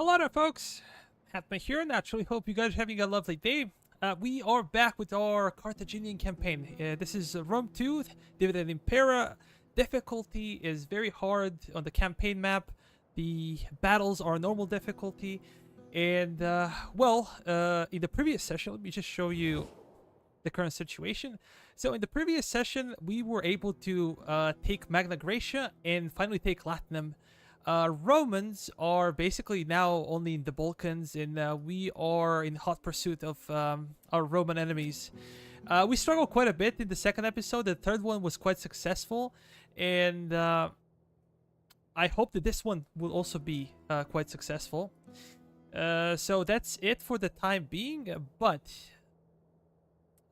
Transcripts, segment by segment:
Hello there, folks. Hatma here. Naturally, hope you guys are having a lovely day. We are back with our Carthaginian campaign. This is Rome 2, Dividend Impera. Difficulty is very hard on the campaign map. The battles are normal difficulty. And, in the previous session, let me just show you the current situation. So in the previous session, we were able to take Magna Graecia and finally take Latinum. Romans are basically now only in the Balkans, and we are in hot pursuit of our Roman enemies. We struggled quite a bit in the second episode. The third one was quite successful, and I hope that this one will also be quite successful. So that's it for the time being, but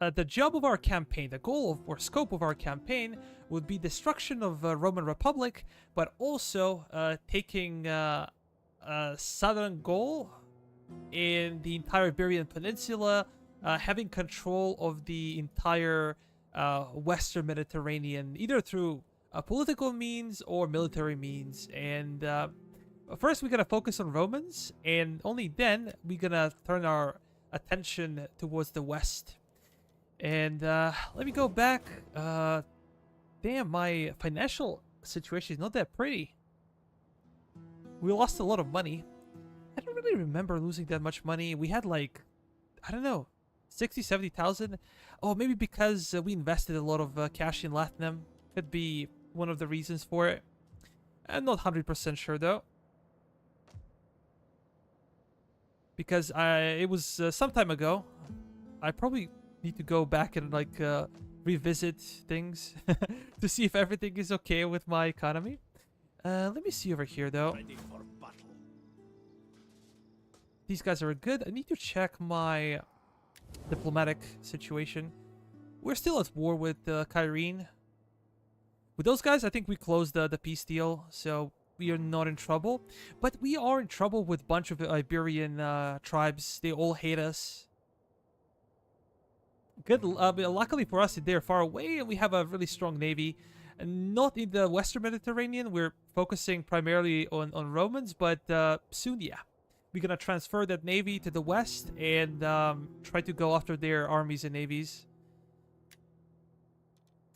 the job of our campaign, the goal of, or scope of our campaign would be destruction of Roman Republic, but also taking southern Gaul in the entire Iberian Peninsula, having control of the entire Western Mediterranean, either through political means or military means. And first, we're going to focus on Romans, and only then we're going to turn our attention towards the West. And let me go back. Damn, my financial situation is not that pretty. We lost a lot of money. I don't really remember losing that much money. We had like, I don't know, 60, 70,000. Oh, maybe because we invested a lot of cash in Latinum. Could be one of the reasons for it. I'm not 100% sure though. Because it was some time ago. I probably need to go back and like revisit things to see if everything is okay with my economy. Let me see over here though. Ready for battle. These guys are good. I need to check my diplomatic situation. We're still at war with Kyrene. With those guys, I think we closed the peace deal, so we are not in trouble. But we are in trouble with a bunch of Iberian tribes. They all hate us. Good. Luckily for us, they're far away, and we have a really strong navy. And not in the Western Mediterranean. We're focusing primarily on Romans, but soon, yeah. We're going to transfer that navy to the west and try to go after their armies and navies.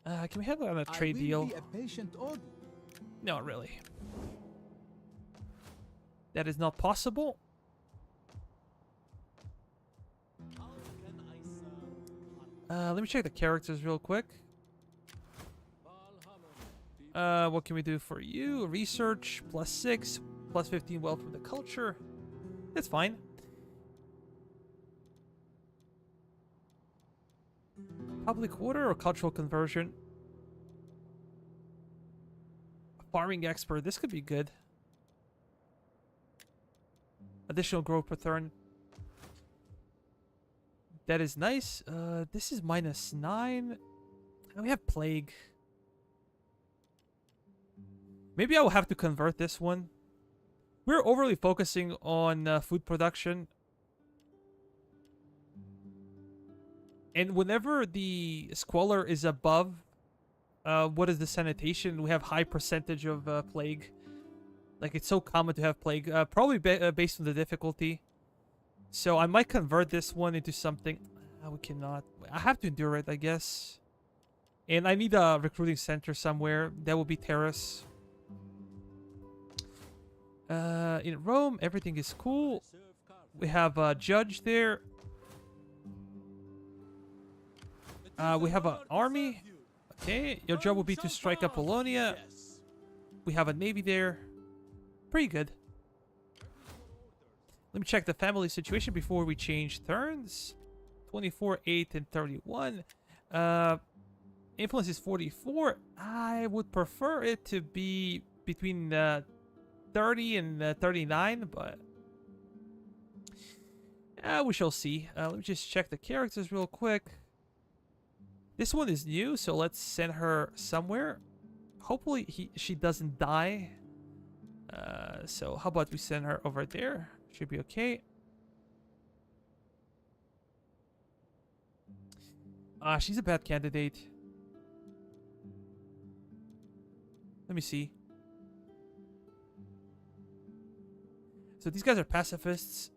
Can we have a trade deal? No, really. That is not possible. Let me check the characters real quick. What can we do for you? Research, +6, +15 wealth from the culture. That's fine. Public order or cultural conversion? Farming expert. This could be good. Additional growth per turn. That is nice. This is -9. And we have plague. Maybe I will have to convert this one. We're overly focusing on food production. And whenever the squalor is above, what is the sanitation? We have high percentage of plague. Like, it's so common to have plague. Probably based on the difficulty. So I might convert this one into something. We cannot. I have to endure it, I guess. And I need a recruiting center somewhere. That will be Terrace. In Rome, everything is cool. We have a judge there. We have an army. Okay, your job will be to strike Apollonia. We have a navy there. Pretty good. Let me check the family situation before we change turns. 24, 8, and 31. Influence is 44. I would prefer it to be between 30 and 39, but we shall see. Let me just check the characters real quick. This one is new, so let's send her somewhere. Hopefully she doesn't die. So how about we send her over there? Should be okay. She's a bad candidate. Let me see. So these guys are pacifists.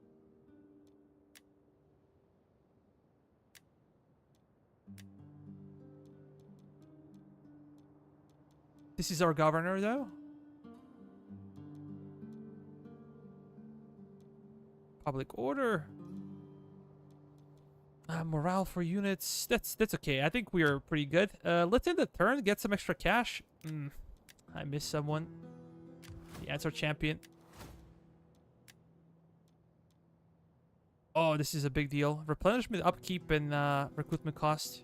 This is our governor, though. Public order. Morale for units. That's okay. I think we are pretty good. Let's end the turn. Get some extra cash. I missed someone. Yeah, it's our champion. Oh, this is a big deal. Replenishment, upkeep, and recruitment cost.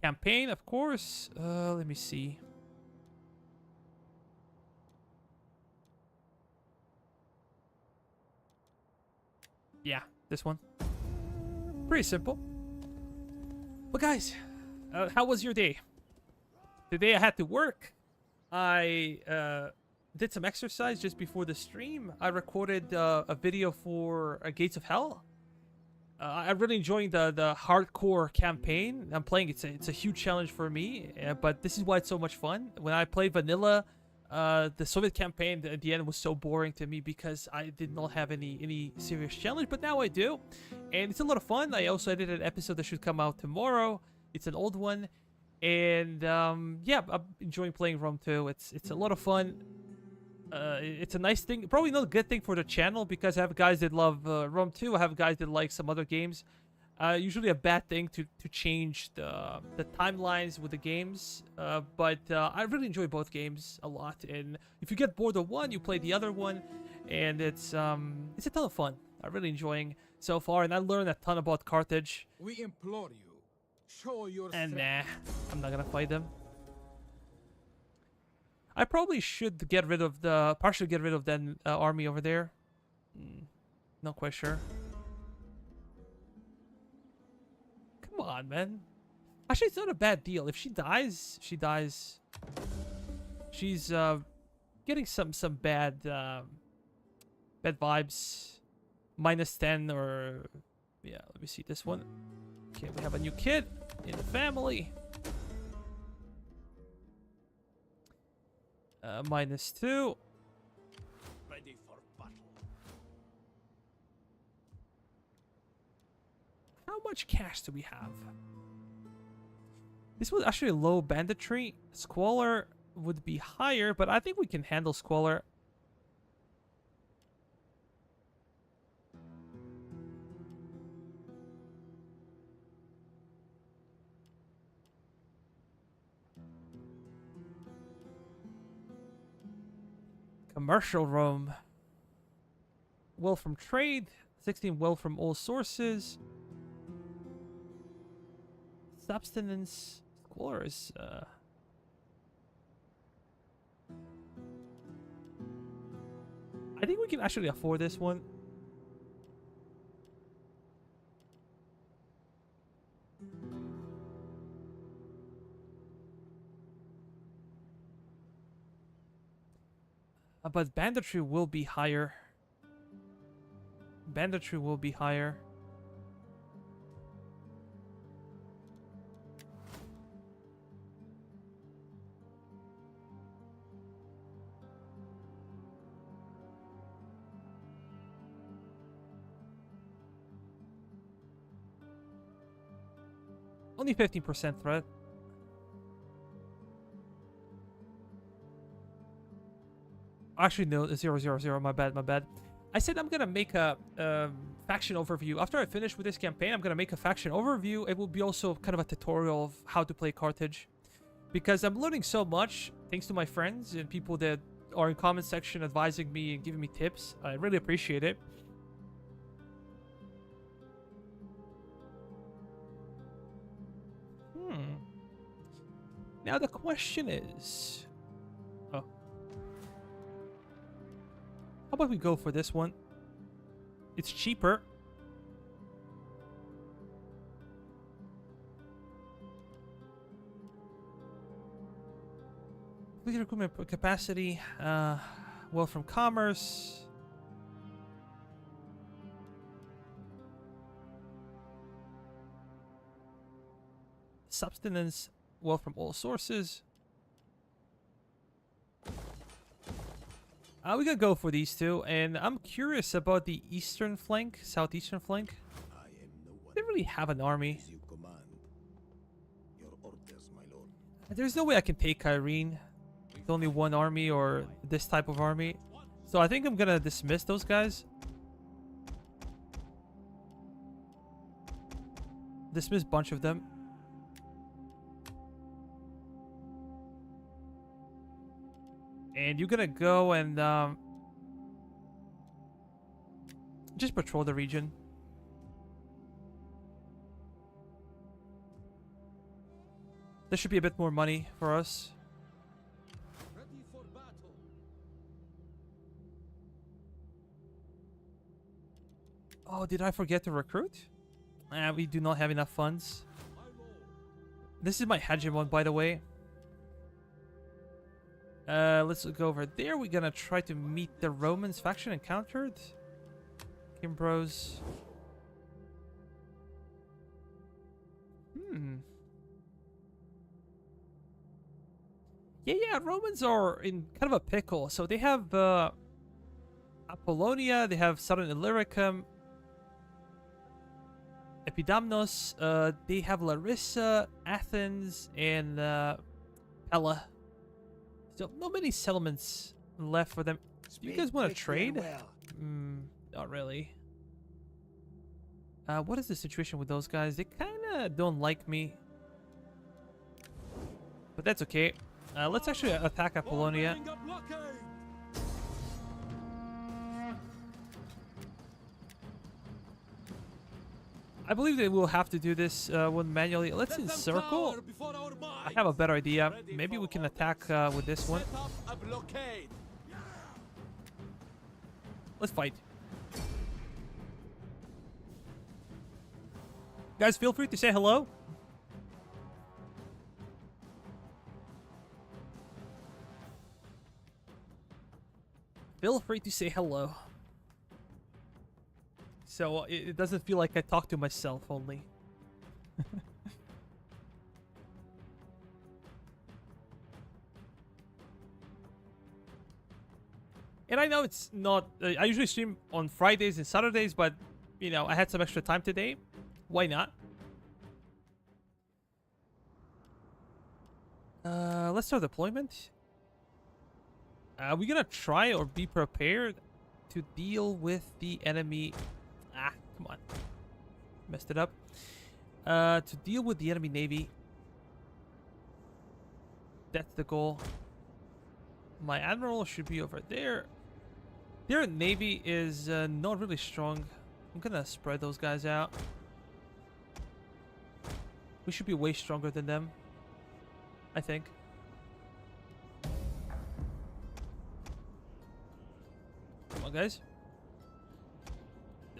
Campaign, of course. Let me see. Yeah, this one. Pretty simple. But guys, how was your day? Today I had to work. I did some exercise just before the stream. I recorded a video for Gates of Hell. I'm really enjoying the hardcore campaign I'm playing. It's a huge challenge for me, but this is why it's so much fun. When I played vanilla, the Soviet campaign at the end was so boring to me because I did not have any serious challenge, but now I do, and it's a lot of fun. I also edited an episode that should come out tomorrow. It's an old one, and yeah, I'm enjoying playing Rome 2. It's a lot of fun. It's a nice thing, probably not a good thing for the channel because I have guys that love Rome 2. I have guys that like some other games. Usually a bad thing to change the timelines with the games, but I really enjoy both games a lot. And if you get bored of one, you play the other one, and it's a ton of fun. I'm really enjoying so far, and I learned a ton about Carthage. We implore you, show your And strength. I'm not gonna fight them. I probably should get rid of the partially get rid of that army over there. Not quite sure. Come on, man. Actually, it's not a bad deal. If she dies, she dies. She's getting some bad bad vibes. -10 or yeah. Let me see this one. Okay, we have a new kid in the family. -2. Ready for battle. How much cash do we have? This was actually low banditry. Squalor would be higher, but I think we can handle Squalor. Commercial Rome. Wealth from trade. 16 wealth from all sources. Subsistence. Squalor is I think we can actually afford this one. But banditry will be higher. Banditry will be higher. Only 15% threat. Actually, no, 000. My bad. I said I'm gonna make a faction overview. After I finish with this campaign, I'm gonna make a faction overview. It will be also kind of a tutorial of how to play Carthage, because I'm learning so much thanks to my friends and people that are in comment section advising me and giving me tips. I really appreciate it. Now the question is, how about we go for this one? It's cheaper. Complete recruitment capacity. Wealth from commerce. Subsistence. Wealth from all sources. We gotta go for these two, and I'm curious about the eastern flank, southeastern flank. I am no one. They don't really have an army. As you command. Your orders, my lord. There's no way I can take Kyrene with only one army or this type of army. So I think I'm gonna dismiss those guys. Dismiss a bunch of them. And you're gonna go and just patrol the region. There should be a bit more money for us. Ready for battle. Oh, did I forget to recruit? We do not have enough funds. My lord. This is my hegemon, by the way. Let's go over there. We're gonna try to meet the Romans faction encountered. Kimbros. Yeah, Romans are in kind of a pickle. So they have Apollonia, they have Southern Illyricum, Epidamnus, they have Larissa, Athens, and Pella. So not many settlements left for them. Do you guys want to trade? Not really. What is the situation with those guys? They kind of don't like me. But that's okay. Let's actually attack Apollonia. Forming a blockade. I believe they will have to do this one manually. Let's Let them encircle. cower before our I might. have a better idea. Ready Maybe for we can war. attack with this one. Set up a blockade. Let's fight. Guys, feel free to say hello. Feel free to say hello. So it doesn't feel like I talk to myself only. And I know it's not... I usually stream on Fridays and Saturdays, but, you know, I had some extra time today. Why not? Let's start deployment. We're gonna try or be prepared to deal with the enemy... Ah, come on. Messed it up. To deal with the enemy navy. That's the goal. My admiral should be over there. Their navy is not really strong. I'm gonna spread those guys out. We should be way stronger than them, I think. Come on, guys.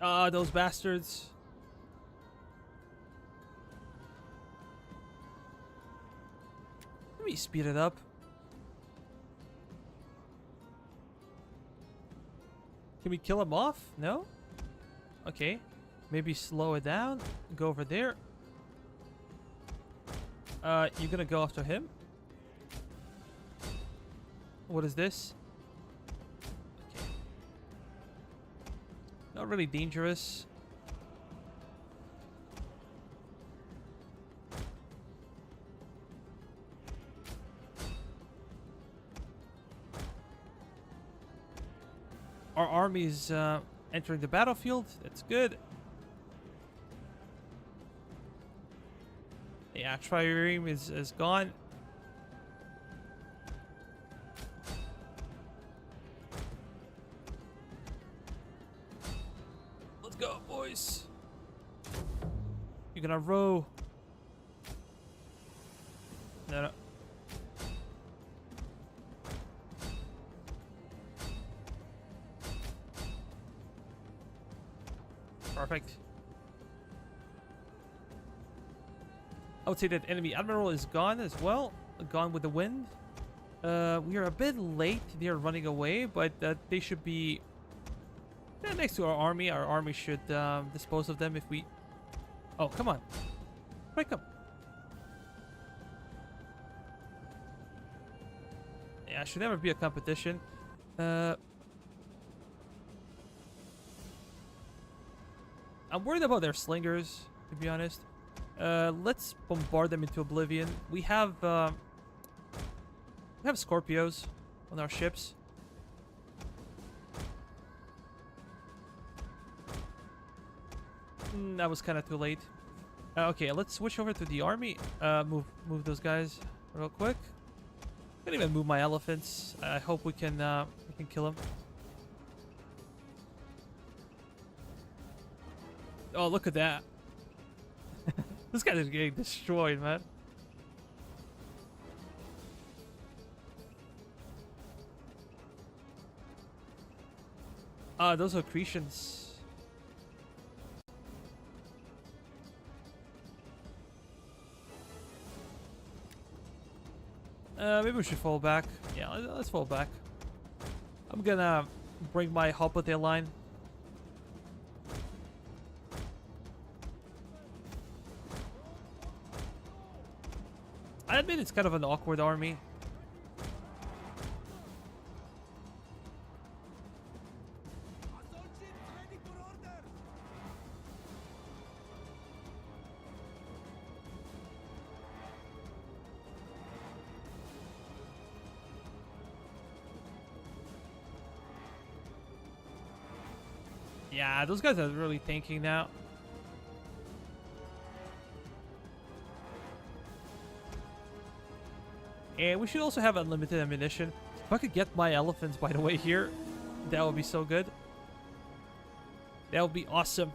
Ah, those bastards. Let me speed it up. Can we kill him off? No? Okay. Maybe slow it down. Go over there. You're gonna go after him? What is this? Okay. Not really dangerous. Our army's entering the battlefield. That's good. Yeah, Trireme is gone. Let's go, boys. You're gonna row. No. Perfect. I would say that enemy admiral is gone as well. Gone with the wind. We are a bit late. They are running away, but they should be next to our army. Our army should dispose of them if we... Oh, come on. Break them. Yeah, should never be a competition. I'm worried about their slingers, to be honest. Let's bombard them into oblivion. We have Scorpios on our ships. That was kind of too late. Okay, let's switch over to the army. Move those guys real quick. Can't even move my elephants. I hope we can kill them. Oh, look at that. This guy is getting destroyed, man. Those are Cretians. Maybe we should fall back. Yeah, let's fall back. I'm gonna bring my Hoplite line. I admit it's kind of an awkward army. Yeah, those guys are really tanking now. And we should also have unlimited ammunition. If I could get my elephants, by the way, here, that would be so good. That would be awesome.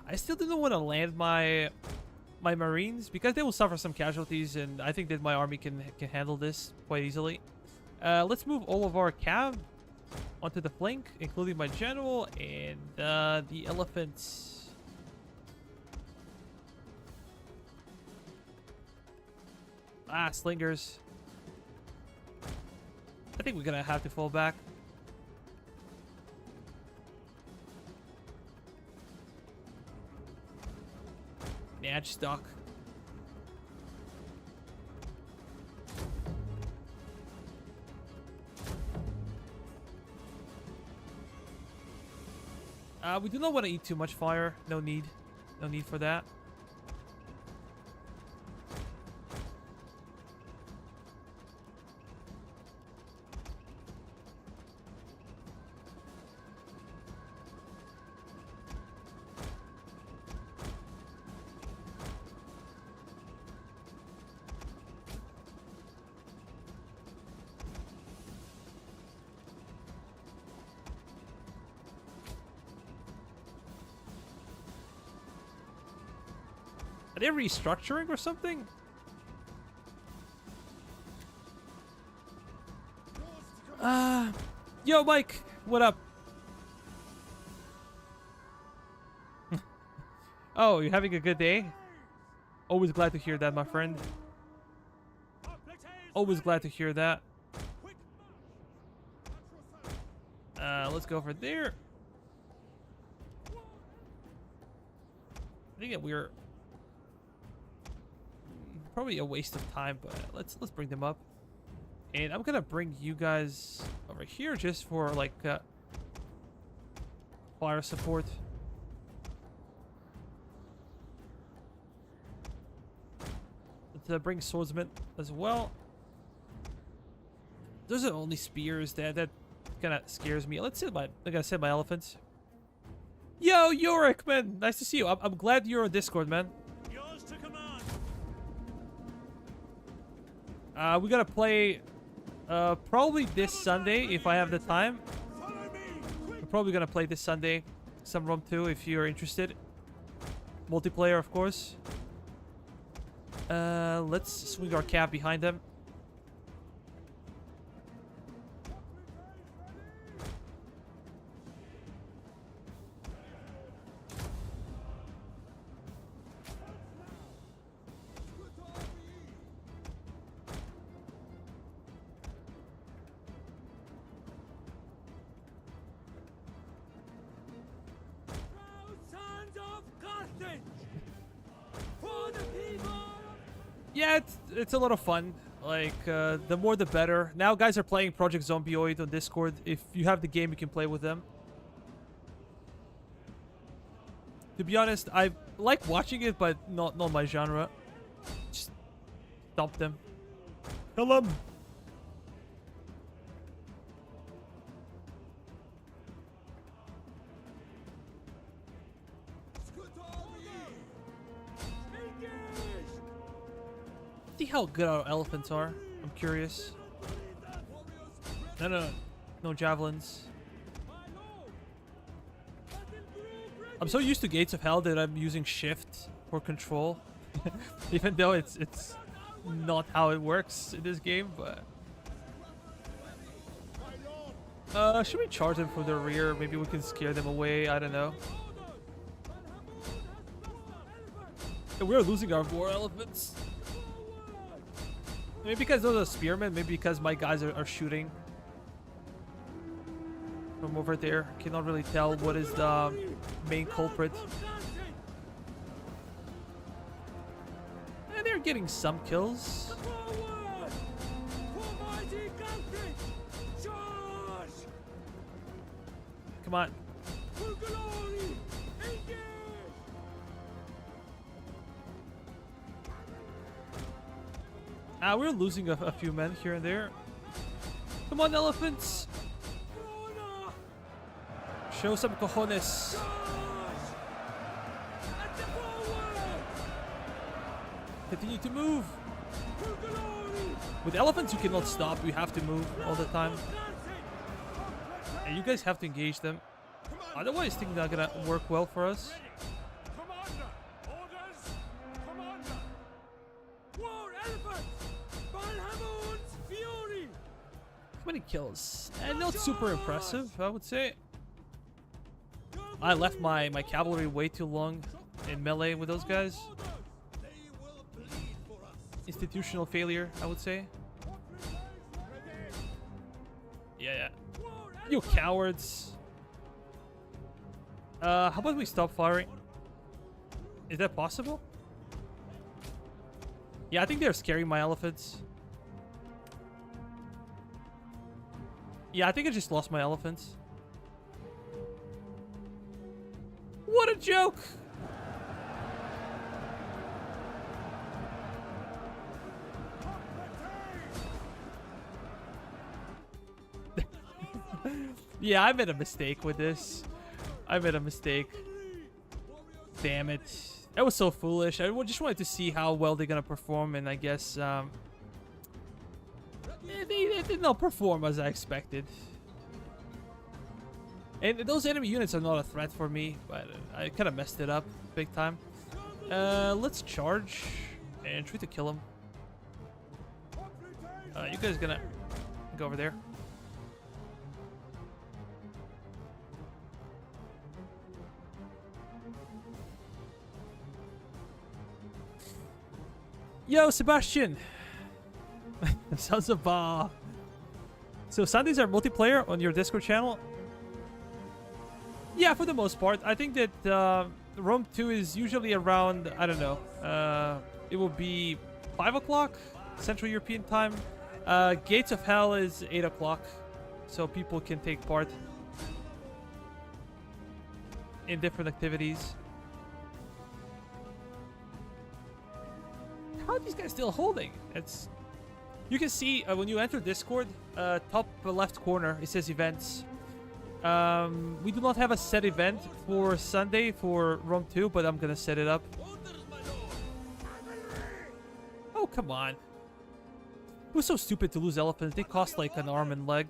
I still didn't want to land my Marines because they will suffer some casualties, and I think that my army can handle this quite easily. Let's move all of our cav onto the flank, including my general and the elephants. Ah, slingers. I think we're gonna have to fall back. Yeah, just dock. We do not want to eat too much fire. No need. No need for that. Are they restructuring or something? Yo, Mike, what up? Oh, you're having a good day? Always glad to hear that, my friend. Always glad to hear that. Let's go over there. I think that we're probably a waste of time, but let's bring them up. And I'm gonna bring you guys over here just for like fire support. Let's bring swordsmen as well. Those are only spears that kind of scares me. Let's set my my elephants. Yo, Yorick, man, nice to see you. I'm glad you're on Discord, man. Yours to command. We gotta play probably this Sunday if I have the time. We're probably gonna play this Sunday some Rome 2 if you're interested. Multiplayer, of course. Let's swing our cap behind them. Sons of Carthage! For the people! Yeah, it's a lot of fun. Like, the more the better. Now guys are playing Project Zombioid on Discord. If you have the game, you can play with them. To be honest, I like watching it, but not my genre. Just dump them. Kill them! See how good our elephants are. I'm curious. No javelins. I'm so used to Gates of Hell that I'm using Shift for control, even though it's not how it works in this game. But should we charge them from the rear? Maybe we can scare them away. I don't know. We're losing our war elephants. Maybe because those are spearmen, maybe because my guys are shooting from over there. Cannot really tell what is the main culprit. And they're getting some kills. Come on. We're losing a few men here and there. Come on, elephants! Show some cojones. Continue to move. With elephants, you cannot stop. You have to move all the time. And you guys have to engage them. Otherwise, things are not gonna work well for us. How many kills? And not super impressive, I would say. I left my cavalry way too long in melee with those guys. Institutional failure, I would say. Yeah. You cowards. How about we stop firing? Is that possible? Yeah, I think they're scaring my elephants. Yeah, I think I just lost my elephants. What a joke! Yeah, I made a mistake with this. I made a mistake. Damn it. That was so foolish. I just wanted to see how well they're gonna perform, and I guess they did not perform as I expected. And those enemy units are not a threat for me, but I kind of messed it up big time. Let's charge and try to kill him. You guys gonna go over there. Yo, Sebastian! Sons of So Sundays are multiplayer on your Discord channel? Yeah, for the most part. I think that Rome 2 is usually around, I don't know, it will be 5 o'clock Central European time. Gates of Hell is 8 o'clock, so people can take part in different activities. How are these guys still holding? It's... You can see when you enter Discord, top left corner, it says events. We do not have a set event for Sunday for Rome 2, but I'm gonna set it up. Oh, come on. It was so stupid to lose elephants. They cost like an arm and leg.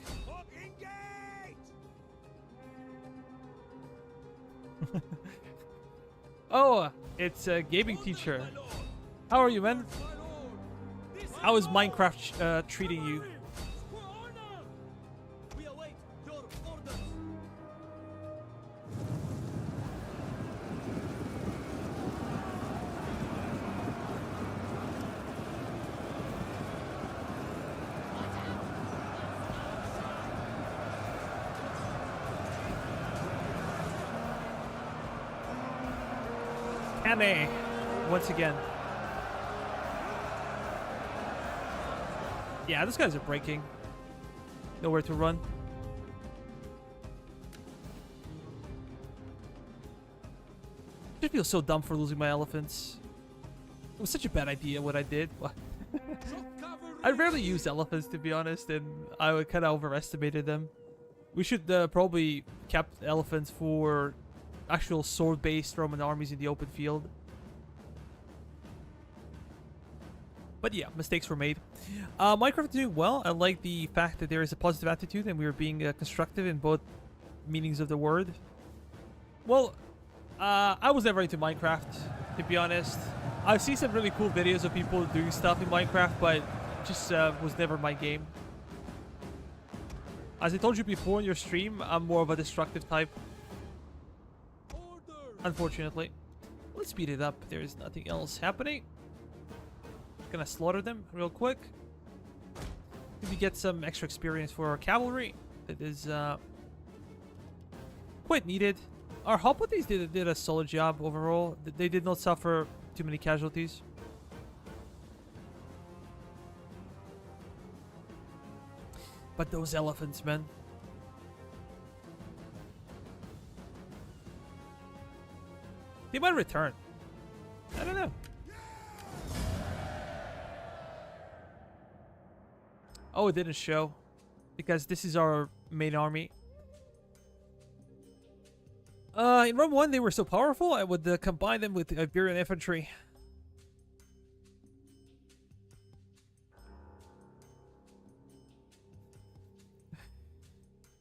Oh, it's a gaming teacher. How are you, man? How is Minecraft treating you? Once again. Yeah, those guys are breaking. Nowhere to run. I feel so dumb for losing my elephants. It was such a bad idea what I did. I rarely use elephants, to be honest, and I kind of overestimated them. We should probably kept elephants for actual sword-based Roman armies in the open field. But yeah, mistakes were made. Minecraft is doing well. I like the fact that there is a positive attitude and we are being constructive in both meanings of the word. Well, I was never into Minecraft, to be honest. I've seen some really cool videos of people doing stuff in Minecraft, but just was never my game. As I told you before in your stream, I'm more of a destructive type. Order. Unfortunately. Let's speed it up. There is nothing else happening. Gonna slaughter them real quick. Maybe get some extra experience for our cavalry. That is quite needed. Our Hoppotes did a solid job overall. They did not suffer too many casualties. But those elephants, man. They might return. I don't know. Oh, it didn't show. Because this is our main army. In Rome 1, they were so powerful, I would combine them with Iberian infantry.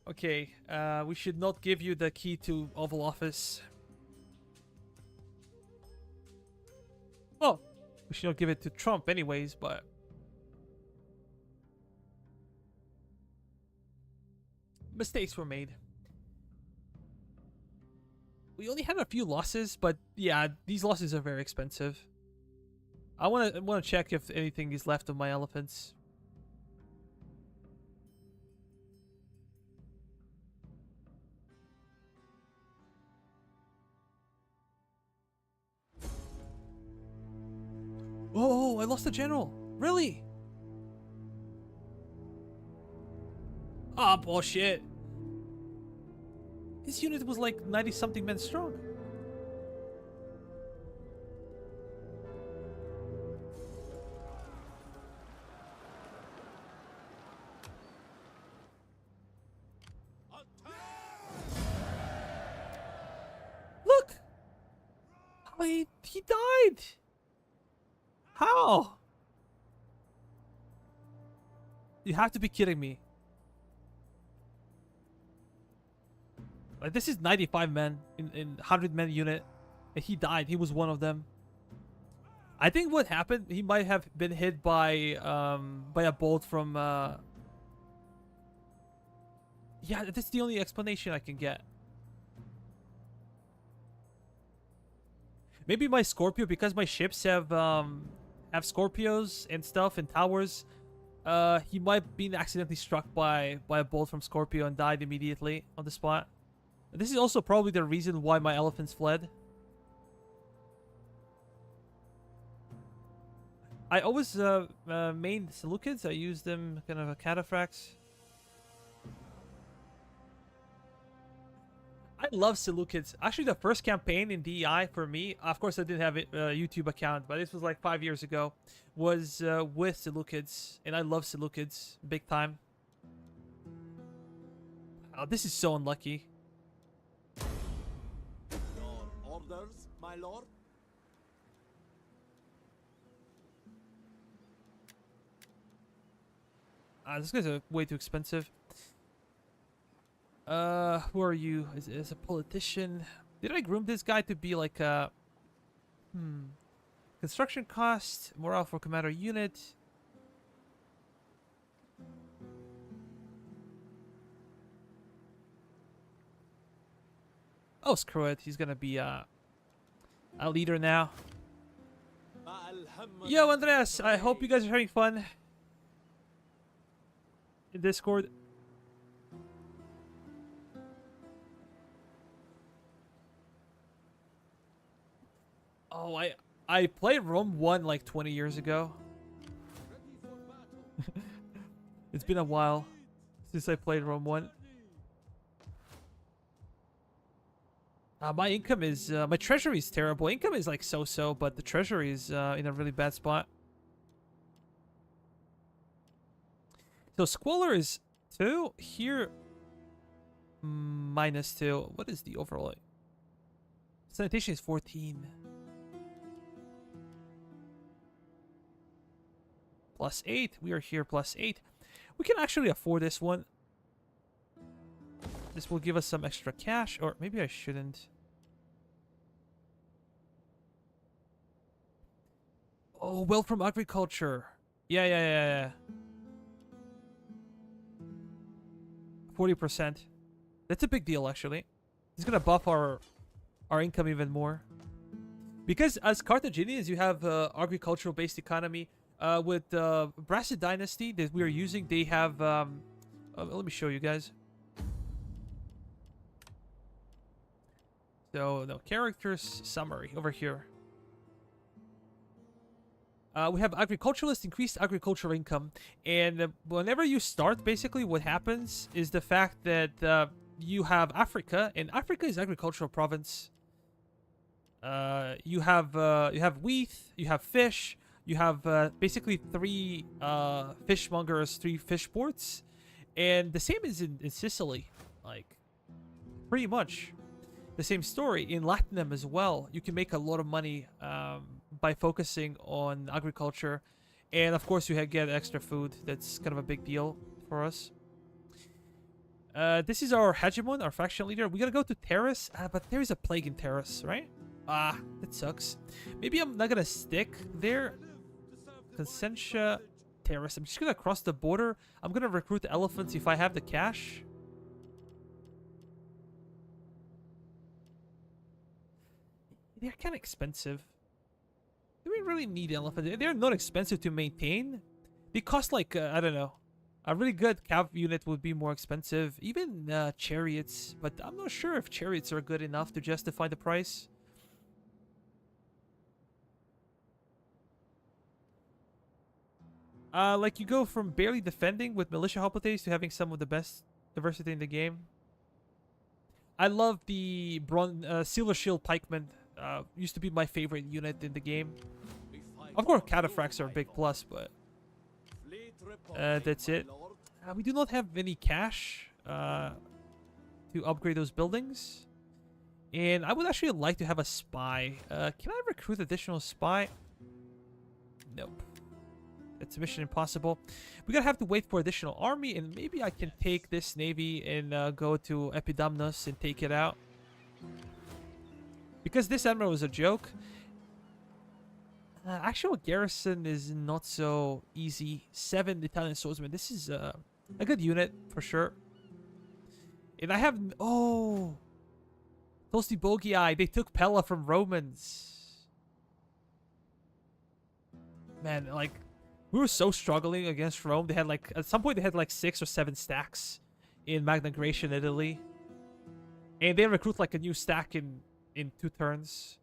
Okay, we should not give you the key to Oval Office. Well, we should not give it to Trump anyways, but... mistakes were made. We only had a few losses, but yeah, these losses are very expensive. I wanna check if anything is left of my elephants. Oh, I lost a general. Really? Ah, bullshit. His unit was like 90-something men strong. Look! Oh, he died! How? You have to be kidding me. Like, this is 95 men in 100 men unit. And he died. He was one of them. I think what happened, he might have been hit by a bolt from yeah, that's the only explanation I can get. Maybe my Scorpio, because my ships have Scorpios and stuff and towers, he might have been accidentally struck by a bolt from Scorpio and died immediately on the spot. This is also probably the reason why my elephants fled. I always main Seleucids. I use them kind of a cataphracts. I love Seleucids. Actually, the first campaign in D.E.I for me, of course I didn't have a YouTube account, but this was like 5 years ago, was with Seleucids. And I love Seleucids big time. Oh, this is so unlucky. Your orders, my lord? This guy's way too expensive. Who are you? Is a politician? Did I groom this guy to be like a... Construction cost, morale for commander unit. Oh, screw it. He's gonna be a leader now. Yo, Andreas, I hope you guys are having fun in Discord. Oh, I played Rome 1 like 20 years ago. It's been a while since I played Rome 1. My income is... my treasury is terrible. Income is like so-so, but the treasury is in a really bad spot. So Squalor is 2. Here, -2. What is the overall? Sanitation is 14. +8. We are here +8. We can actually afford this one. This will give us some extra cash. Or maybe I shouldn't. Oh, wealth from agriculture. Yeah. 40%. That's a big deal, actually. It's gonna buff our income even more. Because as Carthaginians, you have agricultural-based economy. With the Brassid Dynasty that we are using, they have... let me show you guys. So, no, characters summary over here. We have agriculturalist, increased agricultural income. And whenever you start, basically what happens is the fact that you have Africa, and Africa is agricultural province. You have wheat, you have fish, you have basically 3 fishmongers, 3 fish ports, and the same is in Sicily, like pretty much the same story in Latinum as well. You can make a lot of money by focusing on agriculture, and of course you get extra food. That's kind of a big deal for us. This is our hegemon, our faction leader. We gotta go to Terrace, but there is a plague in Terrace, right? That sucks. Maybe I'm not gonna stick there. Consentia Terrace. I'm just gonna cross the border. I'm gonna recruit the elephants if I have the cash. They're kind of expensive. Do we really need elephants? They're not expensive to maintain. They cost like, I don't know. A really good cav unit would be more expensive. Even chariots. But I'm not sure if chariots are good enough to justify the price. Like you go from barely defending with militia hoplites to having some of the best diversity in the game. I love the Silver Shield Pikemen. Used to be my favorite unit in the game. Of course, cataphracts are a big plus, but that's it. We do not have any cash to upgrade those buildings. And I would actually like to have a spy. Can I recruit additional spy? Nope. It's mission impossible. We're gonna have to wait for additional army, and maybe I can take this navy and go to Epidamnus and take it out. Because this admiral was a joke. Actual garrison is not so easy. 7 Italian swordsmen. This is a good unit for sure. And I have... Oh! Tosti Bogii. They took Pella from Romans. Man, like... We were so struggling against Rome. They had like... At some point they had like 6 or 7 stacks in Magna Graecia in Italy. And they recruit like a new stack in 2 turns.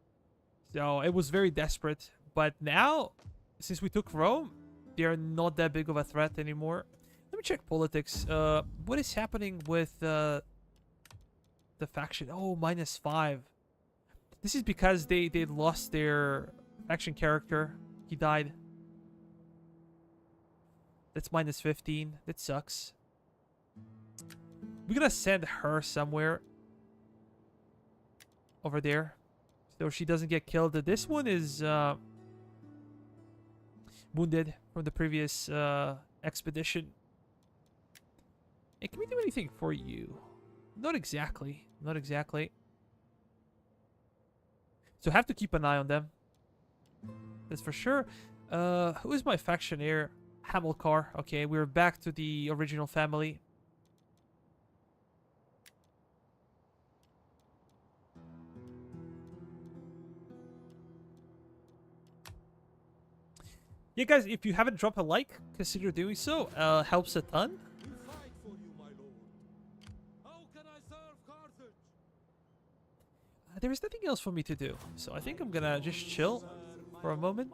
So it was very desperate. But now, since we took Rome, they're not that big of a threat anymore. Let me check politics. What is happening with the faction? Oh, -5. This is because they lost their faction character. He died. That's -15. That sucks. We're gonna send her somewhere over there so she doesn't get killed. This one is wounded from the previous expedition. Hey, can we do anything for you? Not exactly. Not exactly. So have to keep an eye on them. That's for sure. Who is my factionaire? Hamilcar. Okay, we're back to the original family. Yeah, guys, if you haven't dropped a like, consider doing so. Helps a ton. We fight for you, my lord. How can I serve Carthage? There is nothing else for me to do, so I think I'm gonna just chill for a moment.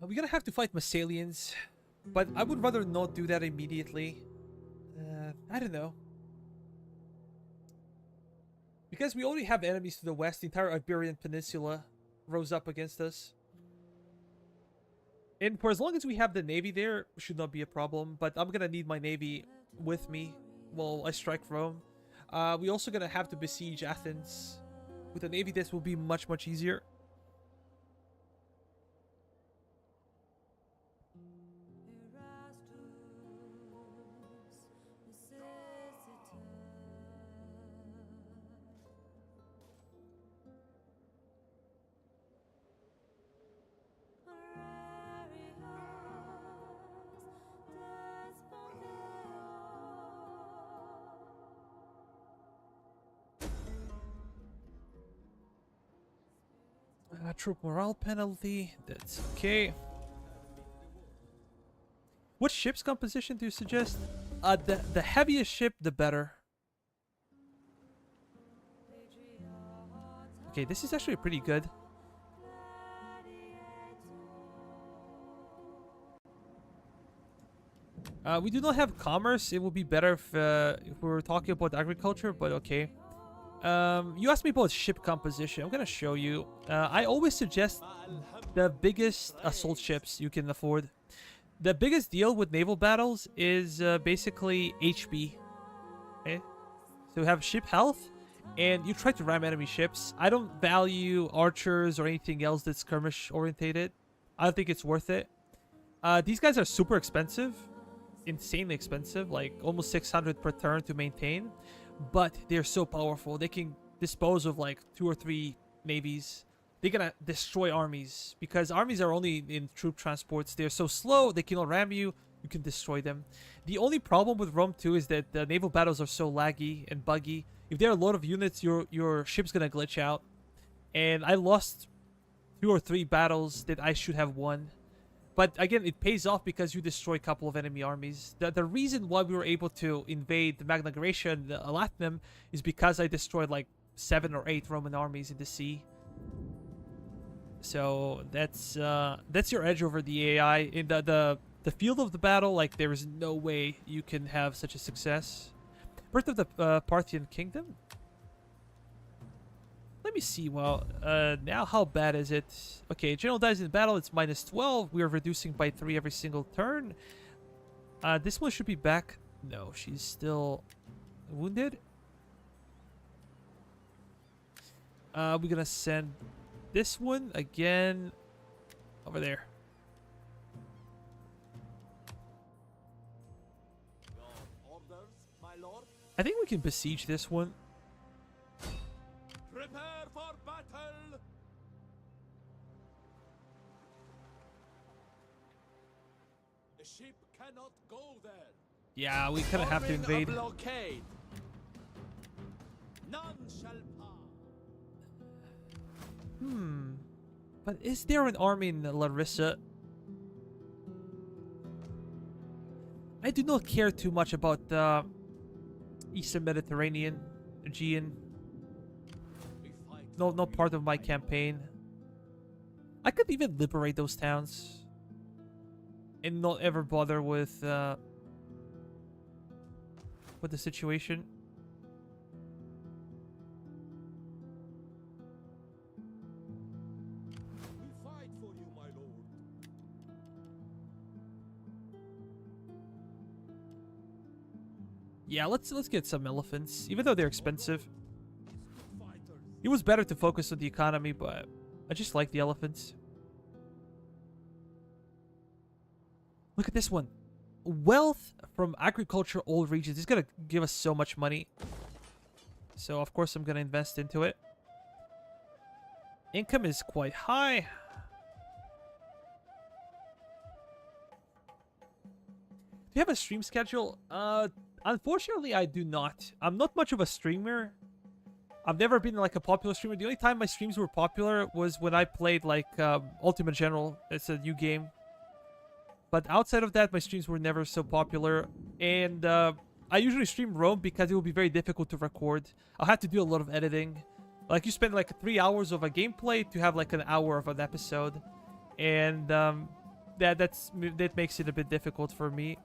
We're gonna have to fight Massalians, but I would rather not do that immediately. I don't know. Because we already have enemies to the west, the entire Iberian Peninsula rose up against us. And for as long as we have the navy there, should not be a problem. But I'm gonna need my navy with me while I strike Rome. We also gonna have to besiege Athens. With a navy, this will be much, much easier. Troop morale penalty. That's okay. What ship's composition do you suggest? The heaviest ship, the better. Okay, this is actually pretty good. We do not have commerce. It would be better if we were talking about agriculture, but okay. You asked me about ship composition. I'm gonna show you. I always suggest the biggest assault ships you can afford. The biggest deal with naval battles is basically HP. Okay, so you have ship health, and you try to ram enemy ships. I don't value archers or anything else that's skirmish orientated. I don't think it's worth it. These guys are super expensive, insanely expensive, like almost 600 per turn to maintain. But they're so powerful. They can dispose of like 2 or 3 navies. They're gonna destroy armies because armies are only in troop transports. They're so slow, they cannot ram you. You can destroy them. The only problem with Rome 2 is that the naval battles are so laggy and buggy. If there are a lot of units, your ship's gonna glitch out. And I lost 2 or 3 battles that I should have won. But again, it pays off because you destroy a couple of enemy armies. The reason why we were able to invade the Magna Graecia and the Latium is because I destroyed like 7 or 8 Roman armies in the sea. So that's your edge over the AI. In the field of the battle, like there is no way you can have such a success. Birth of the Parthian Kingdom. Let me see. Well, now how bad is it? Okay, general dies in battle. It's -12. We are reducing by 3 every single turn. This one should be back. No, she's still wounded. We're gonna send this one again over there. Orders, my lord. I think we can besiege this one. Prepare for battle. The ship cannot go there. Yeah, we kind of have to Forming invade. a blockade. None shall pass. But is there an army in Larissa? I do not care too much about the Eastern Mediterranean, Aegean. No, not part of my campaign. I could even liberate those towns and not ever bother with the situation. We fight for you, my lord. Yeah, let's get some elephants, even though they're expensive. Fighters. It was better to focus on the economy, but I just like the elephants. Look at this one. Wealth from agriculture, all regions. It's gonna give us so much money. So, of course, I'm gonna invest into it. Income is quite high. Do you have a stream schedule? Unfortunately, I do not. I'm not much of a streamer. I've never been like a popular streamer. The only time my streams were popular was when I played like Ultimate General. It's a new game. But outside of that, my streams were never so popular. And I usually stream Rome because it will be very difficult to record. I'll have to do a lot of editing. Like you spend like 3 hours of a gameplay to have like an hour of an episode. And that makes it a bit difficult for me.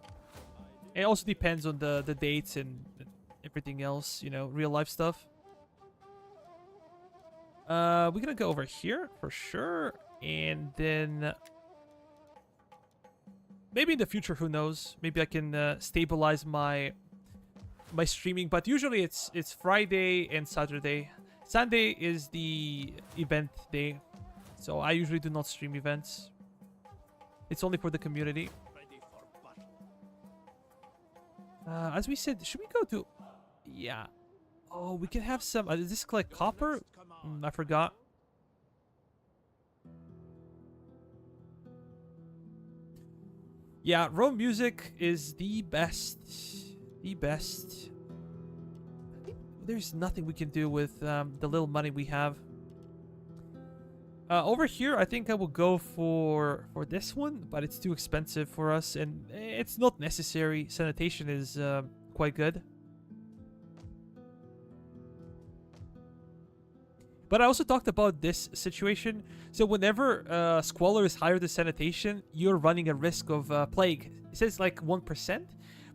It also depends on the dates and everything else, you know, real life stuff. We're gonna go over here for sure, and then maybe in the future, who knows? Maybe I can stabilize my streaming, but usually it's Friday and Saturday. Sunday is the event day, so I usually do not stream events. It's only for the community. Ready for battle. As we said, should we go to... Yeah. Oh, we can have some... does this collect copper? I forgot. Yeah, Rome music is the best. The best. There's nothing we can do with the little money we have. Over here, I think I will go for this one, but it's too expensive for us, and it's not necessary. Sanitation is quite good. But I also talked about this situation. So whenever Squalor is higher than Sanitation, you're running a risk of Plague. It says like 1%,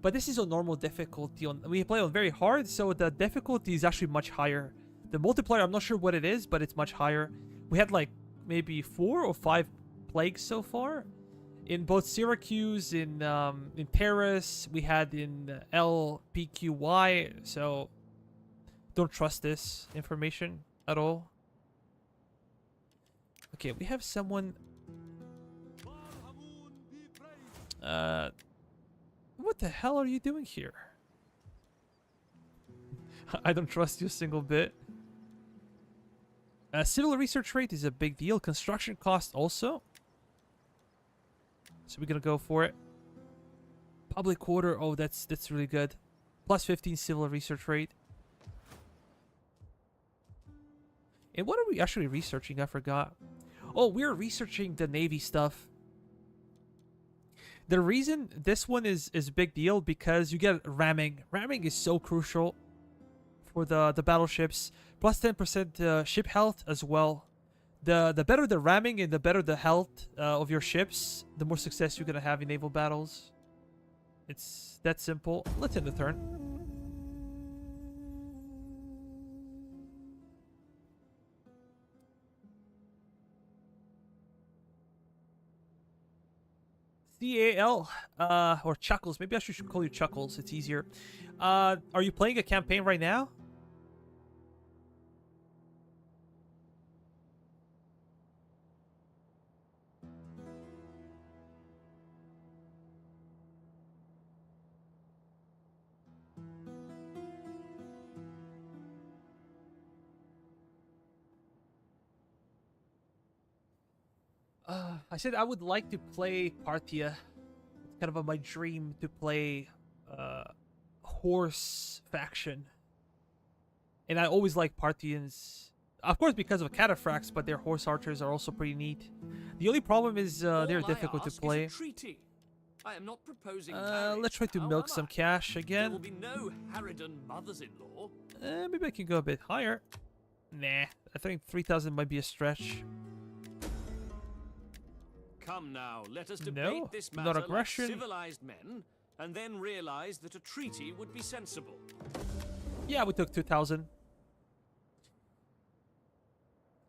but this is on normal difficulty. We play on very hard, so the difficulty is actually much higher. The multiplier, I'm not sure what it is, but it's much higher. We had like maybe 4 or 5 Plagues so far. In both Syracuse, in Paris, we had in LPQY, so don't trust this information at all. Okay, we have someone. What the hell are you doing here? I don't trust you a single bit. Civil research rate is a big deal. Construction cost also. So we're gonna go for it. Public order. Oh, that's really good. Plus 15 civil research rate. And what are we actually researching? I forgot. Oh, we're researching the Navy stuff. The reason this one is a big deal because you get ramming. Ramming is so crucial for the battleships. Plus 10% ship health as well. The better the ramming and the better the health of your ships, the more success you're going to have in naval battles. It's that simple. Let's end the turn. CAL, or Chuckles. Maybe I should call you Chuckles. It's easier. Are you playing a campaign right now? I said I would like to play Parthia. It's kind of my dream to play Horse faction. And I always like Parthians. Of course because of Cataphracts, but their Horse Archers are also pretty neat. The only problem is they're difficult to play. I am not proposing let's try to milk some cash again. There will be no Harridan mothers-in-law. Maybe I can go a bit higher. Nah, I think 3,000 might be a stretch. Come now, let us debate No, this not matter aggression. like civilized men, and then realize that a treaty would be sensible. Yeah, we took 2,000.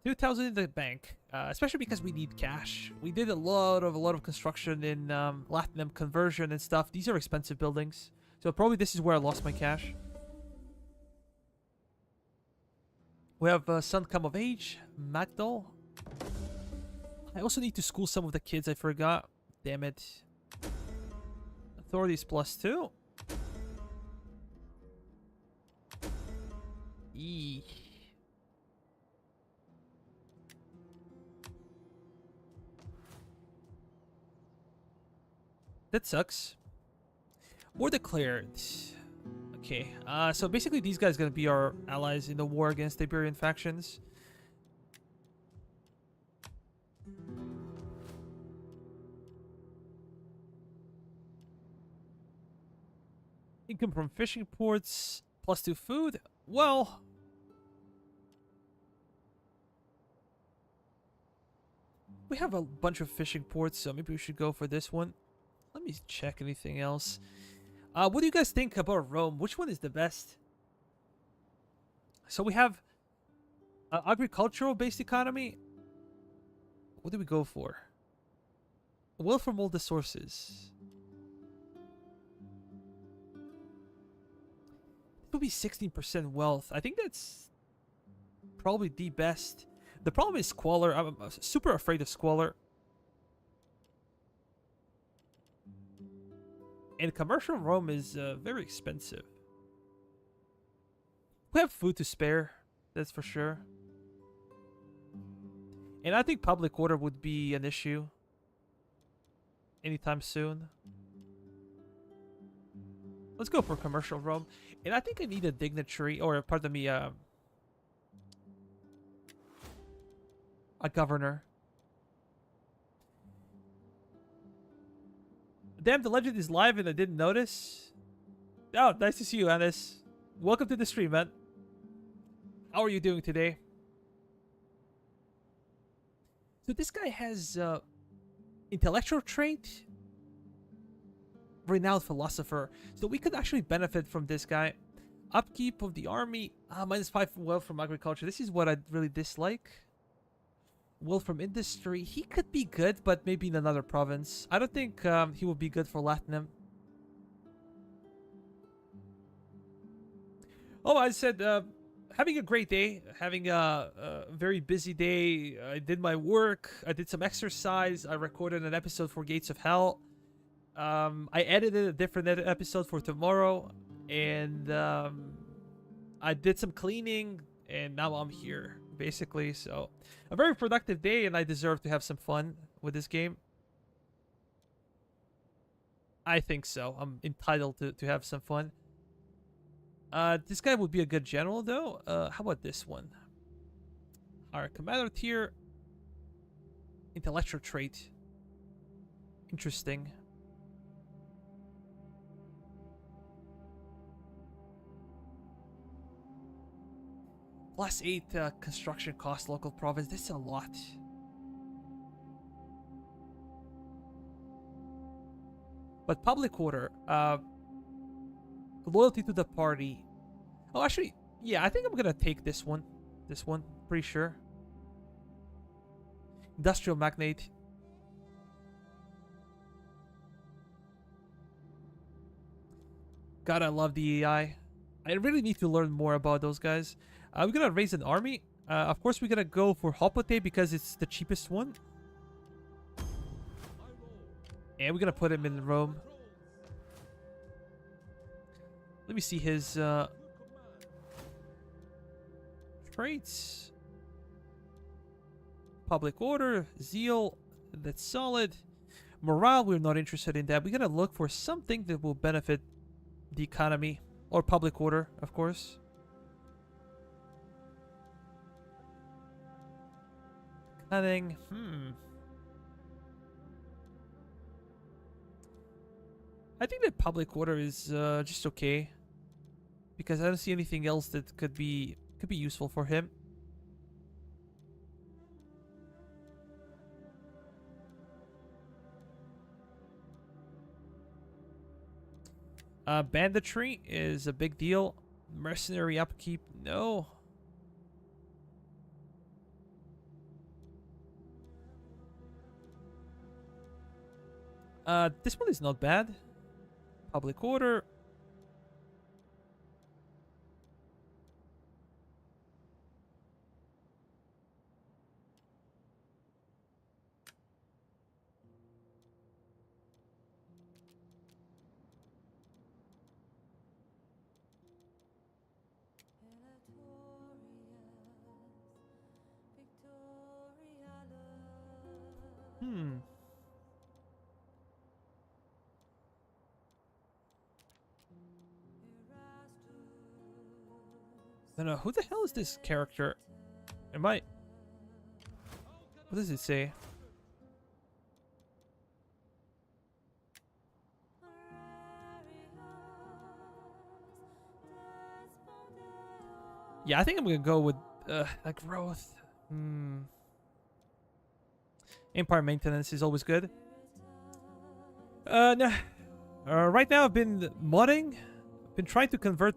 2,000 in the bank, especially because we need cash. We did a lot of construction in Latinum conversion and stuff. These are expensive buildings, so probably this is where I lost my cash. We have son come of age, Magdal. I also need to school some of the kids. I forgot. Damn it. Authorities +2. Eee. That sucks. War declared. Okay. So basically these guys are gonna be our allies in the war against the Iberian factions. Income from fishing ports, +2 food. Well, We have a bunch of fishing ports, so maybe we should go for this one. Let me check anything else. What do you guys think about Rome? Which one is the best? So we have agricultural-based economy. What do we go for? Wealth from all the sources. It would be 16% wealth. I think that's probably the best. The problem is Squalor. I'm super afraid of Squalor. And commercial Rome is very expensive. We have food to spare, that's for sure. And I think public order would be an issue anytime soon. Let's go for commercial Rome. And I think I need a dignitary, or pardon me, a governor. Damn, the legend is live and I didn't notice. Oh, nice to see you, Anis. Welcome to the stream, man. How are you doing today? So this guy has intellectual trait, renowned philosopher. So we could actually benefit from this guy. Upkeep of the army, -5 wealth from agriculture. This is what I really dislike. Wealth from industry. He could be good, but maybe in another province. I don't think he would be good for Latinum. Oh, I said, having a great day. Having a very busy day. I did my work. I did some exercise. I recorded an episode for Gates of Hell. I edited a different episode for tomorrow. And I did some cleaning. And now I'm here, basically. So, a very productive day. And I deserve to have some fun with this game. I think so. I'm entitled to have some fun. This guy would be a good general, though. How about this one? Our commander tier. Intellectual trait. Interesting. +8 construction cost local province. This is a lot. But public order. Loyalty to the party. Oh, actually, yeah, I think I'm gonna take this one. This one, pretty sure. Industrial magnate. God, I love D.E.I. I really need to learn more about those guys. We're gonna raise an army. Of course, we're gonna go for Hopote because it's the cheapest one. And we're gonna put him in Rome. Let me see his traits. Public order, zeal, that's solid. Morale, we're not interested in that. We're gonna look for something that will benefit the economy or public order, of course. Cunning, I think that public order is just okay, because I don't see anything else that could be useful for him. Banditry is a big deal. Mercenary upkeep, no. This one is not bad. Public order. No, who the hell is this character? What does it say? Yeah, I think I'm gonna go with growth. Empire maintenance is always good. No, right now I've been modding. I've been trying to convert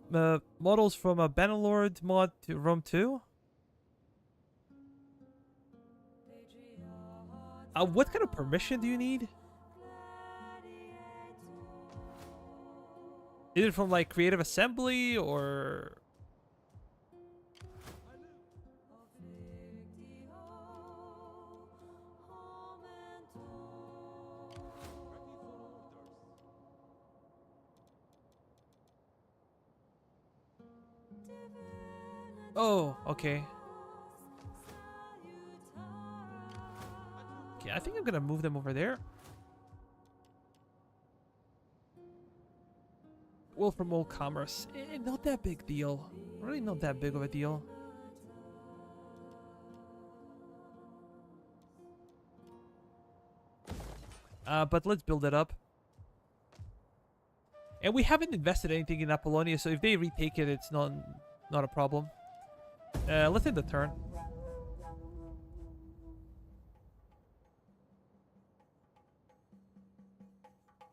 models from a Bannerlord mod to Rome 2. What kind of permission do you need? Is it from like Creative Assembly or? Oh, okay. Okay, I think I'm gonna move them over there. Will promote commerce. Not that big deal. Really not that big of a deal. But let's build it up. And we haven't invested anything in Apollonia, so if they retake it, it's not a problem. Let's end the turn.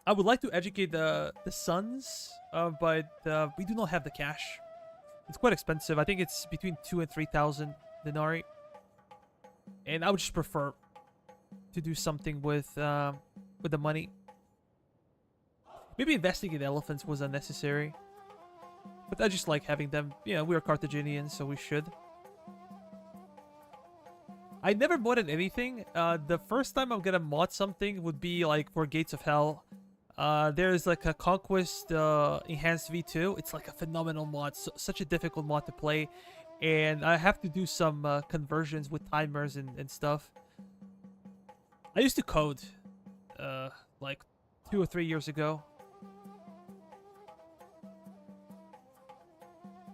I would like to educate the sons, but we do not have the cash. It's quite expensive. I think it's between 2,000 and 3,000 denarii, and I would just prefer to do something with the money. Maybe investing in elephants was unnecessary, but I just like having them. Yeah, we are Carthaginians, so we should. I never modded anything. The first time I'm gonna mod something would be like for Gates of Hell. There's like a Conquest Enhanced V2. It's like a phenomenal mod. Such a difficult mod to play. And I have to do some conversions with timers and stuff. I used to code like 2 or 3 years ago.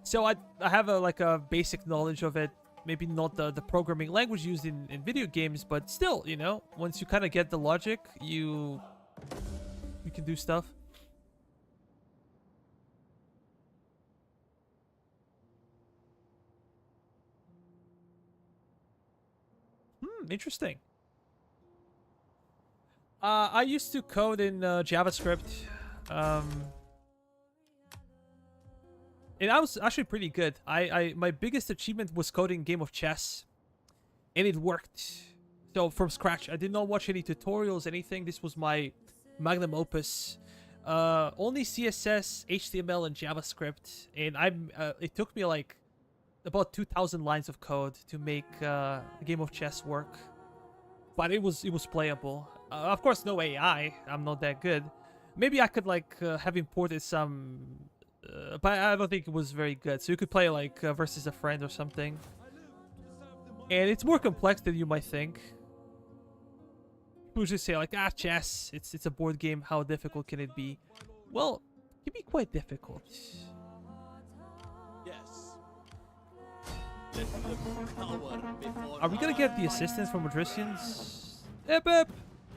So I have like a basic knowledge of it. Maybe not the programming language used in video games, but still, you know, once you kind of get the logic, you can do stuff. Interesting. I used to code in JavaScript. And I was actually pretty good. My biggest achievement was coding Game of Chess. And it worked. So from scratch. I did not watch any tutorials, anything. This was my magnum opus. Only CSS, HTML, and JavaScript. And it took me like about 2,000 lines of code to make a Game of Chess work. But it was playable. Of course, no AI. I'm not that good. Maybe I could like have imported some, but I don't think it was very good. So you could play like versus a friend or something. And it's more complex than you might think. People just say like, chess. It's a board game. How difficult can it be? Well, it can be quite difficult. Yes. Are we gonna get the assistance from Modricians? Ep ep!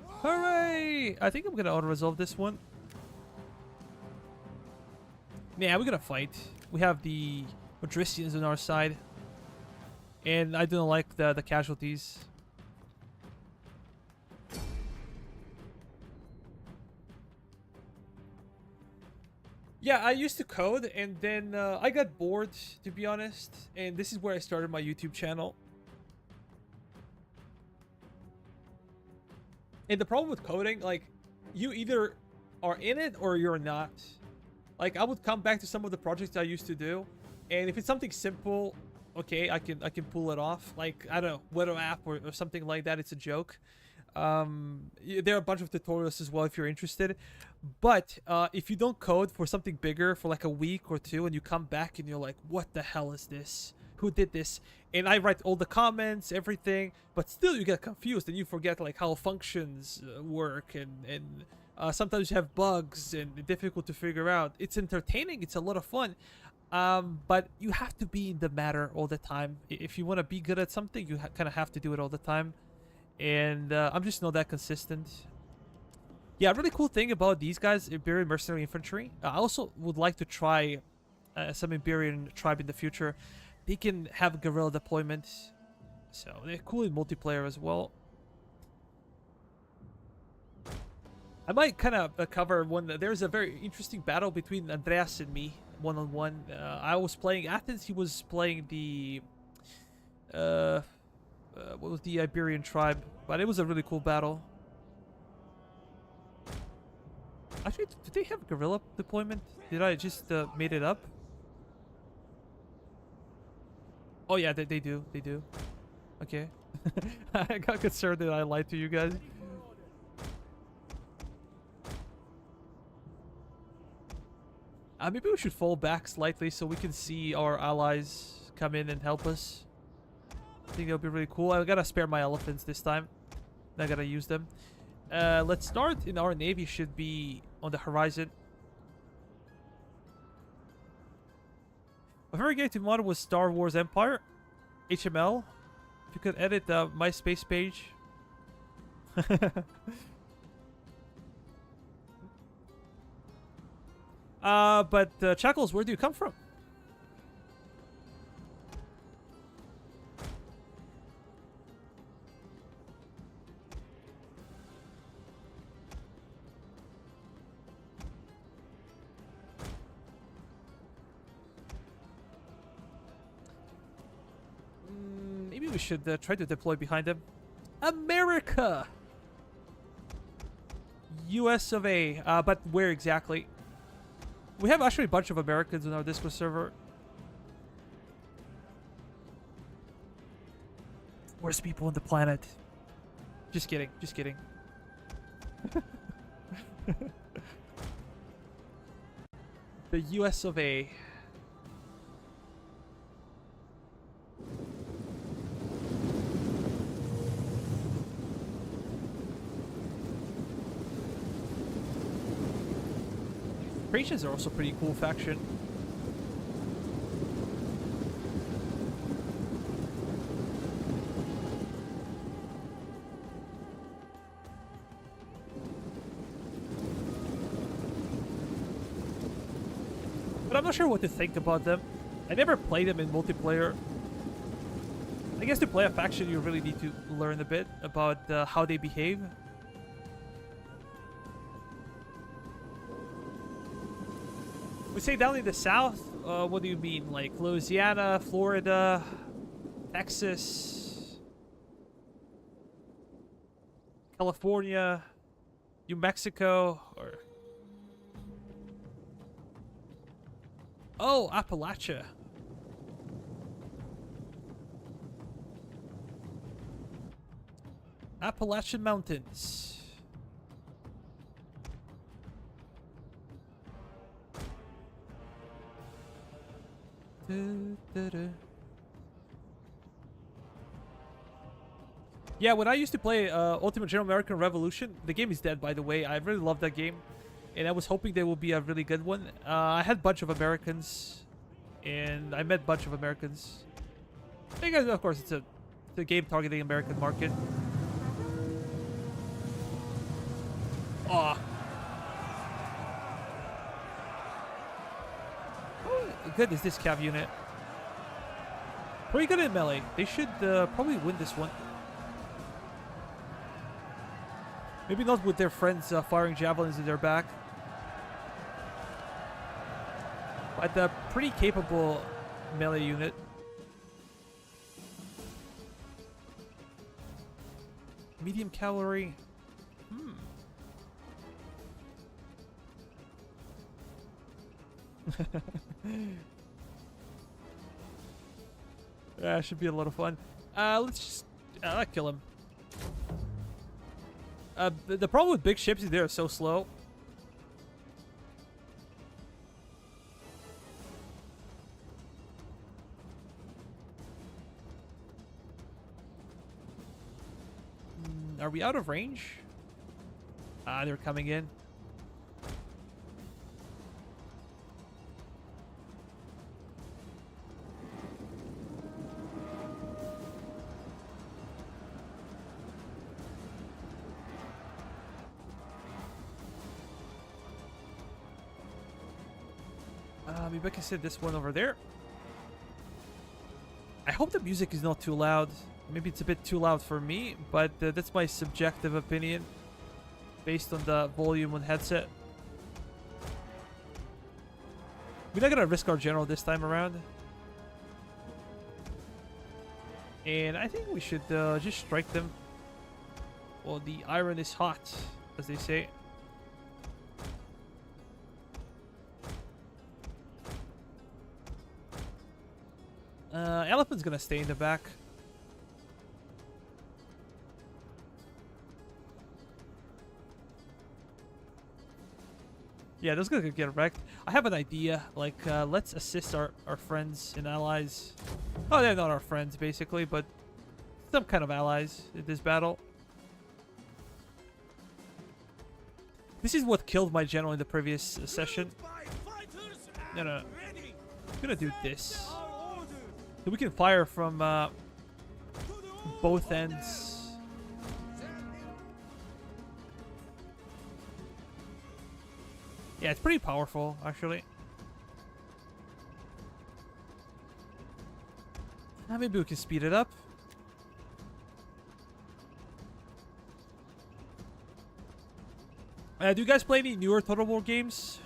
Hooray! I think I'm gonna auto-resolve this one. Yeah, we're gonna fight. We have the Modricians on our side. And I don't like the casualties. Yeah, I used to code, and then I got bored, to be honest. And this is where I started my YouTube channel. And the problem with coding, like, you either are in it or you're not. Like, I would come back to some of the projects I used to do, and if it's something simple, okay, I can pull it off. Like, I don't know, Weather app or something like that. It's a joke. There are a bunch of tutorials as well if you're interested. But if you don't code for something bigger for like a week or two, and you come back and you're like, what the hell is this? Who did this? And I write all the comments, everything, but still you get confused and you forget like how functions work, and sometimes you have bugs and difficult to figure out. It's entertaining. It's a lot of fun. But you have to be in the matter all the time. If you want to be good at something, you kind of have to do it all the time. And I'm just not that consistent. Yeah, a really cool thing about these guys, Iberian Mercenary Infantry. I also would like to try some Iberian tribe in the future. They can have guerrilla deployment, so they're cool in multiplayer as well. I might kind of cover one. There's a very interesting battle between Andreas and me, one-on-one. I was playing Athens. He was playing the what was the Iberian tribe, but it was a really cool battle. Actually, did they have guerrilla deployment? Did I just made it up? Oh yeah, they do. They do. Okay. I got concerned that I lied to you guys. Maybe we should fall back slightly so we can see our allies come in and help us. I think that would be really cool. I gotta spare my elephants this time. I gotta use them. Let's start in our navy should be on the horizon. My favorite game to mod was Star Wars Empire. HML. If you could edit the MySpace page. But Chuckles, where do you come from? Maybe we should try to deploy behind them. America! US of A. But where exactly? We have actually a bunch of Americans on our Discord server. Worst people on the planet. Just kidding. Just kidding. The US of A. Thracians are also a pretty cool faction. But I'm not sure what to think about them. I never played them in multiplayer. I guess to play a faction you really need to learn a bit about how they behave. We say down in the south, what do you mean? Like Louisiana, Florida, Texas, California, New Mexico, or... Oh, Appalachia. Appalachian Mountains. Yeah, when I used to play Ultimate General American Revolution, the game is dead, by the way. I really love that game, and I was hoping there will be a really good one. I had a bunch of Americans, and I met a bunch of Americans. I guess, of course, it's a game targeting American market. Aw. How good is this cav unit? Pretty good in melee. They should probably win this one. Maybe not with their friends firing javelins in their back. But a pretty capable melee unit. Medium cavalry. Yeah, should be a lot of fun. Let's just kill him. The problem with big ships is they're so slow. Are we out of range? They're coming in. Maybe I can set this one over there. I hope the music is not too loud. Maybe it's a bit too loud for me, but that's my subjective opinion. based on the volume on headset. We're not gonna risk our general this time around. And I think we should just strike them. Well, the iron is hot, as they say. Elephant's gonna stay in the back. Yeah, those guys could get wrecked. I have an idea. Like, let's assist our friends and allies. Oh, they're not our friends, basically, but some kind of allies in this battle. This is what killed my general in the previous session. No, no, no. I'm gonna do this. So we can fire from both ends. Yeah, it's pretty powerful, actually. Maybe we can speed it up. Do you guys play any newer Total War games?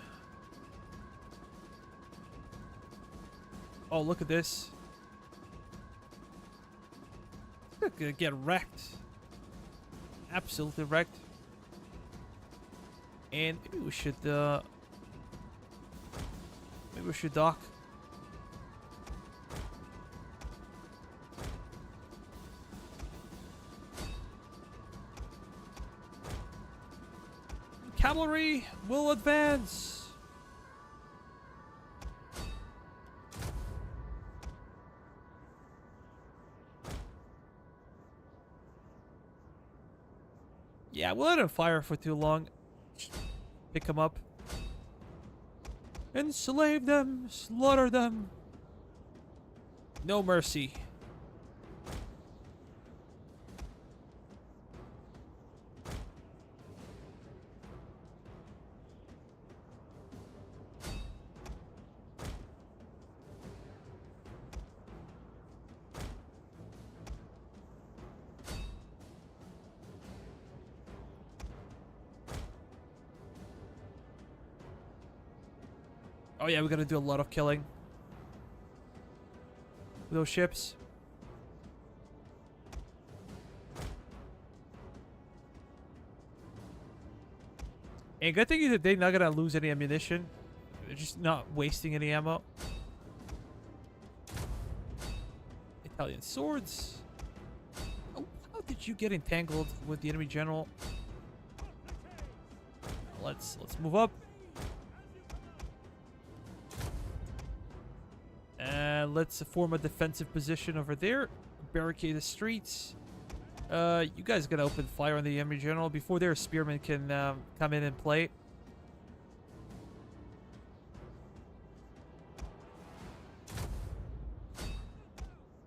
Oh, look at this. It's gonna get wrecked. Absolutely wrecked. And maybe we should dock. Cavalry will advance. Yeah, we'll let him fire for too long. Pick them up. Enslave them. Slaughter them. No mercy. Oh yeah, we're gonna do a lot of killing with those ships. And good thing is that they're not gonna lose any ammunition. They're just not wasting any ammo. Italian swords. Oh, how did you get entangled with the enemy general? Let's move up. Let's form a defensive position over there. Barricade the streets. You guys gotta open fire on the enemy general before their spearmen can come in and play.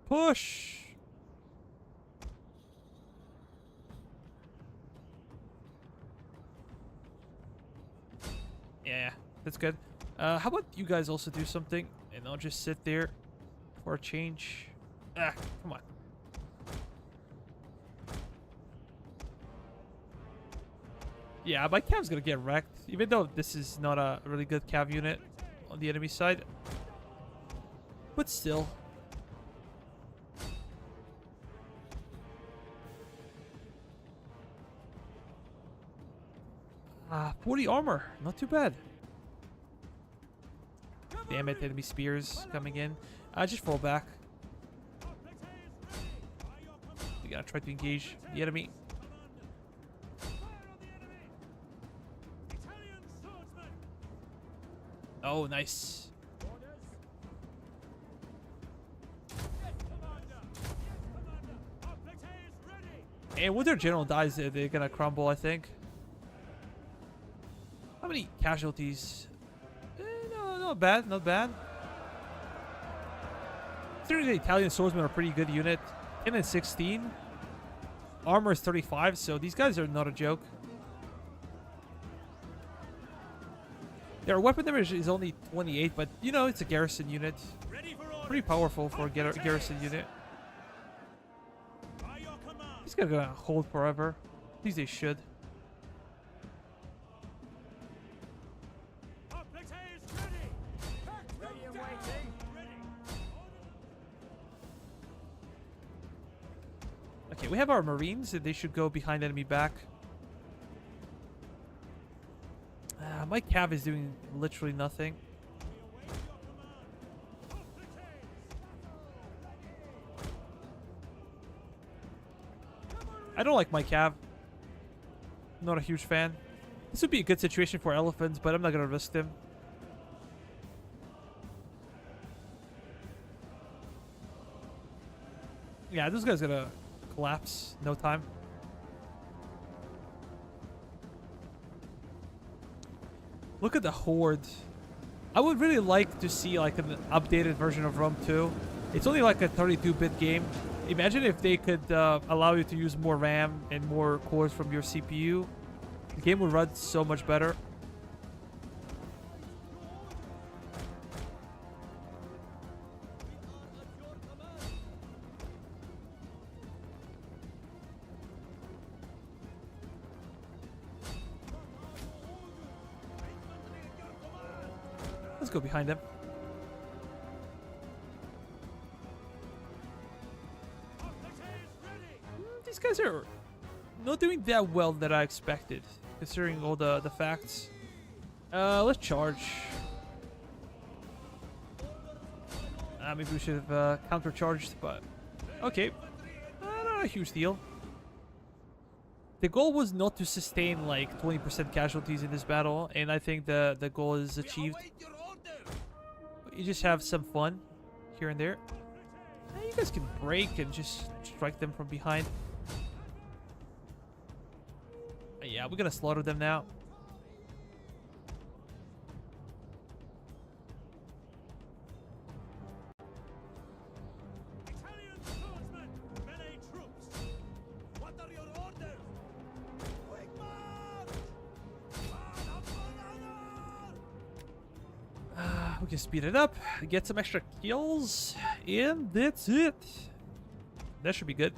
Push! Yeah, that's good. How about you guys also do something? And I'll just sit there for a change. Ah, come on. Yeah, my cav's gonna get wrecked. Even though this is not a really good cav unit on the enemy side. But still. 40 armor. Not too bad. Damn it, enemy spears coming in. Just fall back. We gotta try to engage the enemy. Oh, nice. And when their general dies, they're gonna crumble, I think. How many casualties? No, not bad, not bad. Considering the Italian swordsmen are a pretty good unit. 10 and 16. Armor is 35, so these guys are not a joke. Their weapon damage is only 28, but you know, it's a garrison unit. Pretty powerful for a garrison unit. These guys are gonna hold forever. At least they should. we have our Marines. They should go behind enemy back. My cav is doing literally nothing. I don't like my cav. Not a huge fan. This would be a good situation for elephants, but I'm not gonna risk them. Yeah, this guy's gonna collapse. No time. Look at the horde. I would really like to see like an updated version of Rome 2. It's only like a 32-bit game. Imagine if they could allow you to use more RAM and more cores from your CPU. The game would run so much better. Let's go behind them. These guys are not doing that well that I expected, considering all the facts. Let's charge. Maybe we should have counter-charged, but okay. Not a huge deal. The goal was not to sustain like 20% casualties in this battle, and I think the goal is achieved. You just have some fun here and there. You guys can break and just strike them from behind. Yeah, we're gonna slaughter them now. Italian swordsmen, melee troops. What are your orders? Quick march! We can speed it up, get some extra kills, and that's it. That should be good.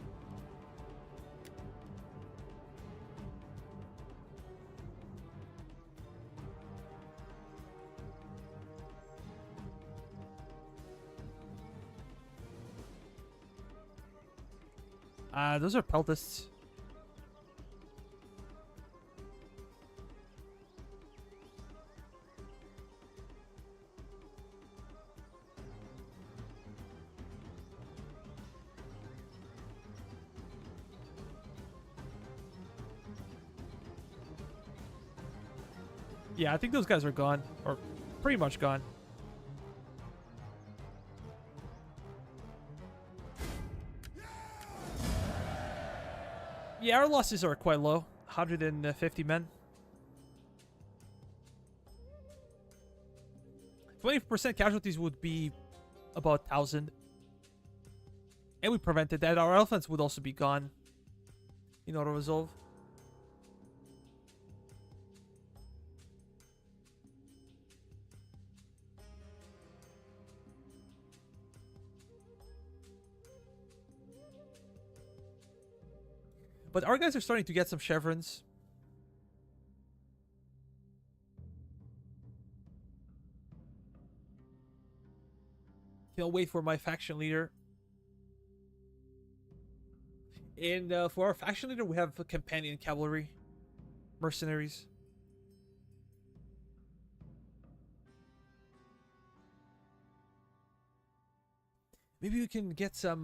Those are peltists. Yeah, I think those guys are gone, or pretty much gone. Yeah, our losses are quite low. 150 men. 20% casualties would be about 1,000. And we prevented that. Our elephants would also be gone in auto-resolve. But our guys are starting to get some chevrons. Can't wait for my faction leader. And for our faction leader, we have a companion cavalry. Mercenaries. Maybe we can get some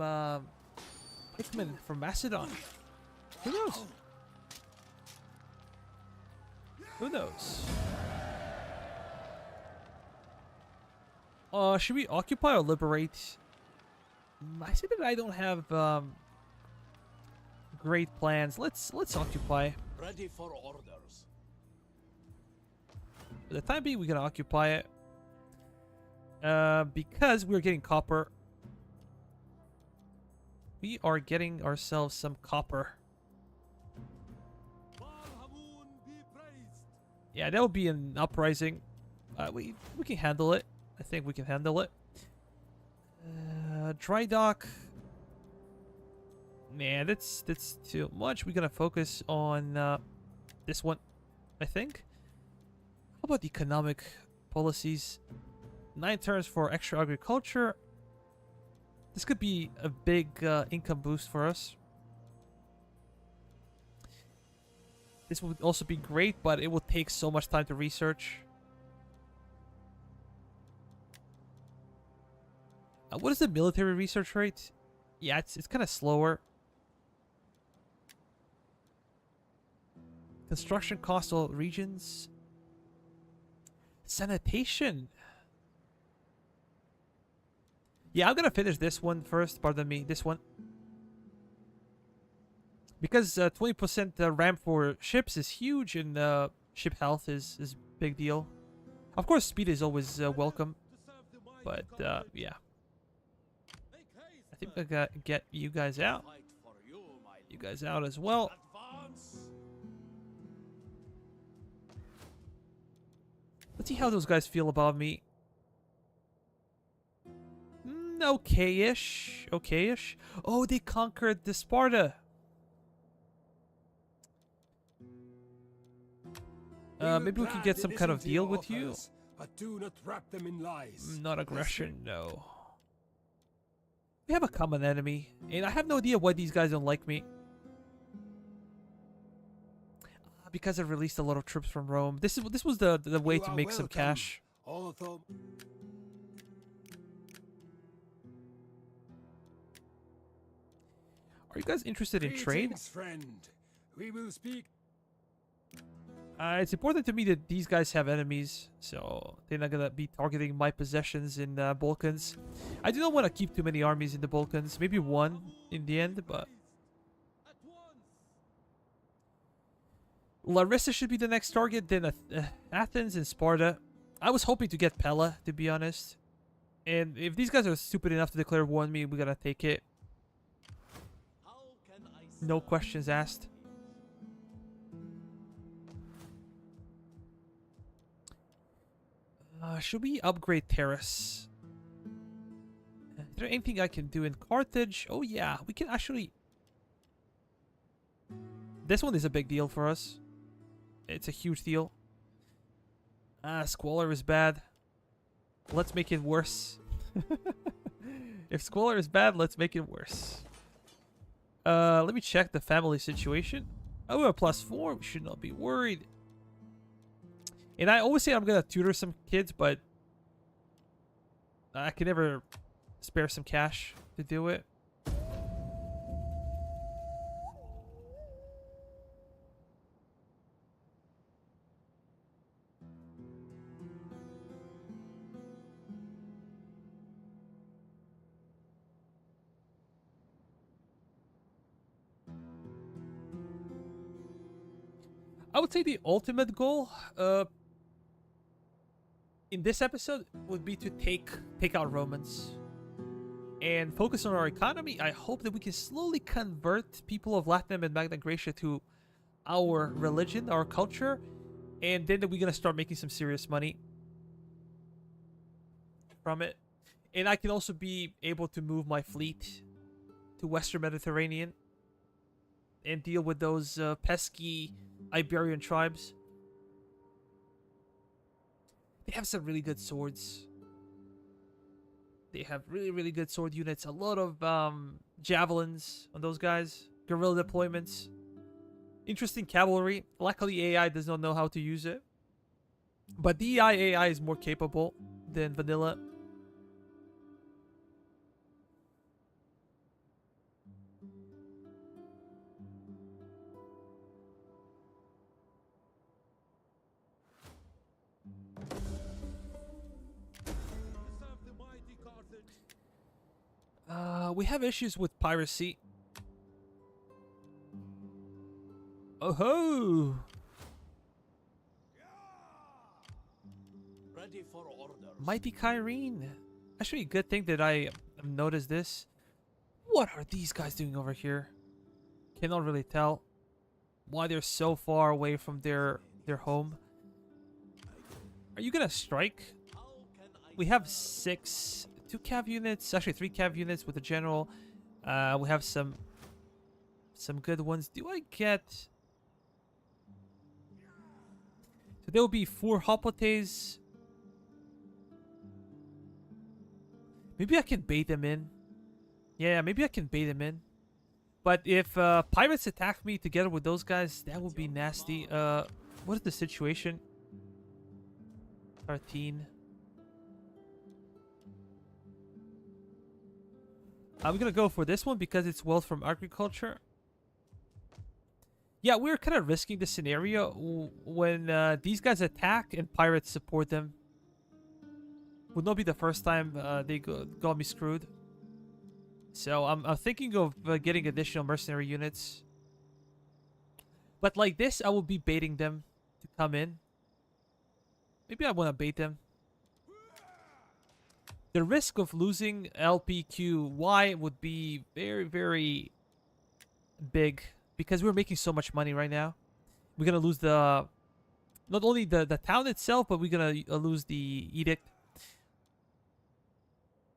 pikemen from Macedon. Who knows? Who knows? Should we occupy or liberate? I see that I don't have great plans. Let's occupy. Ready for orders. For the time being, we're gonna occupy it. Because we're getting copper. We are getting ourselves some copper. Yeah, that would be an uprising. We can handle it. I think we can handle it. Dry dock. Man, that's too much. We're gonna focus on this one, I think. How about economic policies? 9 turns for extra agriculture. This could be a big income boost for us. This would also be great, but it will take so much time to research. What is the military research rate? Yeah, it's kind of slower. Construction coastal regions. Sanitation. Yeah, I'm gonna finish this one first. Pardon me, this one. Because 20% RAM for ships is huge, and ship health is big deal. Of course, speed is always welcome, but yeah. I think I gotta get you guys out. You guys out as well. Let's see how those guys feel about me. Okay-ish. Okay-ish. Oh, they conquered the Sparta. Maybe we can get some kind of deal with you. But do not wrap them in lies. Not aggression, no. We have a common enemy, and I have no idea why these guys don't like me. Because I released a lot of troops from Rome. This was the way You to are make some welcome. cash. Although Are you guys interested in trade? Greetings, friend. We will speak. It's important to me that these guys have enemies, so they're not gonna be targeting my possessions in Balkans. I do not want to keep too many armies in the Balkans. Maybe one in the end, but Larissa should be the next target. Then Athens and Sparta. I was hoping to get Pella, to be honest. And if these guys are stupid enough to declare war on me, we gotta take it. No questions asked. Should we upgrade Terrace? Is there anything I can do in Carthage? Oh yeah, we can actually... This one is a big deal for us. It's a huge deal. Squalor is bad. Let's make it worse. If Squalor is bad, let's make it worse. Let me check the family situation. Oh, we're +4. We should not be worried. And I always say I'm gonna tutor some kids, but I can never spare some cash to do it. I would say the ultimate goal in this episode would be to take out Romans and focus on our economy. I hope that we can slowly convert people of Latinum and Magna Graecia to our religion, our culture, and then we're gonna start making some serious money from it. And I can also be able to move my fleet to Western Mediterranean and deal with those pesky Iberian tribes. They have some really good swords. They have really good sword units. A lot of javelins on those guys. Guerrilla deployments. Interesting cavalry. Luckily, AI does not know how to use it. But D.E.I AI is more capable than vanilla. We have issues with piracy. Oh ho! Ready for orders. Mighty Kyrene. Actually, good thing that I noticed this. What are these guys doing over here? Cannot really tell why they're so far away from their home. Are you gonna strike? We have 2 cav units, actually 3 cav units with the general. We have some good ones. Do I get... So there will be 4 hoplites. Maybe I can bait them in. Yeah, maybe I can bait them in. But if pirates attack me together with those guys, that would be nasty. What is the situation? 13. I'm gonna go for this one because it's wealth from agriculture. Yeah, we're kind of risking the scenario when these guys attack and pirates support them. Would not be the first time they got me screwed. So I'm thinking of getting additional mercenary units. But like this, I will be baiting them to come in. Maybe I want to bait them. The risk of losing LPQY would be very, very big because we're making so much money right now. We're gonna lose not only the town itself, but we're gonna lose the edict.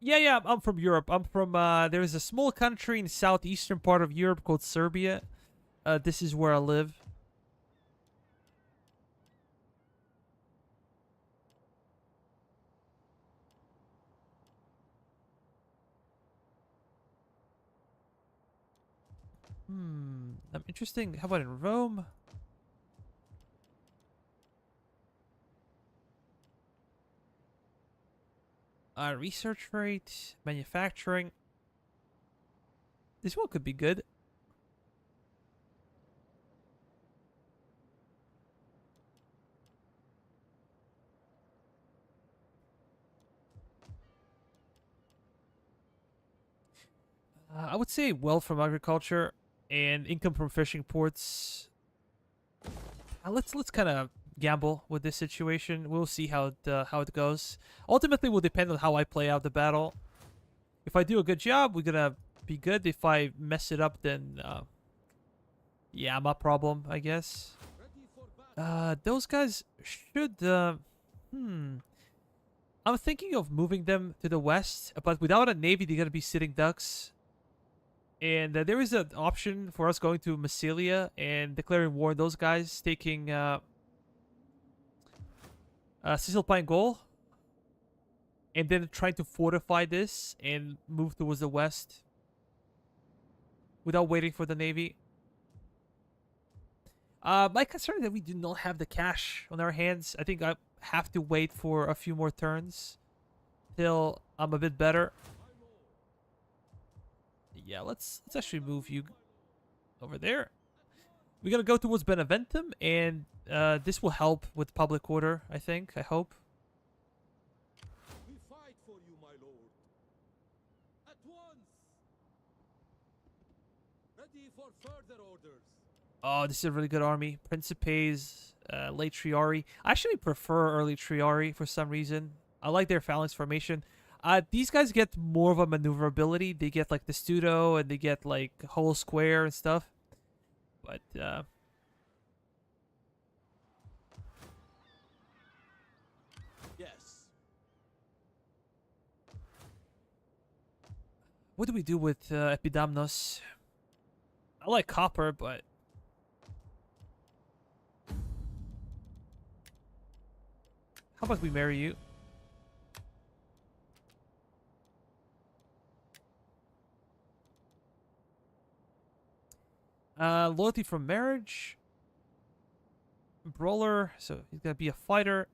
Yeah, I'm from Europe. I'm from there is a small country in the southeastern part of Europe called Serbia. This is where I live. Interesting. How about in Rome? Research rate, manufacturing. This one could be good. I would say wealth from agriculture and income from fishing ports. Let's kind of gamble with this situation. We'll see how it goes. Ultimately, will depend on how I play out the battle. If I do a good job, we're gonna be good. If I mess it up, then yeah, my problem, I guess. Those guys should. I'm thinking of moving them to the west, but without a navy, they're gonna be sitting ducks. And there is an option for us going to Massilia and declaring war on those guys, taking Cisalpine Gaul, and then trying to fortify this and move towards the west without waiting for the navy. My concern is that we do not have the cash on our hands. I think I have to wait for a few more turns till I'm a bit better. Yeah, let's actually move you over there. We're gonna go towards Beneventum, and this will help with public order, I think. I hope. We fight for you, my lord. At once. Ready for further orders. Oh, this is a really good army. Principes, late Triari. I actually prefer early Triari for some reason. I like their phalanx formation. These guys get more of a maneuverability. They get like the Studo and they get like whole square and stuff. But Yes. what do we do with Epidamnus? I like copper, but how about we marry you? Loyalty from marriage. Brawler, so he's gonna be a fighter.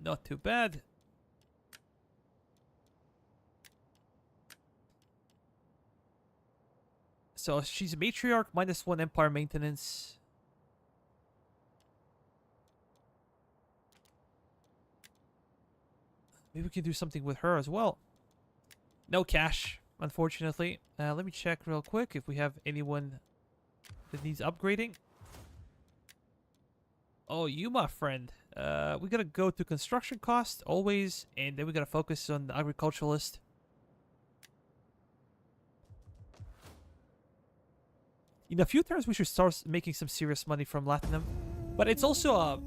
Not too bad. So she's a matriarch, -1 empire maintenance. Maybe we can do something with her as well. No cash, unfortunately. Let me check real quick if we have anyone that needs upgrading. Oh, you, my friend. We gotta go to construction cost, always, and then we gotta focus on the agriculturalist. In a few turns, we should start making some serious money from Latinum. But it's also a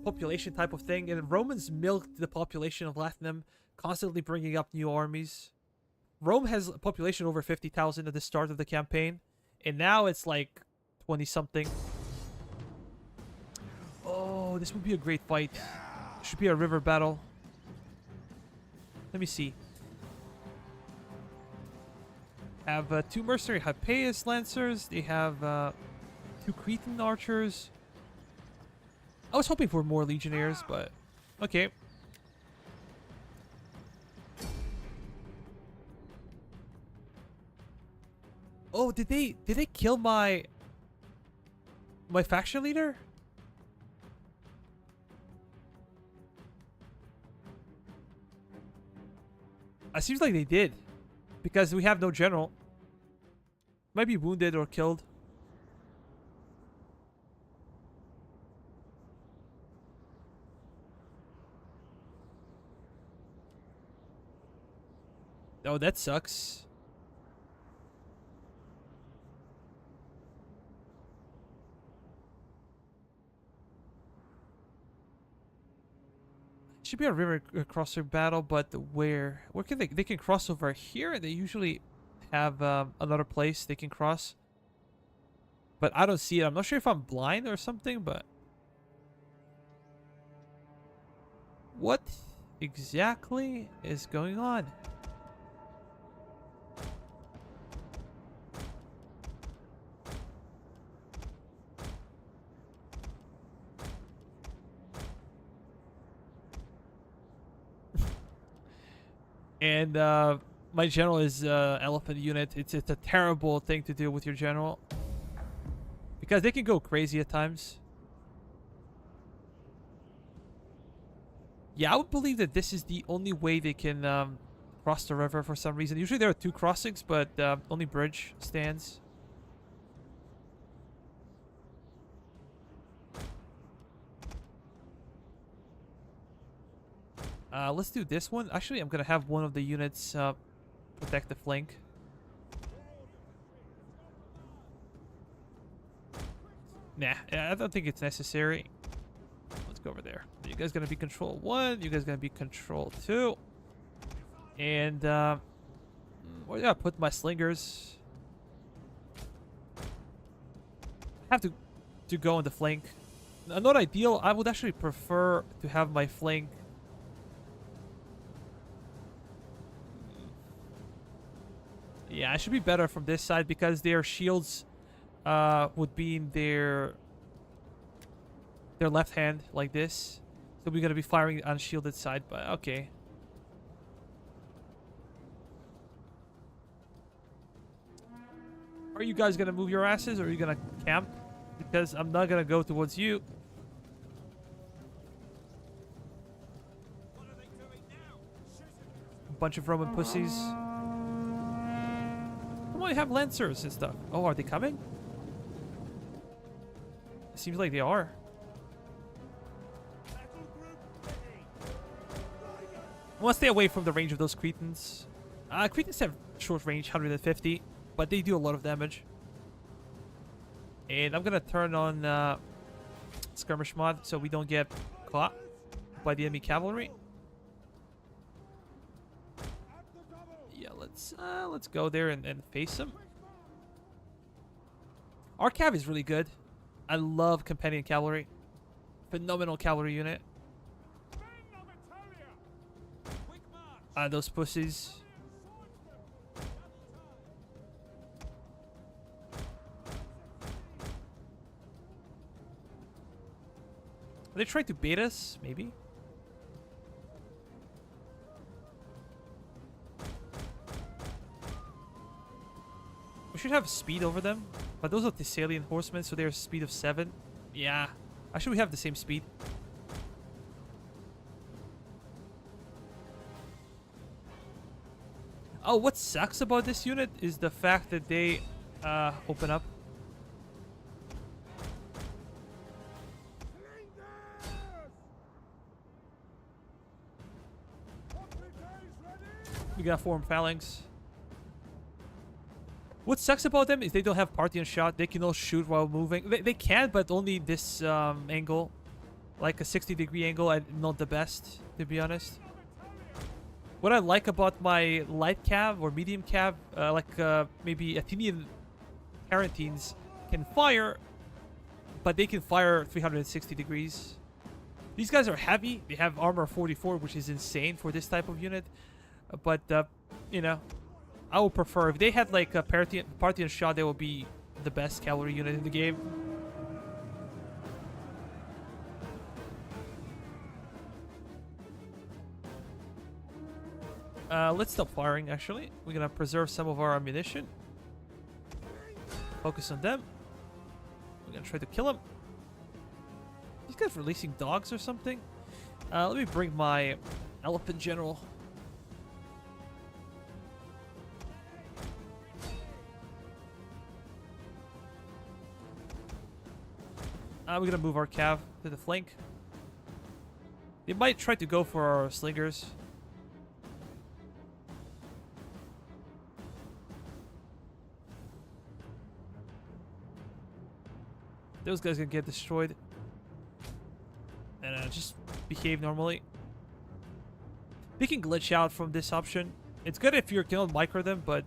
population type of thing, and Romans milked the population of Latinum, constantly bringing up new armies. Rome has a population over 50,000 at the start of the campaign, and now it's like 20-something. Oh, Oh, this would be a great fight. Should be a river battle. Let me see. Have 2 mercenary Hypaeus lancers. They have 2 Cretan archers. I was hoping for more legionnaires, but okay. Oh, did they kill my faction leader? It seems like they did, because we have no general. Might be wounded or killed. Oh, that sucks. Should be a river crosser battle, but where can they can cross over here? They usually have another place they can cross, but I don't see it. I'm not sure if I'm blind or something, but what exactly is going on? And my general is elephant unit. It's a terrible thing to do with your general, because they can go crazy at times. Yeah, I would believe that this is the only way they can cross the river for some reason. Usually there are 2 crossings, but only bridge stands. Let's do this one. Actually, I'm gonna have one of the units protect the flank. Nah, I don't think it's necessary. Let's go over there. You guys gonna be control 1. You guys gonna be control 2. And where do I put my slingers? I have to go on the flank. Not ideal. I would actually prefer to have my flank. Yeah, it should be better from this side, because their shields would be in their left hand like this. So we're gonna be firing on shielded side, but okay. Are you guys gonna move your asses, or are you gonna camp? Because I'm not gonna go towards you. A bunch of Roman pussies. Come on, you have lancers and stuff. Oh, are they coming? It seems like they are. I want to stay away from the range of those Cretans. Cretans have short range, 150, but they do a lot of damage. And I'm gonna turn on skirmish mod so we don't get caught by the enemy cavalry. Yeah, let's go there and face them. Our cav is really good. I love companion cavalry. Phenomenal cavalry unit. Those pussies. Are they trying to bait us? Maybe. We should have speed over them. But those are Thessalian horsemen, so they're speed of 7. Yeah. Actually, we have the same speed. Oh, what sucks about this unit is the fact that they open up. We got form phalanx. What sucks about them is they don't have Parthian shot. They can all shoot while moving. They can, but only this angle. Like a 60-degree angle, and not the best, to be honest. What I like about my light cav or medium cav, maybe Athenian Tarentines, can fire, but they can fire 360 degrees. These guys are heavy. They have armor 44, which is insane for this type of unit. But, you know, I would prefer... If they had, like, a Parthian shot, they would be the best cavalry unit in the game. Let's stop firing, actually. We're gonna preserve some of our ammunition. Focus on them. We're gonna try to kill them. These guys releasing dogs or something? Let me bring my elephant general. We're gonna move our cav to the flank. They might try to go for our slingers. Those guys gonna get destroyed. And just behave normally. They can glitch out from this option. It's good if you can micro them, but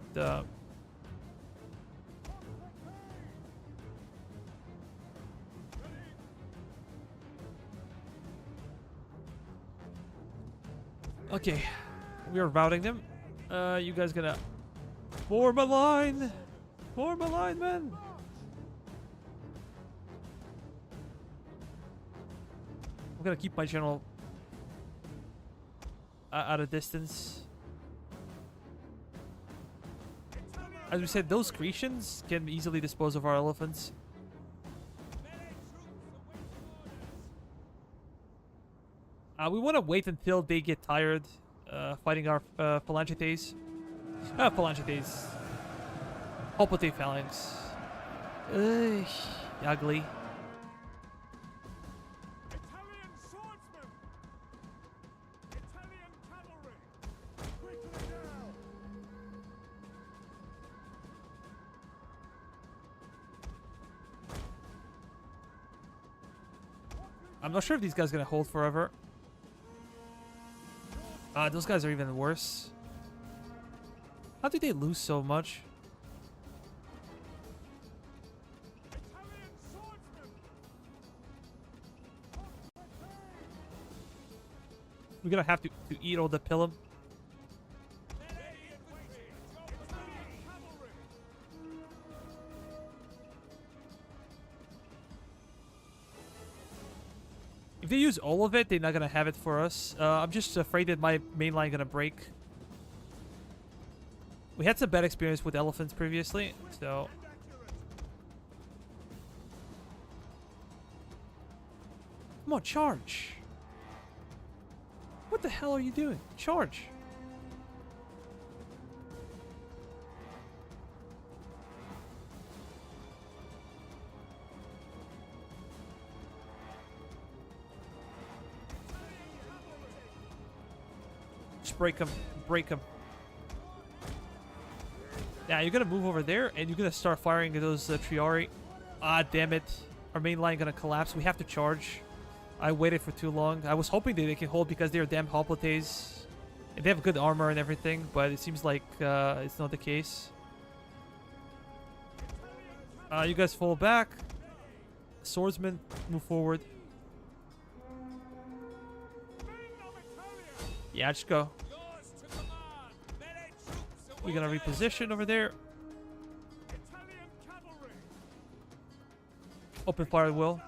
okay, we are routing them. You guys gonna form a line. Form a line, man. I'm gonna keep my general at a distance. As we said, those Grecians can easily dispose of our elephants. We want to wait until they get tired fighting our phalangetes. Phalangetes. Hoplite phalanx. Ugly. I'm not sure if these guys are gonna hold forever. Those guys are even worse. How did they lose so much? We're gonna have to eat all the pilum. If they use all of it, they're not gonna have it for us. I'm just afraid that my main line gonna break. We had some bad experience with elephants previously, so... Come on, charge! What the hell are you doing? Charge! Just break him. Break him. Now you're gonna move over there and you're gonna start firing at those Triari. Ah, damn it. Our main line gonna collapse. We have to charge. I waited for too long. I was hoping that they can hold because they're damn hoplites. And they have good armor and everything, but it seems like it's not the case. You guys fall back. Swordsmen, move forward. Yeah, just go. We're gonna reposition over there. Open fire at will.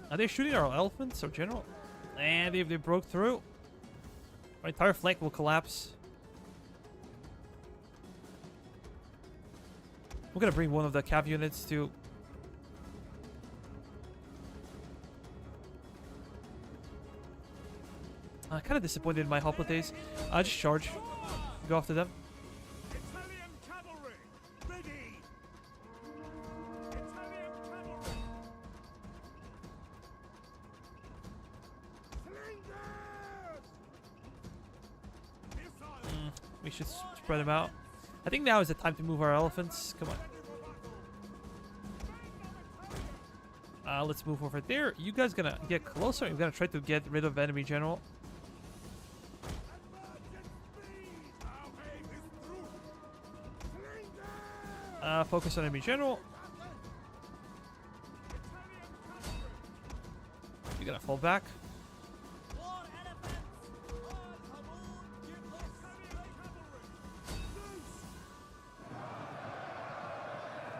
Are they shooting our elephants or general? And they broke through. Our entire flank will collapse. We're gonna bring one of the cav units to... I'm kind of disappointed in my hoplites. Just charge. Go after them. Italian cavalry, ready. Italian cavalry. Slingers. We should spread them out. I think now is the time to move our elephants. Come on. Let's move over there. You guys gonna get closer. You're gonna try to get rid of enemy general. Focus on enemy general. You gotta fall back.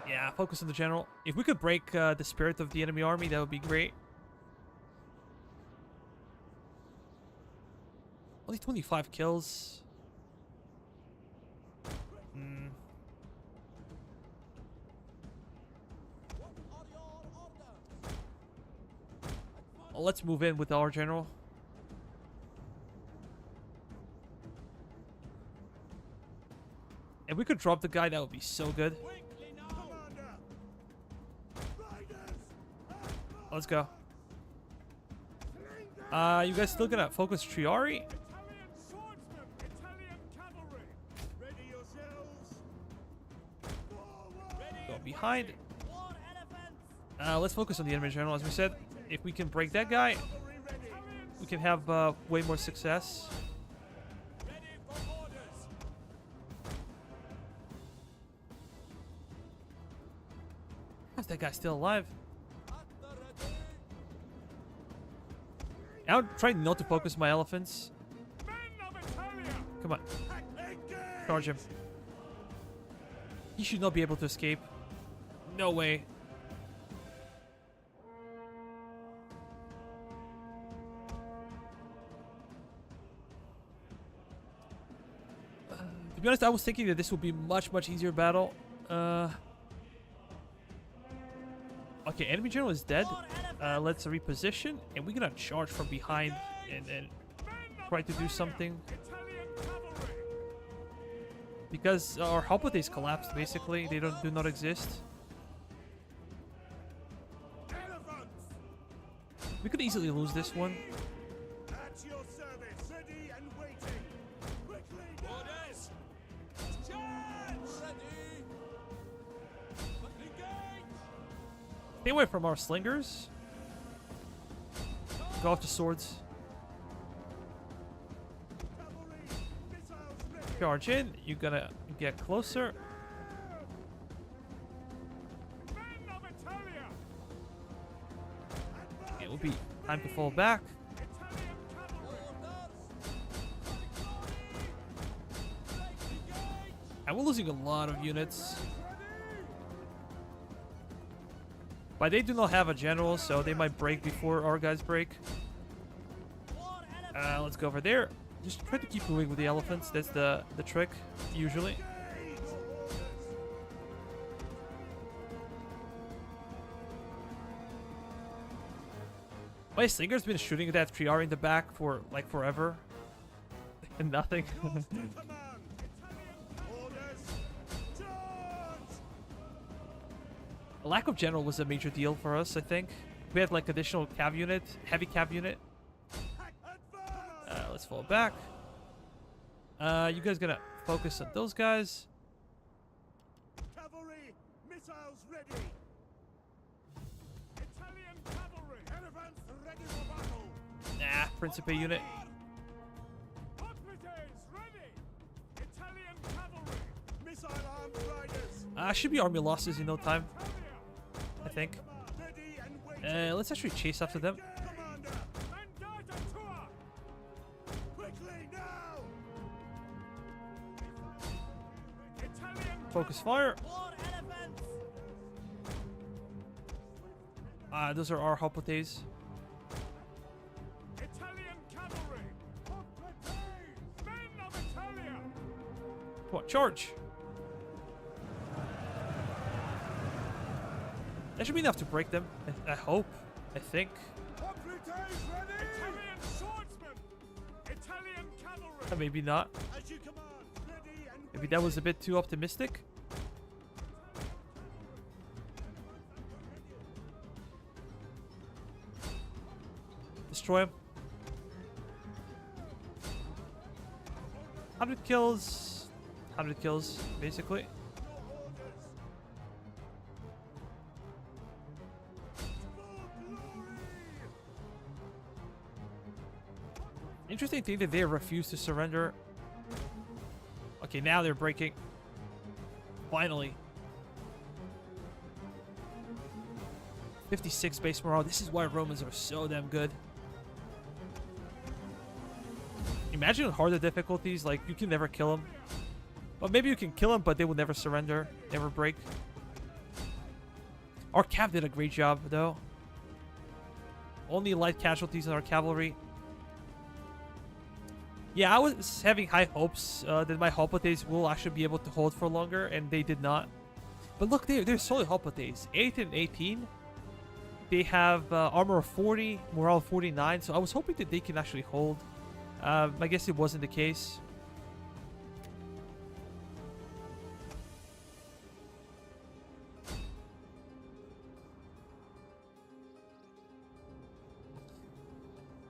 Yeah, focus on the general. If we could break the spirit of the enemy army, that would be great. Only 25 kills. Well, let's move in with our general. If we could drop the guy, that would be so good. Let's go. You guys still gonna focus Triari? Go behind. Let's focus on the enemy general, as we said. If we can break that guy, we can have way more success. How's that guy still alive? I'm trying not to focus my elephants. Come on. Charge him. He should not be able to escape. No way. To be honest, I was thinking that this would be much easier battle. Okay, enemy general is dead. Let's reposition, and we're gonna charge from behind and try to do something. Because our hypothesis collapsed, basically. They do not exist. We could easily lose this one. At your service, ready and waiting. Quickly, orders. Charge! Ready. Engage. Stay away from our slingers. Go off the swords. Charge in. You're gonna get closer. It will be time to fall back. And we're losing a lot of units. But they do not have a general, so they might break before our guys break. Let's go over there. Just try to keep moving with the elephants. That's the trick, usually. My slinger's been shooting at that Triari in the back for like forever. And nothing. The lack of general was a major deal for us, I think. We had like additional cav unit, heavy cav unit. Let's fall back. You guys gonna focus on those guys. Cavalry, missiles ready. Italian cavalry, elephants ready for battle. Nah, Principe unit. Hoplites ready. Italian cavalry, missile armed riders. Should be army losses in no time, I think. Ready and waiting. Let's actually chase after them. Commander, mandata tua. Quickly now. Italian Focus fire. Those are our hypotheses. Italian cavalry. Men of Italia. Come on, charge. That should be enough to break them. I hope. I think. Hoplites ready. Italian swordsmen. Italian cavalry. Maybe not. As you command. Ready and Maybe that was a bit too optimistic. Destroy him. 100 kills. 100 kills, basically. Interesting thing that they refuse to surrender. Okay, now they're breaking. Finally. 56 base morale. This is why Romans are so damn good. Imagine with harder difficulties, like, you can never kill them. Well, maybe you can kill them, but they will never surrender, never break. Our cav did a great job, though. Only light casualties in our cavalry. Yeah, I was having high hopes that my Hoplites will actually be able to hold for longer, and they did not. But look, they're solid Hoplites. 8 and 18. They have armor of 40, morale of 49, so I was hoping that they can actually hold. I guess it wasn't the case.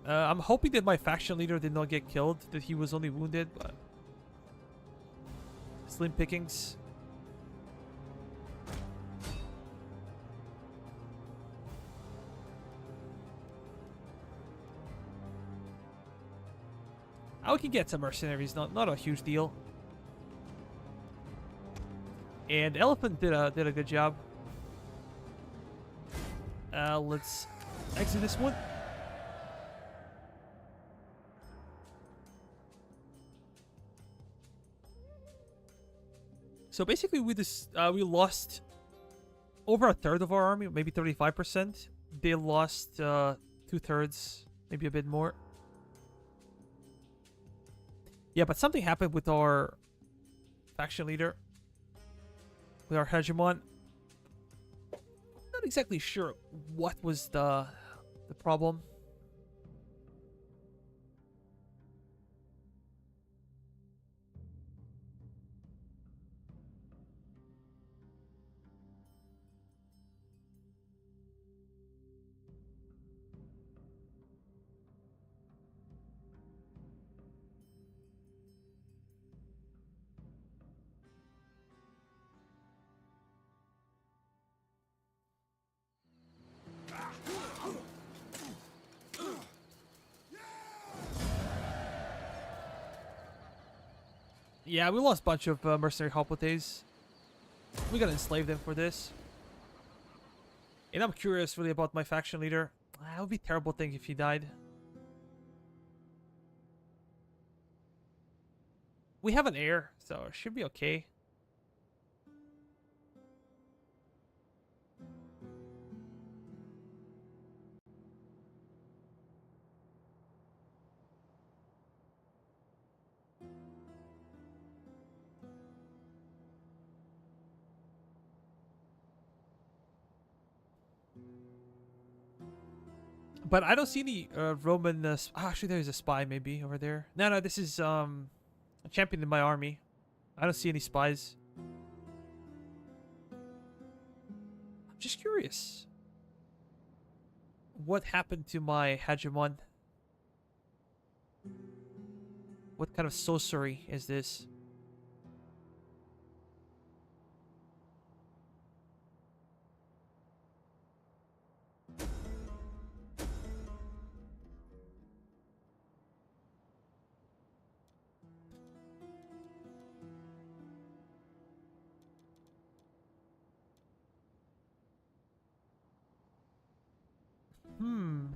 I'm hoping that my faction leader did not get killed, that he was only wounded, but... Slim pickings. We can get some mercenaries, not a huge deal. And Elephant did a good job. Let's exit this one. So basically, we lost over a third of our army, maybe 35%. They lost 2/3, maybe a bit more. Yeah, but something happened with our faction leader, with our hegemon. Not exactly sure what was the problem. Yeah, we lost a bunch of mercenary Hoplites. We gotta enslave them for this. And I'm curious really about my faction leader. That would be a terrible thing if he died. We have an heir, so it should be okay. But I don't see any Roman... actually, there's a spy maybe over there. No, this is a champion in my army. I don't see any spies. I'm just curious. What happened to my hegemon? What kind of sorcery is this?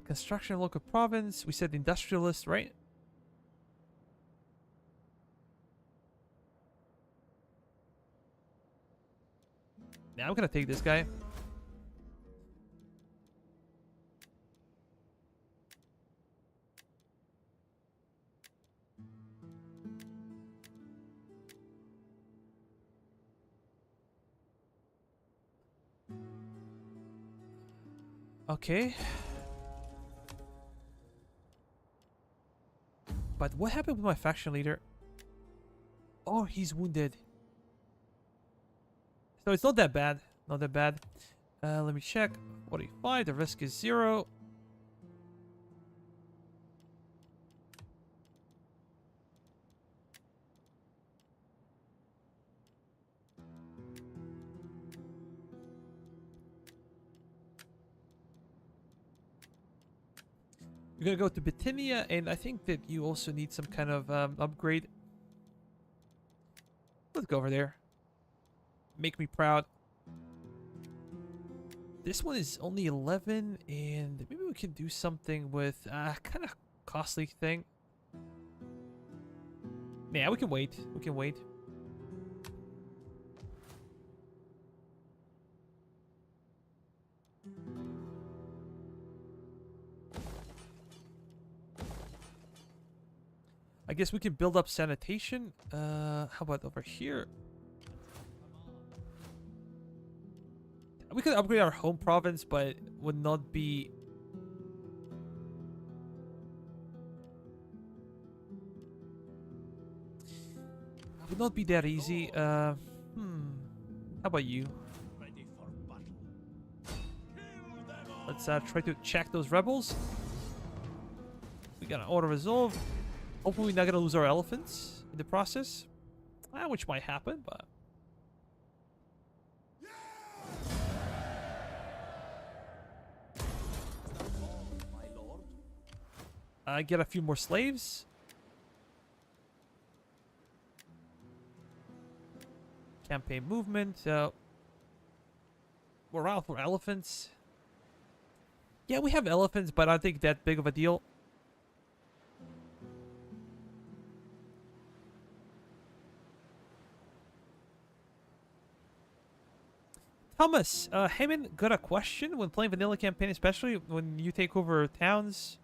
Construction local province. We said industrialist, right? Now I'm gonna take this guy. Okay. But what happened with my faction leader? Oh, he's wounded. So it's not that bad. Not that bad. Let me check. 45. The risk is 0. You're gonna go to Bithynia, and I think that you also need some kind of upgrade. Let's go over there. Make me proud. This one is only 11, and maybe we can do something with kind of costly thing. Yeah, we can wait. We can wait. I guess we can build up sanitation. How about over here? We could upgrade our home province, but it would not be... It would not be that easy. How about you? Ready for battle. Kill them all. Let's try to check those rebels. We got an auto-resolve. Hopefully we're not gonna lose our elephants in the process. Which might happen, but... My lord. Get a few more slaves. Campaign movement. Morale for elephants. Yeah, we have elephants, but I don't think that big of a deal. Thomas, Heyman got a question when playing vanilla campaign, especially when you take over towns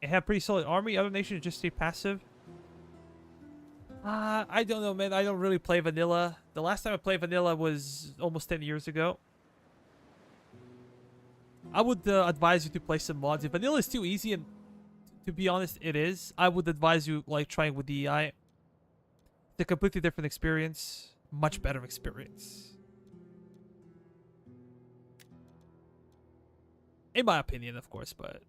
and have pretty solid army. Other nations just stay passive. I don't know, man. I don't really play vanilla. The last time I played vanilla was almost 10 years ago. I would advise you to play some mods. If vanilla is too easy, and to be honest, it is, I would advise you like trying with D.E.I. It's a completely different experience. Much better experience. In my opinion, of course, but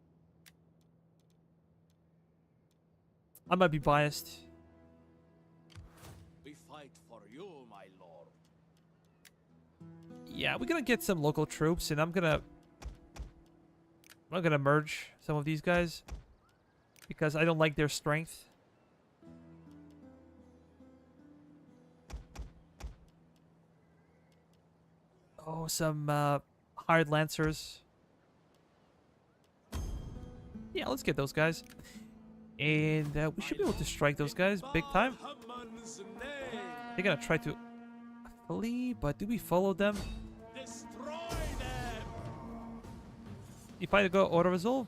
I might be biased. We fight for you, my lord. Yeah, we're gonna get some local troops, and I'm gonna merge some of these guys because I don't like their strength. Oh, some hired lancers. Yeah, let's get those guys. And we should be able to strike those guys big time. They're gonna try to flee, but do we follow them? Destroy them. If I go auto-resolve?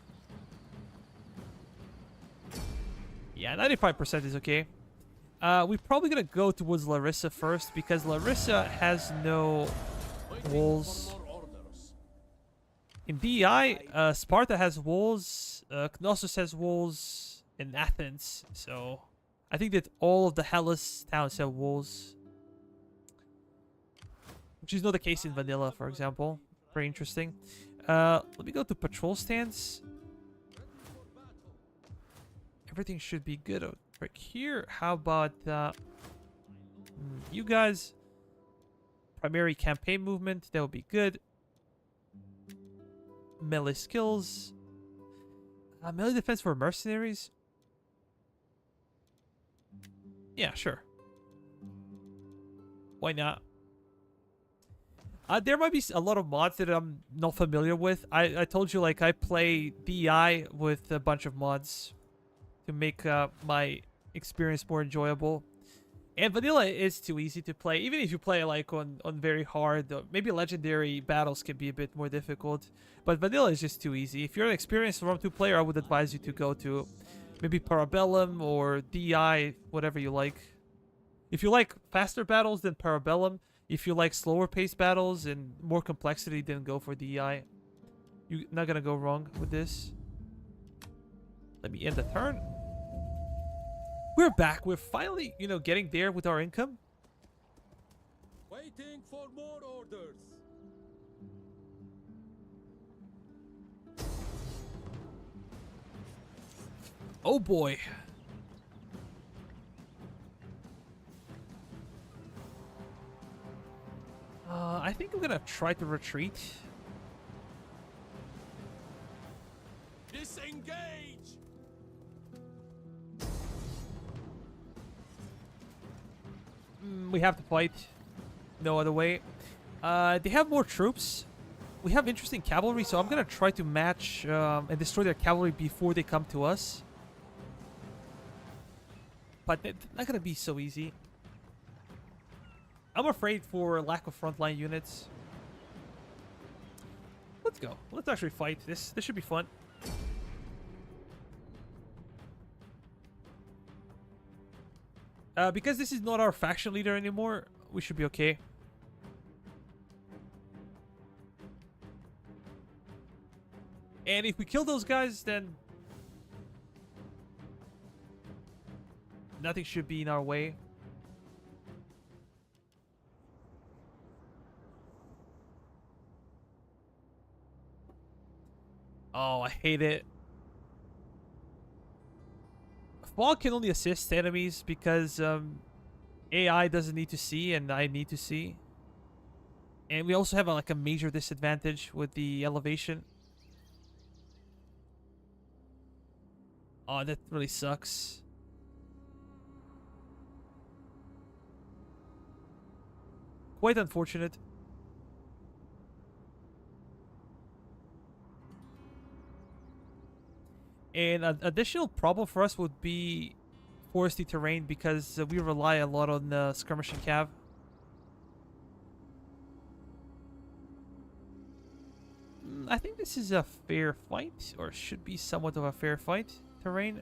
Yeah, 95% is okay. We're probably gonna go towards Larissa first because Larissa has no walls. In D.E.I, Sparta has walls, Knossos has walls, and Athens. So I think that all of the Hellas towns have walls, which is not the case in vanilla, for example. Very interesting. Let me go to patrol stance. Everything should be good right here. How about you guys? Primary campaign movement, that would be good. Melee skills. Melee defense for mercenaries. Yeah, sure. Why not? There might be a lot of mods that I'm not familiar with. I told you, like, I play D.E.I with a bunch of mods to make my experience more enjoyable. And vanilla is too easy to play. Even if you play like on very hard, maybe legendary battles can be a bit more difficult. But vanilla is just too easy. If you're an experienced Rome 2 player, I would advise you to go to maybe Parabellum or D.E.I, whatever you like. If you like faster battles, then Parabellum. If you like slower paced battles and more complexity, then go for D.E.I. You're not gonna go wrong with this. Let me end the turn. We're back. We're finally, you know, getting there with our income. Waiting for more orders. Oh boy. I think I'm gonna try to retreat. Disengage. We have to fight. No other way. They have more troops. we have interesting cavalry, so I'm gonna try to match and destroy their cavalry before they come to us. But it's not gonna be so easy. I'm afraid for lack of frontline units. Let's go. Let's actually fight. This should be fun. Because this is not our faction leader anymore, we should be okay. And if we kill those guys, then nothing should be in our way. Oh, I hate it. Fog can only assist enemies because AI doesn't need to see and I need to see. And we also have like a major disadvantage with the elevation. Oh, that really sucks. Quite unfortunate. And an additional problem for us would be foresty terrain because we rely a lot on skirmishing cav. I think this is a fair fight, or should be somewhat of a fair fight. Terrain.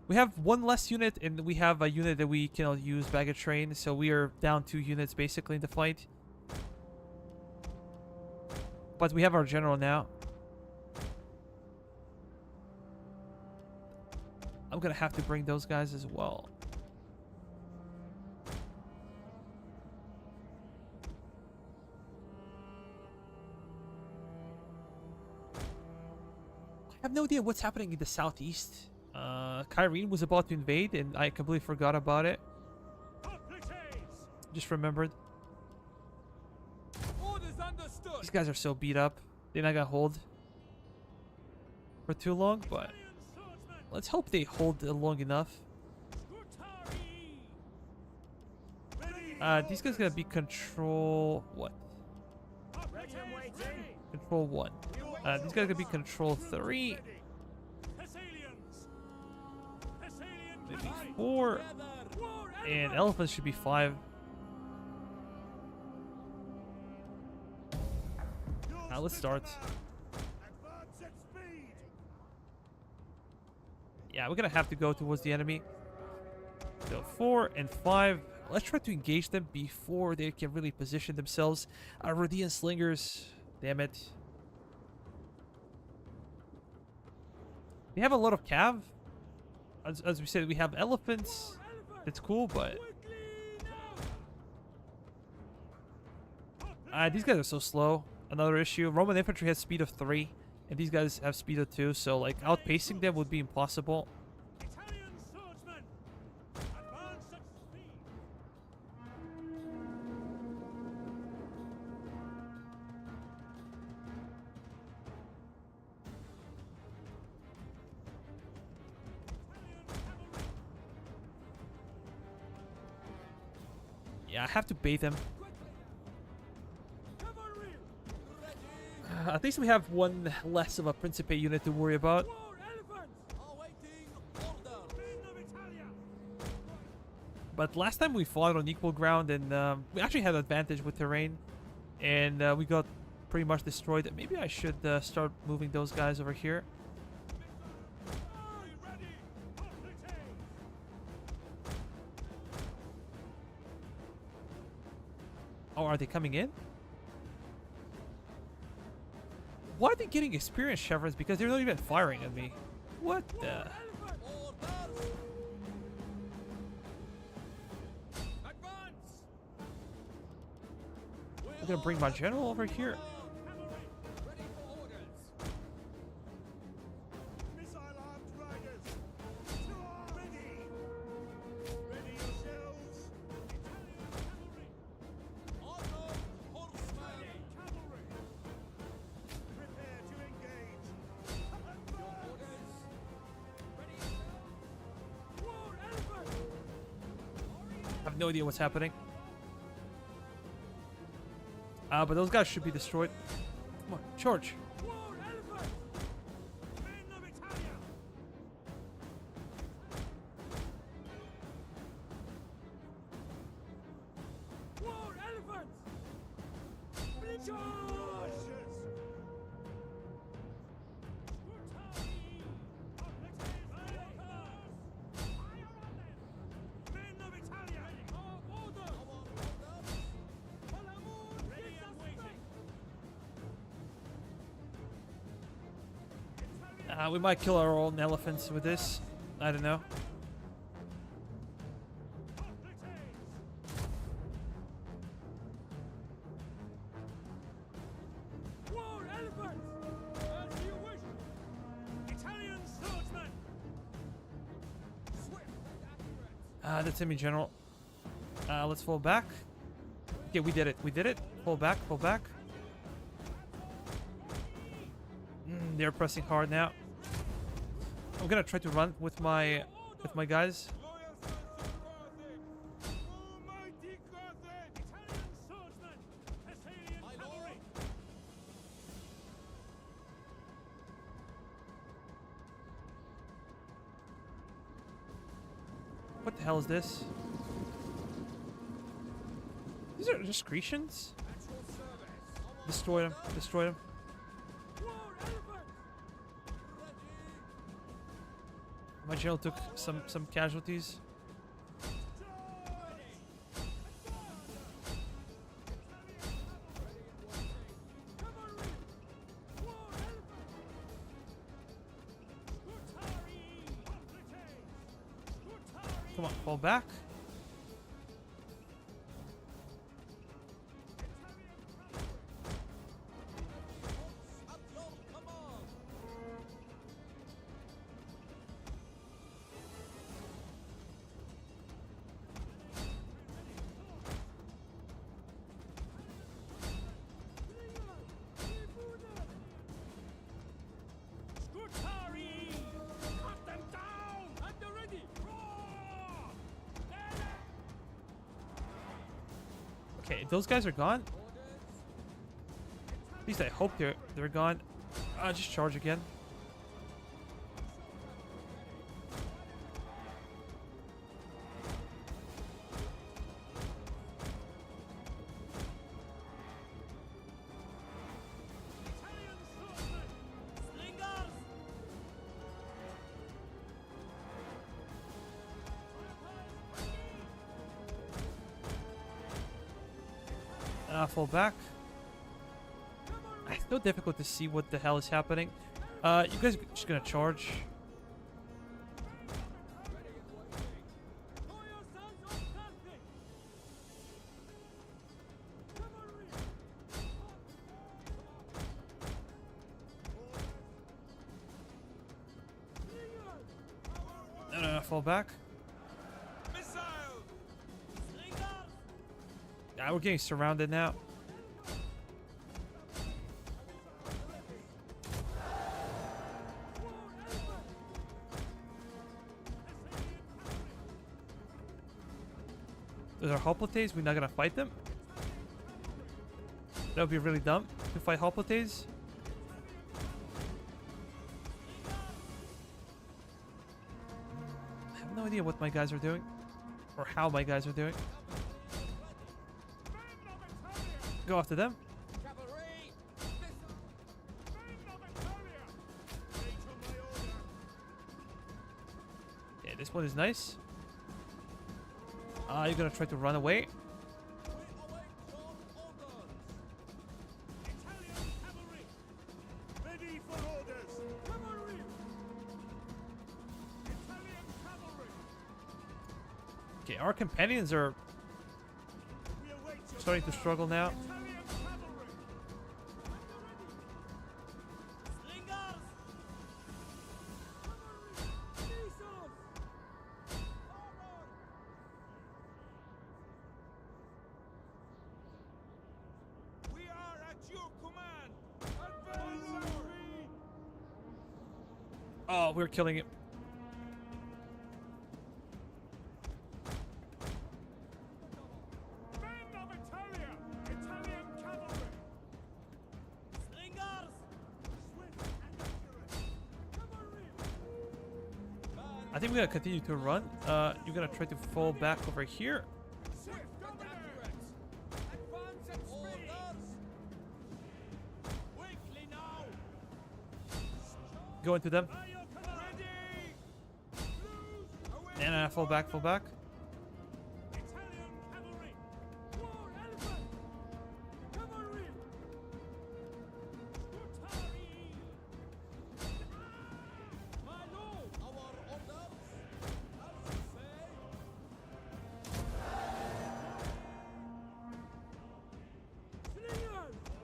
We have one less unit, and we have a unit that we cannot use baggage train, so we are down 2 units basically in the fight. But we have our general now. I'm gonna have to bring those guys as well. I have no idea what's happening in the southeast. Kyrene was about to invade and I completely forgot about it. Just remembered. These guys are so beat up. They're not gonna hold for too long, but let's hope they hold long enough. These guys gonna be control what? Control 1. These guys gonna be control 3. Maybe 4. And elephants should be 5. Now let's start. Yeah, we're gonna have to go towards the enemy. So 4 and 5. Let's try to engage them before they can really position themselves. Rhodian slingers. Damn it. They have a lot of cav. As we said, we have elephants. It's cool, but these guys are so slow. Another issue. Roman infantry has speed of 3, and these guys have speed of 2. So, like, outpacing them would be impossible. Yeah, I have to bait them. At least we have one less of a Principe unit to worry about. But last time we fought on equal ground, and we actually had advantage with terrain, and we got pretty much destroyed. Maybe I should start moving those guys over here. Oh, are they coming in? Why are they getting experience chevrons? Because they're not even firing at me. What the? I'm gonna bring my general over here. I have no idea what's happening. But those guys should be destroyed. Come on, charge. War elephants! Men of Italia! War elephants! Charge! Men of Italia! Order! Ready and waiting! We might kill our own elephants with this. I don't know. War elephants! As you wish! Italian swordsman! Swift and accurate! That's him in general. Let's fall back. Okay, we did it. We did it. Fall back. Fall back. They're pressing hard now. I'm gonna try to run with my guys. Loyal sons of Carthage! Almighty Carthage! Italian swordsman! Thessalian cavalry! What the hell is this? These are just Grecians? Destroy them. Destroy them. War elephants! My general took some casualties. Cavalry! War elephants! Scutari! Scutari! Come on, fall back. Scutari! Cut them down! At the ready! Roar! Okay, those guys are gone. At least I hope they're gone. Just charge again. Italian swordsman! Slingers! Fall back. It's so difficult to see what the hell is happening. You guys are just gonna charge. Loyal sons of Carthage! Cavalry! No, fall back. Missile! Slingers! We're getting surrounded now. Those are hoplites. We're not gonna fight them. That would be really dumb to fight hoplites. I have no idea what my guys are doing, or how my guys are doing. Go after them. Cavalry! Men of Italia! Wait on my order! Yeah, this one is nice. You're gonna try to run away. Italian cavalry! Ready for orders! Cavalry! Italian cavalry! Okay, our companions are We await your starting to struggle now. Italian cavalry! Slingers! Missiles! We are at your command! Advance! Oh, we're killing it. Men of Italia! Italian cavalry! I think we're gonna continue to run. You're gonna try to fall back over here. Swift and accurate. Advance at speed. Quickly now. Go into them. By your command. Ready. Lose. Away. And fall back, fall back. Italian cavalry. War elephant. Cavalry. Scutari. My lord. Our orders. As you say. Slingers. Charge.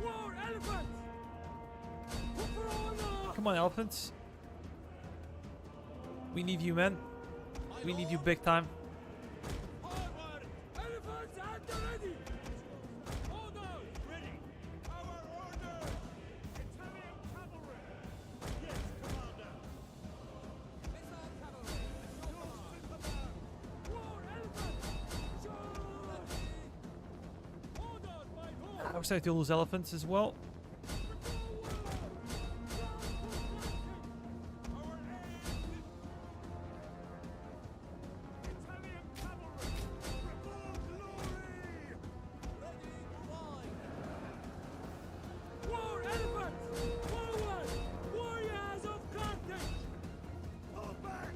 War elephants! Come on, elephants. We need you, man. We need you big time. Forward! Elephants at the ready! Order! Ready! Our order! Italian cavalry! Yes, commander! Missile cavalry! War elephants! Charge! Ordered by I was starting to lose elephants as well. War elephants! Forward! Warriors of Carthage! Fall back!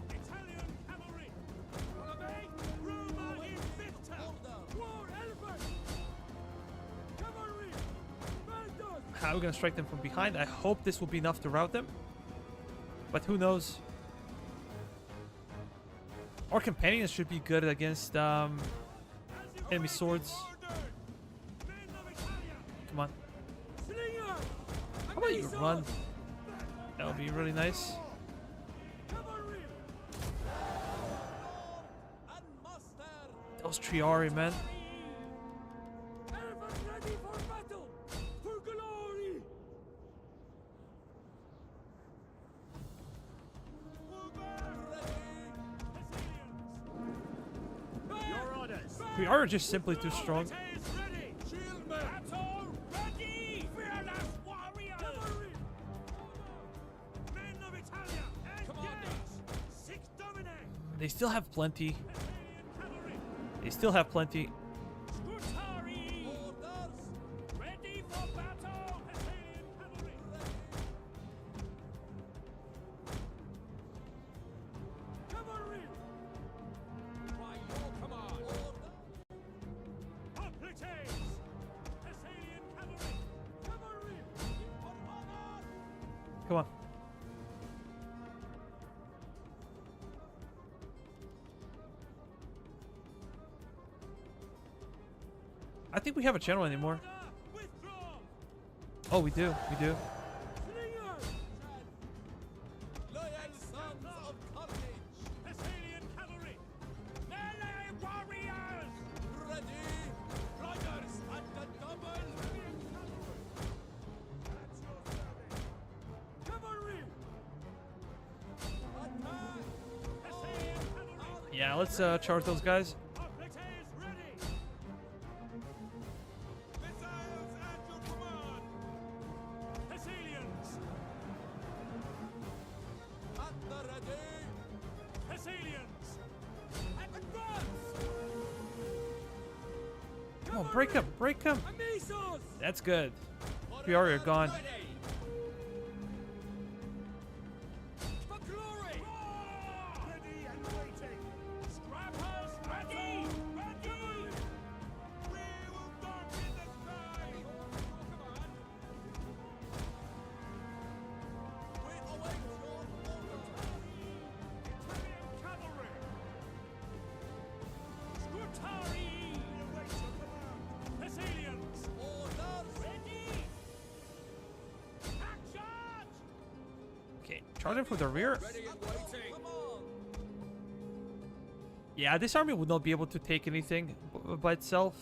Italian cavalry! Make Roma invicta! War elephants! Cavalry! Bandos! How are we gonna strike them from behind? I hope this will be enough to rout them. But who knows? Our companions should be good against enemy swords. Come on. How about you run? That would be really nice. Those Triari, man. Elephants ready for battle! For glory! Your orders! We are just simply too strong. Ready! Shield men! Battle ready! Fearless warriors! Men of Italia! Commanders! Sic Domine! They still have plenty. Italian cavalry! They still have plenty. Scutari! Orders! Ready for battle! Italian cavalry! Cavalry! By your command! Hoplites! Thessalian cavalry! Cavalry! On honor! Come on. I think we have a channel anymore. Withdraw! Oh, we do. We do. Slingers! Loyal sons of Carthage! Thessalian cavalry! Melee warriors! Ready! Riders at the double! At your service! Cavalry! Attack! Thessalian cavalry! Yeah, let's charge those guys. Hoplites ready! Missiles at your command! Thessalians! At the ready! Thessalians! Advance! Come on, break him, break him. Amisos! That's good. Triari are gone. For glory! Ready and waiting! Scrappers ready! Ready! We will darken the sky! Your command! We await your order! Italian cavalry! Scutari! We await your command! Thessalians! Orders! Ready! Action! Okay, charge them from the rear. Ready and waiting! Come on! Yeah, this army would not be able to take anything by itself.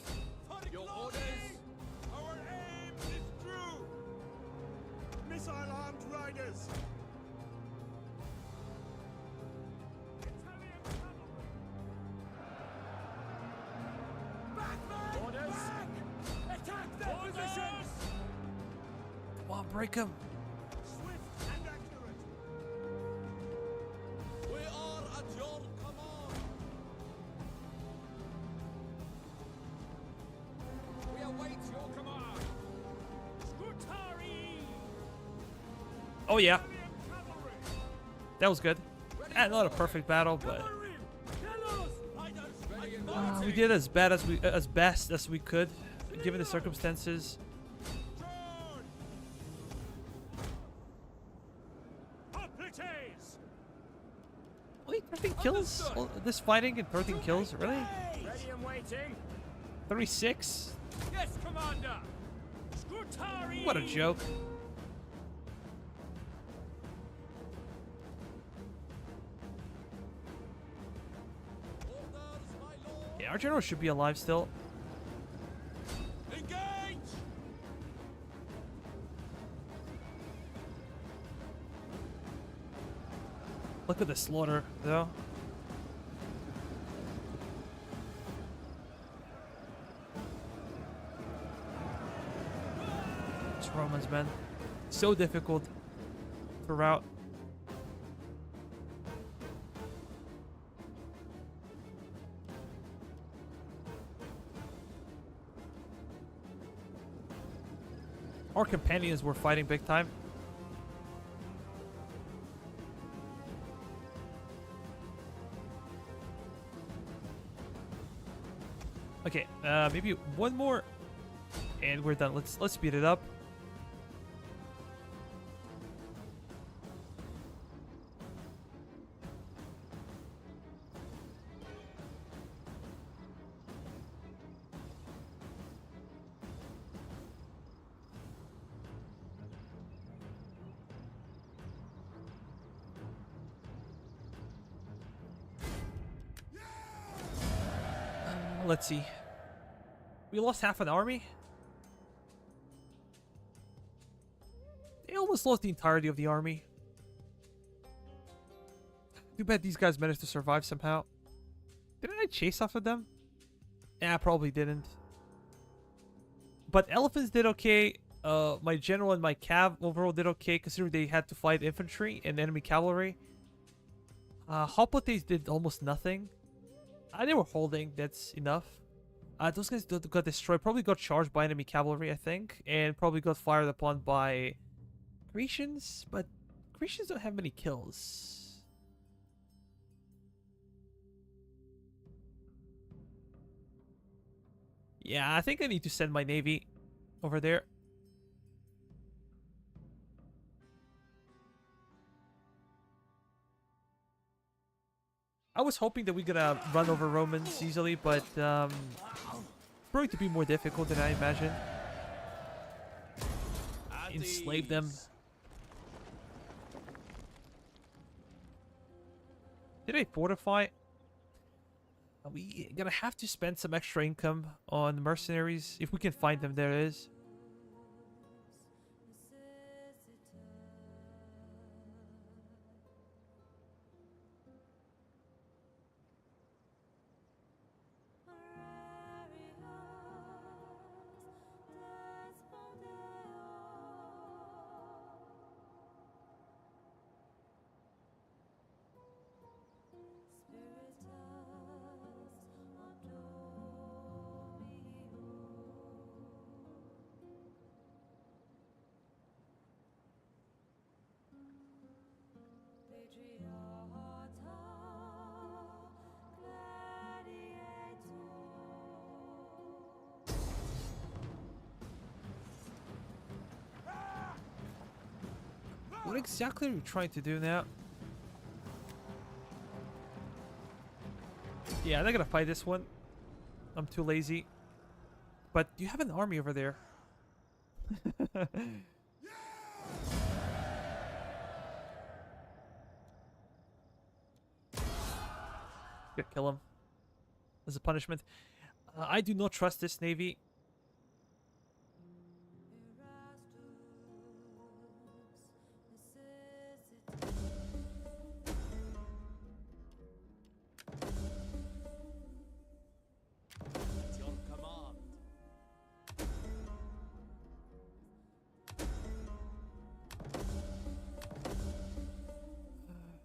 Your orders! Our aim is true! riders! Italian cavalry! Back, men! Orders! Back! Attack their positions! Come on, break him. Swift and accurate! We are at your command. We await your command. Scutari! Oh yeah, Italian cavalry! that was good. Not a perfect battle, but Cavalry! Gallows! Riders! we did as best as we could, given the circumstances. Charge! Hoplites! Wait, 13 kills? Oh, this fighting and 13 kills? Really? Ready and waiting. 36? Yes, Commander! Scutari! What a joke. Yeah, our general should be alive still. Engage! Look at the slaughter, though. It's Romans, man. So difficult to route. Our companions were fighting big time. Okay, maybe one more, and we're done. Let's speed it up. Let's see. We lost half an army. They almost lost the entirety of the army. Too bad these guys managed to survive somehow. Didn't I chase after them? Yeah, I probably didn't. But elephants did okay. My general and my cav overall did okay, considering they had to fight infantry and enemy cavalry. Hoplites did almost nothing. They were holding, that's enough. Those guys got destroyed, probably got charged by enemy cavalry, I think, and probably got fired upon by Grecians, but Grecians don't have many kills. Yeah, I think I need to send my navy over there. I was hoping that we're gonna run over Romans easily, but it's going to be more difficult than I imagined. Enslave them. Did I fortify? We gonna have to spend some extra income on mercenaries if we can find them. There is. What exactly are we trying to do now? Yeah, I'm not gonna fight this one. I'm too lazy. But you have an army over there. Gonna kill him as a punishment. I do not trust this navy.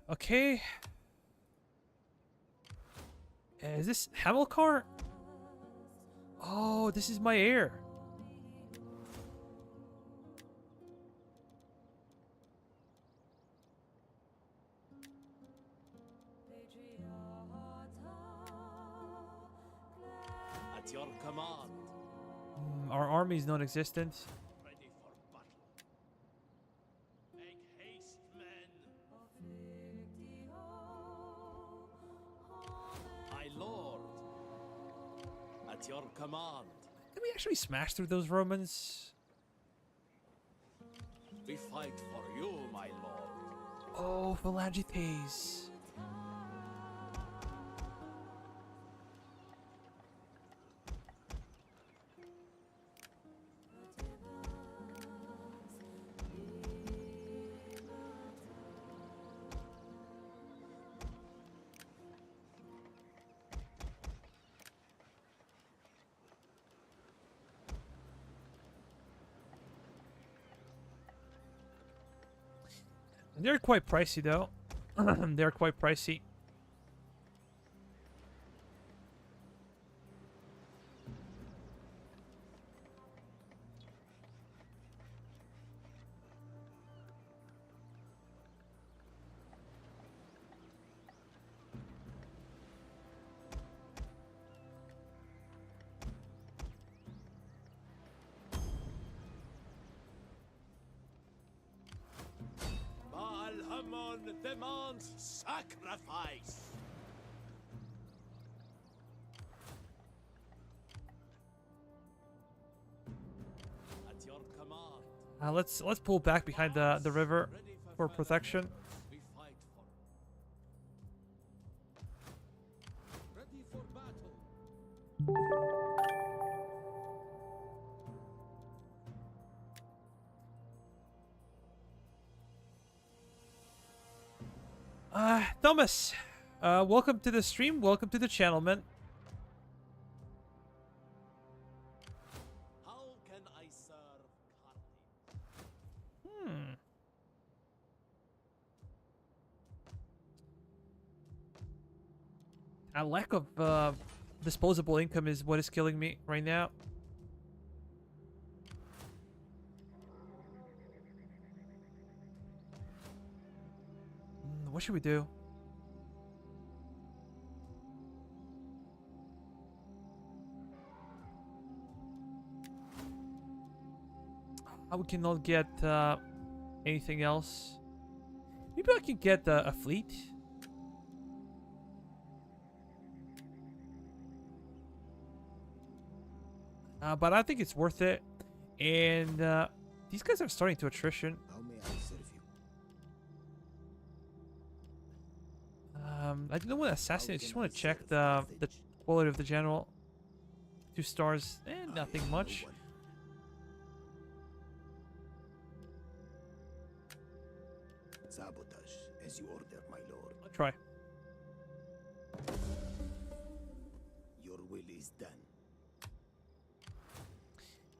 Okay. Is this Hamilcar? Oh, this is my heir. At your command. Our army is non-existent. Ready for battle. Make haste, men. My lord. At your command. Did we actually smash through those Romans? We fight for you, my lord. Oh, Phalangites. They're quite pricey, though. They're quite pricey. Hamon demands sacrifice. At your command. Let's pull back behind the river Ready for protection. We fight for. Ready for battle. Thomas, welcome to the stream. Welcome to the channel, man. How can I serve Carthage? A lack of disposable income is what is killing me right now. What should we do? We cannot get anything else. Maybe I can get a fleet. But I think it's worth it. And these guys are starting to attrition. How may I serve you? I don't want to assassinate. I just want to check the quality of the general. 2 stars. Nothing much. Sabotage, as you order, my lord. I'll try. Your will is done.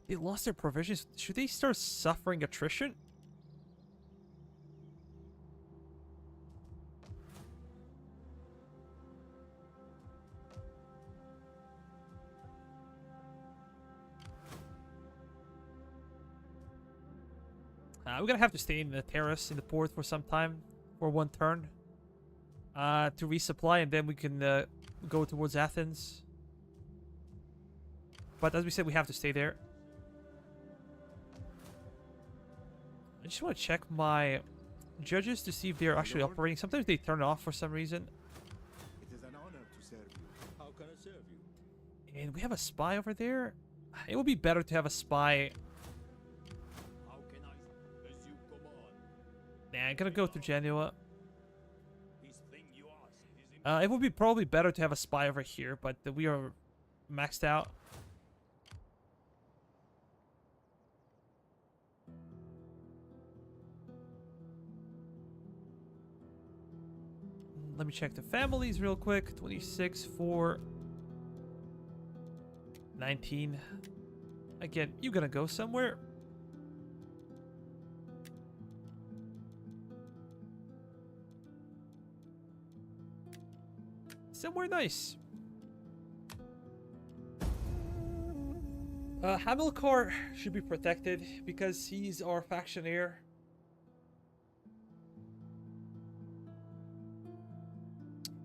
They lost their provisions. Should they start suffering attrition? We're gonna have to stay in the terrace in the port for some time, for 1 turn, to resupply, and then we can go towards Athens. But as we said, we have to stay there. I just want to check my judges to see if they're actually operating. Sometimes they turn off for some reason. It is an honor to serve you. How can I serve you? And we have a spy over there. It would be better to have a spy. How can I? As you command. Nah, I'm gonna go to Genoa. This thing you ask is It would be probably better to have a spy over here, but we are maxed out. Let me check the families real quick. 26, 4, 19. Again, you gonna go somewhere? somewhere nice. Hamilcar should be protected because he's our faction heir.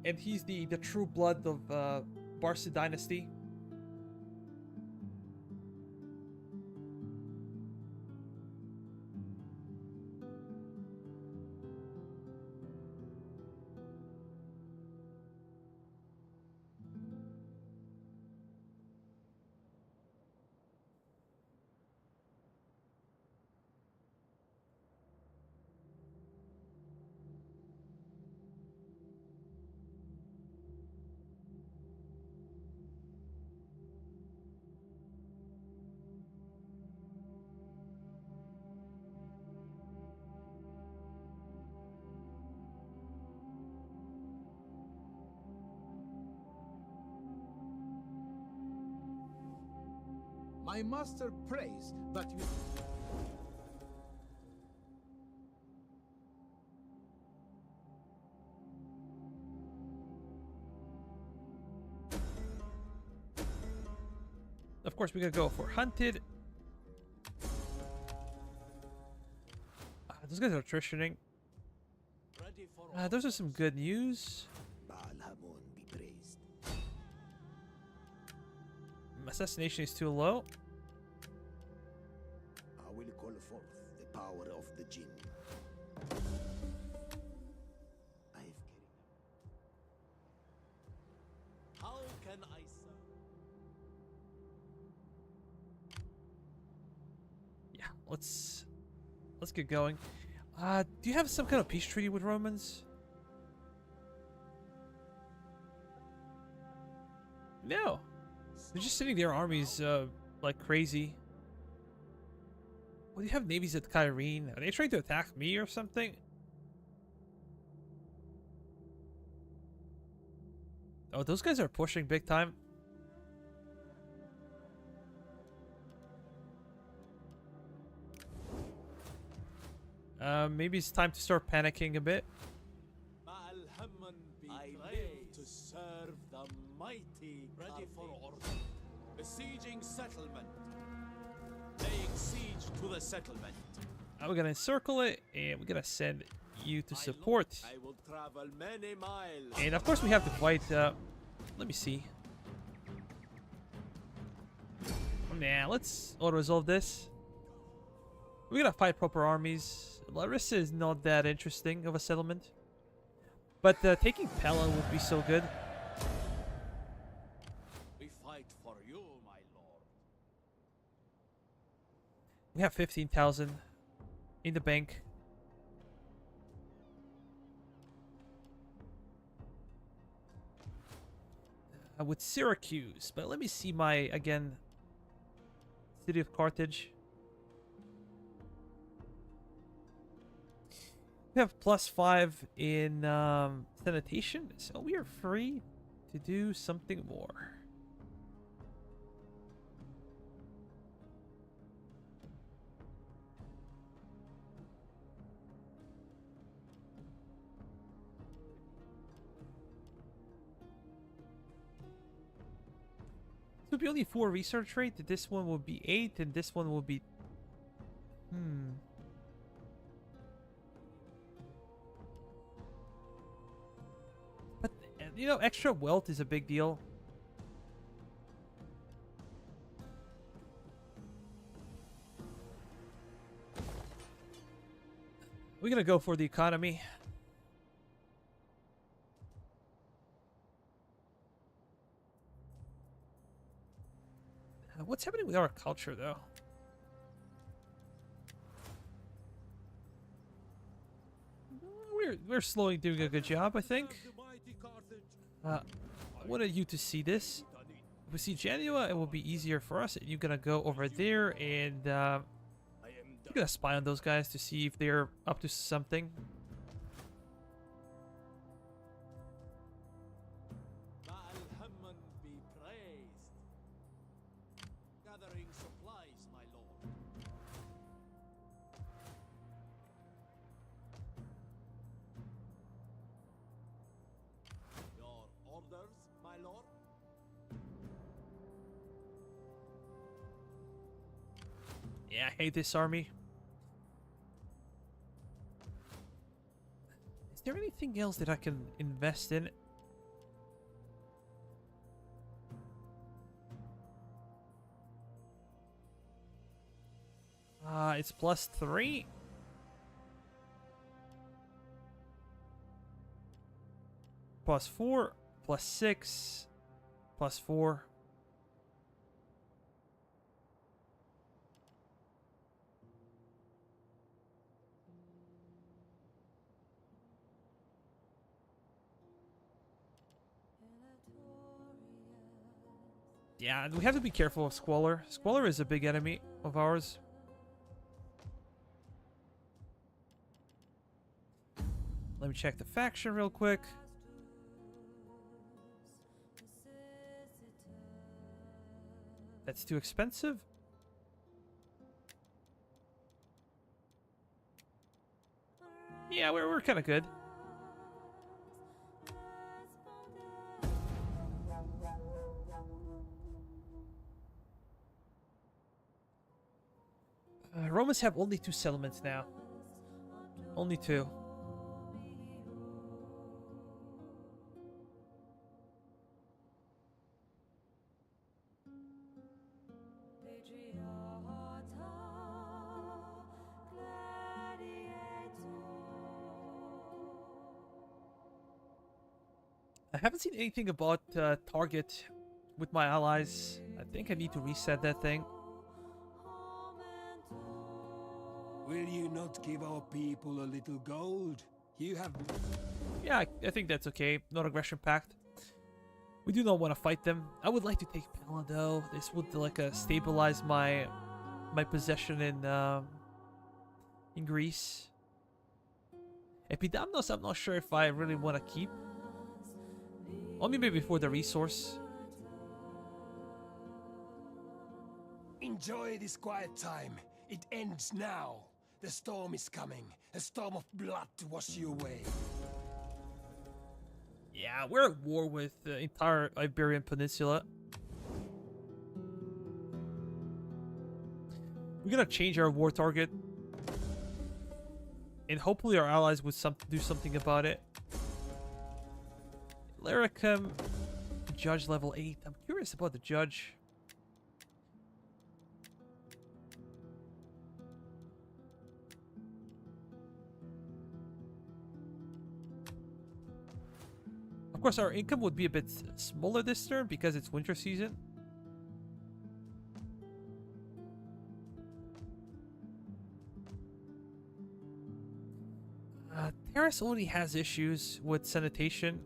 And he's the true blood of Barca dynasty. My master prays, but you... Of course, we're gonna go for hunted. Those guys are attritioning. Ready for Those are some good news. Baal Hamon be praised. Assassination is too low. I will call forth the power of the Jinn. I've carried. How can I serve? Yeah, let's get going. Do you have some kind of peace treaty with Romans? No. They're just sitting there, armies like crazy. Well, do you have navies at Kyrene? Are they trying to attack me or something? Oh, those guys are pushing big time. Maybe it's time to start panicking a bit. Baal Hamon be praised to serve the mighty. Ready for order. Besieging settlement. Laying siege to the settlement. We're gonna encircle it, and we're gonna send you to support. I will travel many miles. And of course, we have to fight. Let me see. Nah, let's auto-resolve this. We're gonna fight proper armies. Larissa is not that interesting of a settlement. But taking Pella would be so good. We fight for you, my lord. We have 15,000 in the bank. With Syracuse, but let me see my, again, city of Carthage. We have +5 in sanitation, so we are free to do something more. This would be only 4 research rate. This one will be 8, and this one will be... But, you know, extra wealth is a big deal. We're gonna go for the economy. What's happening with our culture, though? We're slowly doing a good job, I think. The mighty Carthage. I wanted you to see this. If we see Genoa, it will be easier for us. You're gonna go over there and you're gonna spy on those guys to see if they're up to something. Baal Hamon be praised. Gathering supplies, my lord. Your orders? Yeah, I hate this army. Is there anything else that I can invest in? It's +3. +4, +6, +4. Yeah, we have to be careful of Squalor. Squalor is a big enemy of ours. Let me check the faction real quick. That's too expensive. Yeah, we're kind of good. Romans have only 2 settlements now. Only 2. I haven't seen anything about target with my allies. I think I need to reset that thing. Will you not give our people a little gold? You have... Yeah, I think that's okay. Not aggression pact. We do not want to fight them. I would like to take Pella though. This would like stabilize my possession in Greece. Epidamnus, I'm not sure if I really want to keep. Only maybe for the resource. Enjoy this quiet time. It ends now. The storm is coming. A storm of blood to wash you away. Yeah, we're at war with the entire Iberian Peninsula. We're gonna change our war target. And hopefully our allies would do something about it. Lyricum, judge level 8. I'm curious about the judge. Of course, our income would be a bit smaller this turn because it's winter season. Terrace only has issues with sanitation.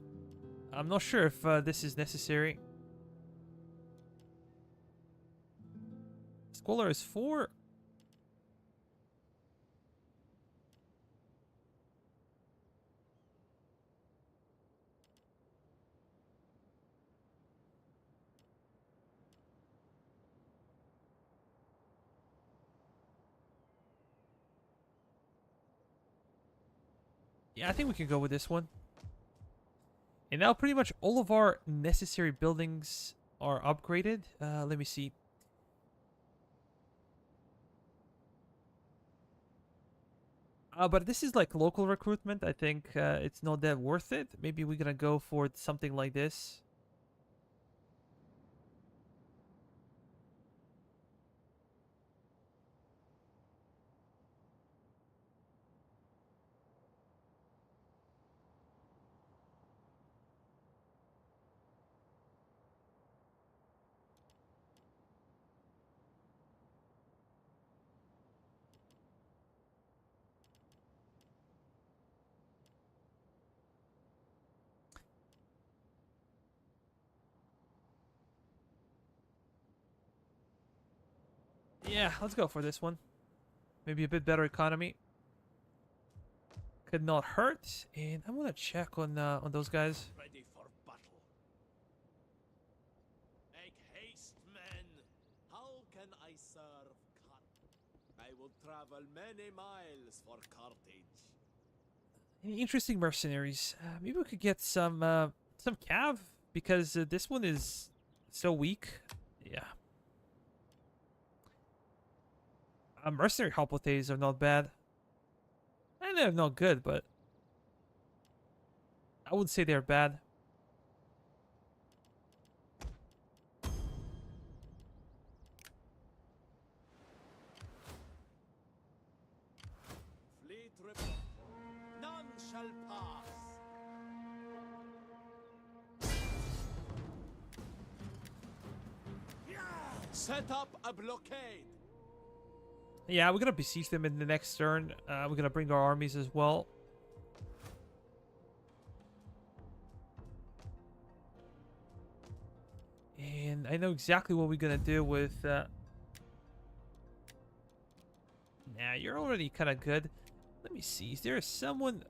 I'm not sure if this is necessary. Squalor is 4. Yeah, I think we can go with this one. And now pretty much all of our necessary buildings are upgraded. Let me see. But this is like local recruitment. I think it's not that worth it. Maybe we're gonna go for something like this. Yeah, let's go for this one. Maybe a bit better economy. Could not hurt. And I'm gonna check on those guys. Ready for battle. Make haste, men. How can I serve Carthage? I will travel many miles for Carthage. Any interesting mercenaries? Maybe we could get some cav because this one is so weak. Yeah. Mercenary hoplites are not bad. And they're not good, but I wouldn't say they're bad. Fleet report. None shall pass. Set up a blockade. Yeah, we're gonna besiege them in the next turn. We're gonna bring our armies as well. And I know exactly what we're gonna do with... Nah, you're already kind of good. Let me see. Is there someone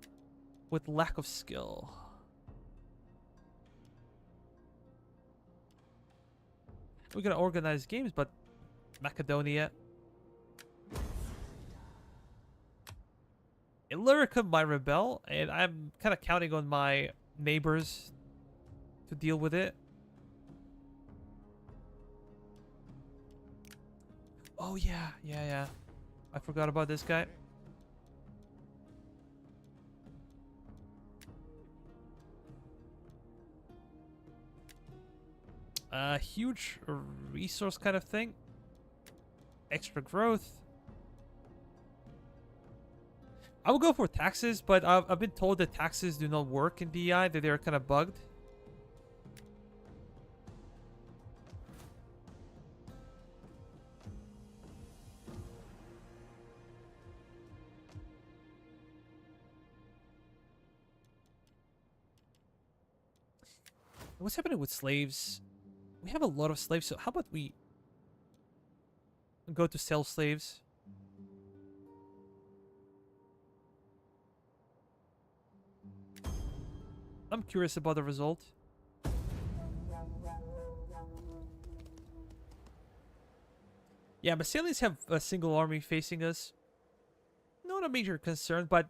with lack of skill? We're gonna organize games, but Macedonia. Illyricum might rebel, and I'm kind of counting on my neighbors to deal with it. Oh yeah, yeah. I forgot about this guy. Huge resource kind of thing. Extra growth. I would go for taxes, but I've been told that taxes do not work in D.E.I, that they're kind of bugged. What's happening with slaves? We have a lot of slaves, so how about we go to sell slaves? I'm curious about the result. Yeah, Massilians have a single army facing us. Not a major concern, but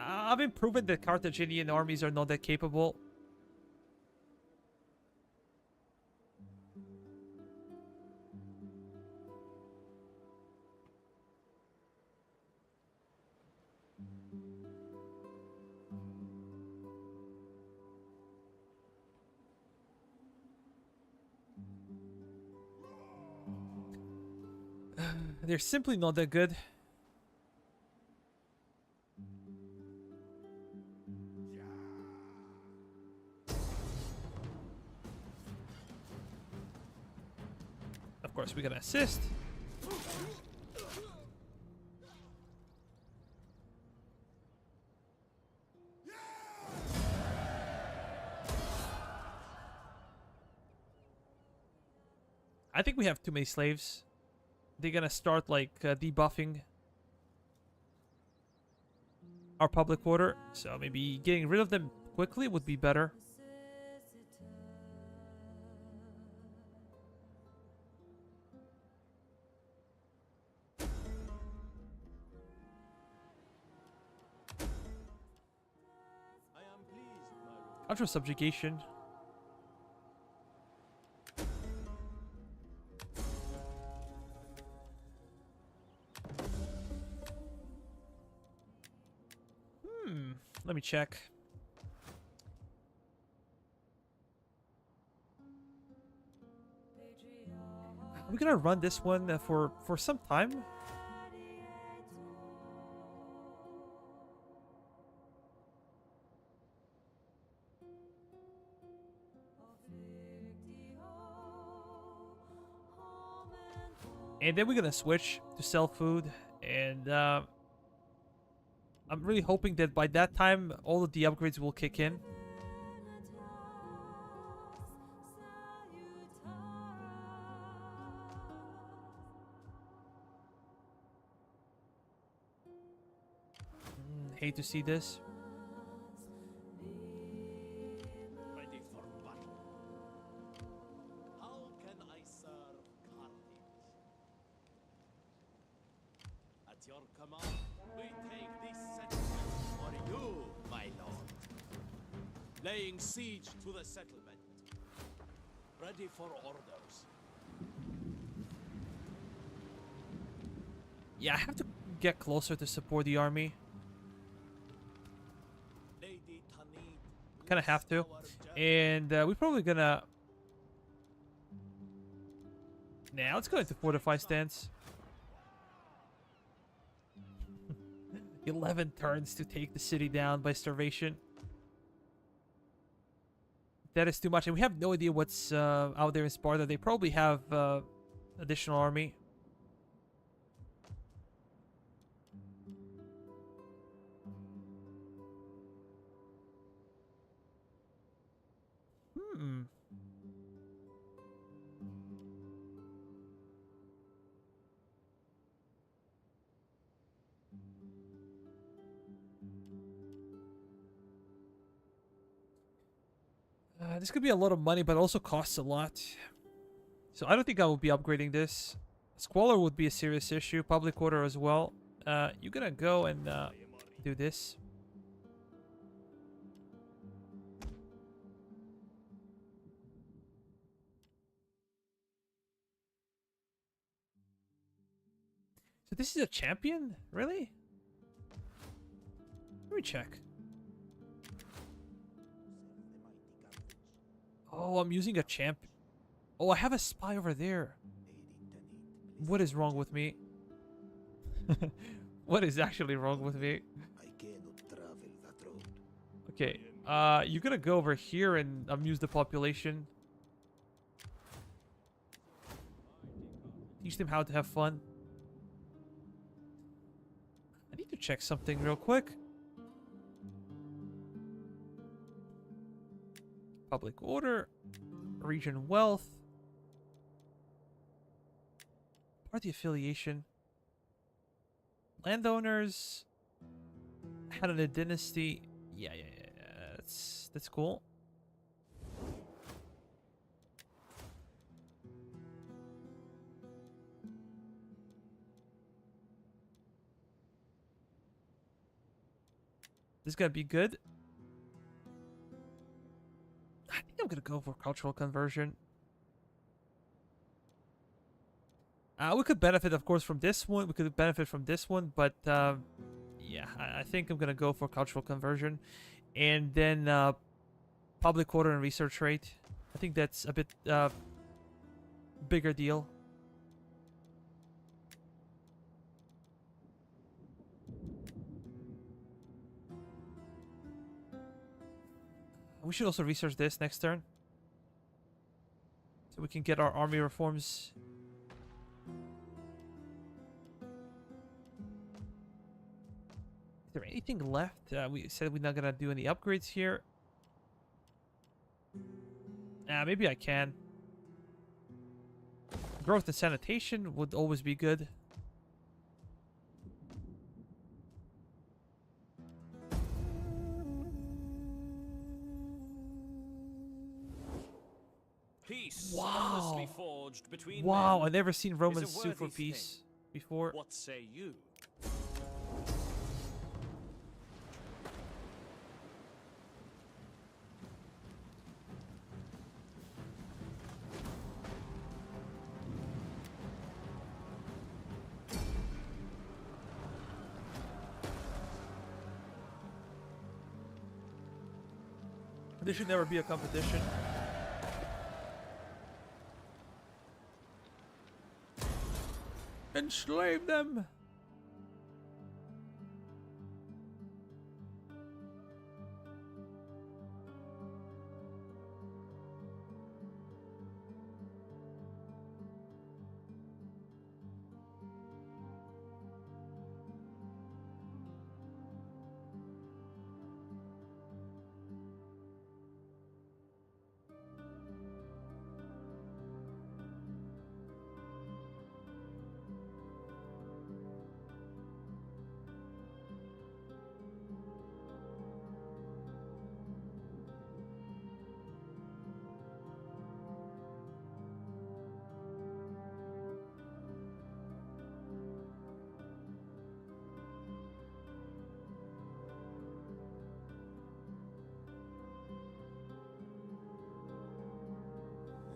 I've been proven that Carthaginian armies are not that capable. They're simply not that good. Of course, we're gonna assist. I think we have too many slaves. They're gonna start like debuffing our public order, so maybe getting rid of them quickly would be better. After subjugation. Let me check. We're gonna run this one for some time. And then we're gonna switch to sell food, and I'm really hoping that by that time all of the upgrades will kick in. Hate to see this. Ready for battle. How can I serve Carthage? At your command, we take this settlement for you, my lord. Laying siege to the settlement. Ready for orders. Yeah, I have to get closer to support the army. Lady Tanit, Kind of have to. bless our journey. And we're probably gonna... Nah, let's go into fortify stance. 11 turns to take the city down by starvation. That is too much, and we have no idea what's out there in Sparta. They probably have additional army. Hmm. This could be a lot of money, but also costs a lot. So I don't think I will be upgrading this. Squalor would be a serious issue. Public order as well. You're gonna go and do this. So this is a champion? Really? Let me check. Oh, I'm using a champ. Oh, I have a spy over there. What is wrong with me? What is actually wrong with me? I cannot travel that road. Okay, you're gonna go over here and amuse the population. Teach them how to have fun. I need to check something real quick. Public order, region wealth, party affiliation, landowners, had a dynasty. Yeah. That's cool. This is gonna be good. I think I'm gonna go for cultural conversion. We could benefit, of course, from this one. We could benefit from this one, but yeah, I think I'm gonna go for cultural conversion, and then public order and research rate. I think that's a bit bigger deal. We should also research this next turn, so we can get our army reforms. Is there anything left? We said we're not gonna do any upgrades here. Maybe I can. Growth and sanitation would always be good. Peace Wow. honestly forged between Wow, men I've never seen Romans is a sue for worthy peace thing. before. What say you? There should never be a competition. Enslave them!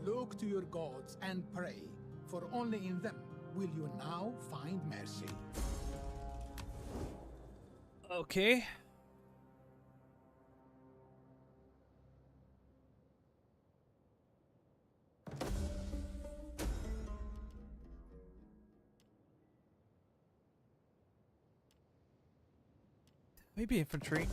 Look to your gods and pray, for only in them Will you now find mercy? Okay. Maybe infantry.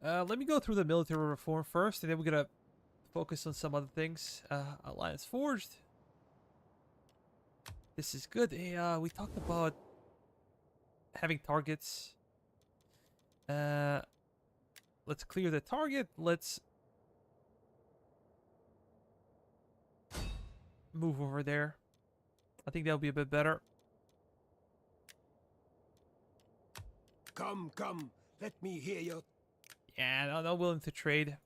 Let me go through the military reform first, and then we're gonna focus on some other things. Alliance forged. This is good. Hey, we talked about having targets. Let's clear the target. Let's move over there. I think that'll be a bit better. Come, come, let me hear your... Yeah, I'm not willing to trade.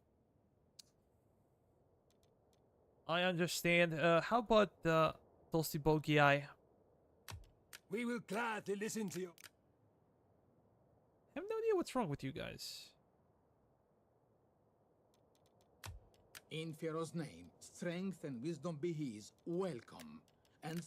I understand. How about D.E.I? We will gladly listen to you. I have no idea what's wrong with you guys. In Pharaoh's name, strength and wisdom be his. Welcome. And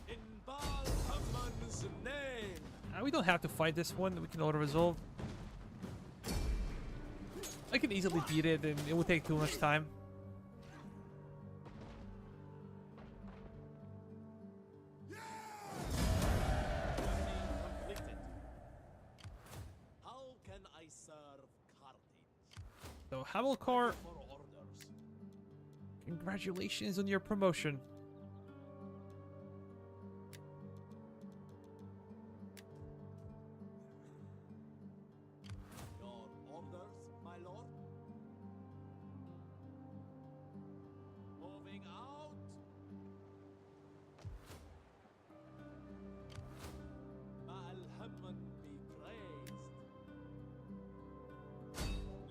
In Baal Hammon's name. We don't have to fight this one. We can auto-resolve. I can easily beat it, and it will take too much time. Completed. How can I serve Carthage? So, Hamilcar, For orders. congratulations on your promotion. Your orders, my lord? Moving out. Baal Hammon be praised.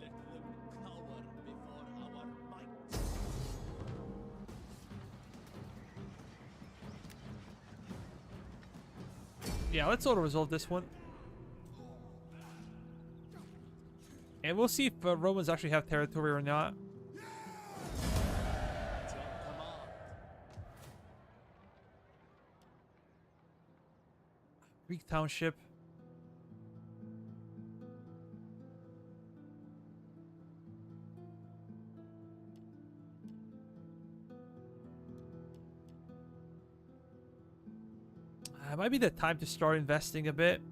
Let them cower before our might. Yeah, let's auto-resolve this one. And we'll see if Romans actually have territory or not. At your command. Greek township. It might be the time to start investing a bit.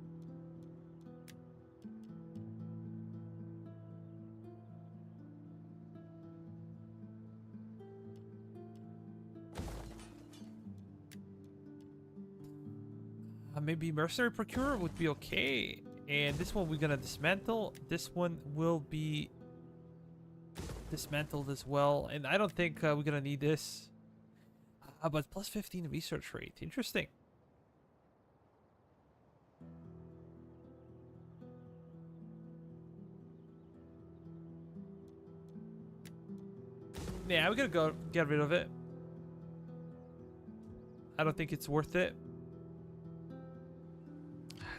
Maybe mercenary procurer would be okay. And this one we're gonna dismantle. This one will be dismantled as well. And I don't think we're gonna need this. But plus 15 research rate. Interesting. Yeah, we're gonna go get rid of it. I don't think it's worth it.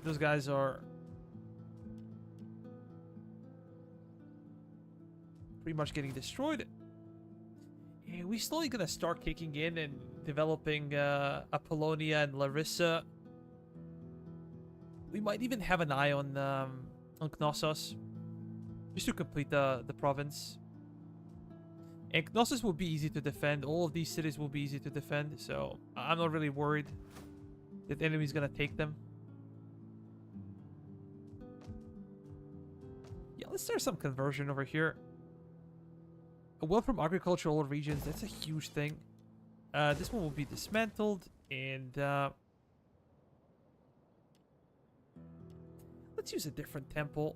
Those guys are pretty much getting destroyed. Yeah, we're slowly gonna start kicking in and developing Apollonia and Larissa. We might even have an eye on Knossos, just to complete the province. And Knossos will be easy to defend. All of these cities will be easy to defend, so I'm not really worried that the enemy's gonna take them. Yeah, let's start some conversion over here. A wealth from agricultural regions, that's a huge thing. This one will be dismantled, and let's use a different temple.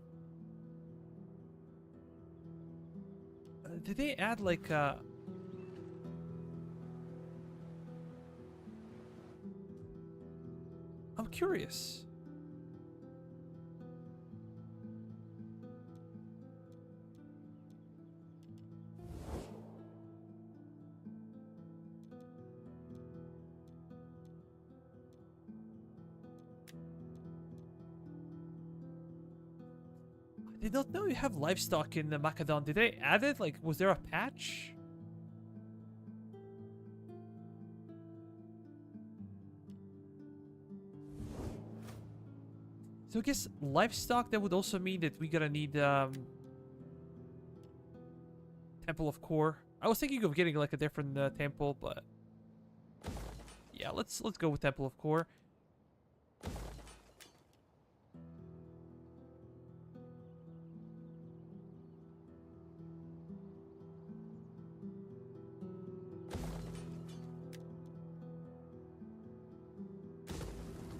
Did they add like I'm curious. They don't know you have livestock in the Macedon. Did they add it? Like, was there a patch? So I guess livestock, that would also mean that we're gonna need Temple of Core. I was thinking of getting like a different temple, but yeah, let's go with Temple of Core.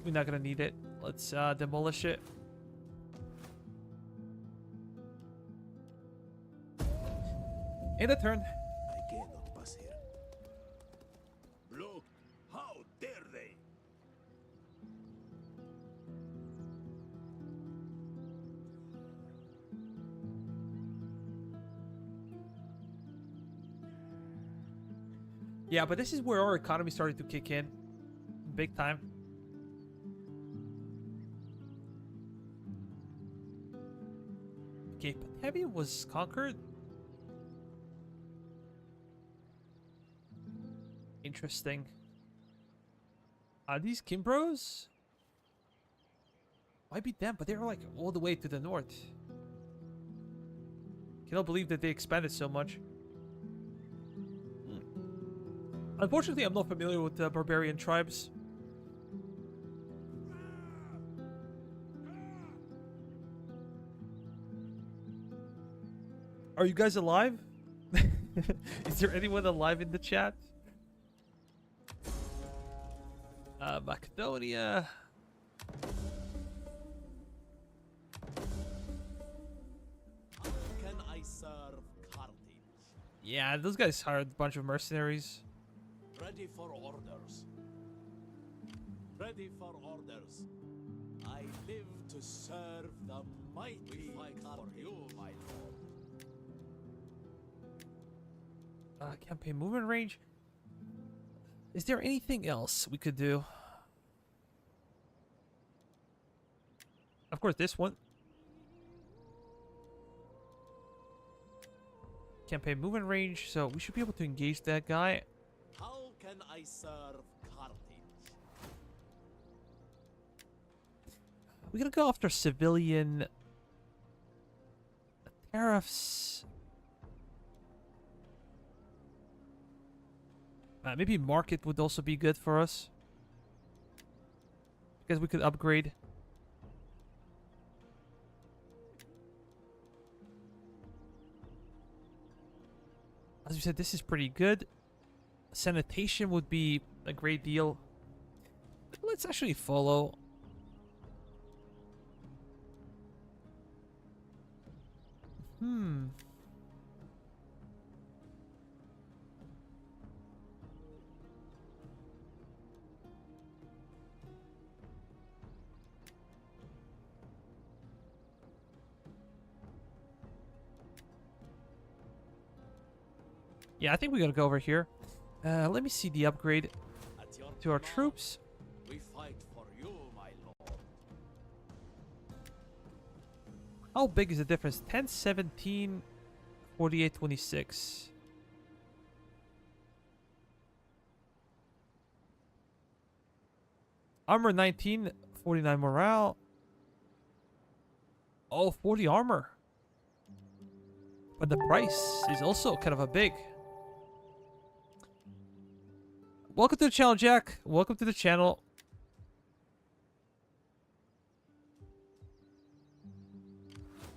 We're not gonna need it. Let's demolish it. In a turn. I cannot pass here. Look, how dare they? Yeah, but this is where our economy started to kick in. Big time. Okay, Pella was conquered. Interesting. Are these Kimbros? Might be them, but they're like all the way to the north. Cannot believe that they expanded so much. Unfortunately, I'm not familiar with the barbarian tribes. Are you guys alive? Is there anyone alive in the chat? Macedonia. How can I serve Carthage? Yeah, those guys hired a bunch of mercenaries. Ready for orders. Ready for orders. I live to serve the mighty. We fight for you, my lord. Campaign movement range. Is there anything else we could do? Of course, this one. Campaign movement range, so we should be able to engage that guy. How can I serve Carthage? We're gonna go after civilian tariffs. Maybe market would also be good for us, because we could upgrade. As we said, this is pretty good. Sanitation would be a great deal. Let's actually follow. Yeah, I think we gotta go over here. Let me see the upgrade At your to our command, troops. We fight for you, my lord. How big is the difference? 10, 17, 48, 26. Armor 19, 49 morale. Oh, 40 armor. But the price is also kind of a big. Welcome to the channel, Jack. Welcome to the channel.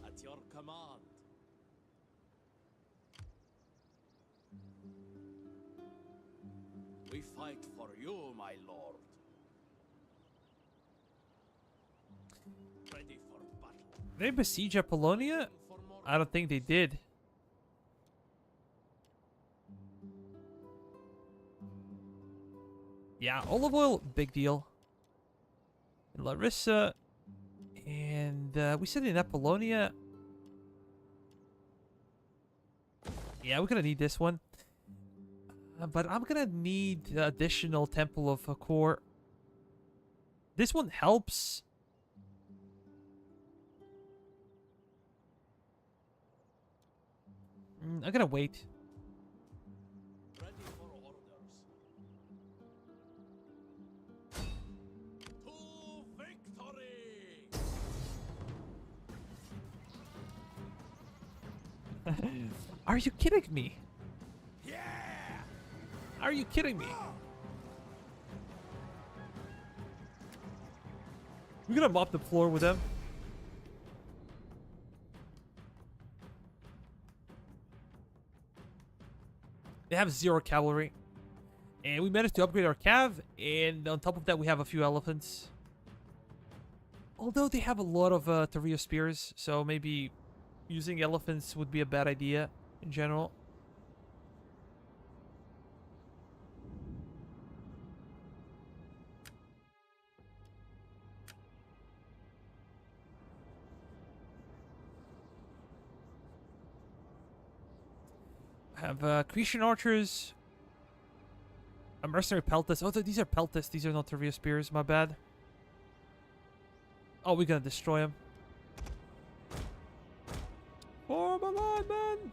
At your command. We fight for you, my lord. Ready for battle. Did they besiege Apollonia? For more I don't think they did. Yeah, olive oil, big deal. And Larissa. And we said in Apollonia. Yeah, we're gonna need this one. But I'm gonna need the additional Temple of Core. This one helps. I'm gonna wait. Ready for orders. To victory! Are you kidding me? Yeah! Are you kidding me? We're gonna mop the floor with them. They have 0 cavalry. And we managed to upgrade our cav, and on top of that we have a few elephants. Although they have a lot of Terrio spears, so maybe using elephants would be a bad idea in general. Have Cretan archers, a mercenary peltas. Oh, these are peltas. These are not Terrio spears. My bad. Oh, we're gonna destroy them. Form alignment.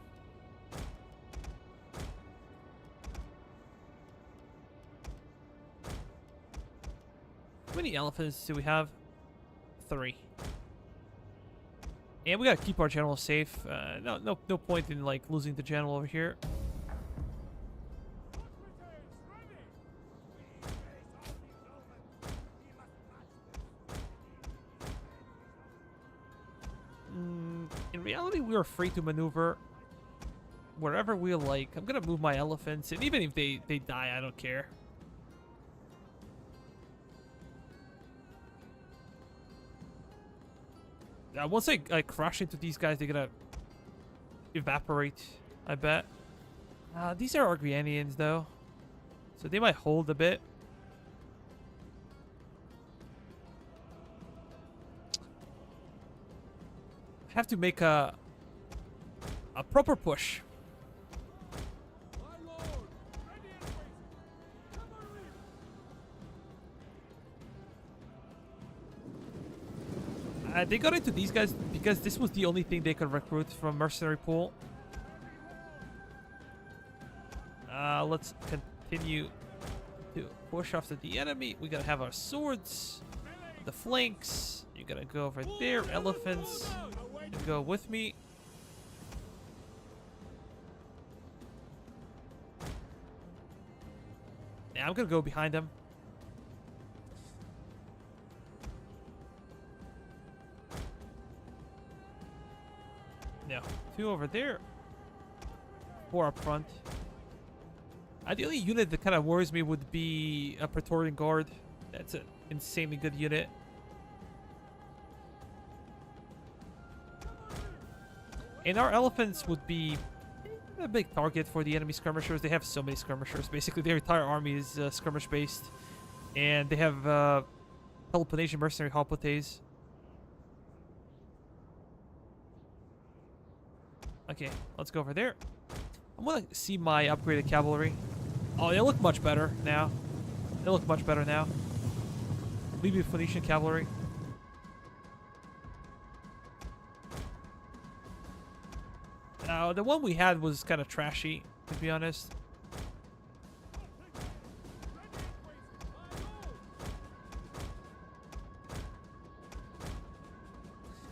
How many elephants do we have? 3. And we gotta keep our general safe. No point in like losing the general over here. In reality, we are free to maneuver wherever we like. I'm gonna move my elephants, and even if they die, I don't care. Once I crash into these guys, they're gonna evaporate, I bet. These are Argrianians, though. So they might hold a bit. I have to make a proper push. They got into these guys because this was the only thing they could recruit from mercenary pool. Let's continue to push after the enemy. We gotta have our swords on the flanks. You gotta go over there, elephants. Go with me. Now I'm gonna go behind them. No, 2 over there. 4 up front. The only unit that kind of worries me would be a Praetorian Guard. That's an insanely good unit. And our elephants would be a big target for the enemy skirmishers. They have so many skirmishers. Basically, their entire army is skirmish-based. And they have Peloponnesian mercenary hoplites. Okay, let's go over there. I want to see my upgraded cavalry. Oh, they look much better now. They look much better now. Libyan Phoenician cavalry. The one we had was kind of trashy, to be honest.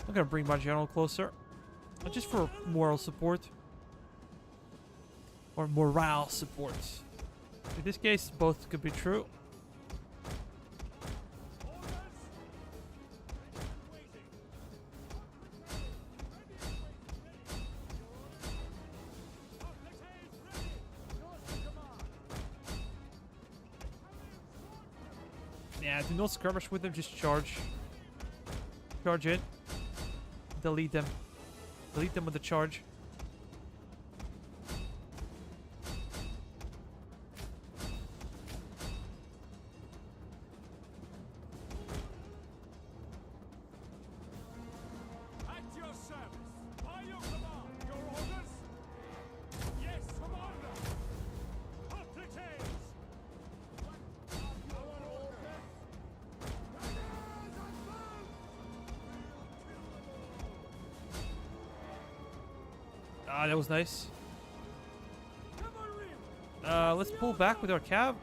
I'm gonna bring my general closer. Just for moral support. Or morale support. In this case, both could be true. Yeah, do not skirmish with them, just charge. Charge in. Delete them. Delete them with the charge. At your service. By your command. Your orders? Yes, Commander. Hoplites! Ah, that was nice. Let's pull back with our cab.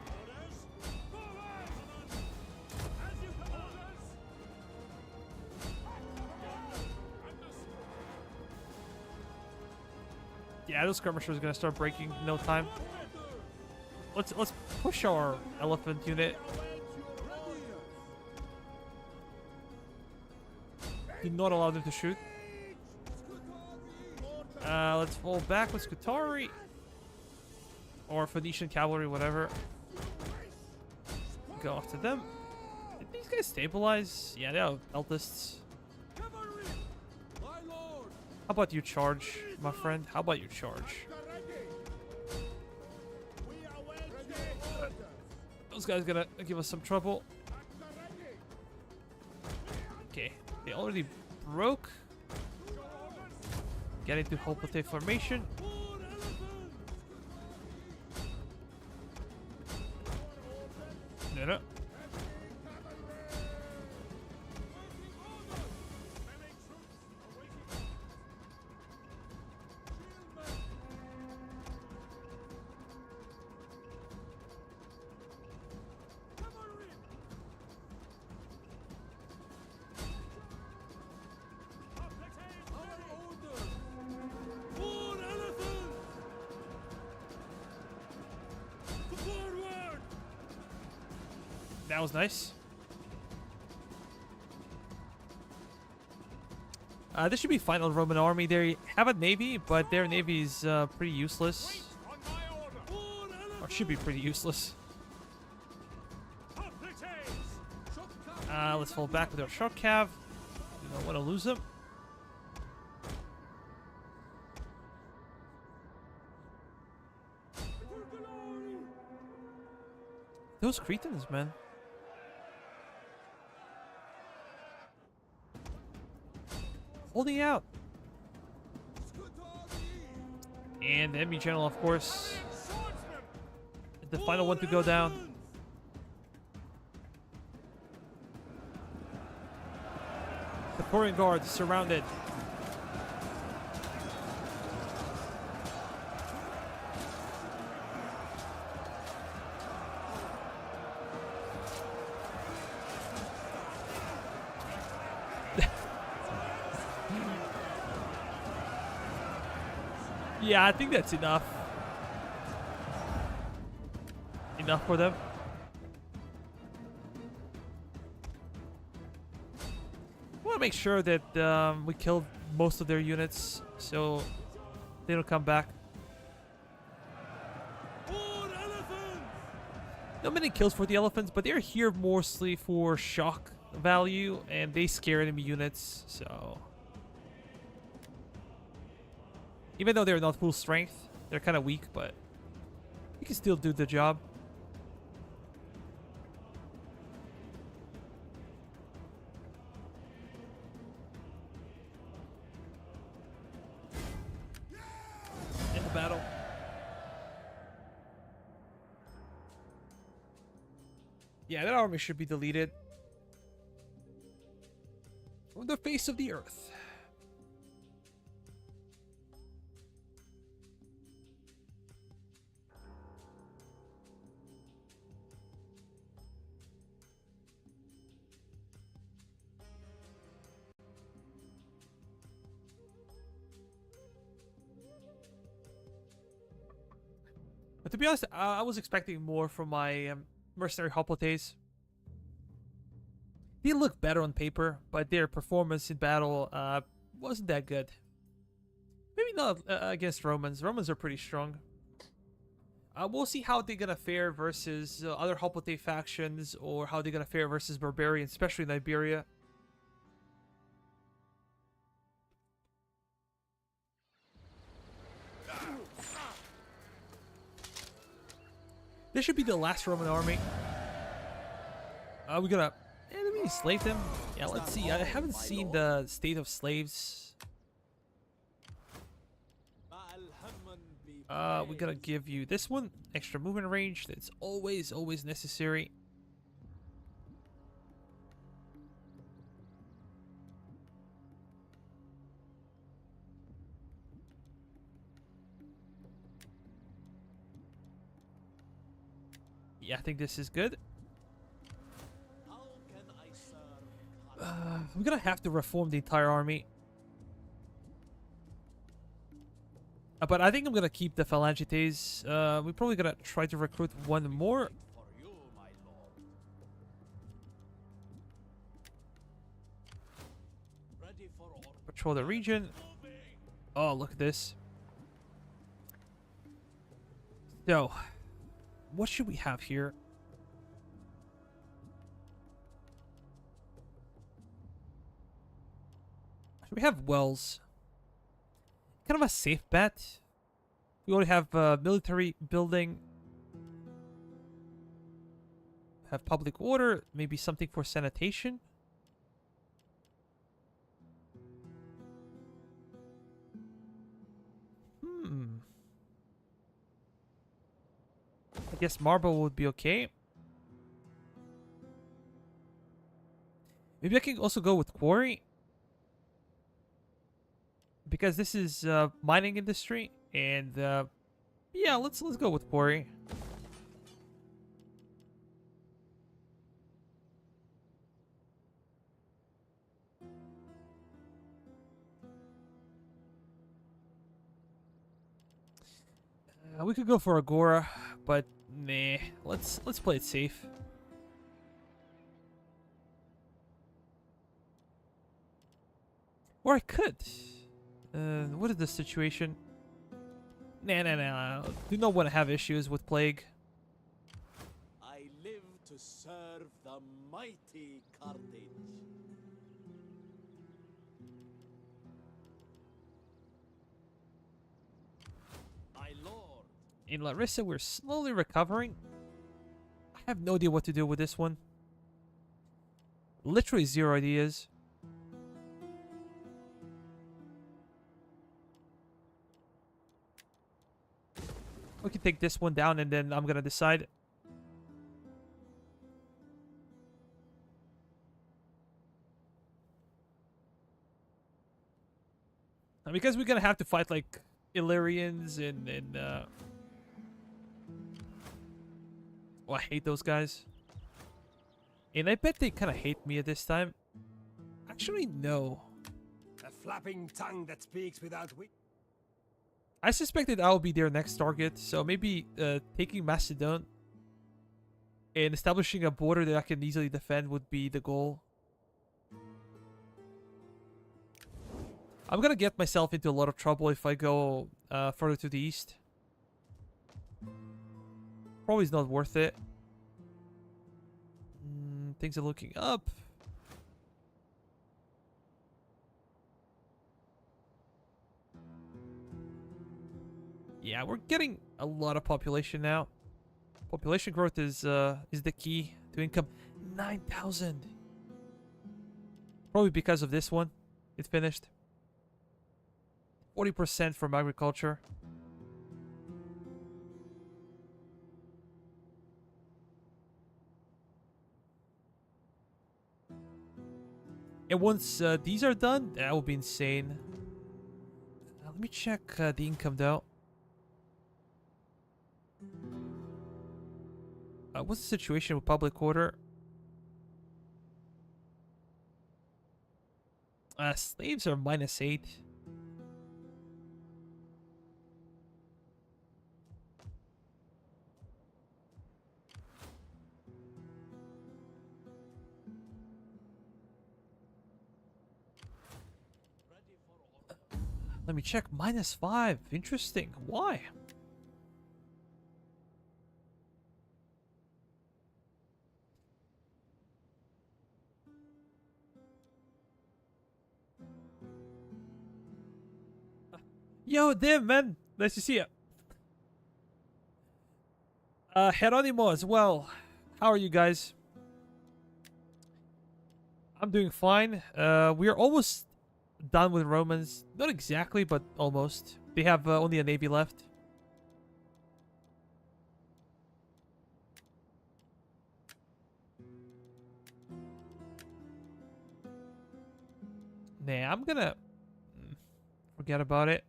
Yeah, those skirmishers are gonna start breaking in no time. Let's push our elephant unit. Do not allow them to shoot. Let's fall back with Scutari. Or Phoenician cavalry, whatever. Go after them. Did these guys stabilize? Yeah, they have eldists. How about you charge, my friend? How about you charge? Those guys gonna give us some trouble. Okay, they already broke. Get into Hoplite formation. No. That was nice. This should be fine on Roman army. They have a navy, but their navy is pretty useless. Or should be pretty useless. Let's fall back with our short cav. We don't want to lose them. Those Cretans, man. Holding out. And the enemy general, of course, is the final one to go down. The Praetorian Guard surrounded. Yeah, I think that's enough. Enough for them. I want to make sure that we killed most of their units so they don't come back. Not many kills for the elephants, but they're here mostly for shock value and they scare enemy units, so... Even though they're not full strength, they're kind of weak, but you can still do the job. In the battle. Yeah, that army should be deleted from the face of the earth. But to be honest, I was expecting more from my mercenary hoplites. They look better on paper, but their performance in battle wasn't that good. Maybe not against Romans. Romans are pretty strong. We'll see how they're gonna fare versus other hoplite factions, or how they're gonna fare versus barbarians, especially in Iberia. This should be the last Roman army. We're gonna... Did we enslave them? Yeah, let's see. I haven't seen the state of slaves. We're gonna give you this one. Extra movement range. That's always necessary. Yeah, I think this is good. How can I serve? I'm gonna have to reform the entire army. But I think I'm gonna keep the Phalangites. We're probably gonna try to recruit one more. For you, my lord. Ready for order. Patrol the region. Oh, look at this. So, what should we have here? Should we have wells? Kind of a safe bet. We already have military building. Have public order. Maybe something for sanitation. I guess marble would be okay. Maybe I can also go with quarry. Because this is mining industry, and yeah, let's go with quarry. We could go for Agora, but nah, let's play it safe. Or I could. What is the situation? Nah. Do not want to have issues with plague. I live to serve the mighty Carthage. My lord. In Larissa, we're slowly recovering. I have no idea what to do with this one. Literally zero ideas. We can take this one down and then I'm gonna decide. And because we're gonna have to fight like Illyrians and oh, I hate those guys. And I bet they kind of hate me at this time. Actually, no. A flapping tongue that speaks without wit. I suspected I'll be their next target, so maybe taking Macedon and establishing a border that I can easily defend would be the goal. I'm gonna get myself into a lot of trouble if I go further to the east. Probably is not worth it. Things are looking up. Yeah, we're getting a lot of population now. Population growth is the key to income. 9,000. Probably because of this one. It finished. 40% from agriculture. And once these are done, that will be insane. Let me check the income though. What's the situation with public order? Slaves are -8. Let me check. -5. Interesting. Why? Yo, Dim, man. Nice to see you. Geronimo as well. How are you guys? I'm doing fine. We are almost done with Romans. Not exactly, but almost. They have only a navy left. Nah, I'm gonna forget about it.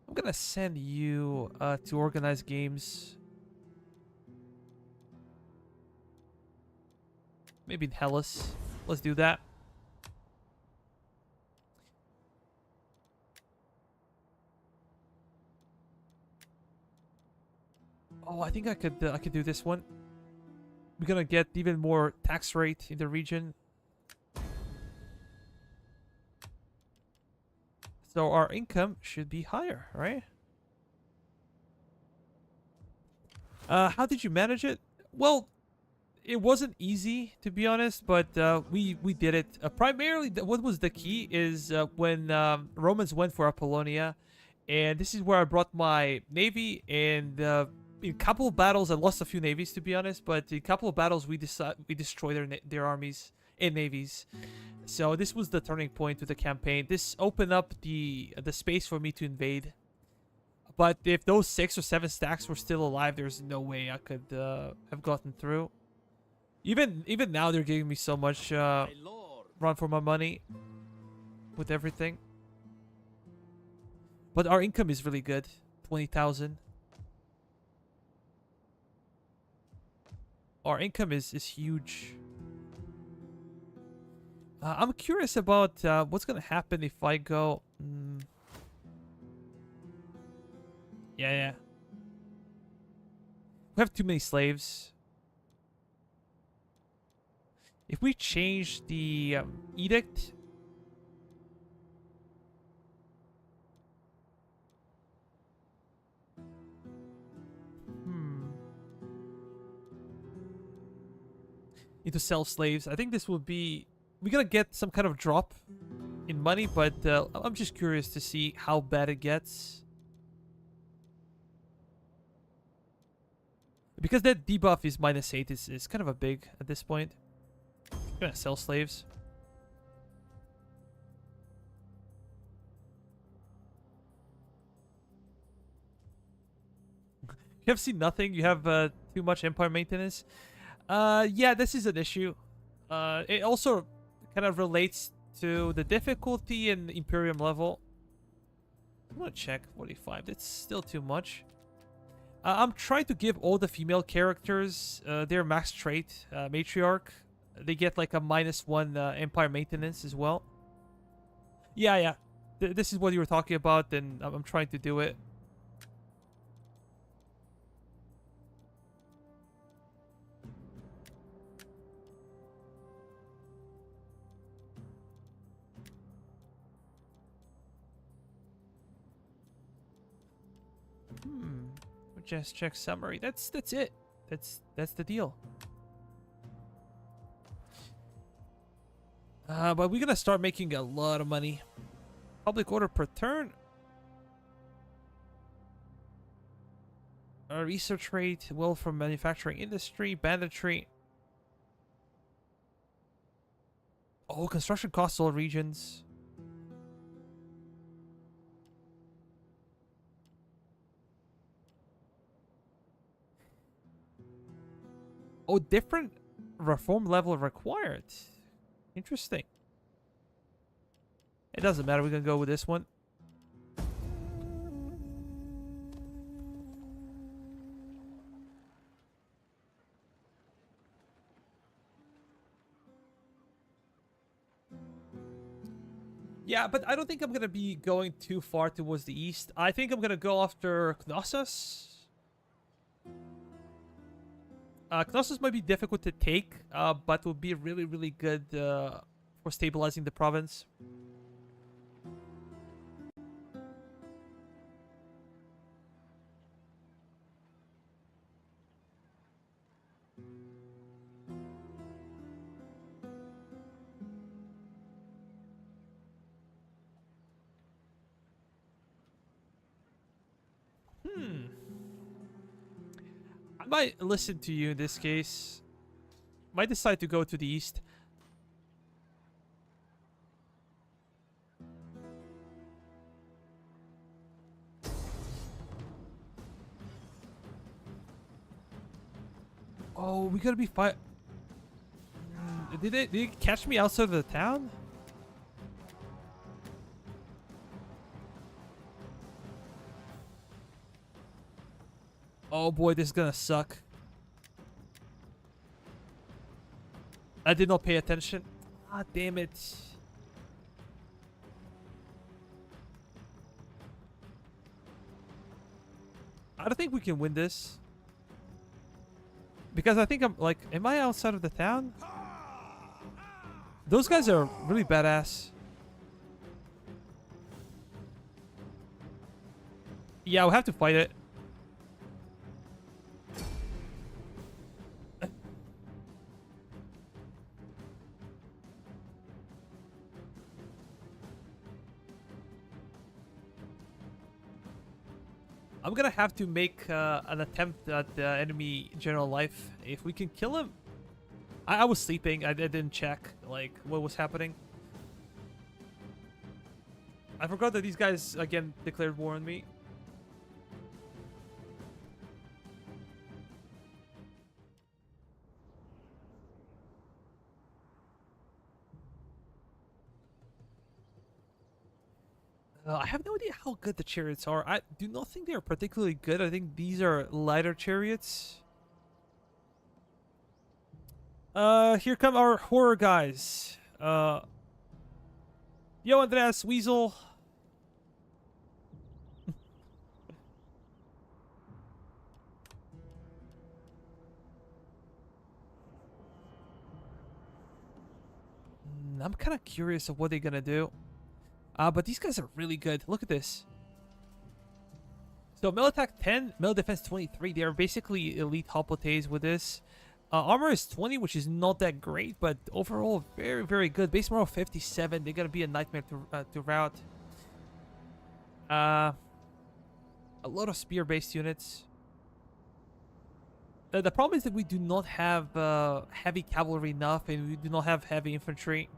I'm gonna send you to organize games. Maybe in Hellas. Let's do that. Oh, I think I could do this one. We're gonna get even more tax rate in the region. So our income should be higher, right? How did you manage it? Well, it wasn't easy, to be honest, but we did it. Primarily, what was the key is when Romans went for Apollonia, and this is where I brought my navy. And in a couple of battles, I lost a few navies, to be honest, but in a couple of battles, we destroyed their armies and navies. So this was the turning point to the campaign. This opened up the space for me to invade. But if those 6 or 7 stacks were still alive, there's no way I could have gotten through. Even now, they're giving me so much My lord. run for my money with everything. But our income is really good, 20,000. Our income is huge. I'm curious about what's gonna happen if I go. Yeah. We have too many slaves. If we change the edict. Into sell slaves. I think this will be. We're gonna get some kind of drop in money, but I'm just curious to see how bad it gets. Because that debuff is -8, is kind of a big at this point. I'm gonna sell slaves. You have seen nothing. You have too much empire maintenance. Yeah, this is an issue. It also kind of relates to the difficulty and Imperium level. I'm gonna check 45. That's still too much. I'm trying to give all the female characters their max trait, matriarch. They get like a -1 empire maintenance as well. Yeah. This is what you were talking about, and I'm trying to do it. Just check summary. That's it. That's the deal. But we're gonna start making a lot of money. Public order per turn. Research rate, wealth from manufacturing industry, banditry. Oh, construction costs all regions. Oh, different reform level required. Interesting. It doesn't matter. We're going to go with this one. Yeah, but I don't think I'm going to be going too far towards the east. I think I'm going to go after Knossos. Knossos might be difficult to take, but will be really, really good for stabilizing the province. I might listen to you in this case. Might decide to go to the east. Oh, we gotta be fight. Did they catch me outside of the town? Oh boy, this is gonna suck. I did not pay attention. Ah, damn it. I don't think we can win this. Because I think I'm like, am I outside of the town? Those guys are really badass. Yeah, we'll have to fight it. I'm gonna have to make an attempt at the enemy general life. If we can kill him. I was sleeping. I didn't check like what was happening. I forgot that these guys again declared war on me. I have no idea how good the chariots are. I do not think they are particularly good. I think these are lighter chariots. Here come our horror guys. Yo, Andreas, Weasel. I'm kind of curious of what they're gonna do. But these guys are really good. Look at this. So, melee attack 10, melee defense 23. They are basically elite hoplites with this. Armor is 20, which is not that great, but overall very, very good. Base morale 57. They're gonna be a nightmare to rout. A lot of spear-based units. The problem is that we do not have heavy cavalry enough, and we do not have heavy infantry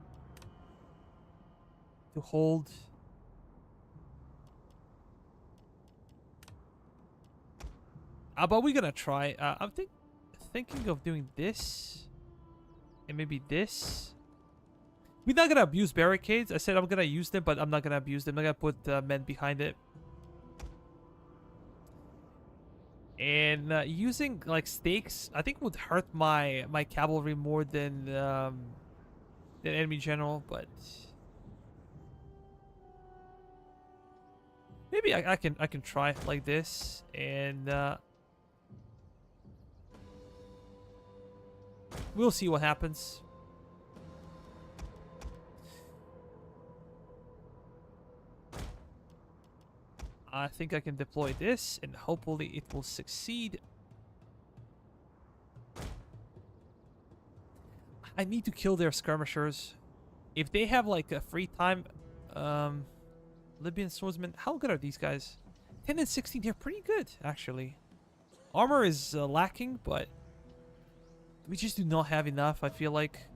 to hold. But we're gonna try. I'm thinking of doing this and maybe this. We're not gonna abuse barricades. I said I'm gonna use them, but I'm not gonna abuse them. I'm gonna put men behind it. And using like stakes, I think would hurt my cavalry more than enemy general, but maybe I can try like this, and we'll see what happens. I think I can deploy this, and hopefully it will succeed. I need to kill their skirmishers. If they have like a free time, Libyan swordsmen, how good are these guys? 10 and 16, they're pretty good, actually. Armor is lacking, but we just do not have enough, I feel like.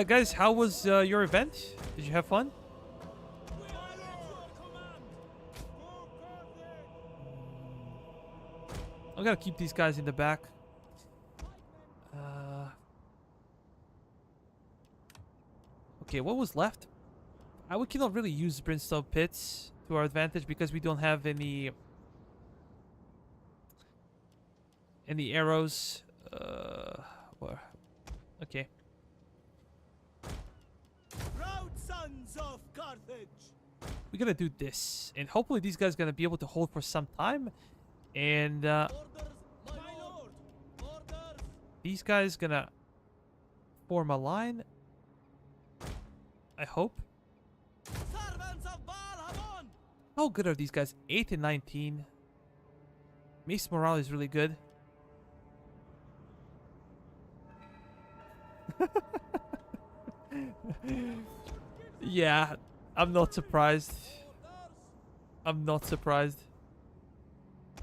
Guys, how was your event? Did you have fun? I'm gonna keep these guys in the back. Okay, what was left? We cannot really use brimstone pits to our advantage because we don't have any arrows. Okay. Proud sons of Carthage. We're gonna do this, and hopefully these guys are gonna be able to hold for some time. And Orders, my lord. Orders. these guys gonna form a line. I hope. Servants of Baal Hamon. How good are these guys? 8 and 19. Mace morale is really good. Yeah, I'm not surprised. I'm not surprised.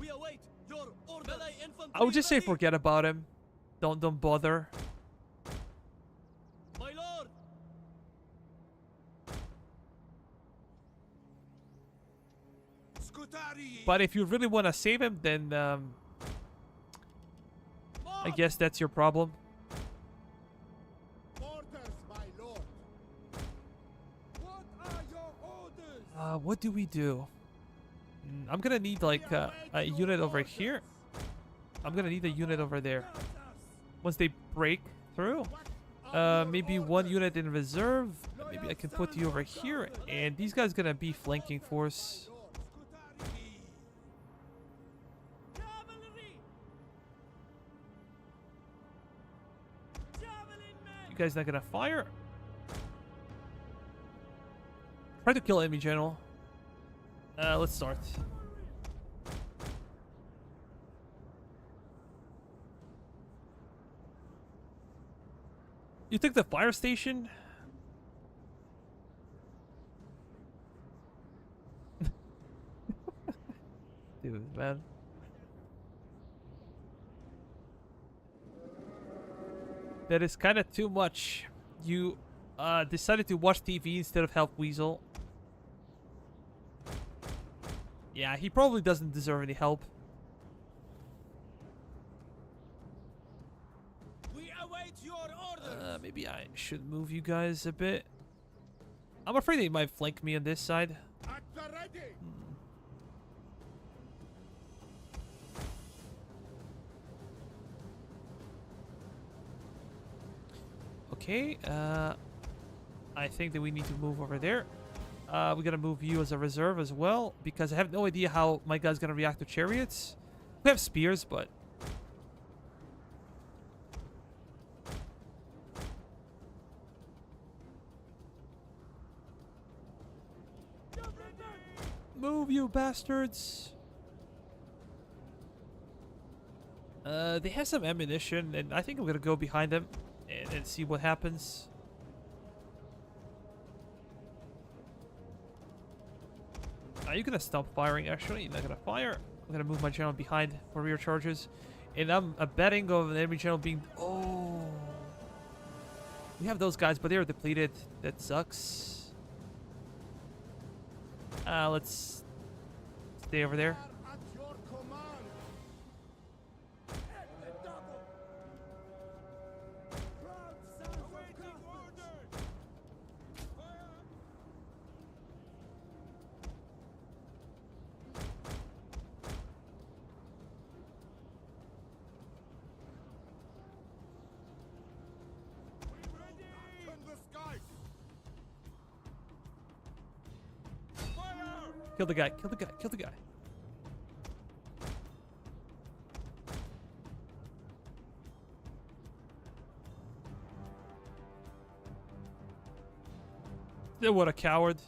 We await your orders. I would just say forget about him. Don't bother. My lord. But if you really want to save him, then I guess that's your problem. Orders, my lord. What are your orders? What do we do? I'm gonna need like a unit over here. I'm gonna need a unit over there. Once they break through, maybe one unit in reserve. Maybe I can put you over here, and these guys gonna be flanking force. You guys not gonna fire? Try to kill enemy general. Let's start. You took the fire station? Dude, man. That is kind of too much. You decided to watch TV instead of help Weasel. Yeah, he probably doesn't deserve any help. We await your orders. Maybe I should move you guys a bit. I'm afraid they might flank me on this side. At the ready. Okay, I think that we need to move over there. We're gonna move you as a reserve as well, because I have no idea how my guy's gonna react to chariots. We have spears, but... Move, you bastards! They have some ammunition, and I think I'm gonna go behind them and see what happens. Are you gonna stop firing? Actually, you're not gonna fire. I'm gonna move my general behind for rear charges, and I'm betting of an enemy general being. Oh, we have those guys, but they're depleted. That sucks. Let's stay over there. At your command. Awaiting orders. In the skies. Fire! Kill the guy. Kill the guy. Kill the guy. What a coward.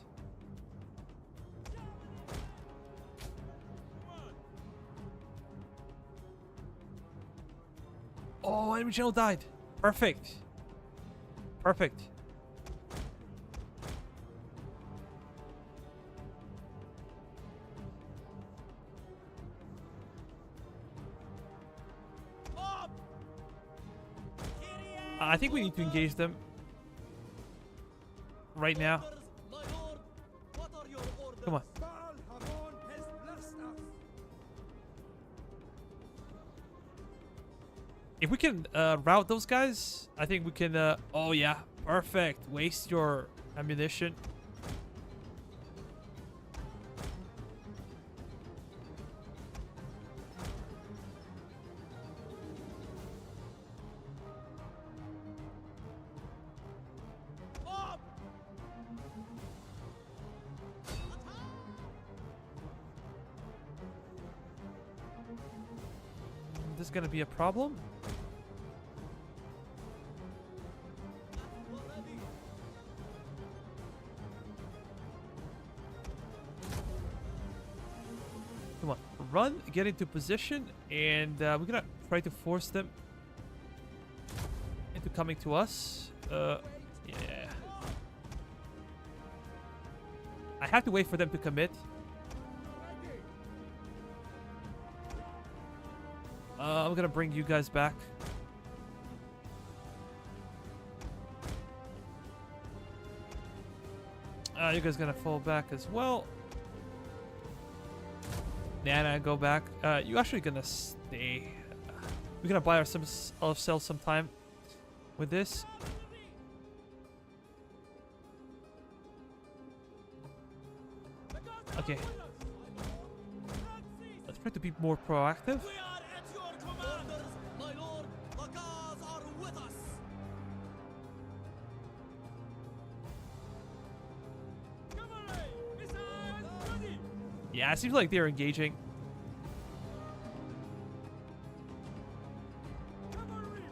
Oh, enemy general died. Perfect. Perfect. Up! I think we need to engage them right now. My lord, what are your orders? Come on. Baal Hamon has blessed us. If we can route those guys, I think we can... oh, yeah. Perfect. Waste your ammunition. Up! This is going to be a problem. Come on, run, get into position, and we're gonna try to force them into coming to us. Yeah. I have to wait for them to commit. I'm gonna bring you guys back. You guys gonna fall back as well. Nah, go back. You actually gonna stay. We're gonna buy ourselves some time with this. Okay. Try to be more proactive. We are at your command. Orders, my lord. The gods are with us. Cavalry, missiles ready. Yeah, it seems like they're engaging. Cavalry,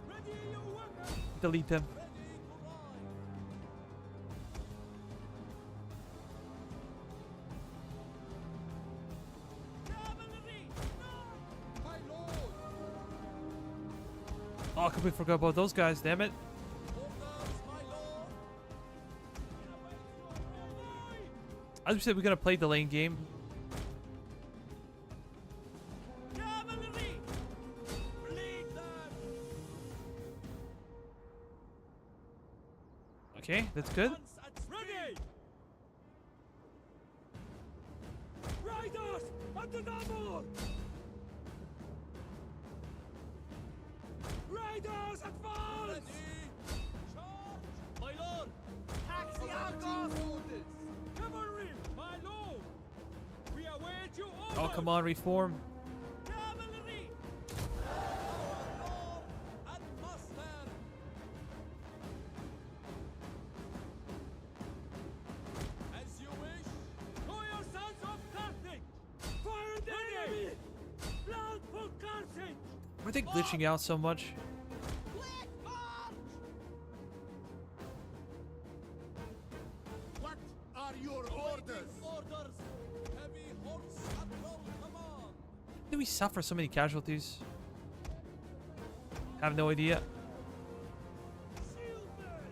ready your weapons. Delete them. Ready to ride. Cavalry, no. My lord. Oh, I completely forgot about those guys. Damn it. Orders, my lord. As we said, we're gonna play the lane game. Cavalry, bleed them. Okay, that's good. Once at ready. Riders at the Naval. Riders advance. Ready. Charge. My lord. Taxi Argos. Cavalry, my lord. We await you orders. Oh, come on, reform. Cavalry. Lord and master. As you wish. To your sons of Carthage. Fire the enemy. Blood for Carthage. Why are they glitching out so much? Quick march. What are your orders? Orders. Heavy horse at your command. Did we suffer so many casualties? Have no idea. Shieldmen.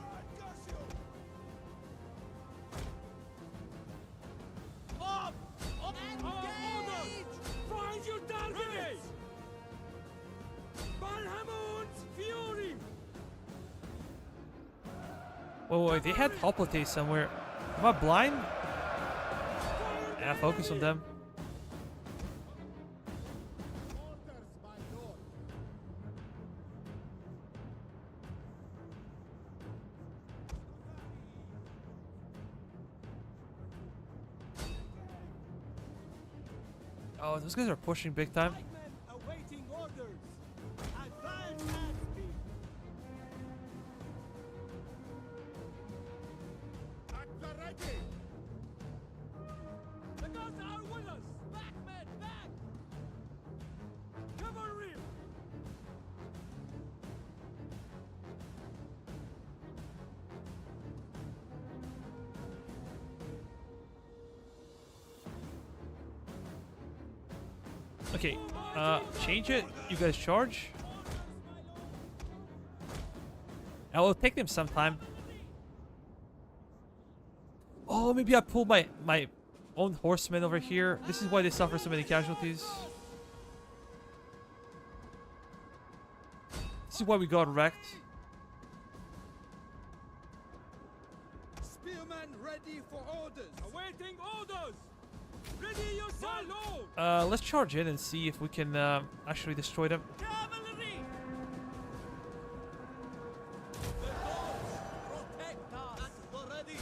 Percussion. Up. Up. Engage. Find your targets. Balhamon's fury. Wait, they had hoplite somewhere. Am I blind? Yeah, focus on them. Orders, my lord. Oh, those guys are pushing big time. Pikemen awaiting orders. Advance at speed. At the ready. The gods are with us. Back, men, back. Cavalry. Okay, change it. You guys charge. I will take them sometime. Oh, maybe I pull my own horsemen over here. This is why they suffer so many casualties. This is why we got wrecked. Spearmen ready for orders. Awaiting orders. Ready yourself. Let's charge in and see if we can actually destroy them. Cavalry. The gods protect us. At the ready.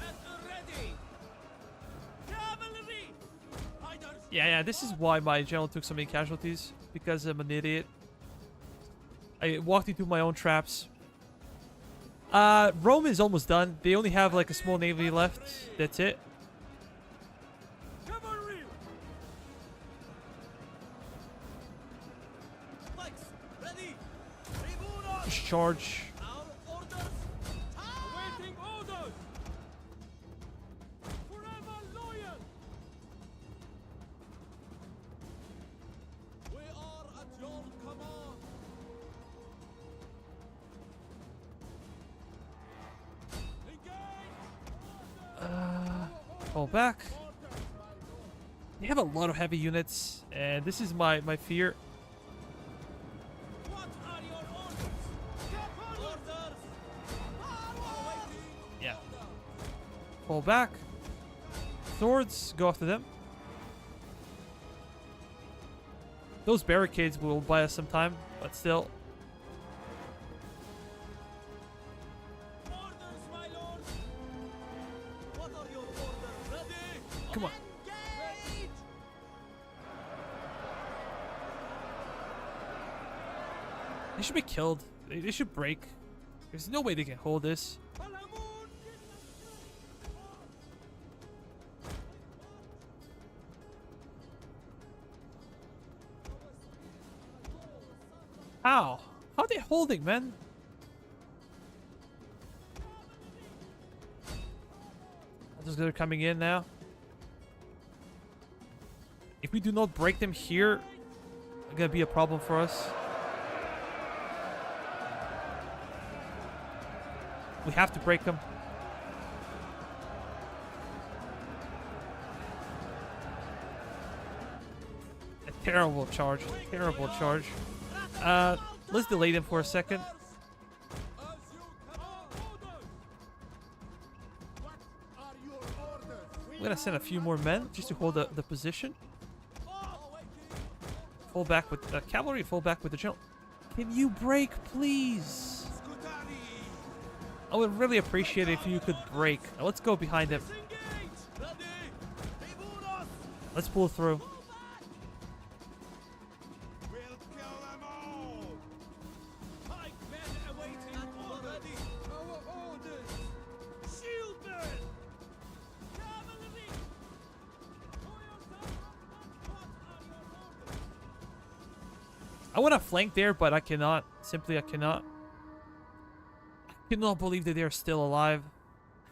At the ready. Cavalry. Riders. Yeah, this is why my general took so many casualties. Because I'm an idiot. I walked into my own traps. Rome is almost done. They only have like a small navy left. That's it. Cavalry. Pikes ready. Tribuna. Just charge. Our orders. Awaiting orders. Forever loyal. We are at your command. Engage. Fall back. They have a lot of heavy units, and this is my fear. What are your orders? Orders. Awaiting. Yeah. Fall back. Swords, go after them. Those barricades will buy us some time, but still. Orders, my lord. What are your orders? Ready? Come on. They should be killed. They should break. There's no way they can hold this. How? How are they holding, man? They're coming in now. If we do not break them here, it's gonna be a problem for us. We have to break them. A terrible charge. Terrible charge. Let's delay them for a second. I'm gonna send a few more men just to hold the position. Fall back with the cavalry, fall back with the general. Can you break, please? I would really appreciate it if you could break. Now let's go behind him. Let's pull through. I want to flank there, but I cannot. Simply, I cannot. I cannot believe that they're still alive.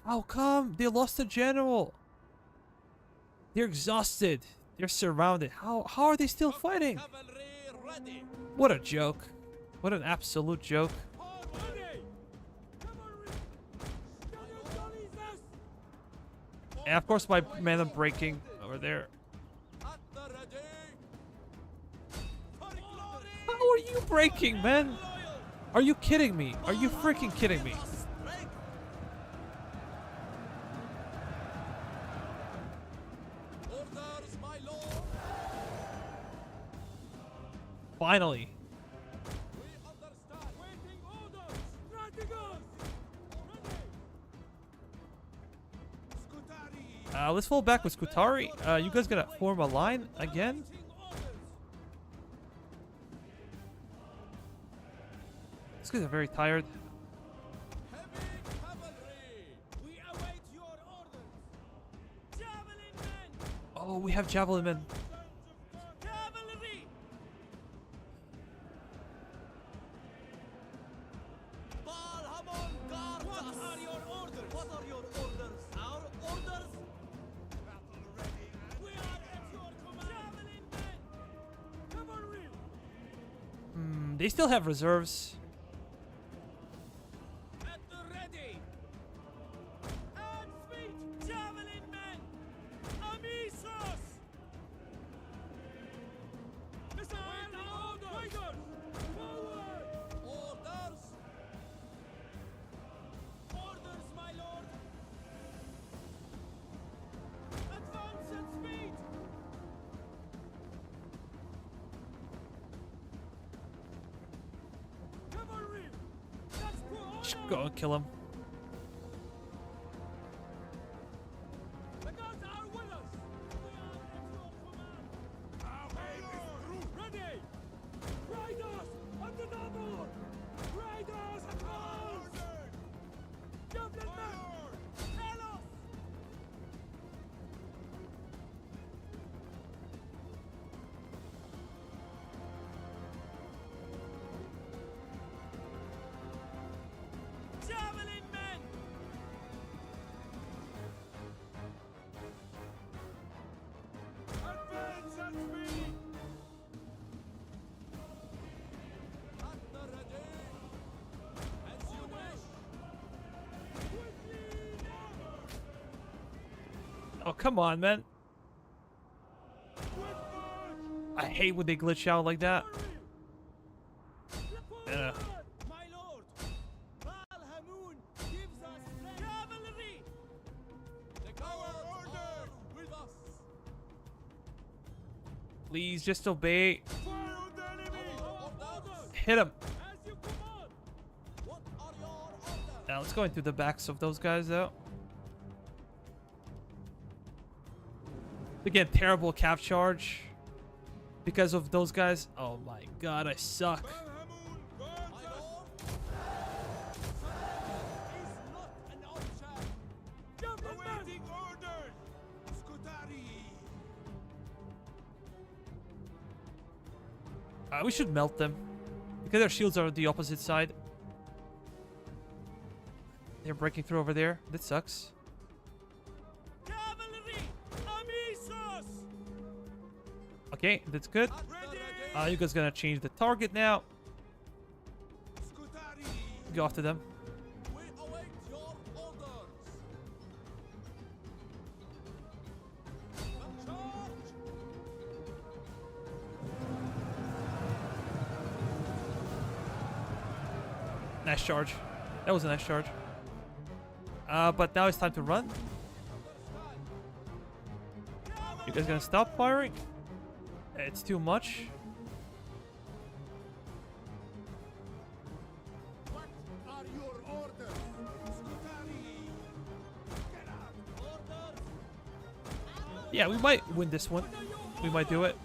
How come? They lost the general. They're exhausted. They're surrounded. How are they still fighting? What a joke. What an absolute joke. And of course my men are breaking over there. How are you breaking, man? Are you kidding me? Are you freaking kidding me? Finally. Let's fall back with Scutari. You guys gonna form a line again? These guys are very tired. Oh, we have javelin men. They still have reserves. Just go and kill him. Oh, come on, man. I hate when they glitch out like that. Yeah. Please, just obey. Hit him. Now let's go into the backs of those guys, though. Again, terrible cap charge because of those guys. Oh my god, I suck. We should melt them. Because their shields are on the opposite side. They're breaking through over there. That sucks. Cavalry! Amisos! Okay, that's good. You guys gonna change the target now. Scutari! Go after them. We await your orders! Charge! Nice charge. That was a nice charge. But now it's time to run. You guys gonna stop firing? It's too much. What are your orders? Scutari! Get out! Orders! Yeah, we might win this one. We might do it.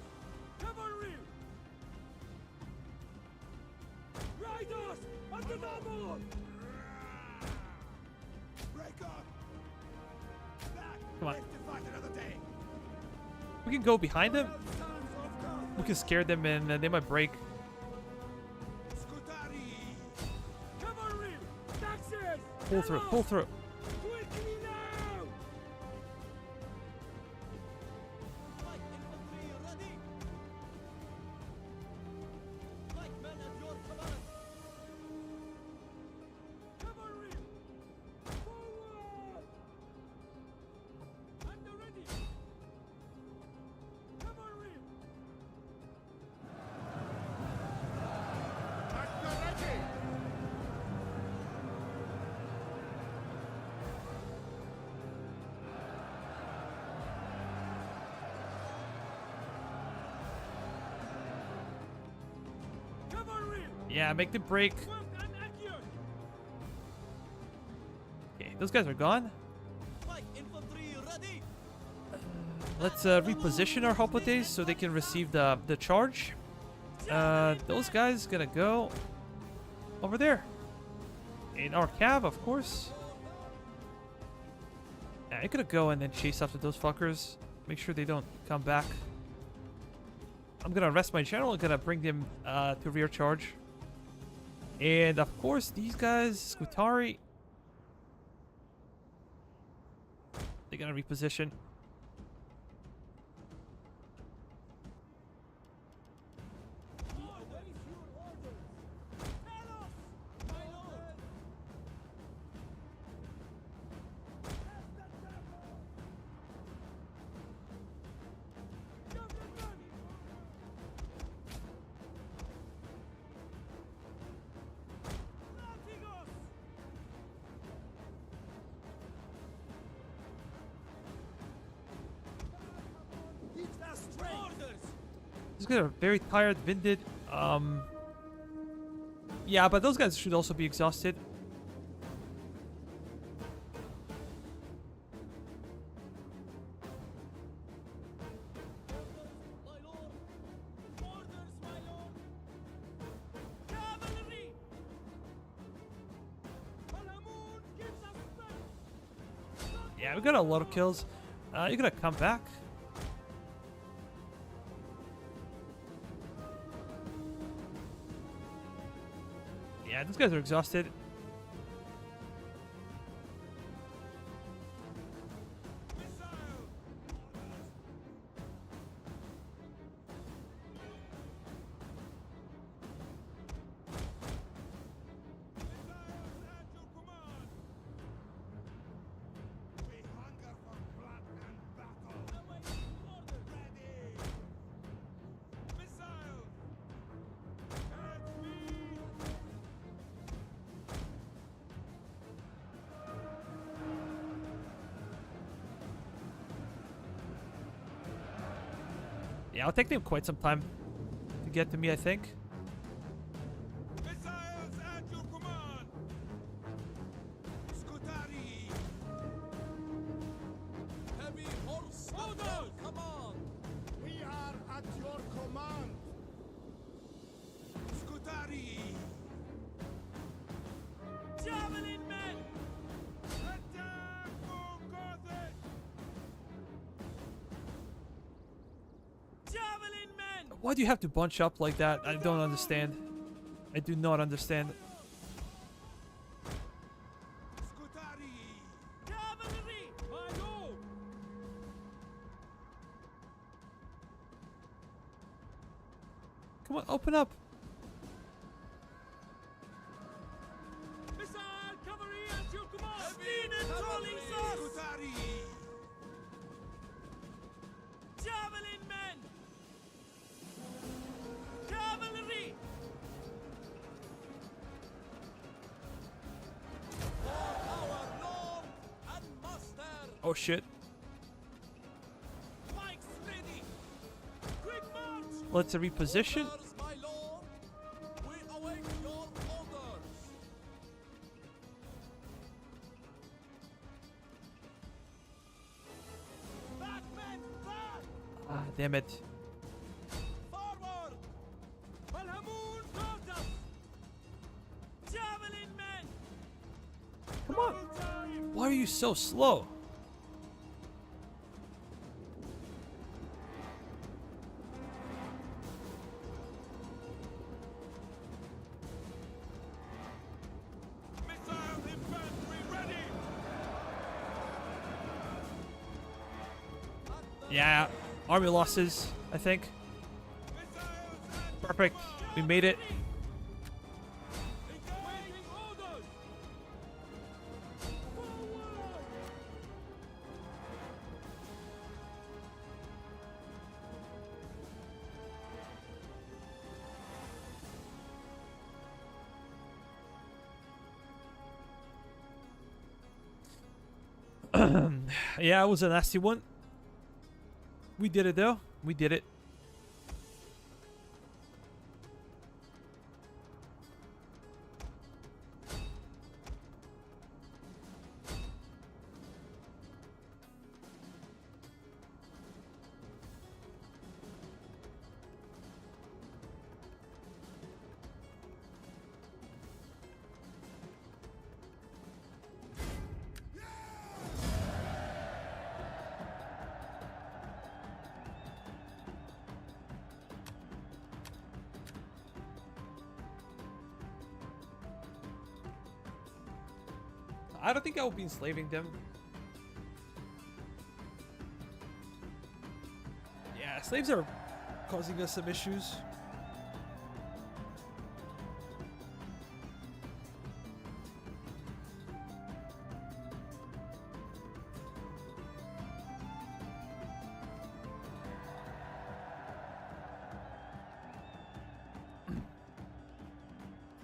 Cavalry! Riders! At the Naval! Break up! Back! Come on. Live to fight another day! We can go behind them. Sons of God! We can scare them and they might break. Scutari! Cavalry! Taxes! Pull through, pull through. Quickly now! Like infantry ready! Like men at your command! Cavalry! Forward! At the ready! Cavalry! At the ready! Cavalry! Yeah, make them break. Swift and accurate! Okay, those guys are gone. Like infantry ready! Let's reposition our hoplites so they can receive the charge. Those guys gonna go over there. In our cab, of course. Yeah, I'm gonna go and then chase after those fuckers. Make sure they don't come back. I'm gonna rest my general and gonna bring them to rear charge. And of course, these guys, Scutari, they're gonna reposition. These guys are very tired, winded. Yeah, but those guys should also be exhausted. Yeah, we got a lot of kills. You're gonna come back. Yeah, these guys are exhausted. Yeah, it'll take them quite some time to get to me, I think. Missiles at your command! Scutari! Heavy horse orders! Command! We are at your command! Scutari! Javelin men! Attack for Carthage! Javelin men! Why do you have to bunch up like that? I don't understand. I do not understand. Cavalry, my lord! Come on, open up. Missile cavalry at your command! Speed and trolling sauce! Javelin men! Cavalry! For our lord and master! Oh shit. Pikes ready! Quick march! Let's reposition. Orders, my lord! We await your orders! Back, men, back! Ah, damn it. Forward! Balhamoon Carthage! Javelin men! Come on. Why are you so slow? Missile infantry ready! Yeah, army losses, I think. Perfect. We made it. Awaiting orders! Forward! Yeah, it was a nasty one. We did it though. We did it. I don't think I will be enslaving them. Yeah, slaves are causing us some issues.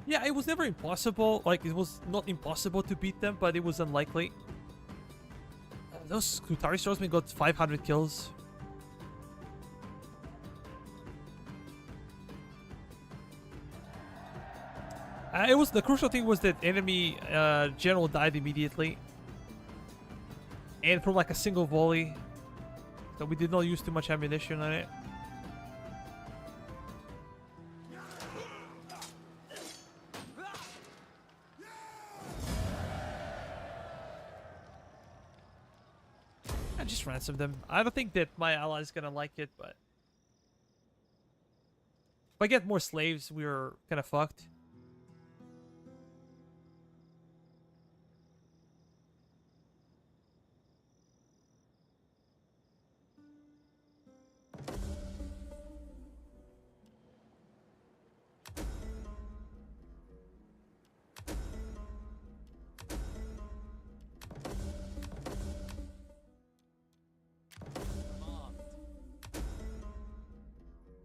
Yeah, it was never impossible. Like, it was not impossible to beat them, but it was unlikely. Those Skutari swordsmen got 500 kills. It was the crucial thing was that enemy general died immediately, and from like a single volley. So we did not use too much ammunition on it. I just ransomed them. I don't think that my ally is gonna like it, but if I get more slaves, we're kind of fucked.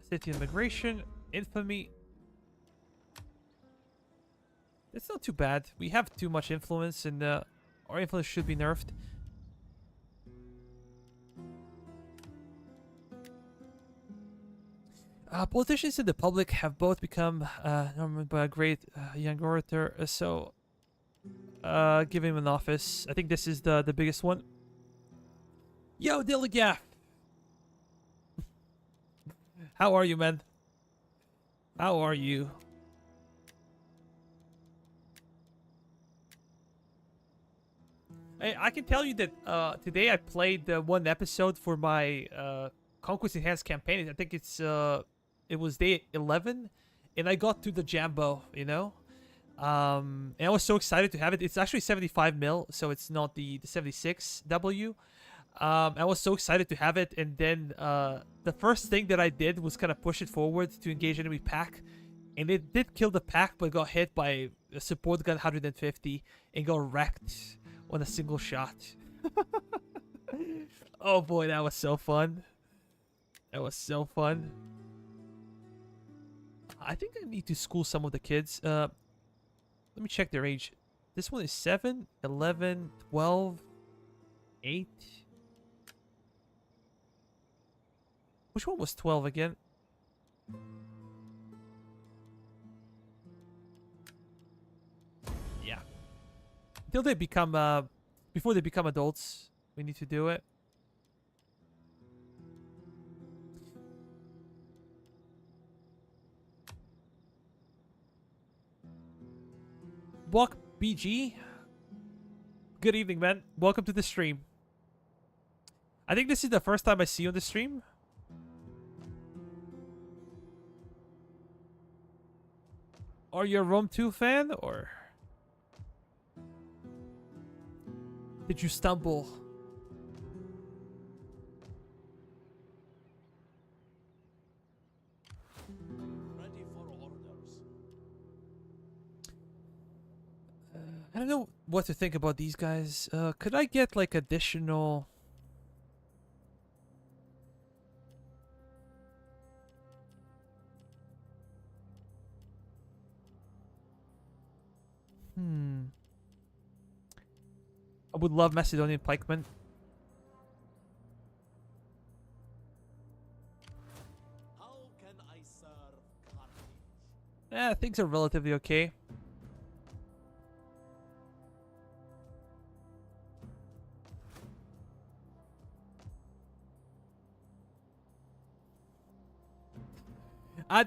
City immigration, infamy. It's not too bad. We have too much influence, and our influence should be nerfed. Politicians and the public have both become normed by a great young orator, so give him an office. I think this is the biggest one. Yo, Dilligaff! How are you, man? How are you? I can tell you that today I played one episode for my Conquest Enhanced campaign. I think it's It was day 11, and I got to the Jambo, you know? And I was so excited to have it. It's actually 75 mil, so it's not the 76W. I was so excited to have it, and then the first thing that I did was kind of push it forward to engage enemy pack, and it did kill the pack, but got hit by a support gun 150 and got wrecked on a single shot. Oh boy, that was so fun. That was so fun. I think I need to school some of the kids. Let me check their age. This one is 7, 11, 12, 8. Which one was 12 again? Yeah. Until they become, before they become adults, we need to do it. Walk BG. Good evening, man. Welcome to the stream. I think this is the first time I see you on the stream. Are you a Rome 2 fan, or did you stumble? Ready for orders. I don't know what to think about these guys. Could I get like additional... I would love Macedonian pikemen. How can I serve Carthage? Things are relatively okay.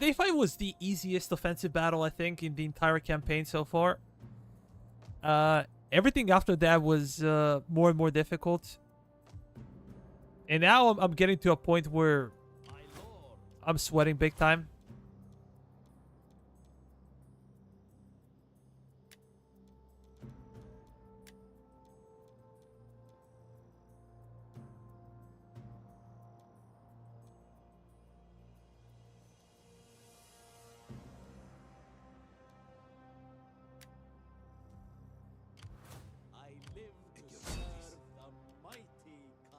Day 5 was the easiest offensive battle, I think, in the entire campaign so far. Everything after that was more and more difficult. And now I'm getting to a point where My lord, I'm sweating big time. I live to serve the mighty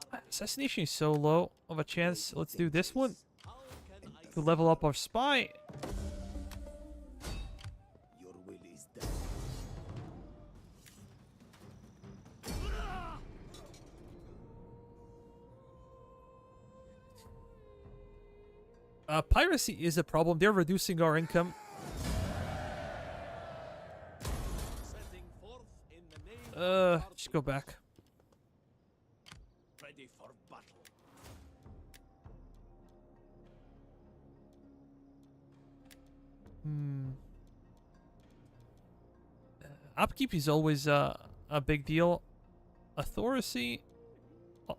Carthage. Assassination is so low of a chance. Let's do this one How can I to level up our spy. Your will is done. Piracy is a problem. They're reducing our income. setting forth in the name of Just go back. ready for battle? Upkeep is always a big deal. Authority. Oh.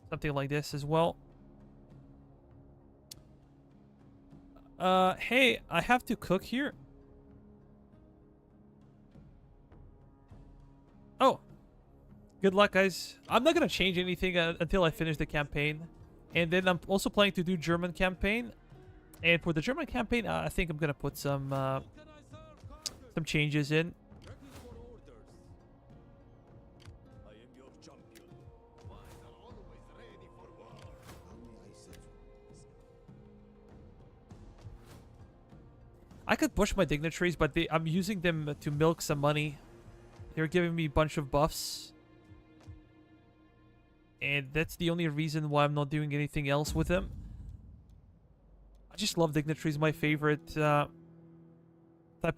Something like this as well. Hey, I have to cook here. Oh. Good luck, guys. I'm not gonna change anything until I finish the campaign. And then I'm also planning to do German campaign. And for the German campaign, I think I'm gonna put some changes in. Ready for orders. I am your champion. Mine are always ready for war. How may I serve? I could push my dignitaries, but I'm using them to milk some money. They're giving me a bunch of buffs. And that's the only reason why I'm not doing anything else with them. I just love dignitaries, my favorite type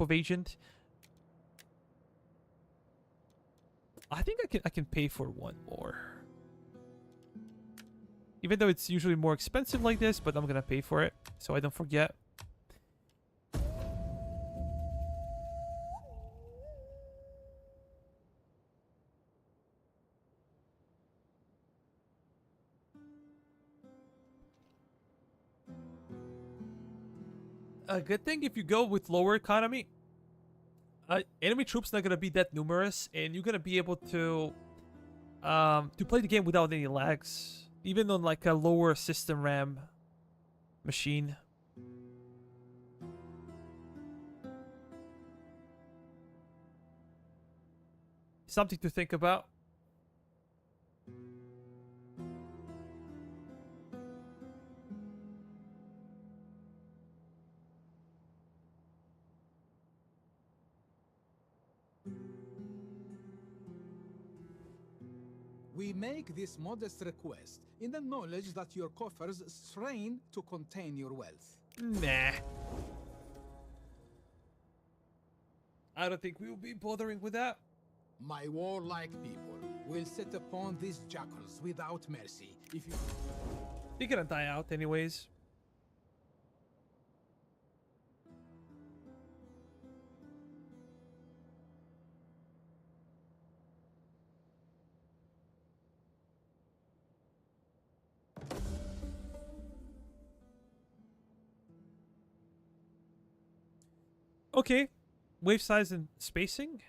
of agent. I think I can pay for one more. Even though it's usually more expensive like this, but I'm gonna pay for it so I don't forget. A good thing if you go with lower economy, enemy troops not gonna be that numerous, and you're gonna be able to play the game without any lags, even on like a lower system RAM machine. Something to think about. We make this modest request in the knowledge that your coffers strain to contain your wealth. Nah. I don't think we will be bothering with that. My warlike people will set upon these jackals without mercy. If you... They're gonna die out anyways. Okay, wave size and spacing.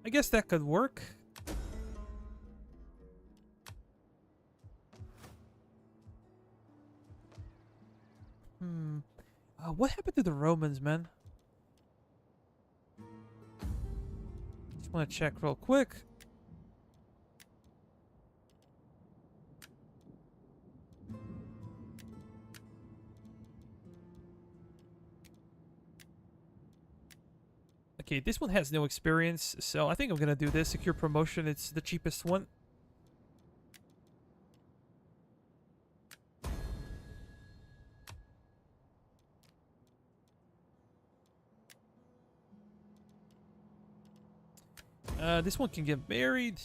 I guess that could work. What happened to the Romans, man? Just want to check real quick. Okay, this one has no experience, so I think I'm gonna do this. Secure promotion, it's the cheapest one. This one can get married.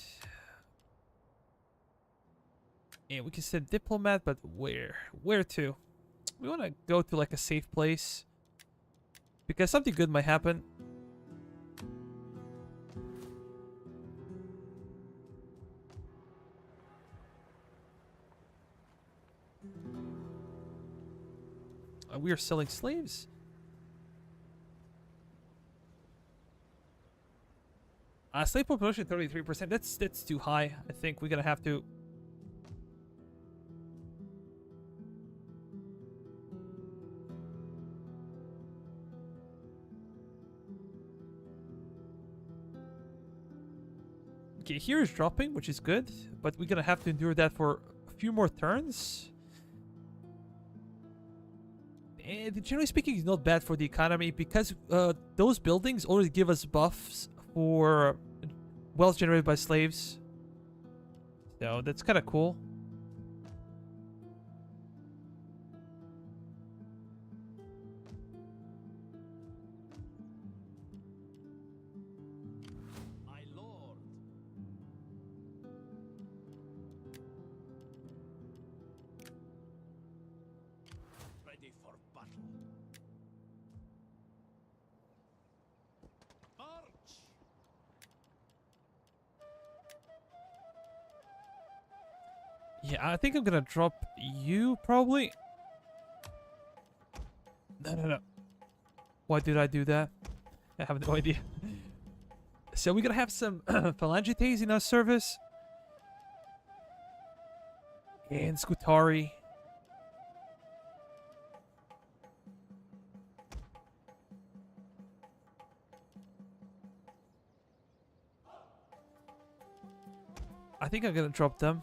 And we can send diplomat, but where? Where to? We want to go to like a safe place. Because something good might happen. We are selling slaves. Slave population 33%. That's too high. I think we're gonna have to. Okay, here is dropping, which is good, but we're gonna have to endure that for a few more turns. And generally speaking, it's not bad for the economy because those buildings always give us buffs for wealth generated by slaves. So that's kind of cool. My lord. Ready for battle. March. Yeah, I think I'm gonna drop you probably. No. Why did I do that? I have no idea. So we're gonna have some phalangites in our service. And Scutari. I think I'm gonna drop them.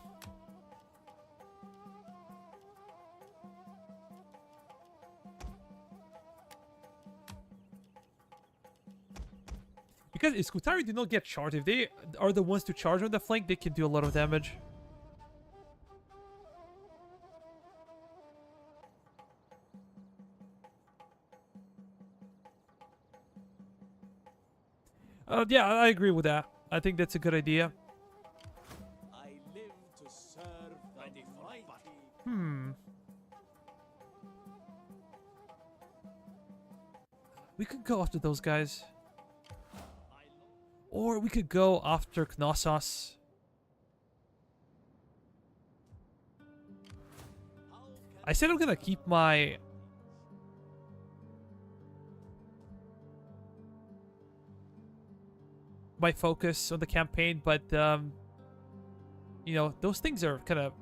Because if Scutari do not get charged, if they are the ones to charge on the flank, they can do a lot of damage. Yeah, I agree with that. I think that's a good idea. I live to serve the mighty. We could go after those guys. Or we could go after Knossos. I said I'm gonna keep my focus on the campaign, but you know, those things are kind of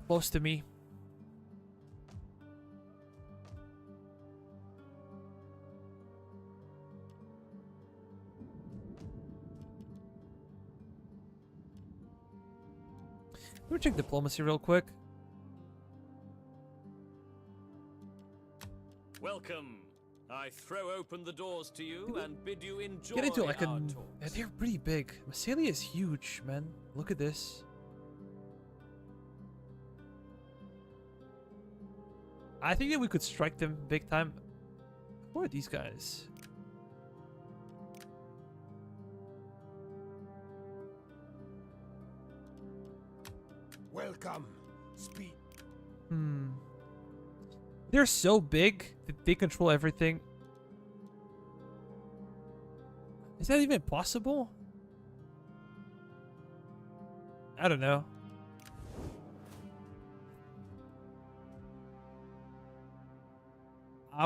close to me. Let me check diplomacy real quick. Welcome. I throw open the doors to you and bid you enjoy Get into like our yeah, talks. they're pretty big. Massalia is huge, man. Look at this. I think that we could strike them big time. Who are these guys? Welcome. Speed. They're so big that they control everything. Is that even possible? I don't know.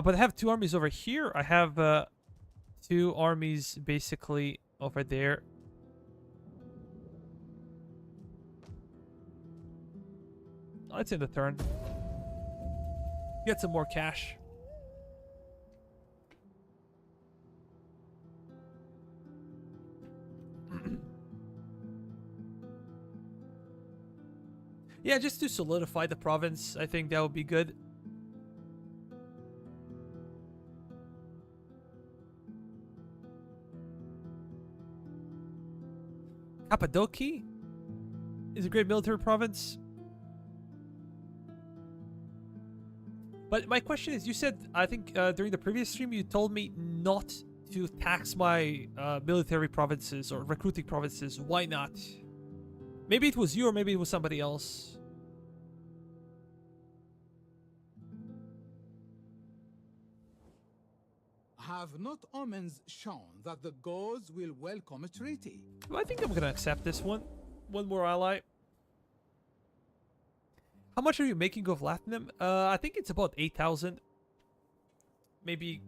But I have two armies over here. I have two armies basically over there. Let's end the turn. Get some more cash. Yeah, just to solidify the province, I think that would be good. Cappadocia is a great military province. But my question is, you said, I think during the previous stream, you told me not to tax my military provinces or recruiting provinces. Why not? Maybe it was you or maybe it was somebody else. Have not omens shown that the gods will welcome a treaty? I think I'm going to accept this one. One more ally. How much are you making of Latinum? I think it's about 8,000. Maybe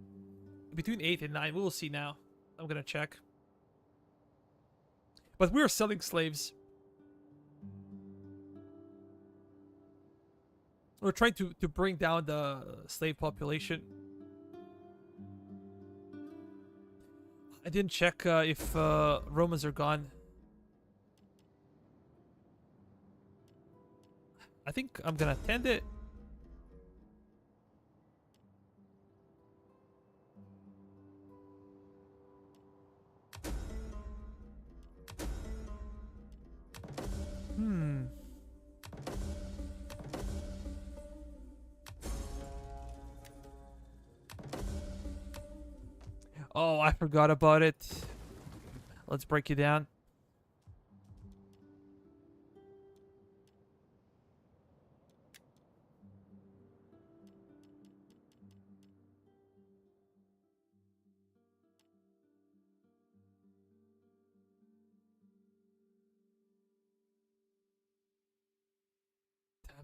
between 8 and 9. We will see now. I'm going to check. But we're selling slaves. We're trying to bring down the slave population. I didn't check if Romans are gone. I think I'm gonna attend it. Oh, I forgot about it. Let's break it down.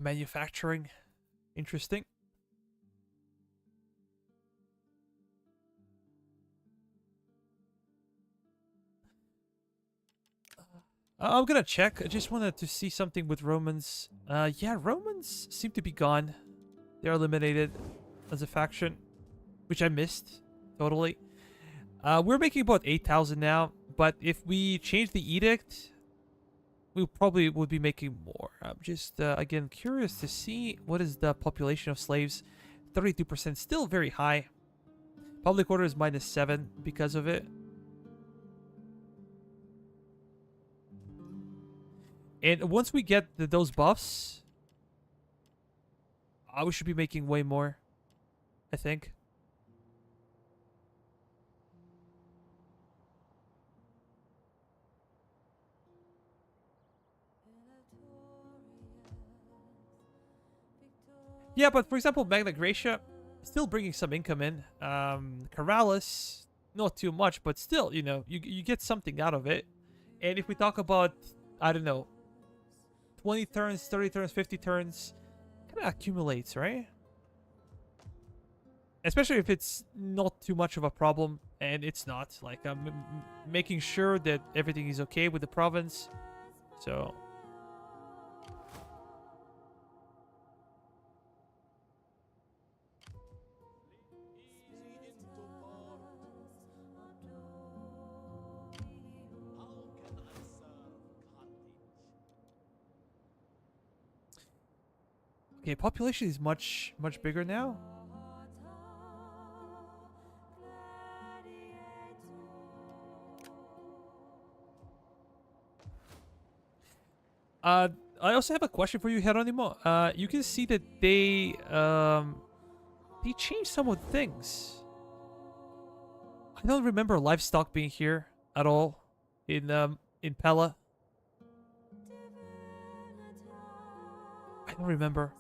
Manufacturing. Interesting. I'm gonna check. I just wanted to see something with Romans. Yeah, Romans seem to be gone. They're eliminated as a faction, which I missed totally. We're making about 8,000 now, but if we change the edict, we probably would be making more. I'm just, again, curious to see what is the population of slaves. 32%, still very high. Public order is -7 because of it. And once we get those buffs, we should be making way more, I think. Yeah, but for example, Magna Graecia, still bringing some income in. Corrales, not too much, but still, you know, you get something out of it. And if we talk about, I don't know, 20 turns, 30 turns, 50 turns. Kind of accumulates, right? Especially if it's not too much of a problem, and it's not. Like, I'm making sure that everything is okay with the province. So... Easy into port. How can I serve Carthage? Okay, population is much bigger now. I also have a question for you, Geronimo. You can see that they changed some of the things. I don't remember livestock being here at all in Pella. I don't remember.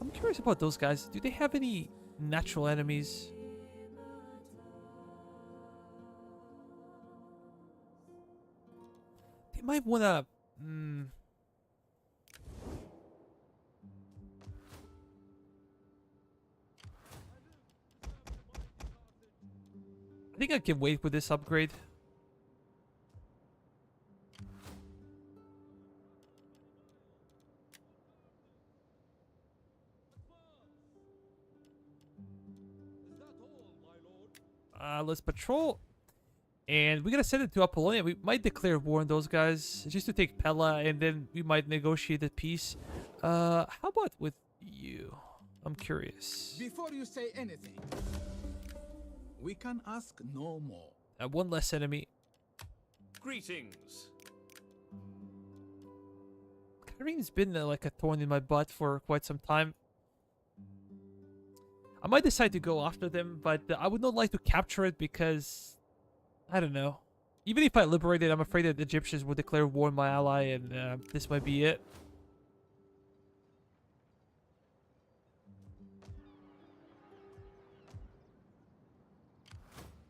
I'm curious about those guys. Do they have any natural enemies? They might wanna... I think I can wait with this upgrade. Let's patrol. And we're gonna send it to Apollonia. We might declare war on those guys just to take Pella, and then we might negotiate a peace. How about with you? I'm curious. Before you say anything, we can ask no more. One less enemy. Greetings. Kyrene's been like a thorn in my butt for quite some time. I might decide to go after them, but I would not like to capture it because... I don't know. Even if I liberate it, I'm afraid that the Egyptians will declare war on my ally, and this might be it.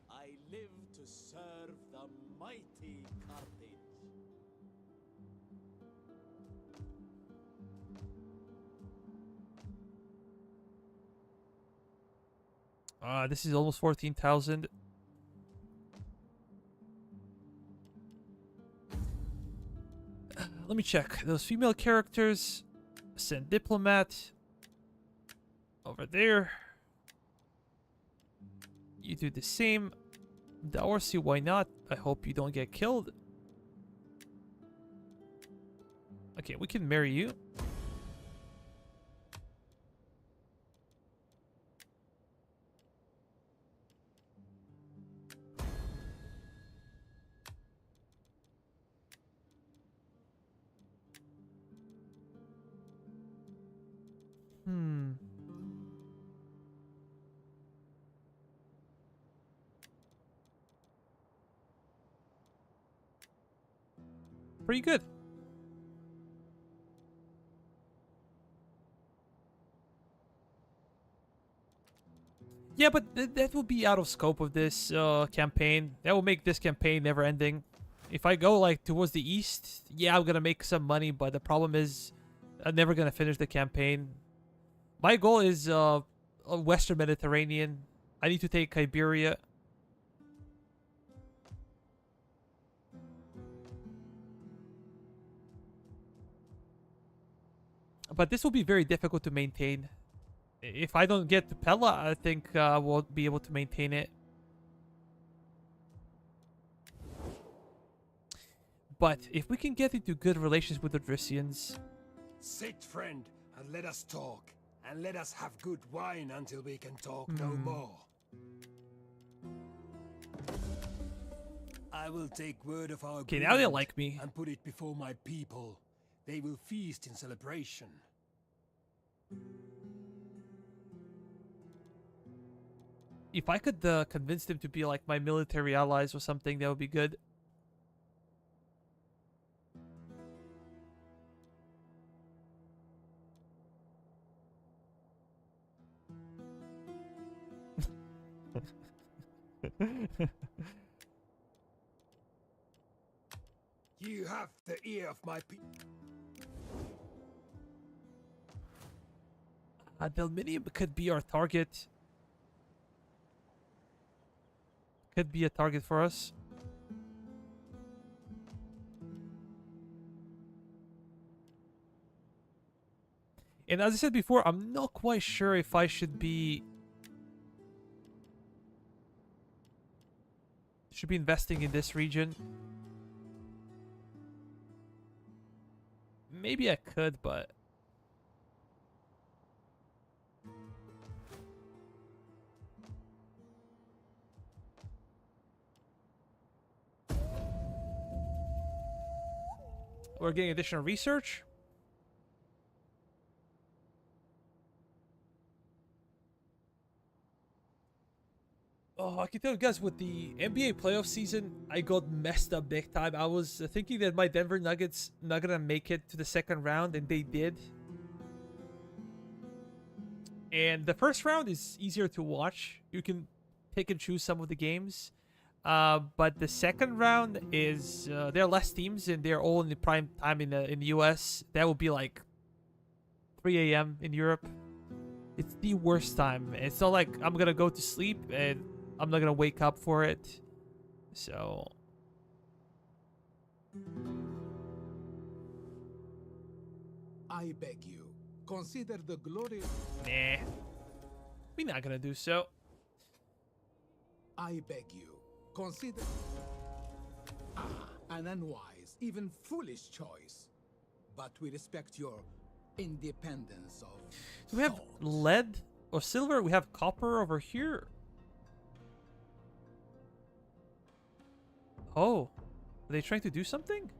I live to serve the mighty Carthage. This is almost 14,000. Let me check. Those female characters. Send diplomat. Over there. You do the same. Dorsey, why not? I hope you don't get killed. Okay, we can marry you. Pretty good. Yeah, but that will be out of scope of this campaign. That will make this campaign never ending. If I go like towards the east, yeah, I'm gonna make some money, but the problem is I'm never gonna finish the campaign. My goal is Western Mediterranean. I need to take Iberia. But this will be very difficult to maintain. If I don't get to Pella, I think I won't be able to maintain it. But if we can get into good relations with the Odrysians... Sit, friend, and let us talk. And let us have good wine until we can talk no more. I will take word of our Okay, now they agreement like me. and put it before my people. They will feast in celebration. If I could convince them to be like my military allies or something, that would be good. You have the ear of my people. The aluminium could be our target. Could be a target for us. And as I said before, I'm not quite sure if I should be investing in this region. Maybe I could, but we're getting additional research. Oh, I can tell you guys, with the NBA playoff season, I got messed up big time. I was thinking that my Denver Nuggets not gonna make it to the second round, and they did. And the first round is easier to watch. You can pick and choose some of the games. But the second round is there are less teams, and they're all in the prime time in the US. That would be like 3 a.m. in Europe. It's the worst time. It's not like I'm gonna go to sleep and I'm not gonna wake up for it. So I beg you, consider the glory. nah, we're not gonna do so. I beg you, consider an unwise, even foolish choice. But we respect your independence of So we have thought. lead or silver. We have copper over here. Oh, are they trying to do something?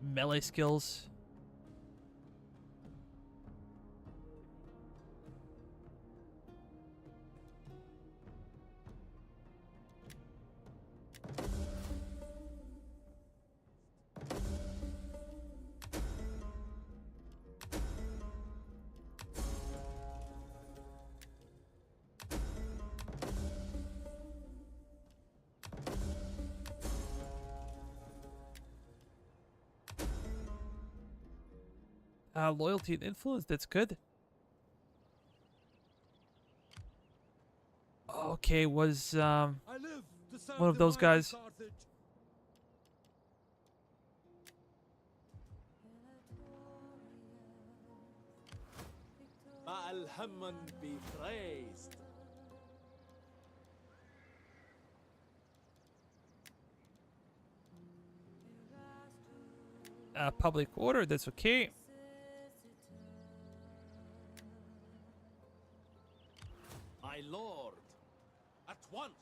Melee skills. Loyalty and influence, that's good. Okay, was I live to serve one of the those mighty guys. Carthage. Al-Hamman be praised. Public order, that's okay. My lord, at once.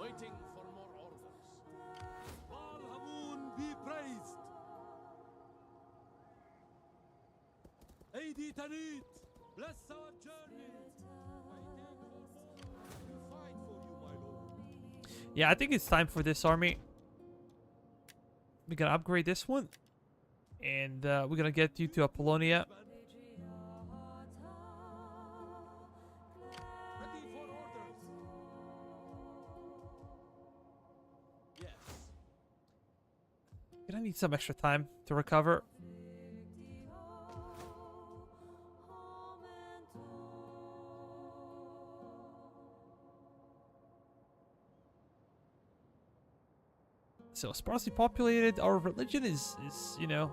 Waiting for more orders. Al-Hamun be praised. Aidi Tanit, bless our journey. I will fight for you, my lord. Yeah, I think it's time for this army. We're gonna upgrade this one, and we're gonna get you to Apollonia. Ready for orders. Yes. Gonna need some extra time to recover. So sparsely populated. Our religion is you know,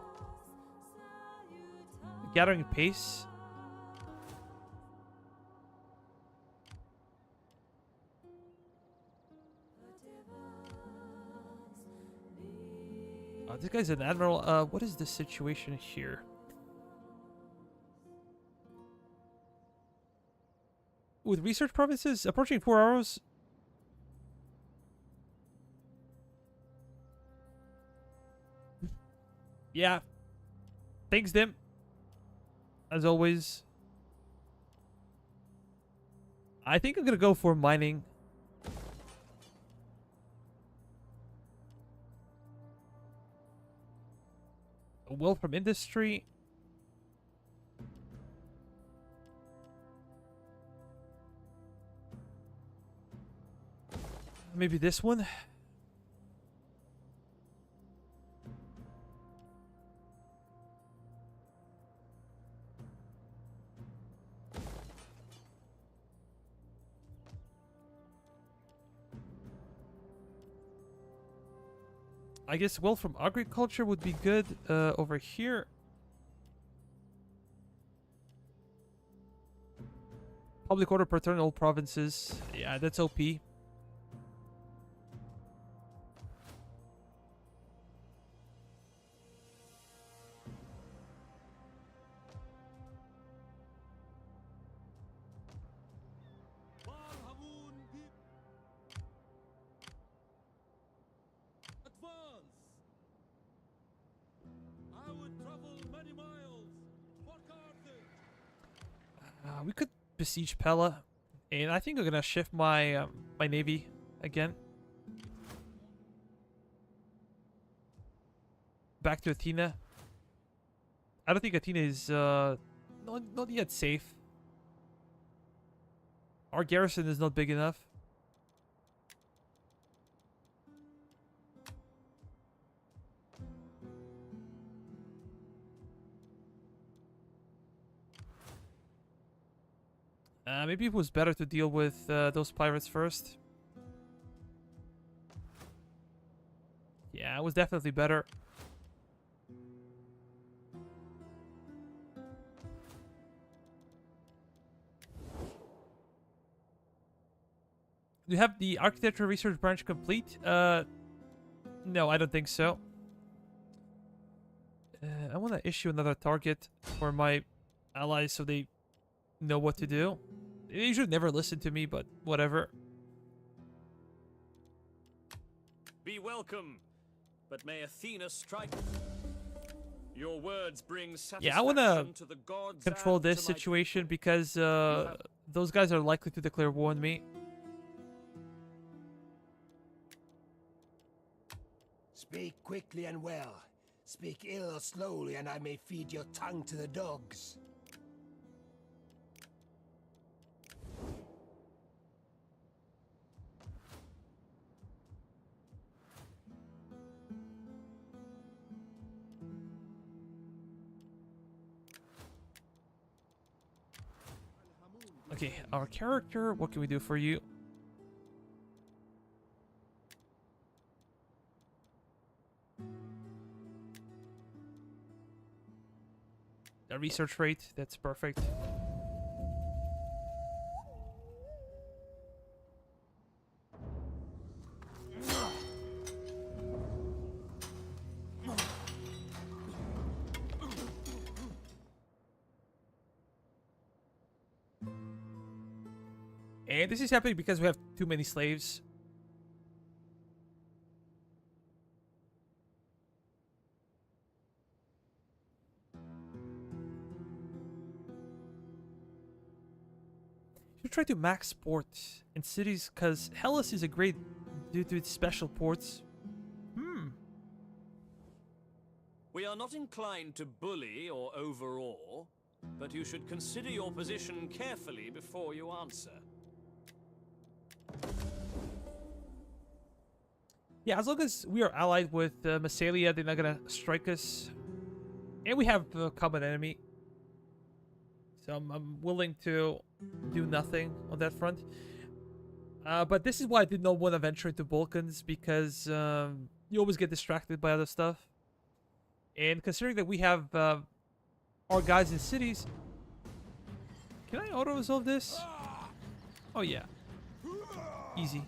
gathering pace. This guy's an admiral. What is the situation here? With research provinces approaching 4 hours, Yeah. Thanks, Dim. As always. I think I'm gonna go for mining. A will from industry. Maybe this one. I guess will from agriculture would be good over here. Public order paternal provinces. Yeah, that's OP. Advance! I would travel many miles for Carthage. We could besiege Pella, and I think I'm gonna shift my my navy again back to Athena. I don't think Athena is not yet safe. Our garrison is not big enough. Maybe it was better to deal with those pirates first. Yeah, it was definitely better. Do you have the architecture research branch complete? No, I don't think so. I want to issue another target for my allies so they know what to do. They should never listen to me, but whatever. Be welcome, but may Athena strike. Your words bring satisfaction Yeah, I want to to the gods control and this to my situation people. because those guys are likely to declare war on me. Speak quickly and well. Speak ill or slowly, and I may feed your tongue to the dogs. Okay, our character, what can we do for you? A research rate, that's perfect. And this is happening because we have too many slaves. You try to max ports in cities because Hellas is a great due to its special ports. We are not inclined to bully or overawe, but you should consider your position carefully before you answer. Yeah, as long as we are allied with Massalia, they're not gonna strike us. And we have a common enemy. So I'm willing to do nothing on that front. But this is why I did not want to venture into Balkans, because you always get distracted by other stuff. And considering that we have our guys in cities... Can I auto-resolve this? Oh yeah. Easy.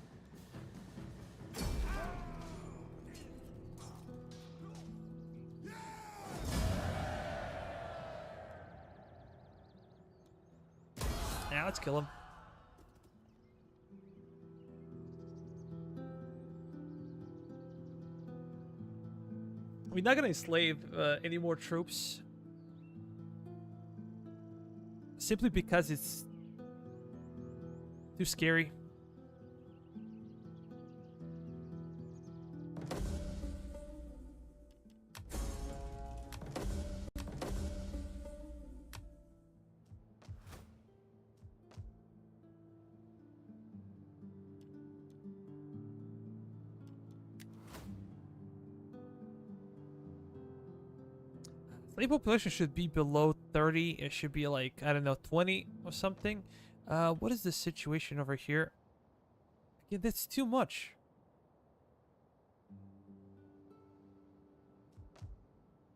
Yeah, let's kill him. We're not gonna enslave any more troops. Simply because it's too scary. Slave population should be below 30. It should be like, I don't know, 20 or something. What is the situation over here? Yeah, that's too much.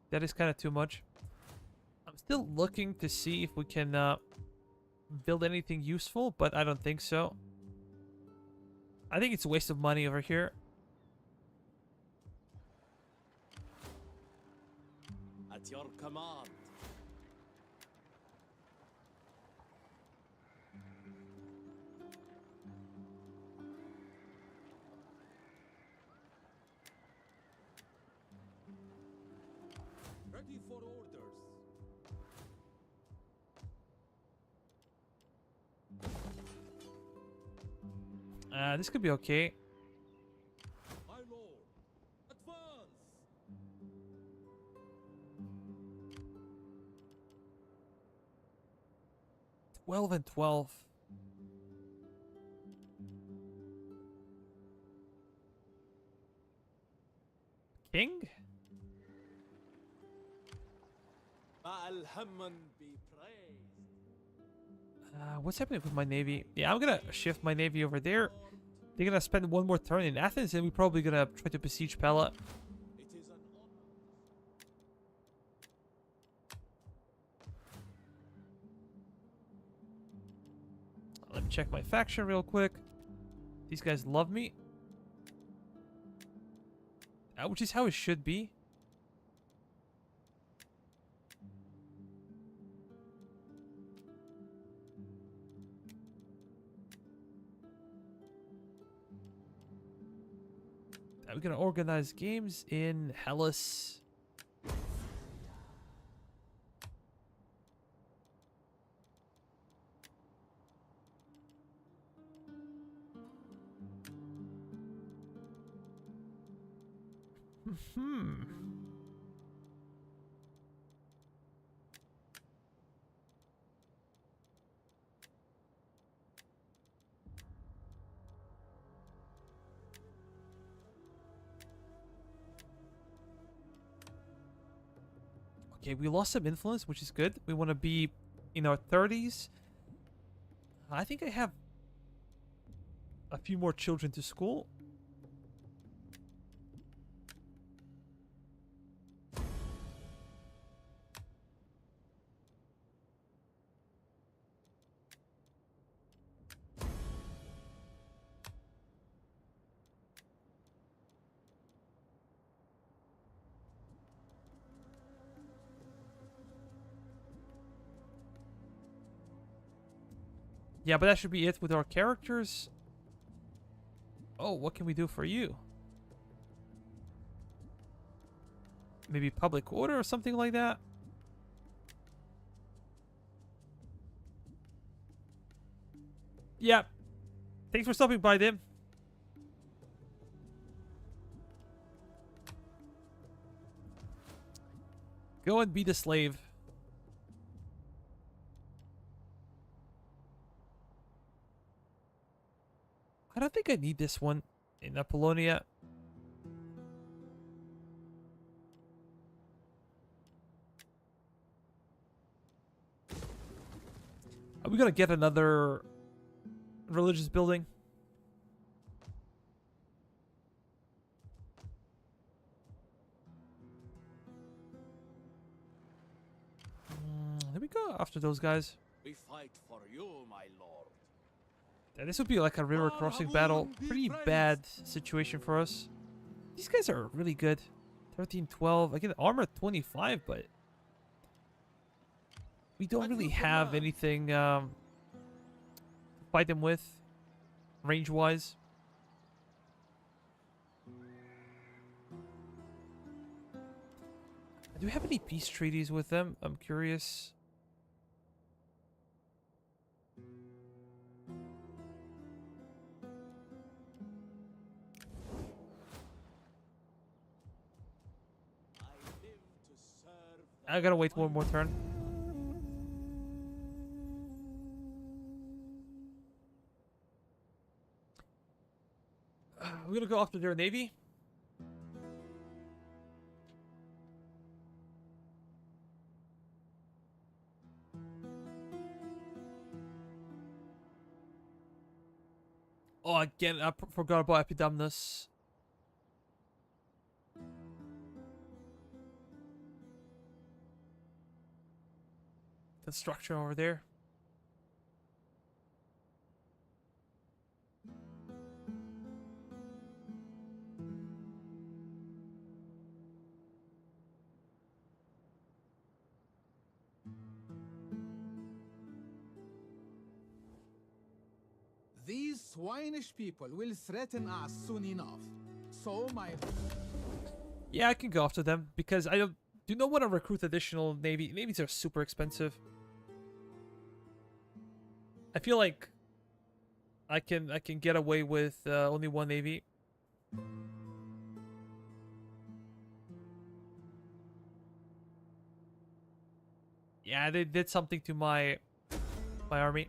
That is kind of too much. I'm still looking to see if we can build anything useful, but I don't think so. I think it's a waste of money over here. At your command. Ready for orders. This could be okay. My lord, advance. 12 and 12. King? Al-Hamman be praised. What's happening with my navy? Yeah, I'm gonna shift my navy over there. They're gonna spend one more turn in Athens, and we're probably gonna try to besiege Pella. It is an honor. Let me check my faction real quick. These guys love me. Which is how it should be. We're gonna organize games in Hellas. Okay, we lost some influence, which is good. We want to be in our 30s. I think I have a few more children to school. Yeah, but that should be it with our characters. Oh, what can we do for you? Maybe public order or something like that? Yeah. Thanks for stopping by, Dim. Go and be the slave. I don't think I need this one in Apollonia. Are we gonna get another religious building? Let me go after those guys. We fight for you, my lord. Yeah, this would be like a river crossing battle. Pretty bad situation for us. These guys are really good. 13, 12. I get armor 25, but we don't really have anything to fight them with, range-wise. Do we have any peace treaties with them? I'm curious. I gotta wait one more turn. We're gonna go after their navy. Oh, again, I forgot about Epidamnus. Construction over there. These swinish people will threaten us soon enough. So my... Yeah, I can go after them because I do not want to recruit additional navy. Navies are super expensive. I feel like I can get away with only one navy. Yeah, they did something to my army.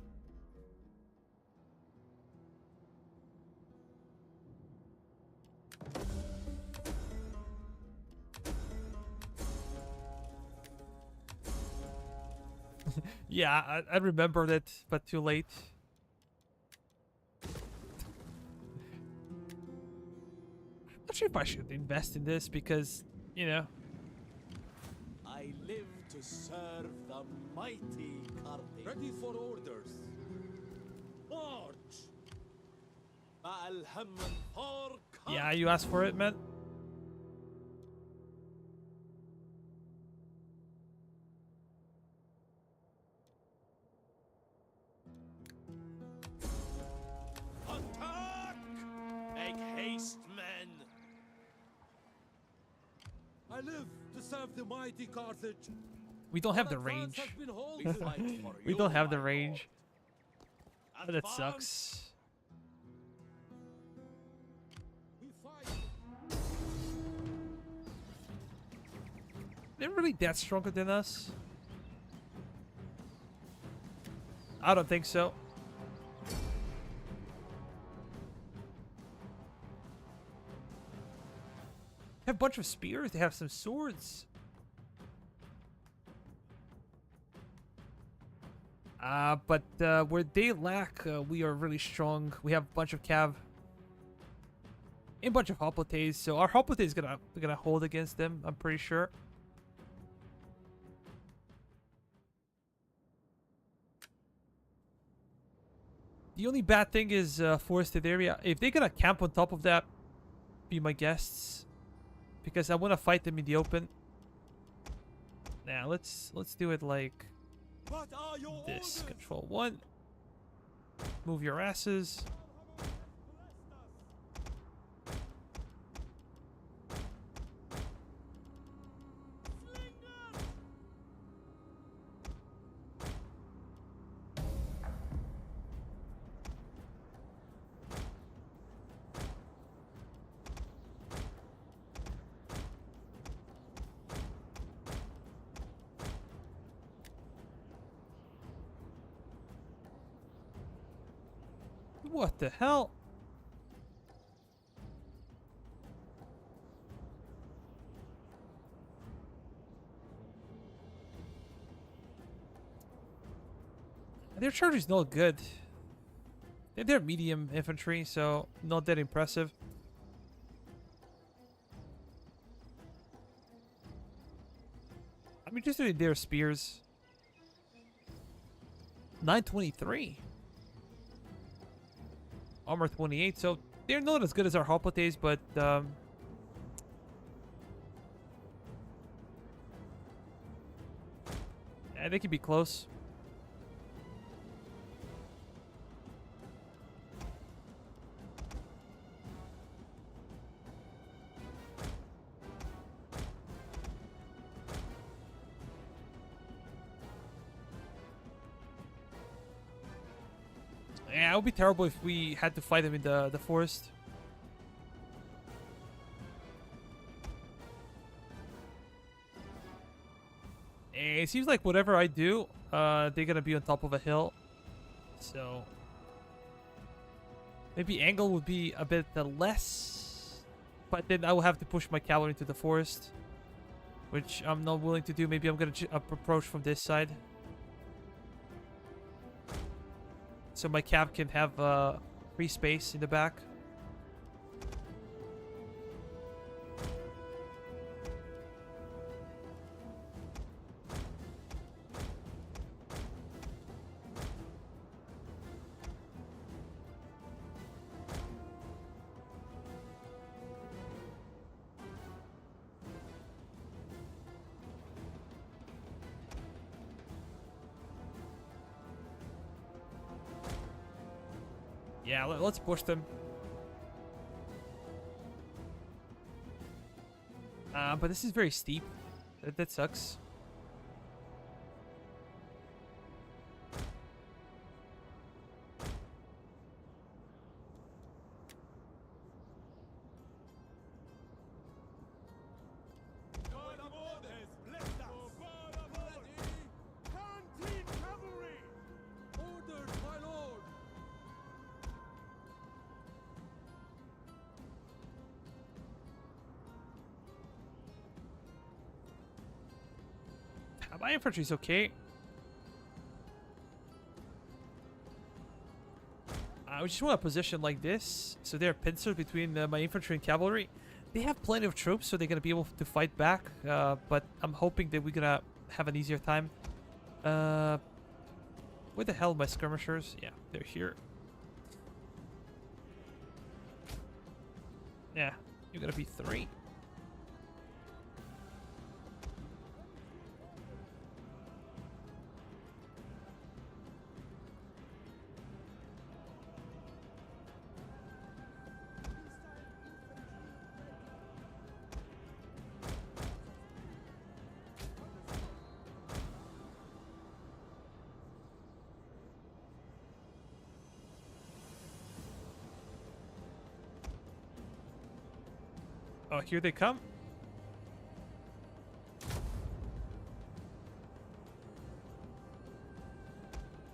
Yeah, I remembered it, but too late. I'm not sure if I should invest in this because, you know. I live to serve the mighty Carthage. Ready for orders. March! Yeah, you asked for it, man. Attack! Make haste, men! I live to serve the mighty Carthage. We don't have the Advance range. has been We halted. fight for We you, don't have the my range. lord. Oh, that Advance! sucks. We fight. They're really that stronger than us? I don't think so. They have a bunch of spears. They have some swords. But where they lack, we are really strong. We have a bunch of cav and a bunch of hoplites, so our hoplite is gonna hold against them. I'm pretty sure. The only bad thing is forested area. If they're gonna camp on top of that, be my guests, because I want to fight them in the open. Now let's do it like What are your this. orders? Control 1. Move your asses. What the hell? Their charge is not good. They're medium infantry, so not that impressive. I'm interested in their spears. 923. Armor 28, so they're not as good as our hoplites, but yeah, they could be close. Yeah, it would be terrible if we had to fight him in the forest. It seems like whatever I do, they're gonna be on top of a hill. So maybe angle would be a bit less, but then I will have to push my cavalry into the forest, which I'm not willing to do. Maybe I'm gonna approach from this side, so my cav can have free space in the back. Yeah, let's push them. But this is very steep. That sucks. Orders, my lord. My infantry's okay. I just want a position like this, so they're pincered between my infantry and cavalry. They have plenty of troops, so they're gonna be able to fight back. But I'm hoping that we're gonna have an easier time. Where the hell are my skirmishers? Yeah, they're here. Yeah, you're gonna be 3. Oh, here they come.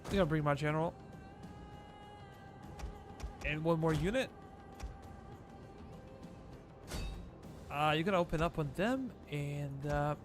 I'm gonna bring my general. And one more unit. You're gonna open up on them and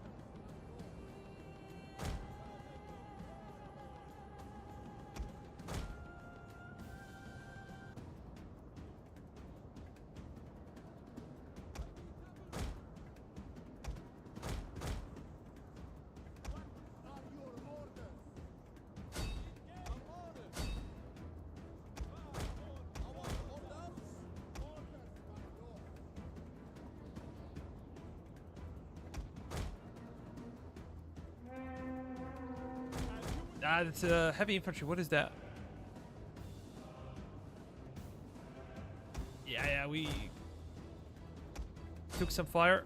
it's heavy infantry. What is that? Yeah, we took some fire.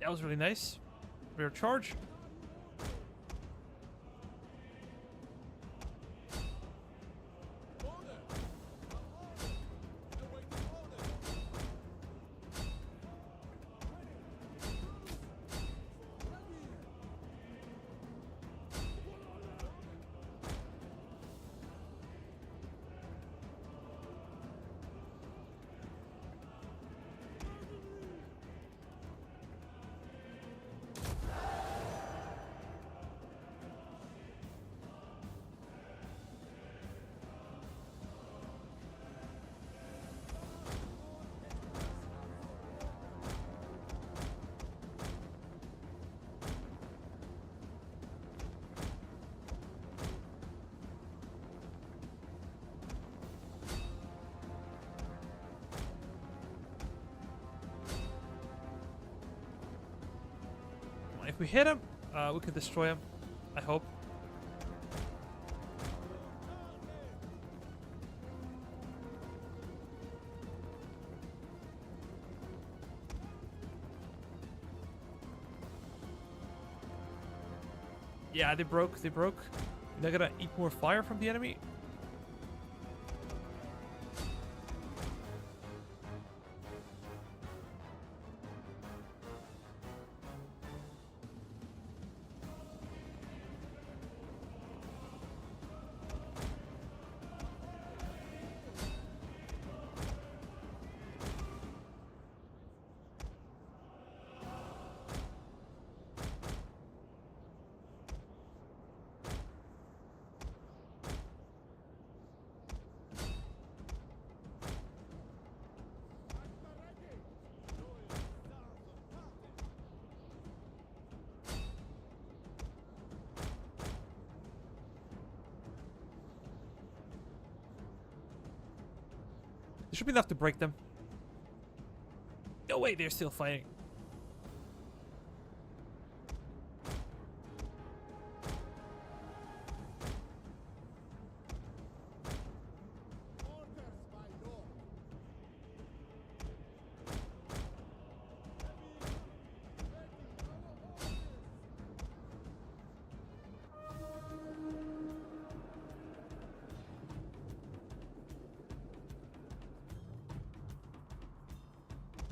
That was really nice. Rear charge. If we hit him, we could destroy him. I hope. Yeah, they broke. They broke. They're gonna eat more fire from the enemy. There should be enough to break them. No way, they're still fighting.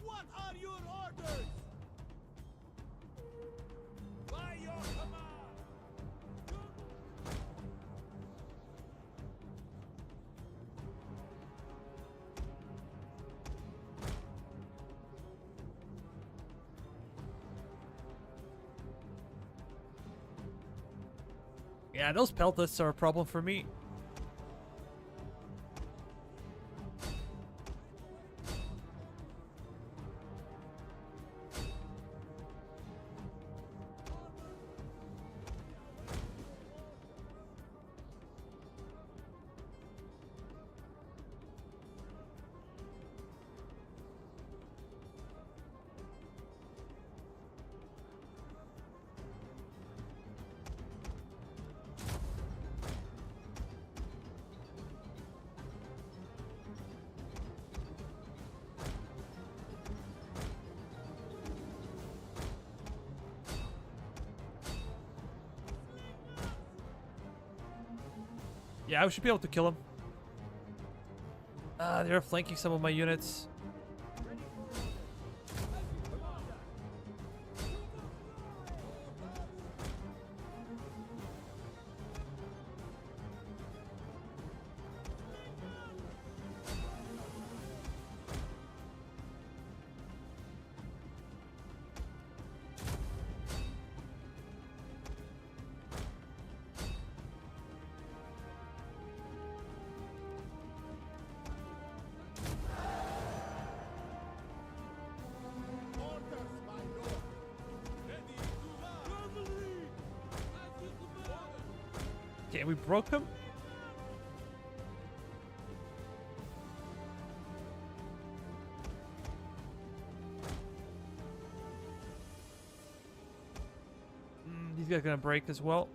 What are your orders? By your command. Yeah, those pelters are a problem for me. Yeah, we should be able to kill him. They're flanking some of my units. Okay, we broke him. These guys are gonna break as well.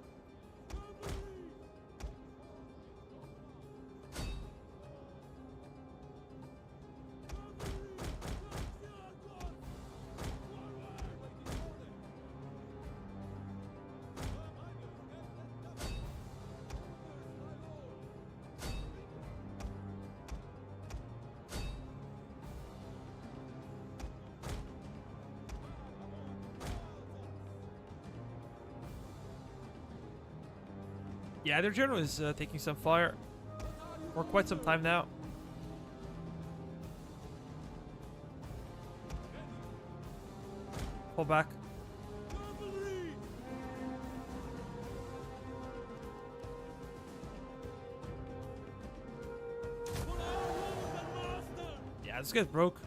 Yeah, their general is taking some fire for quite some time now. Pull back. Yeah, this guy's broke.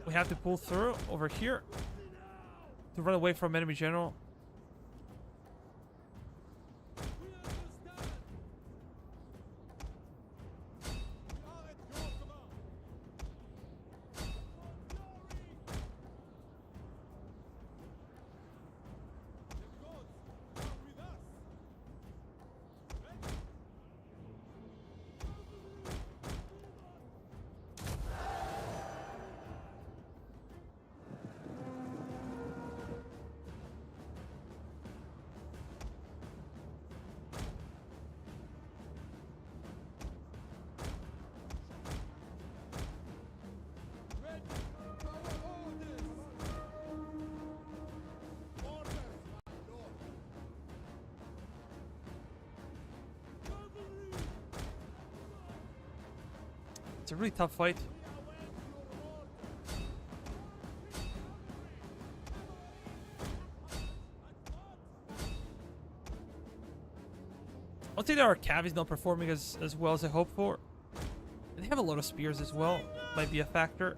We have to pull through over here to run away from enemy general. It's a really tough fight. I'll say that our cav is not performing as well as I hoped for. And they have a lot of spears as well. Might be a factor.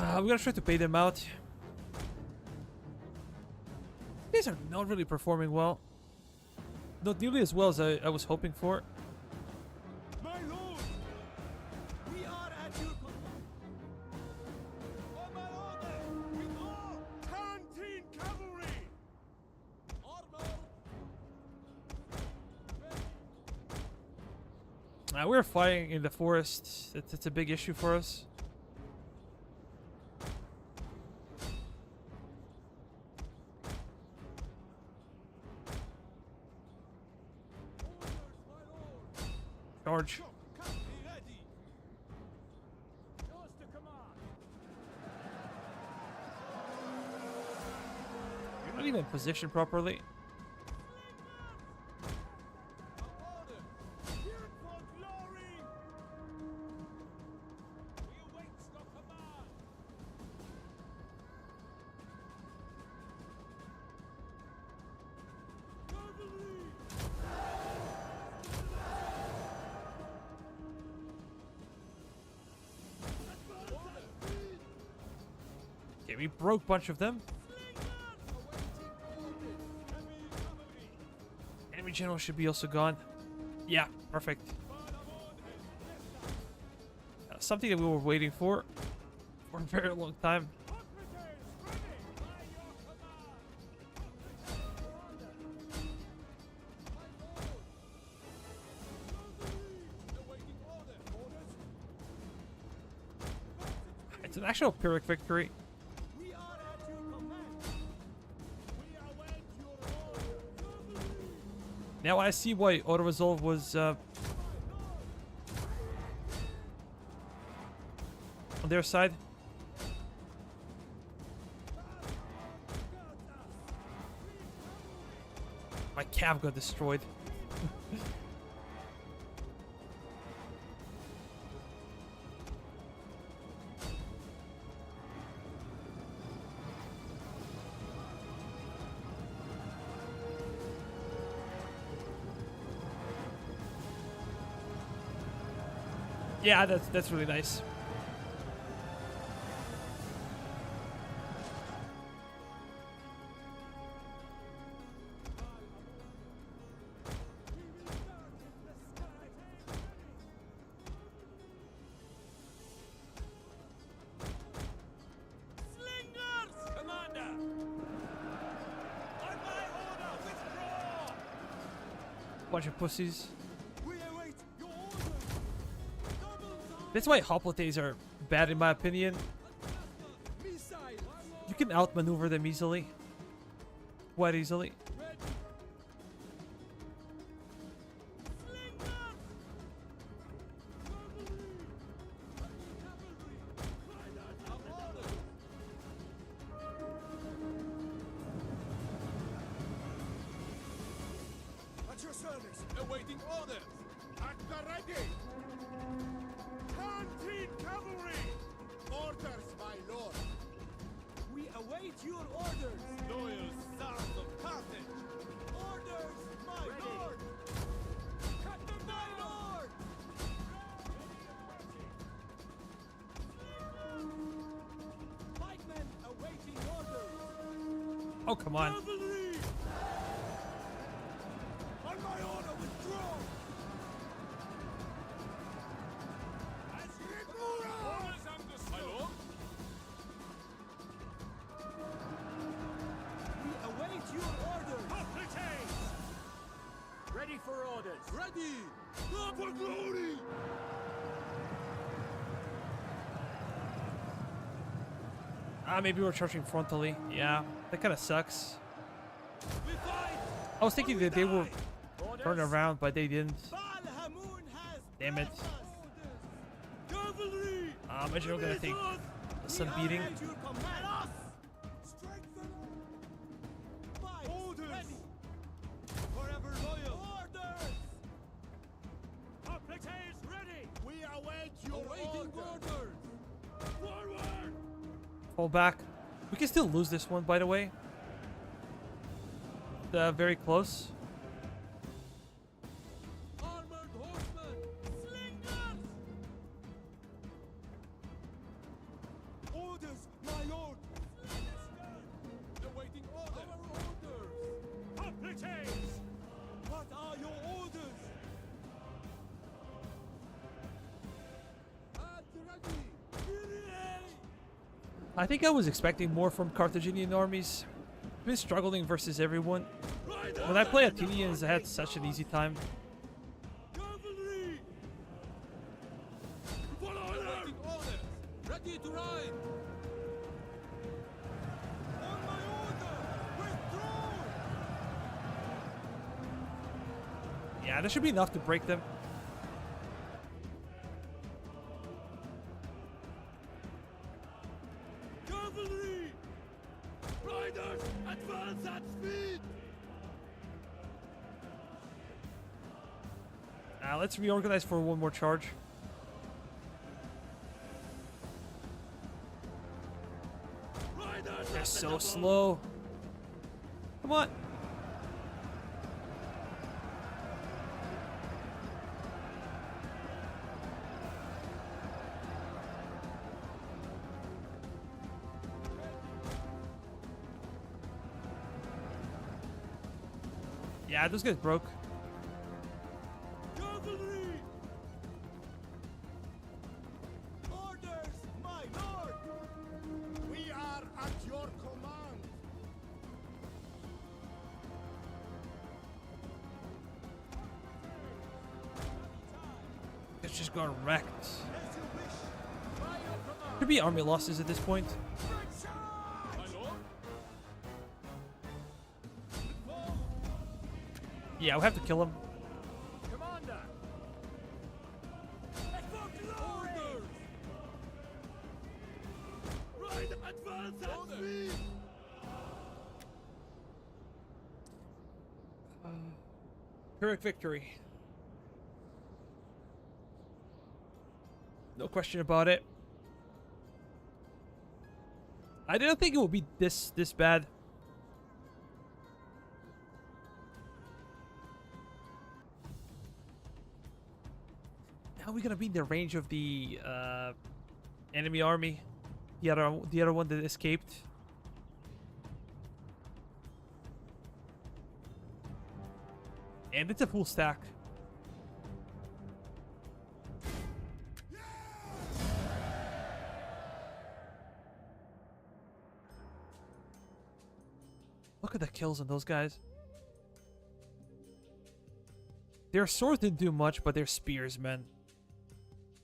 I'm gonna try to bait them out. These are not really performing well. Not nearly as well as I was hoping for. My lord, we are at your command. On my order, with all canteen cavalry. Order. We're fighting in the forest. It's a big issue for us. Charge. You're not even positioned properly. We broke a bunch of them. Enemy general should be also gone. Yeah, perfect. Something that we were waiting for a very long time. It's an actual Pyrrhic victory. Now I see why auto-resolve was on their side. My cav got destroyed. Yeah, that's really nice. Bunch of pussies. That's why hoplites are bad in my opinion. You can outmaneuver them easily. Quite easily. At your service, awaiting orders. At the ready. Canteen cavalry! Orders, my lord. We await your orders. Loyal sons of Carthage. Orders, my lord. Captain, my lord. Pikemen awaiting orders. Oh, come on. Cavalry! On my order, withdraw! As orders understood. My lord? We await your orders. Complicates! Ready for orders. Ready! Not for glory! Maybe we're charging frontally. Yeah, that kind of sucks. We fight! I was thinking that they were Orders. turning around, but they didn't. Balhamun has Damn it. blessed us. Cavalry! Imagine we're gonna take some beating. Await your command. Strengthen. Fight. Orders. Ready. Forever loyal. Orders. Complicates ready. We await your Awaiting orders. Forward. Fall back. We can still lose this one, by the way. Very close. Armored horsemen. Slingers. Orders, my lord. Awaiting orders. Our orders. Complicates. What are your orders? At ready. I think I was expecting more from Carthaginian armies. I've been struggling versus everyone. When I play Athenians, I had such an easy time. Cavalry. Awaiting orders. Ready to ride. On my order. Withdraw. Yeah, that should be enough to break them. Cavalry. Riders, advance at speed. Let's reorganize for one more charge. Riders They're at so the Naval. slow. Come on. Yeah, those guys broke. Cavalry. Orders, my lord. We are at your command. It's just got wrecked. As you wish. By your command. Could be army losses at this point. My lord. Yeah, we have to kill him. Commander. For glory. Ride advance at speed. Pyrrhic victory. No question about it. I didn't think it would be this bad. Now we're gonna be in the range of the enemy army. The other one that escaped. And it's a full stack. Look at the kills on those guys. Their swords didn't do much, but their spears, man.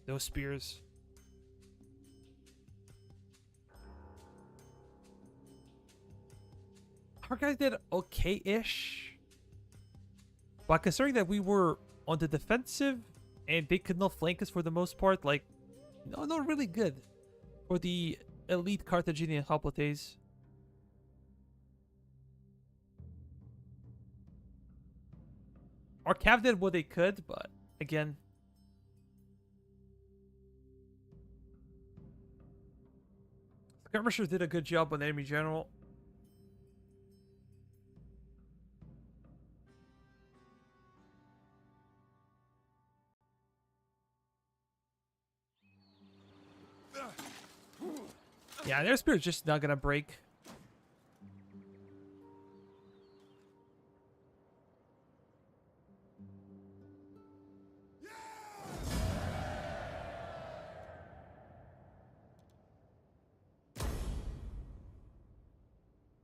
Those spears. Our guys did okay-ish. But considering that we were on the defensive and they could not flank us for the most part, like, no, not really good for the elite Carthaginian hoplites. Our cav did what they could, but again, Skirmishers did a good job on enemy general. Yeah, their spirit's just not gonna break.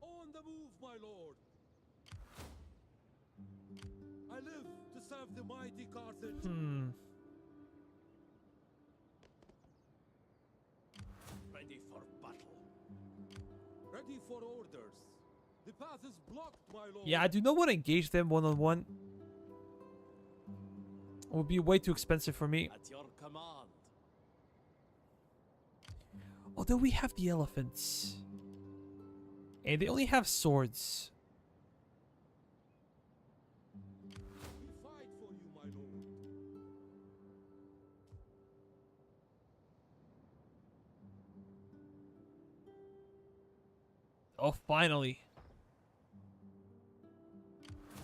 On the move, my lord. I live to serve the mighty Carthage. Ready for battle. Ready for orders. The path is blocked, my lord. Yeah, I do not want to engage them one-on-one. It would be way too expensive for me. At your command. Although we have the elephants. And they only have swords. We fight for you, my lord. Oh, finally.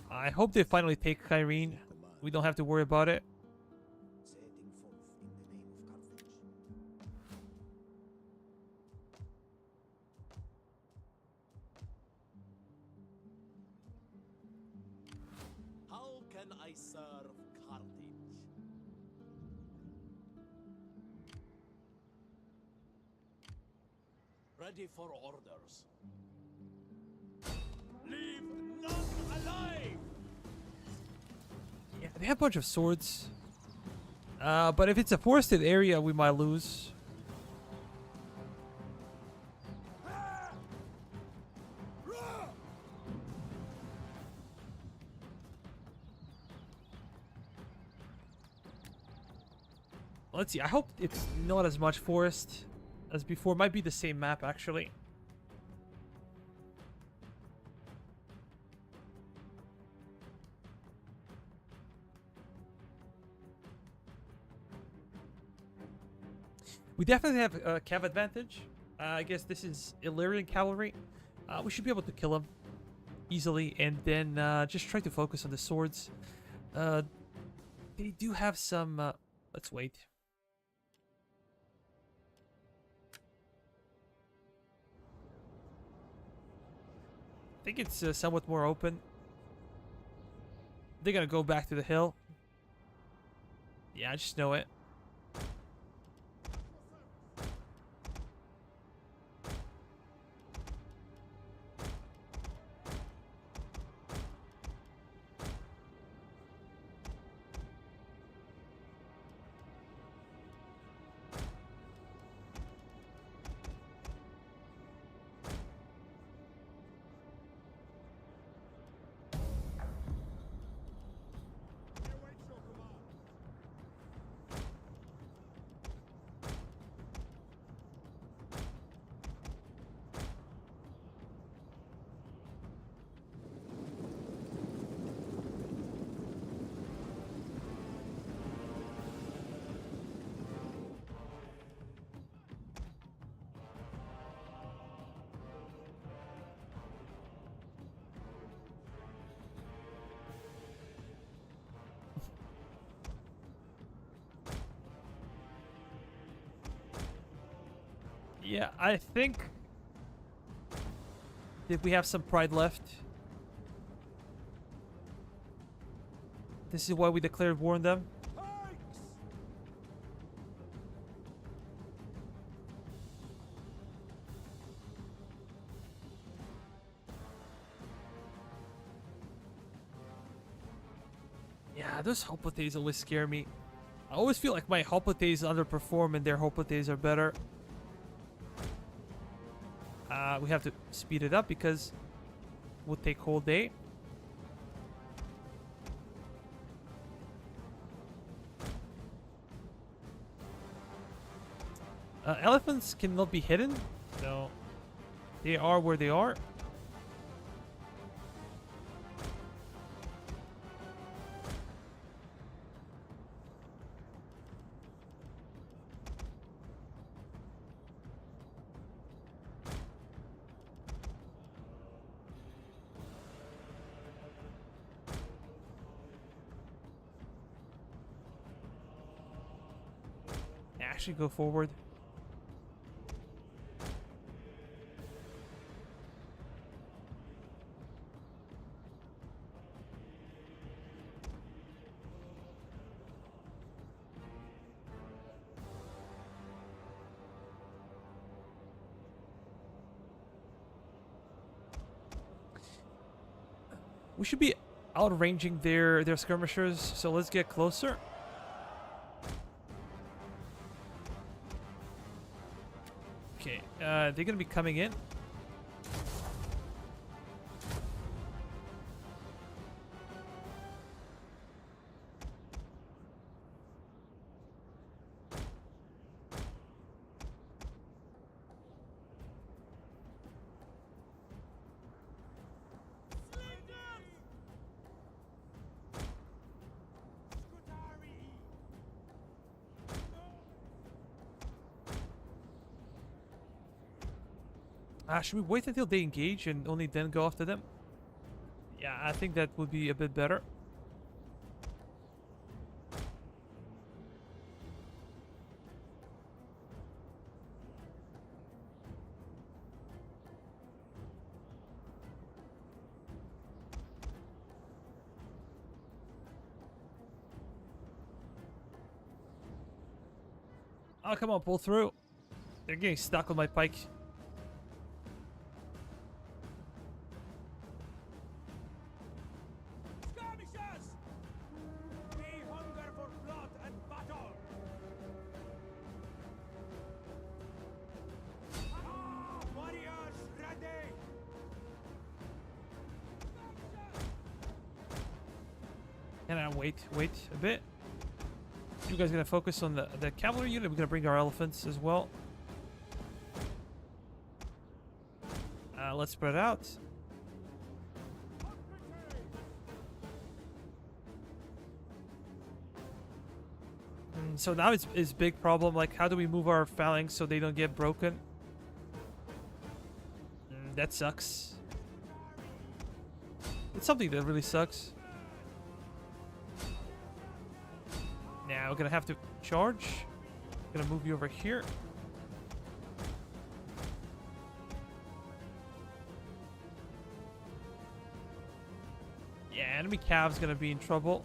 I hope they finally take Kyrene. We don't have to worry about it. Setting forth in the name of Carthage. How can I serve Carthage? Ready for orders. Leave none alive! Yeah, they have a bunch of swords. But if it's a forested area, we might lose. Let's see. I hope it's not as much forest as before. Might be the same map, actually. We definitely have a cav advantage. I guess this is Illyrian cavalry. We should be able to kill him easily, and then just try to focus on the swords. They do have some... let's wait. I think it's somewhat more open. They're gonna go back to the hill. Yeah, I just know it. Yeah, I think that we have some pride left. This is why we declared war on them. Yeah, those hoplites always scare me. I always feel like my hoplites underperform and their hoplites are better. We have to speed it up because it would take whole day. Elephants cannot be hidden, so they are where they are. actually go forward. We should be outranging their skirmishers, so let's get closer. Okay, they're gonna be coming in. Should we wait until they engage and only then go after them? Yeah, I think that would be a bit better. Oh, come on, pull through. They're getting stuck on my pike. Skirmishers! We hunger for blood and battle! Ah, warriors ready! Can I wait a bit? You guys gonna focus on the cavalry unit? We're gonna bring our elephants as well. Let's spread out. So now it's big problem. Like, how do we move our phalanx so they don't get broken? That sucks. It's something that really sucks. Now we're gonna have to charge. Gonna move you over here. Yeah, enemy cav's gonna be in trouble.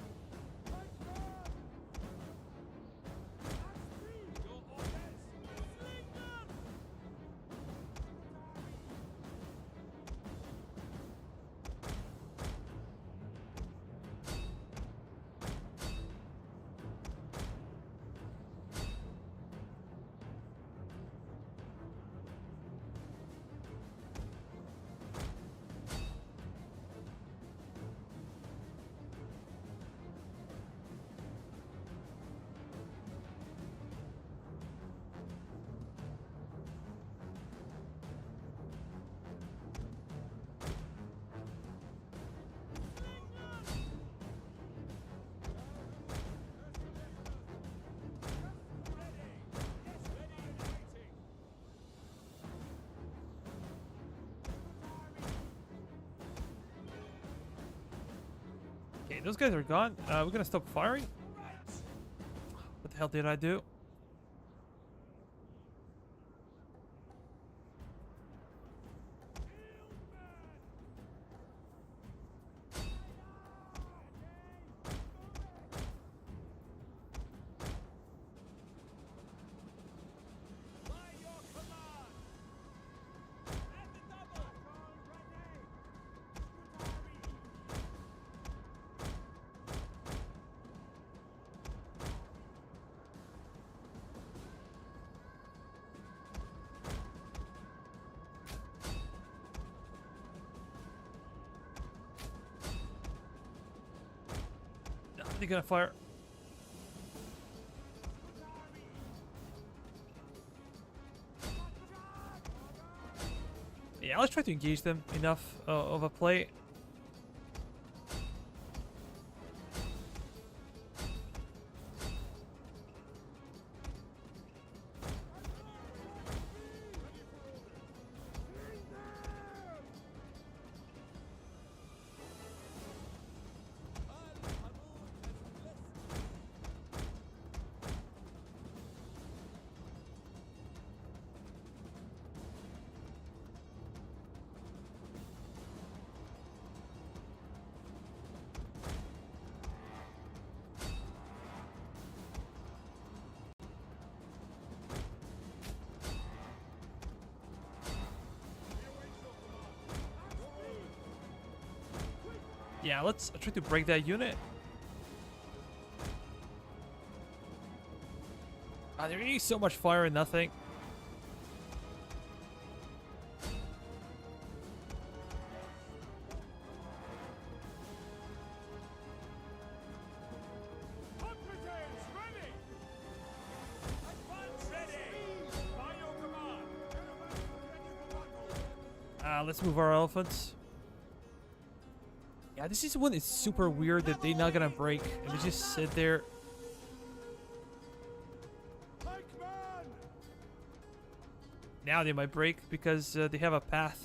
Okay, those guys are gone. We're gonna stop firing. What the hell did I do? They're gonna fire. Yeah, let's try to engage them enough of a play. Yeah, let's try to break that unit. They're getting so much fire and nothing. Let's move our elephants. Yeah, this is one that's super weird that they're not gonna break and they just sit there. Now they might break because they have a path.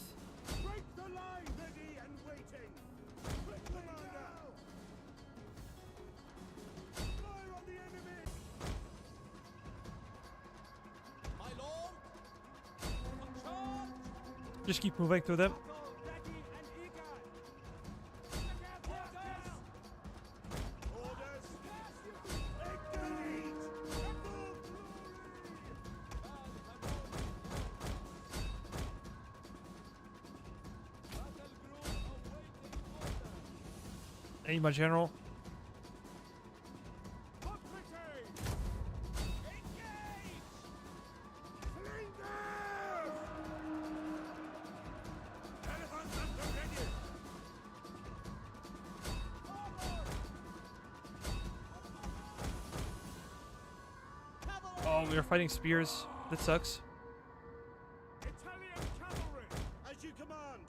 Just keep moving through them. Hey, my general. Oh, we are fighting spears. That sucks. Italian cavalry, as you command.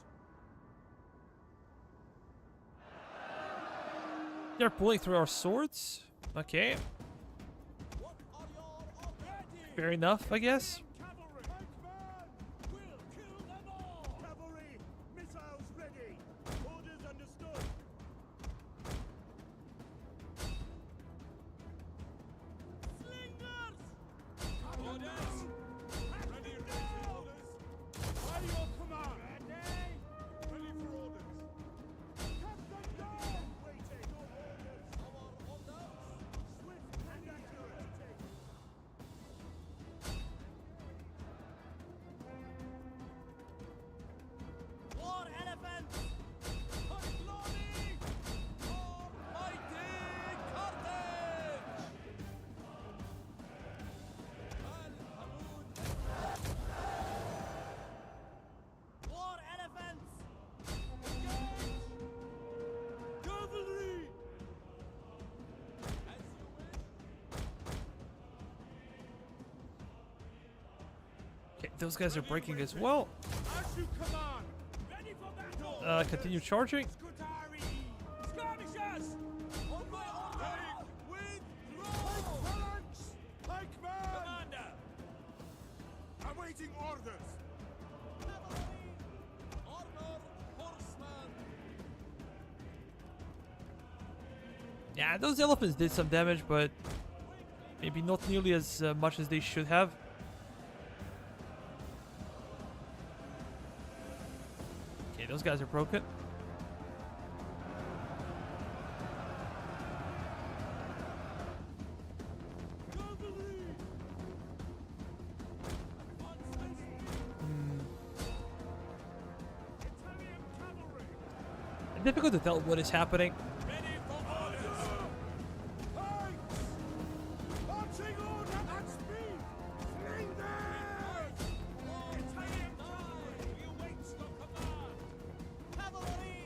They're pulling through our swords. Okay. What are your ready? Fair enough, I guess. Cavalry, we'll kill them all. Cavalry, missiles ready. Orders understood. Slingers! Orders! Ready, orders. By your command. Ready? Ready for orders. Cut them down! Waiting. Your orders. Our orders. Swift and accurate. War elephants! For glory! For mighty Carthage! War elephants! Engage! Cavalry! As you wish. Okay, those guys are breaking as well. As you command! Ready for battle! Continue charging. Scutari! Skirmishers! On my order! Withdraw! Phalanx! Pikemen! Commander! Awaiting orders! Cavalry! Armored horsemen! Yeah, those elephants did some damage, but maybe not nearly as much as they should have. Okay, those guys are broken. Italian cavalry! Difficult to tell what is happening. Ready for orders! Pikes! Marching order at speed! Sling them! Italian cavalry! We await your command! Cavalry!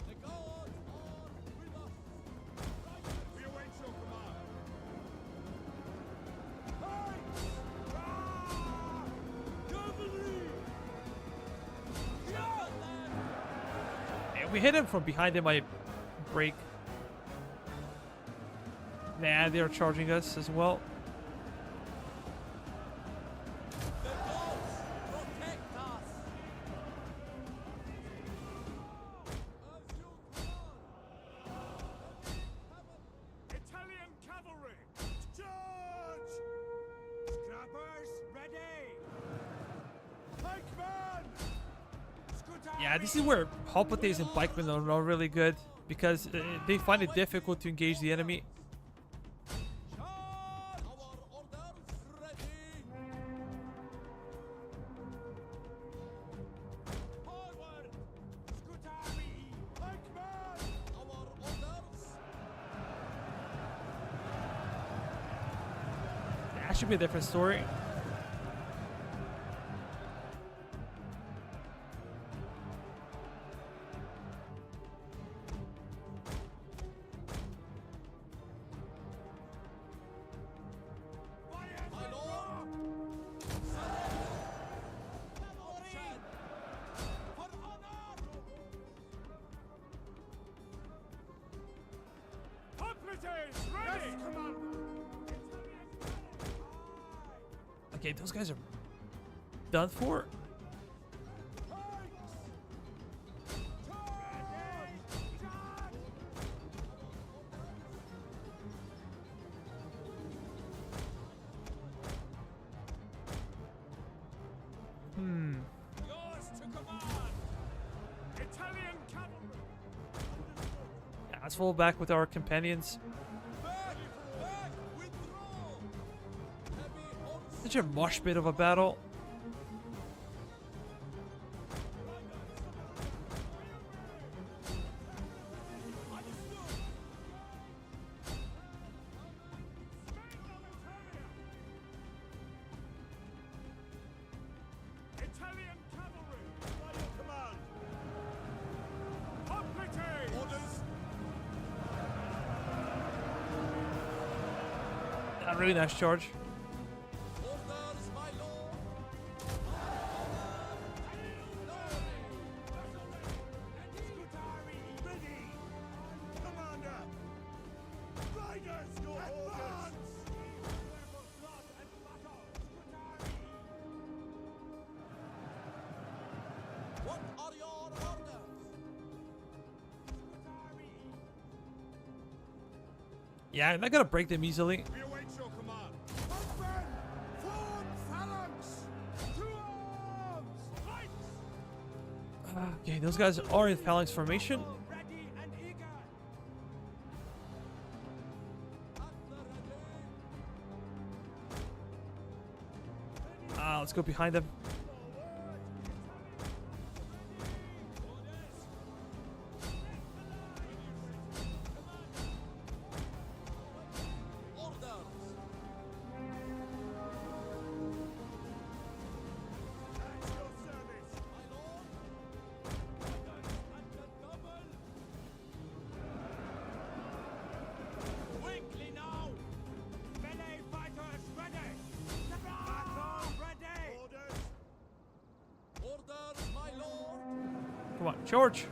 The gods are with us! We await your command! Pikes! Cavalry! If we hit him from behind, they might break. Nah, they're charging us as well. The gods protect us! As you command! Italian cavalry! Charge! Scrappers ready! Pikemen! Scutari! Yeah, this is where Hoplites and pikemen are not really good because they find it difficult to engage the enemy. Charge! Our orders ready! Forward! Scutari! Pikemen! That should be a different story. My lord! For honor! Hoplites, ready! Yes, commander! Okay, those guys are done for. Yours to command! Italian cavalry! Yeah, let's fall back with our companions. Back! Back! Withdraw! Heavy horse! Such a mosh pit of a battle. Italian cavalry! By your command! Hoplites! Orders! A really nice charge. Orders, my lord! Ready! Commander! Riders, your orders! What are your orders? Yeah, I'm not gonna break them easily. We await your command. Husband! Form phalanx! To arms! Fight! Okay, those guys are in phalanx formation. Ready and eager! At the ready! Let's go behind them. Orders! At your service, my lord! At the double! Quickly now! Melee fighters ready! Battle ready! Orders! Orders, my lord! Come on, charge.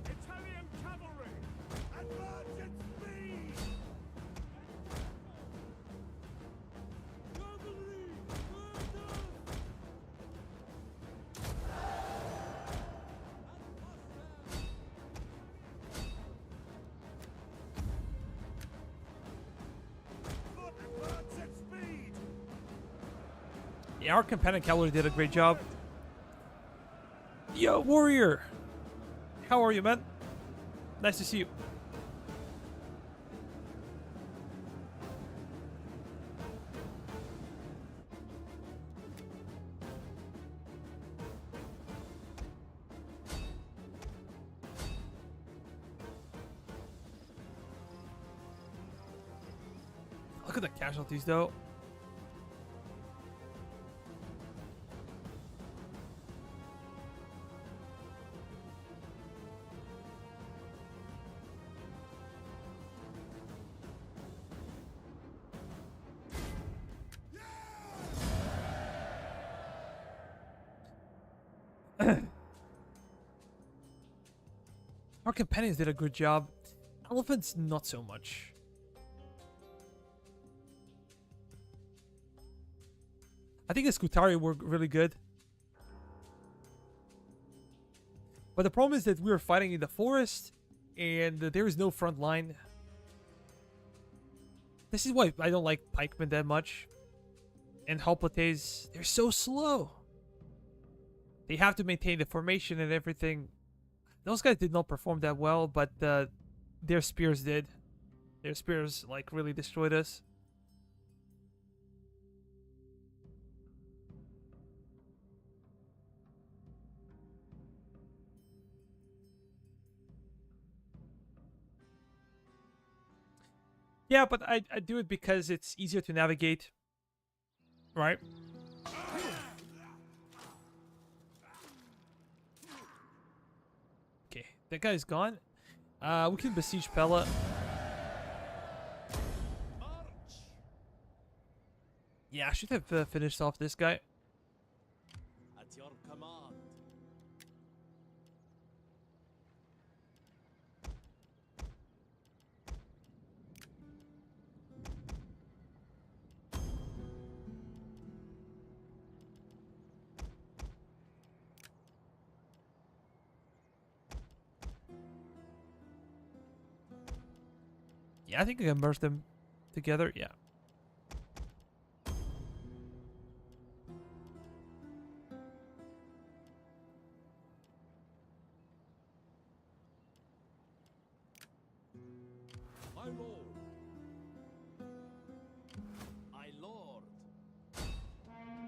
Italian cavalry! Advance at speed! Cavalry! Advance at speed! Yeah, our companion cavalry did a great job. Yo, warrior! How are you, man? Nice to see you. Look at the casualties, though. Our companions did a good job. Elephants, not so much. I think the Scutari were really good. But the problem is that we were fighting in the forest, and there is no front line. This is why I don't like pikemen that much. And hoplites, they're so slow. They have to maintain the formation and everything. Those guys did not perform that well, but their spears did. Their spears, like, really destroyed us. Yeah, but I do it because it's easier to navigate, right? Okay, that guy's gone. We can besiege Pella. Yeah, I should have finished off this guy. At your command. Yeah, I think I can merge them together. Yeah. My lord. My lord.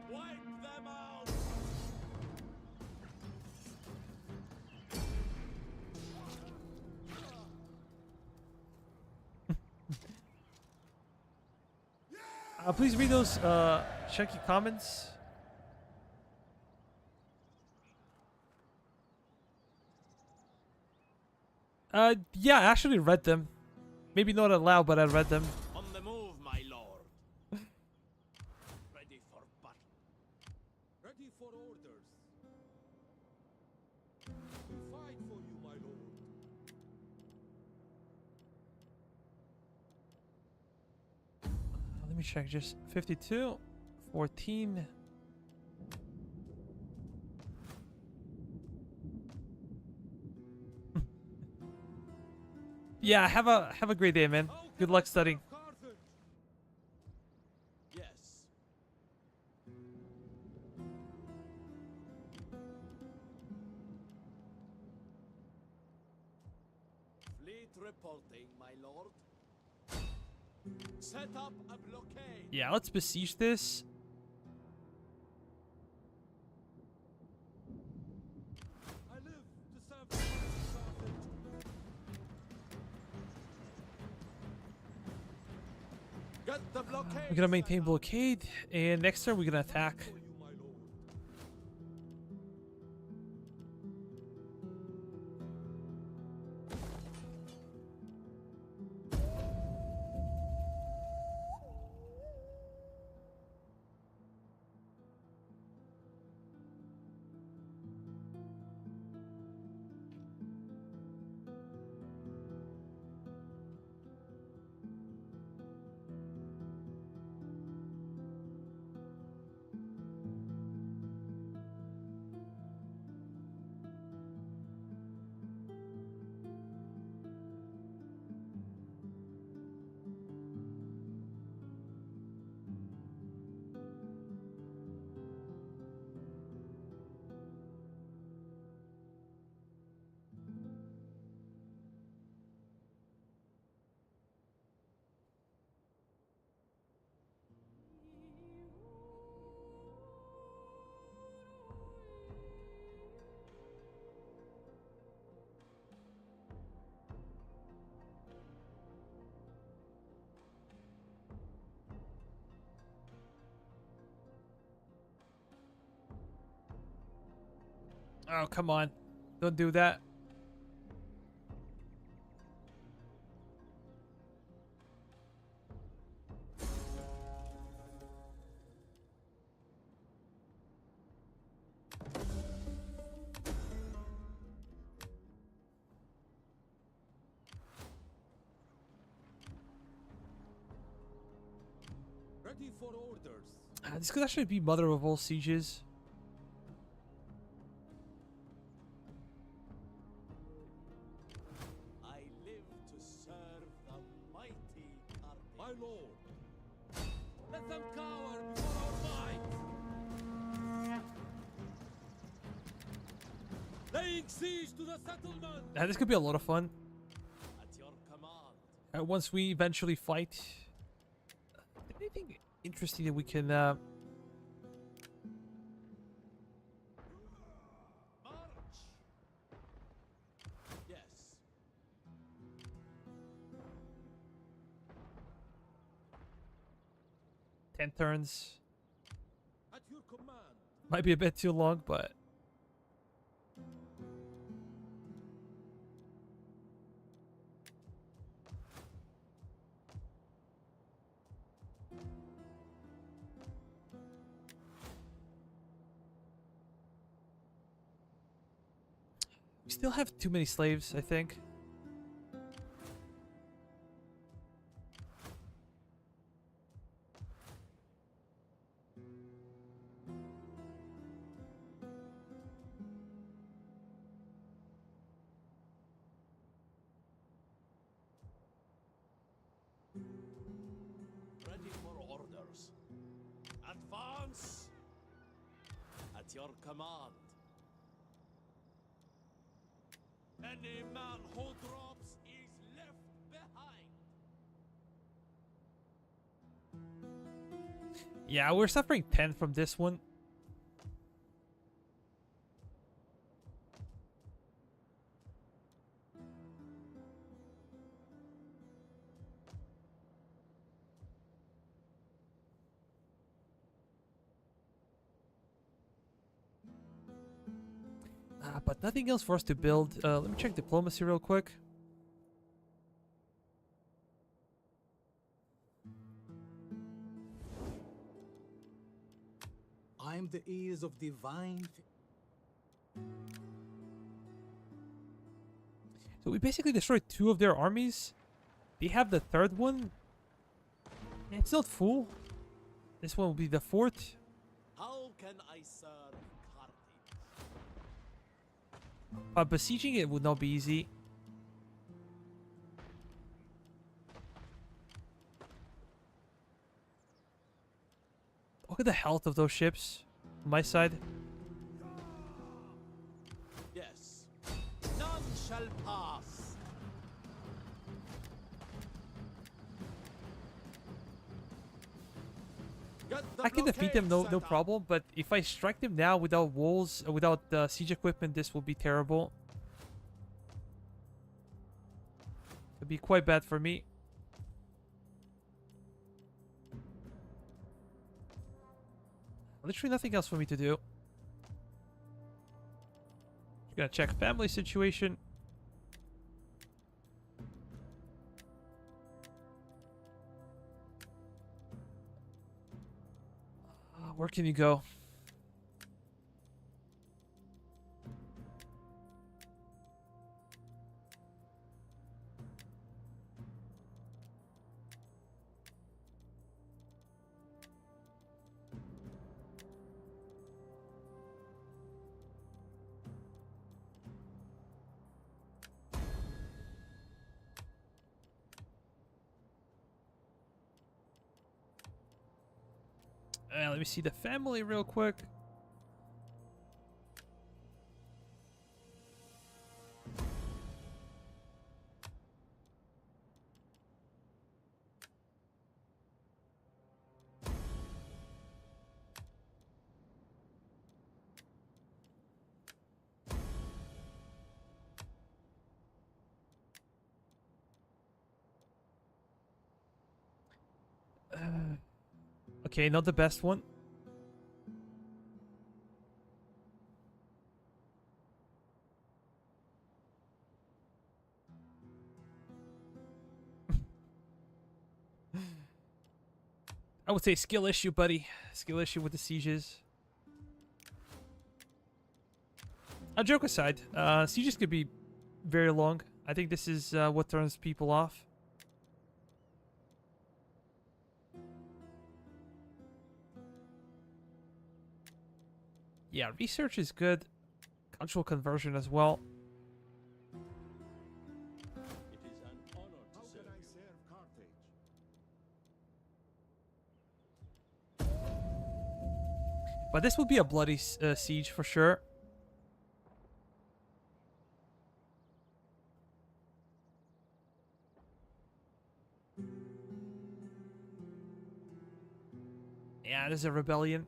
Wipe them out. Please read those checky comments. Yeah, I actually read them. Maybe not aloud, but I read them. On the move, my lord. Ready for battle. Ready for orders. We fight for you, my lord. Let me check. Just 52, 14. Yeah, have a great day, man. Good luck studying. Carthage. Yes. Fleet reporting, my lord. Set up a blockade. Yeah, let's besiege this. I live to serve the Carthage. Get the blockade. We're gonna maintain blockade, and next turn we're gonna attack. For you, my lord. Oh, come on. Don't do that. Ready for orders. This could actually be mother of all sieges. I live to serve the mighty Carthage. My lord. Let them cower before our might. Laying siege to the settlement. This could be a lot of fun. At your command. Once we eventually fight. Anything interesting that we can March. Yes. 10 turns. At your command. Might be a bit too long, but... We still have too many slaves, I think. Ready for orders. Advance! At your command. Any man who drops is left behind. Yeah, we're suffering 10 from this one. But nothing else for us to build. Let me check diplomacy real quick. I'm the ears of divine. So we basically destroyed 2 of their armies. They have the 3rd one. It's not full. This one will be the 4th. How can I serve Carthage? But besieging it would not be easy. Look at the health of those ships on my side. Yes. None shall pass. Get the I can defeat them, blockade no set up. problem. But if I strike them now without walls, without siege equipment, this will be terrible. It'd be quite bad for me. Literally nothing else for me to do. Just gonna check family situation. Where can you go? Let me see the family real quick. Okay, not the best one. I would say skill issue, buddy. Skill issue with the sieges. Joke aside, sieges could be very long. I think this is what turns people off. Yeah, research is good. Cultural conversion as well. It is an honor to How serve can I you. serve Carthage? But this would be a bloody siege for sure. Yeah, there's a rebellion.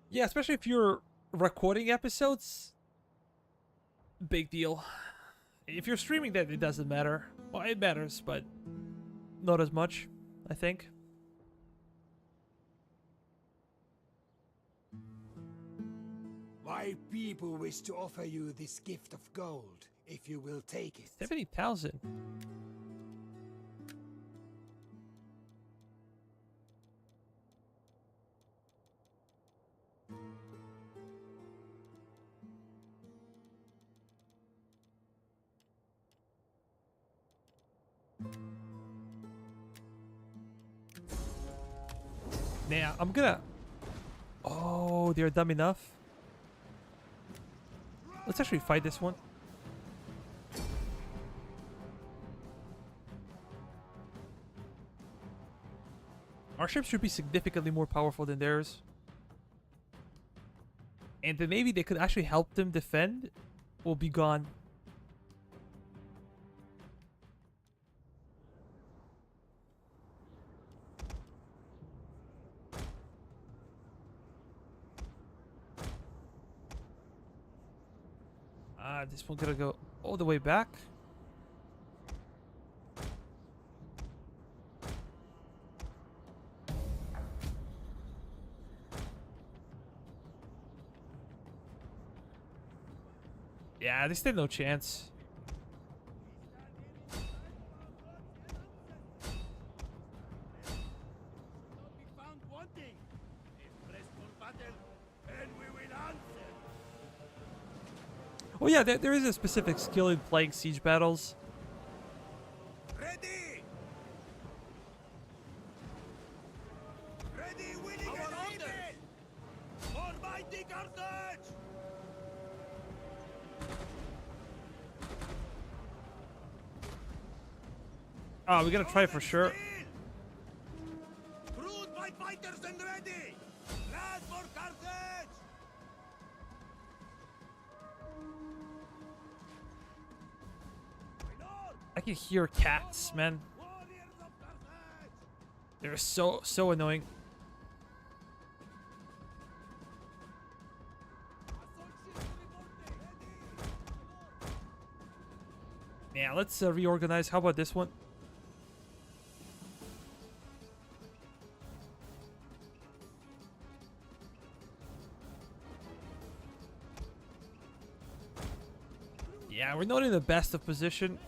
Yeah, especially if you're recording episodes, big deal. If you're streaming, that it doesn't matter. Well, it matters, but not as much, I think. My people wish to offer you this gift of gold, if you will take it. 70,000. Now, I'm gonna... Oh, they're dumb enough. Let's actually fight this one. Our ships should be significantly more powerful than theirs. And the Navy that could actually help them defend will be gone. This one gonna go all the way back. Yeah, they stand no chance. Oh yeah, there is a specific skill in playing siege battles. Ready! Ready, winning and aiming! For mighty Carthage! Oh, we gotta try for sure. Crewed by fighters and ready! Land for Carthage! I can hear cats, man. Warriors of Carthage! They're so annoying. Yeah, let's reorganize. How about this one? Yeah, we're not in the best of position.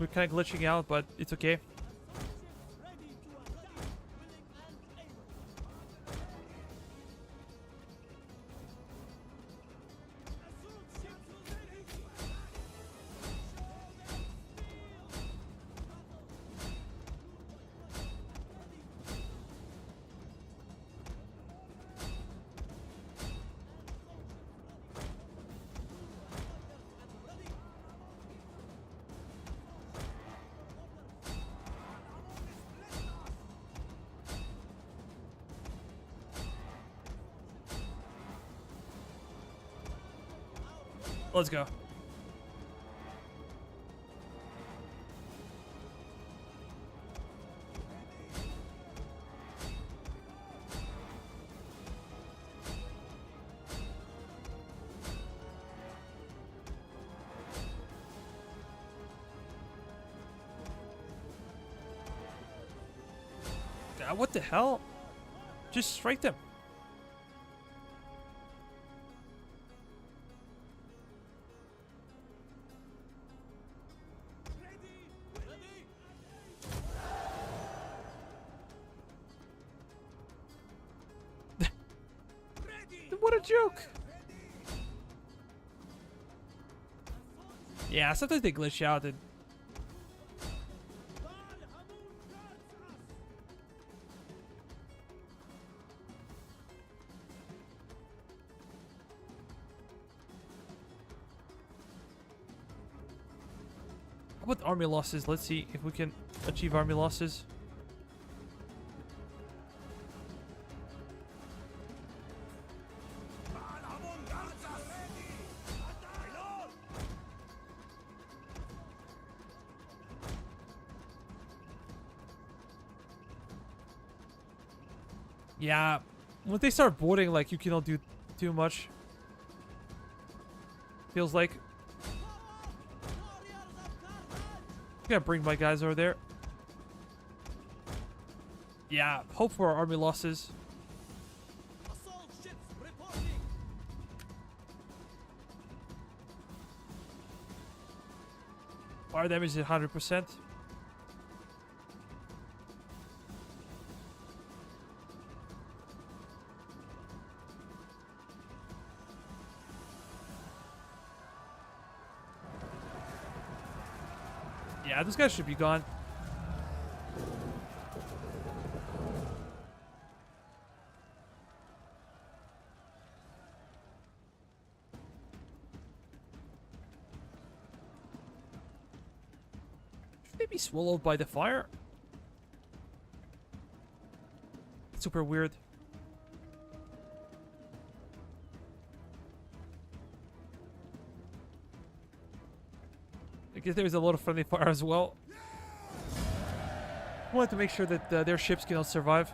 We're kind of glitching out, but it's okay. Let's go. What the hell? Just strike them. What a joke! Yeah, sometimes they glitch out and... How about army losses? Let's see if we can achieve army losses. Yeah, Once they start boarding, like, you cannot do too much. Feels like. I'm gonna bring my guys over there. Yeah, hope for our army losses. Assault ships reporting. Fire damage is 100%. Yeah, this guy should be gone. Should they be swallowed by the fire? Super weird. I guess there's a lot of friendly fire as well. I wanted to make sure that their ships cannot survive.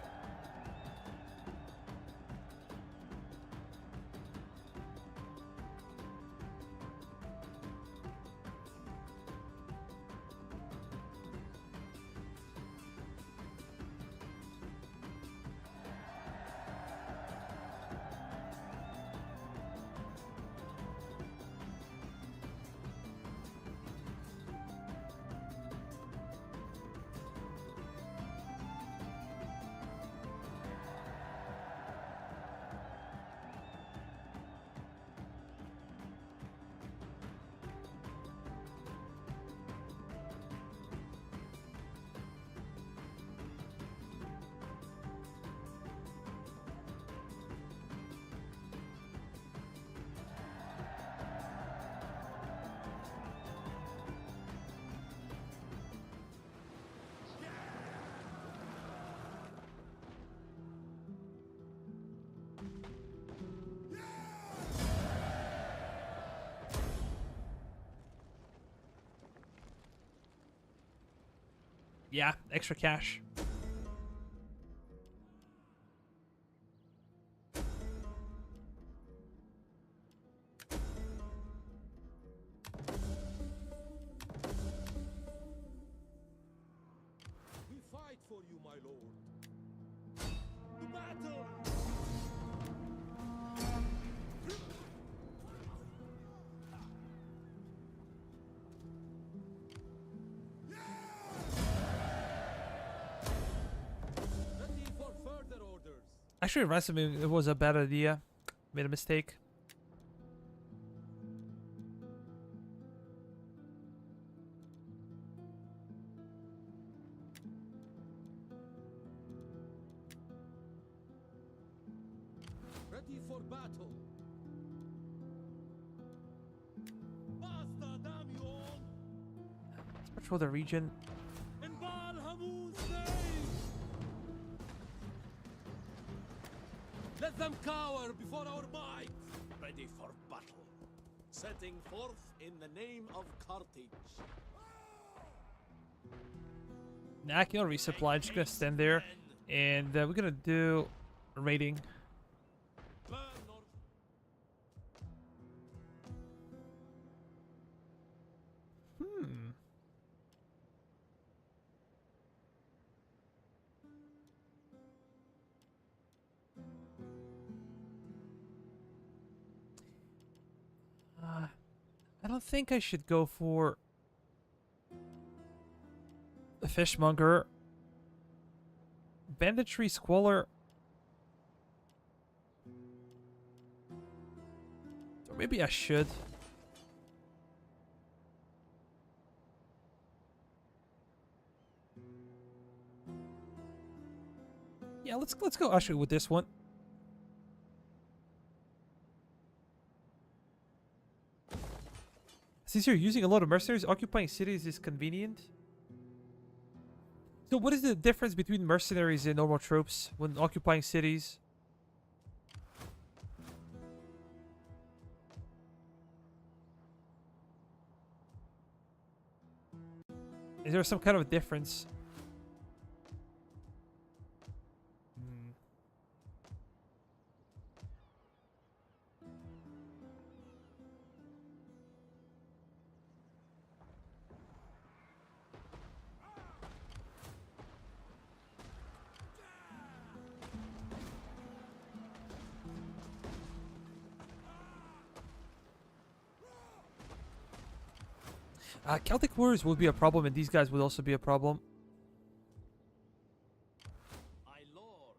Yeah, extra cash. We fight for you, my lord. To battle! Ready for further orders. Actually, ransoming, it was a bad idea. Made a mistake. Ready for battle. Basta, damn you all! Let's patrol the region. In Baal Hamun's name! Let them cower before our might! Ready for battle. Setting forth in the name of Carthage. Nah, I can resupply. I'm just gonna stand there. And we're gonna do a raiding. Burn or Hmm. I don't think I should go for the fishmonger. Banditry squalor. Or maybe I should. Yeah, let's go actually with this one. Since you're using a lot of mercenaries, occupying cities is convenient. So what is the difference between mercenaries and normal troops when occupying cities? Is there some kind of a difference? Celtic warriors would be a problem, and these guys would also be a problem. My lord.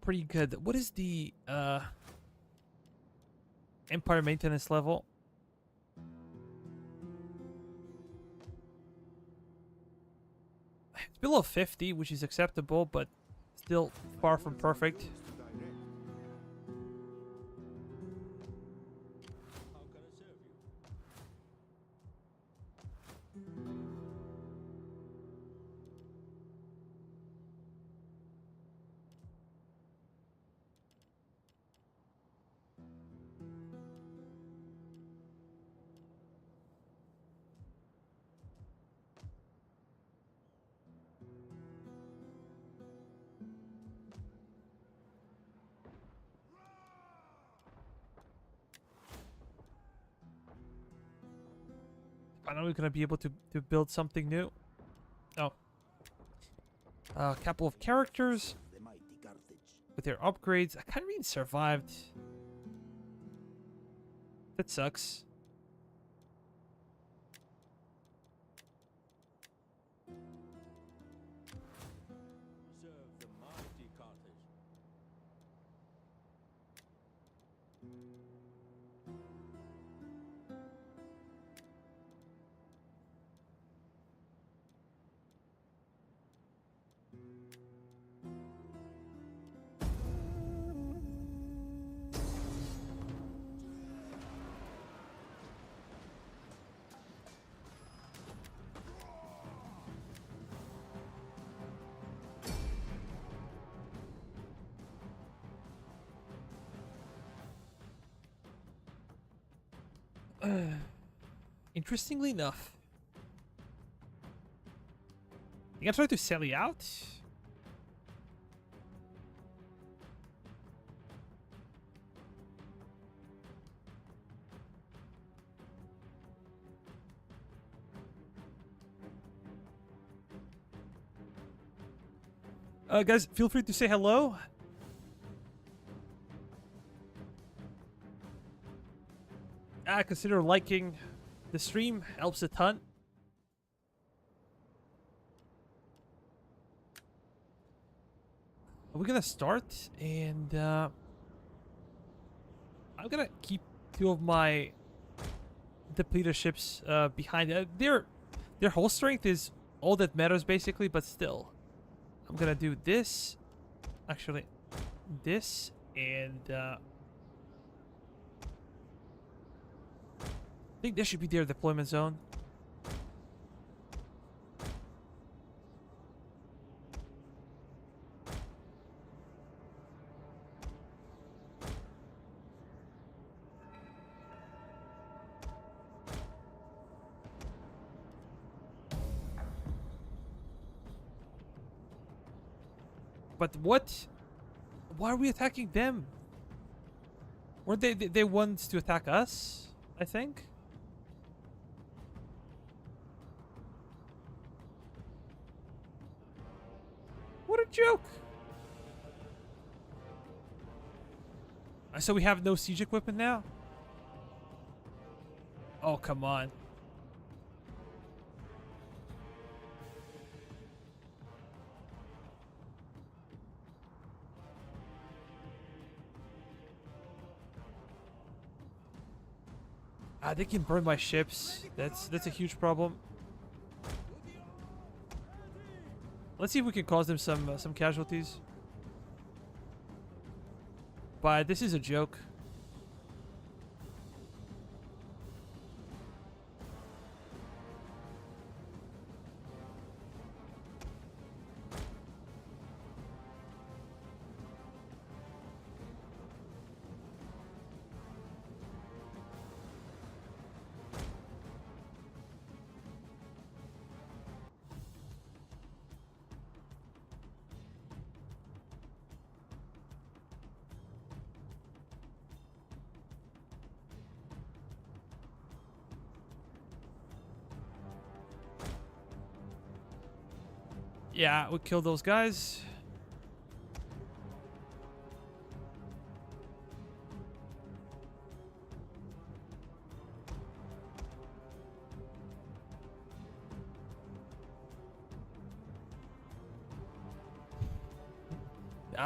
Pretty good. What is the empire maintenance level? It's below 50, which is acceptable, but still far from perfect. How can I serve you? I know we're gonna be able to build something new. Oh. A couple of characters The mighty Carthage. with their upgrades. I kind of survived. That sucks. Serve the mighty Carthage. Interestingly enough, you gonna try to sell you out? Guys, feel free to say hello. Consider liking the stream, helps a ton. We're gonna start, and I'm gonna keep two of my depleter ships behind. Their whole strength is all that matters, basically, but still. I'm gonna do this, actually, this, and I think this should be their deployment zone. But what? Why are we attacking them? Weren't they ones to attack us? I think. What a joke! So we have no siege equipment now? Oh, come on. They can burn my ships. That's a huge problem. Let's see if we can cause them some casualties. But this is a joke. Yeah, we kill those guys.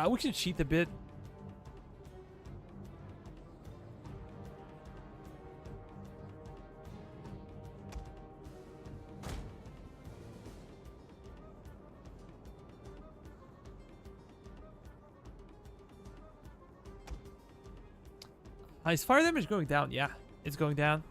We can cheat a bit. Is fire damage going down? Yeah, it's going down.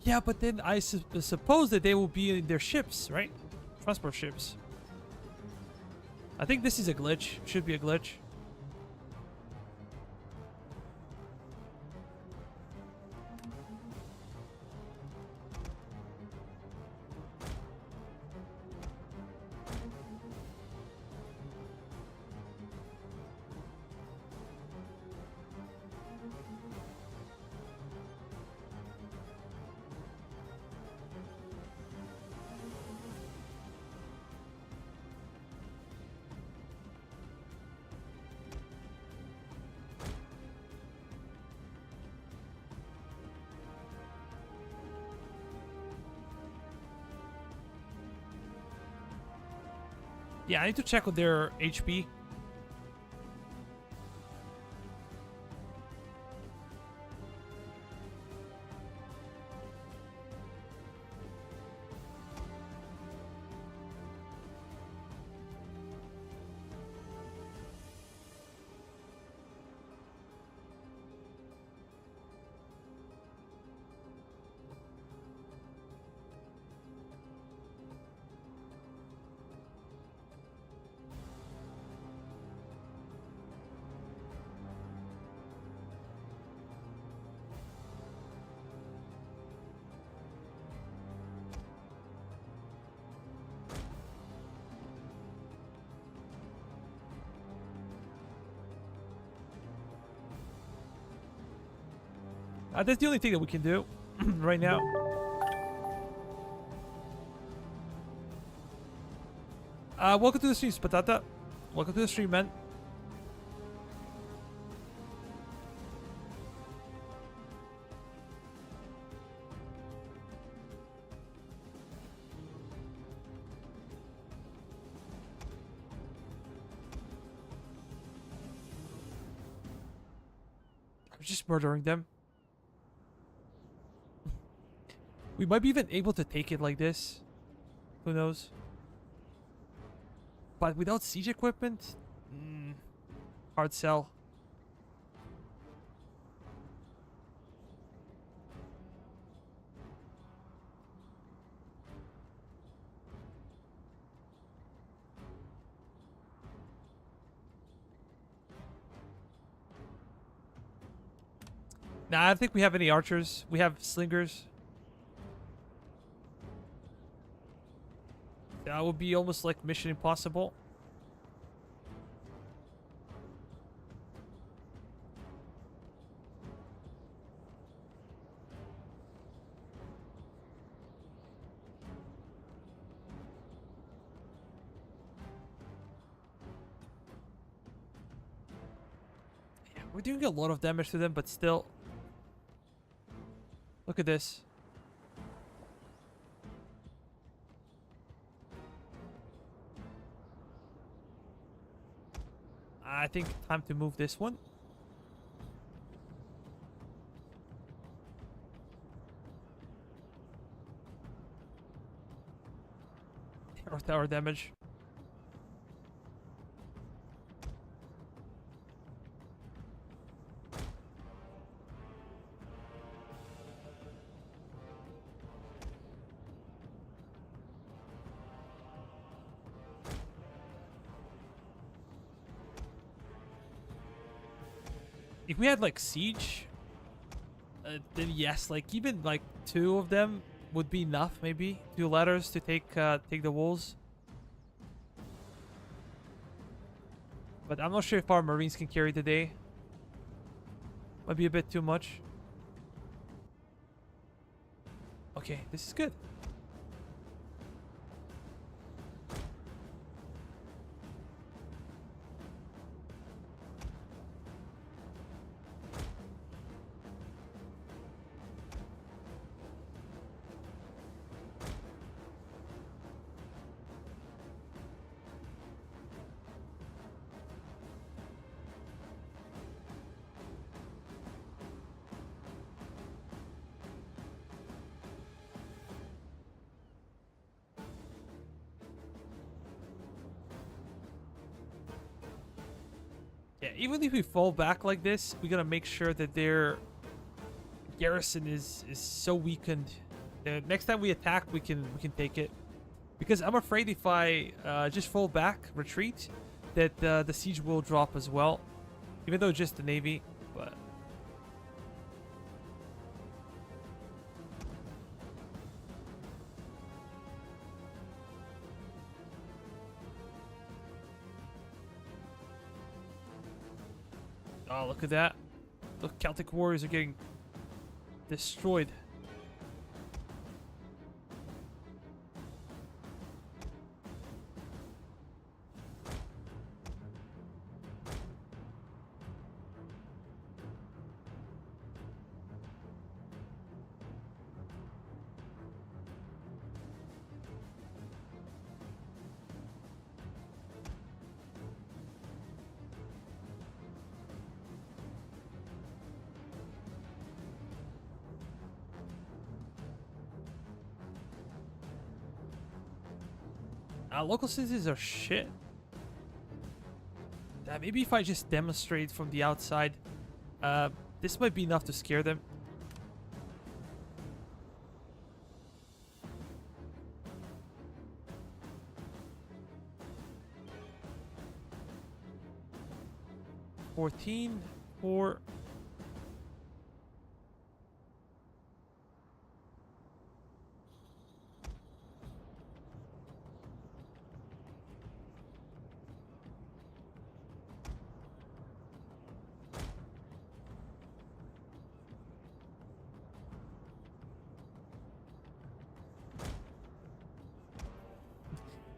Yeah, but then I suppose that they will be in their ships, right? Transport ships. I think this is a glitch. Should be a glitch. Yeah, I need to check with their HP. That's the only thing that we can do right now. Welcome to the stream, Patata. Welcome to the stream, man. I'm just murdering them. We might be even able to take it like this. Who knows? But without siege equipment? Hard sell. Nah, I don't think we have any archers. We have slingers. That would be almost like Mission Impossible. Yeah, we're doing a lot of damage to them, but still. Look at this. I think time to move this one. Or tower damage. If we had like siege, then yes, like even like 2 of them would be enough. Maybe 2 ladders to take the walls. But I'm not sure if our marines can carry the day. Might be a bit too much. Okay, this is good. Yeah, even if we fall back like this, we gotta make sure that their garrison is so weakened. Next time we attack, we can take it. Because I'm afraid if I just fall back, retreat, that the siege will drop as well. Even though it's just the navy, but. Oh, look at that. The Celtic warriors are getting destroyed. Local citizens are shit. Maybe if I just demonstrate from the outside, this might be enough to scare them. $14 for.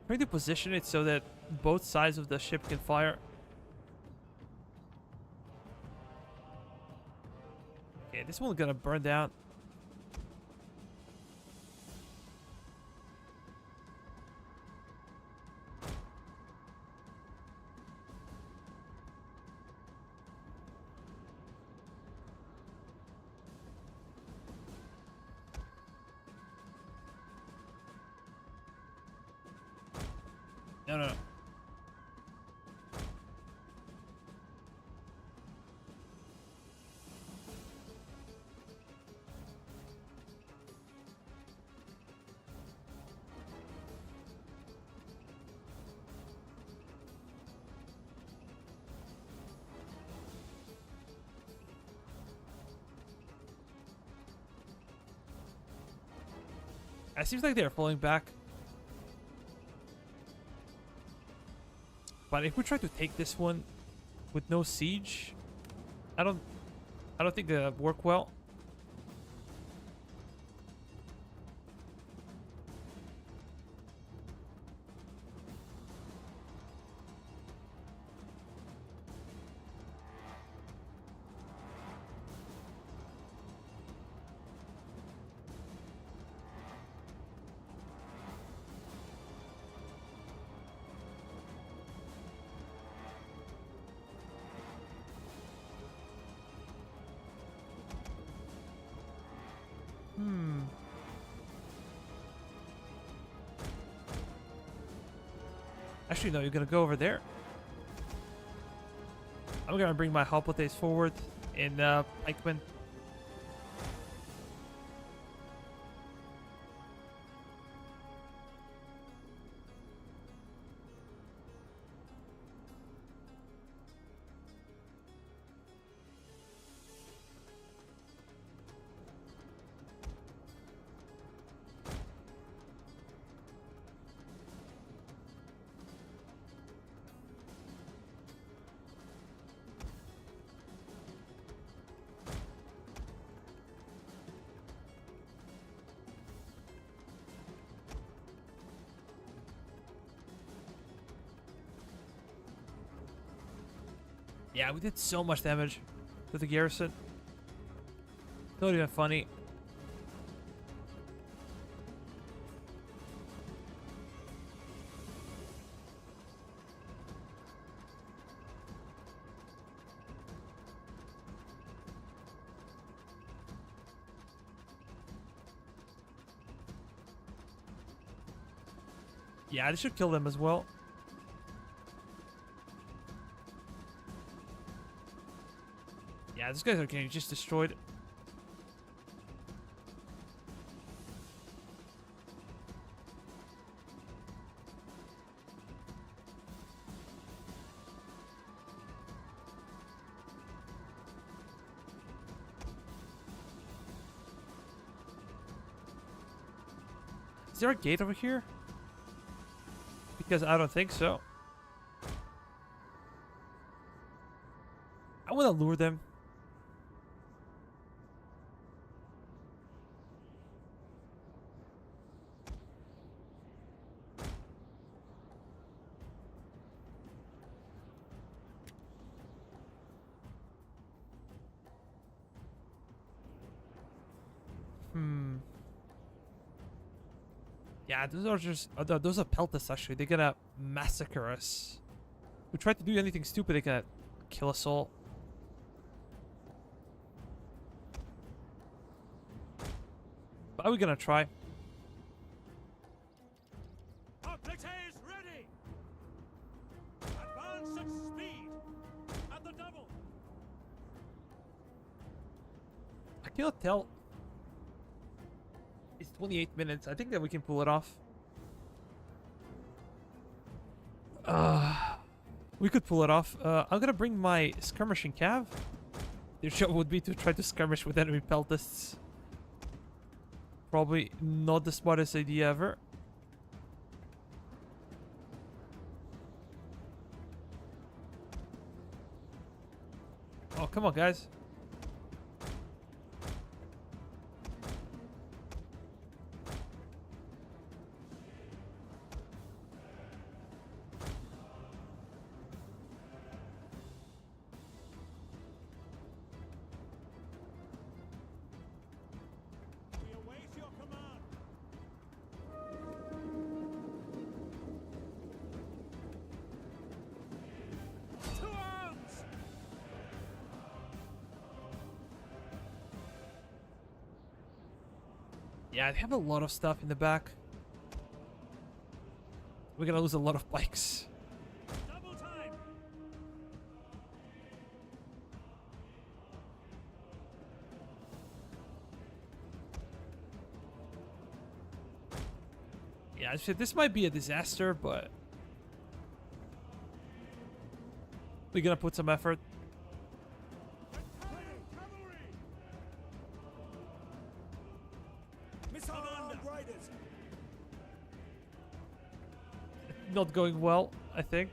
Trying to position it so that both sides of the ship can fire. Okay, this one's gonna burn down. No. It seems like they're falling back. But if we try to take this one with no siege, I don't think that'll work well. Actually, no, you're gonna go over there. I'm gonna bring my hoplites forward in pikemen. Yeah, we did so much damage to the garrison. Not even funny. Yeah, they should kill them as well. Yeah, these guys are getting just destroyed. Is there a gate over here? Because I don't think so. I want to lure them. Yeah, those are just those are peltas actually. They're gonna massacre us. If we try to do anything stupid, they're gonna kill us all. But are we gonna try? Hoplite is ready! Advance at speed! At the double! I cannot tell. It's 28 minutes. I think that we can pull it off. We could pull it off. I'm gonna bring my skirmishing cav. Their job would be to try to skirmish with enemy peltists. Probably not the smartest idea ever. Oh, come on, guys. We await your command! To arms! Yeah, they have a lot of stuff in the back. We're gonna lose a lot of bikes. Double time! Yeah, I said this might be a disaster, but we're gonna put some effort. Cavalry! Missile riders! Not going well, I think.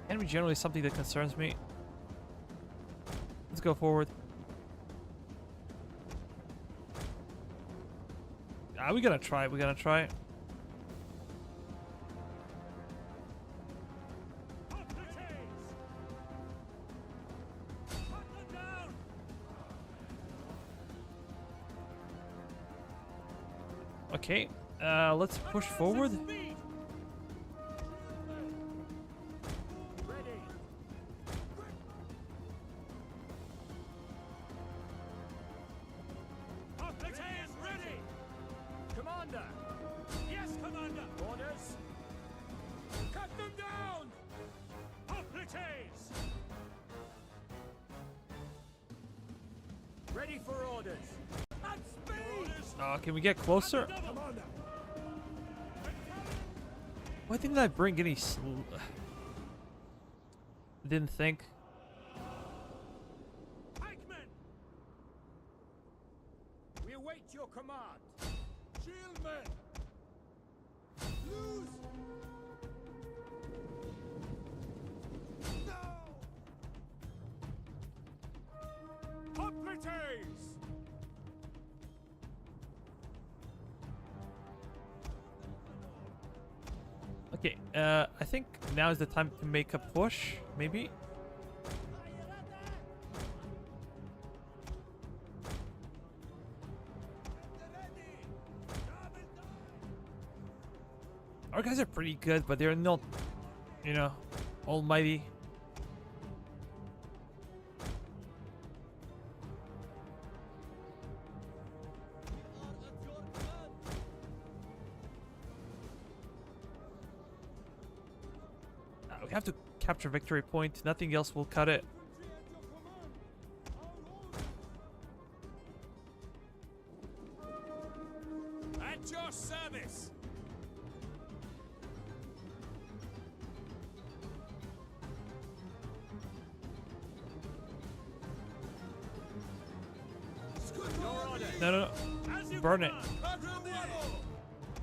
Enemy generally is something that concerns me. Let's go forward. Ah, we're gonna try. We're gonna try. Okay, let's push forward. Commander! Yes, Commander! Orders! Cut them down! Hoplites! Ready for orders! At speed! Can we get closer? Commander! Why didn't I bring any Didn't think. Pikemen! We await your command! Shield men! Lose! No! Hoplites! Okay, I think now is the time to make a push, maybe. Our guys are pretty good, but they're not, you know, almighty. We have to capture victory point. Nothing else will cut it. At your service. No, no, no. Burn it.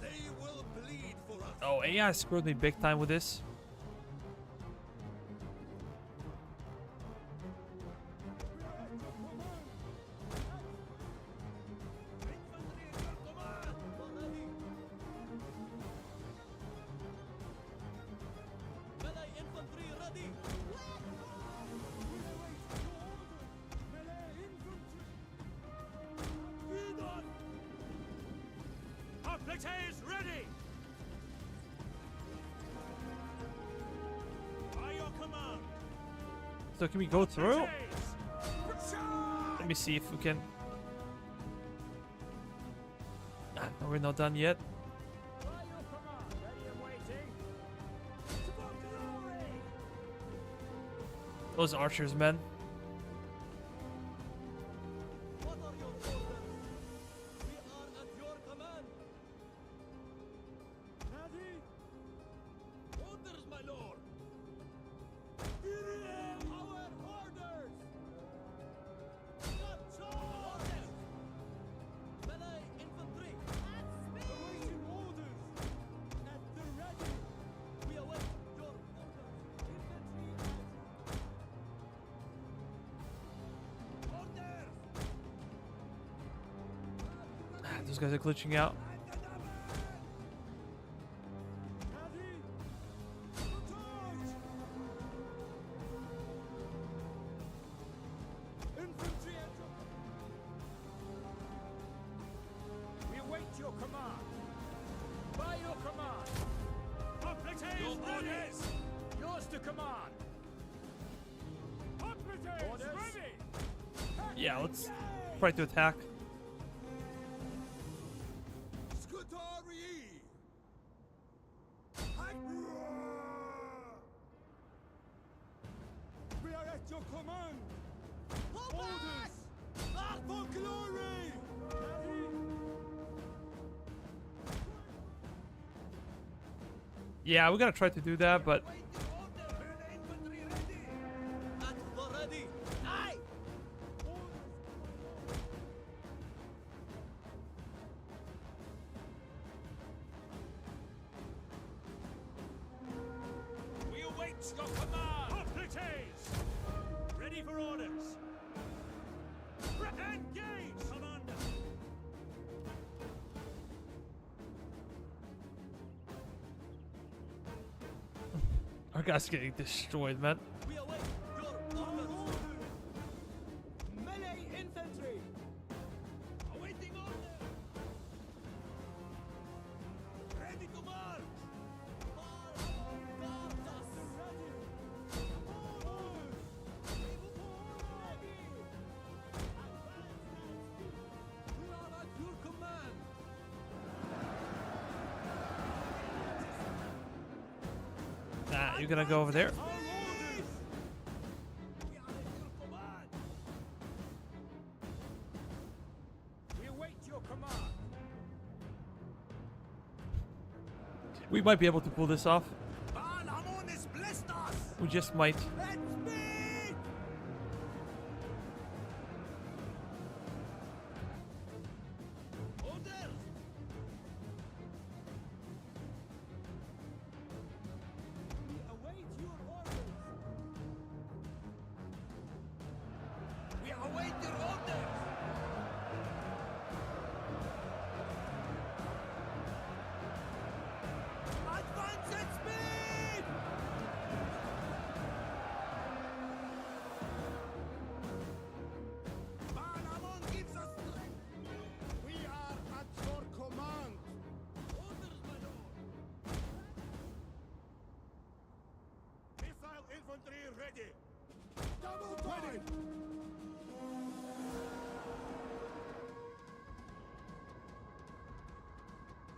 They will bleed for us. Oh, AI screwed me big time with this. Is ready. By your command. So can we go through? Let me see if we can. Ah, no, we're not done yet. By your command. Ready and waiting. Those archers, man. What are your orders? We are at your command. Ready? Orders, my lord. Our orders. Orders. Melee infantry. Awaiting orders. At the ready. We await your orders. Infantry orders. Ah, those guys are glitching out. We await your command. By your command. Your orders. Yours to command. Orders. Ready. Yeah, let's try to attack. We are at your command. Orders. For glory. Yeah, we're gonna try to do that, but At the ready. Aye. We await your command. Hoplites. Ready for orders. Engage, commander. our guys getting destroyed, man. We await your orders. Melee infantry. Awaiting order. Ready to march. We are at your command. Nah, you're gonna go over there. Our orders. We are at your command. We await your command. We might be able to pull this off. Ban Amonis blessed us. We just might. Let's meet. Orders. We await your orders. We await your orders. Advance at speed.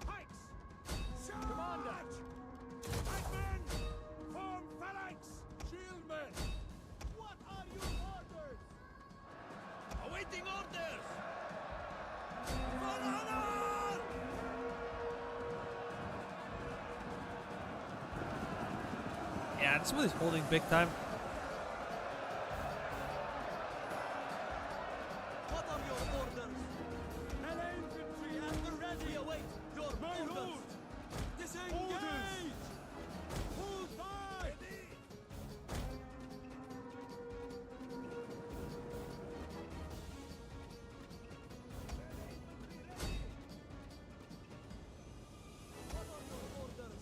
Pikes! Commander! Pikemen! Form phalanx! Shieldmen! What are your orders? Awaiting orders! For honor! Yeah, this one is holding big time. What are your orders? Pella infantry at the ready! We await your My orders. lord! Disengage! Hold fire! What are your orders?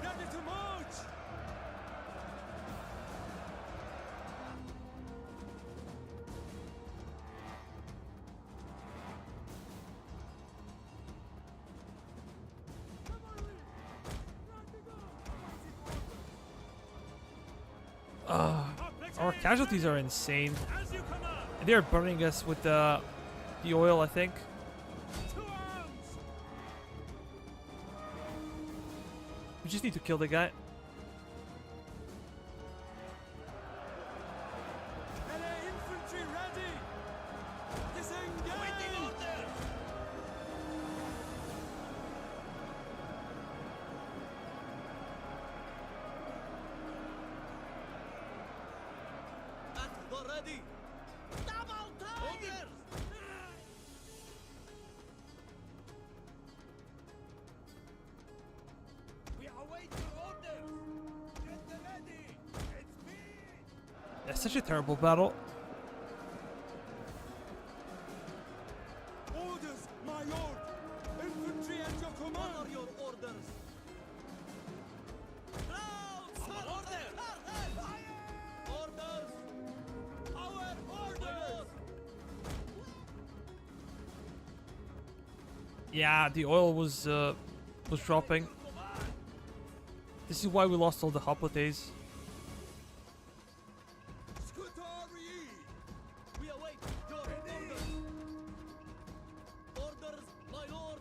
Ready to march! Our casualties are insane. As you command! And they're burning us with the oil, I think. To arms! We just need to kill the guy. Pella infantry ready! Disengage! Awaiting orders. At the ready. Double orders. We await your orders. Get the ready! It's me! That's such a terrible battle. Orders, my lord! Infantry at your What command! are your orders? Orders! Orders! Our orders! Yeah, the oil was dropping. This is why we lost all the hoplites. Scutari! We await your orders. Orders, my lord.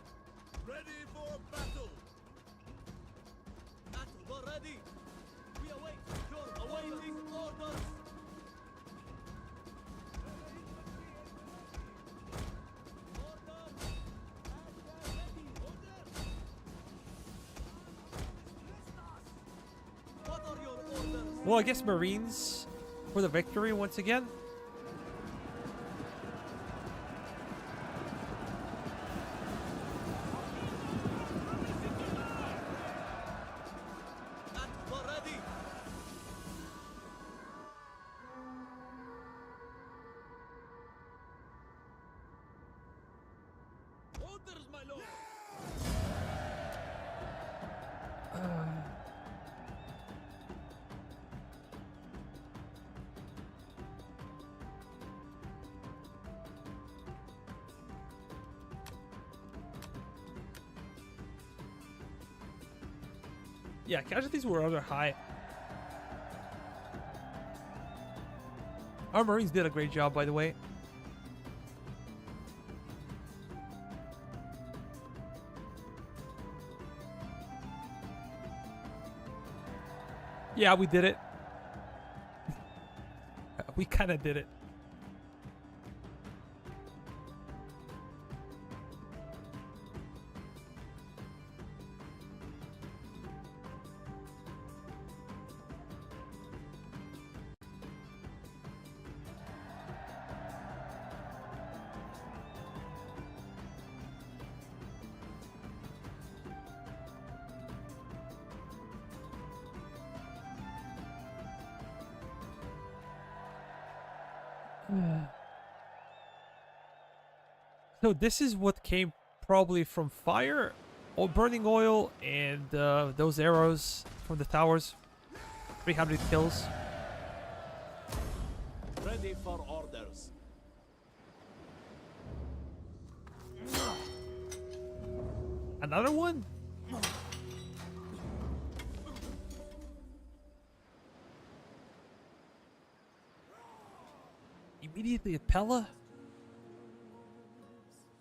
Ready for battle! At the ready. We await your awaiting orders. Orders. At the ready. Orders. What are your orders? Well, I guess Marines for the victory once again. At the ready. Orders, my lord. Yeah, casualties were rather high. Our Marines did a great job, by the way. Yeah, we did it. We kind of did it. So this is what came probably from fire or burning oil and those arrows from the towers. 300 kills. Ready for orders. Another one? Immediately at Pella?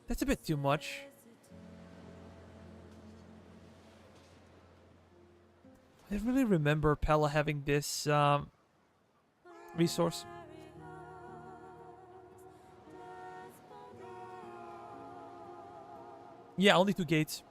That's a bit too much. I really remember Pella having this resource. Yeah, only 2 gates.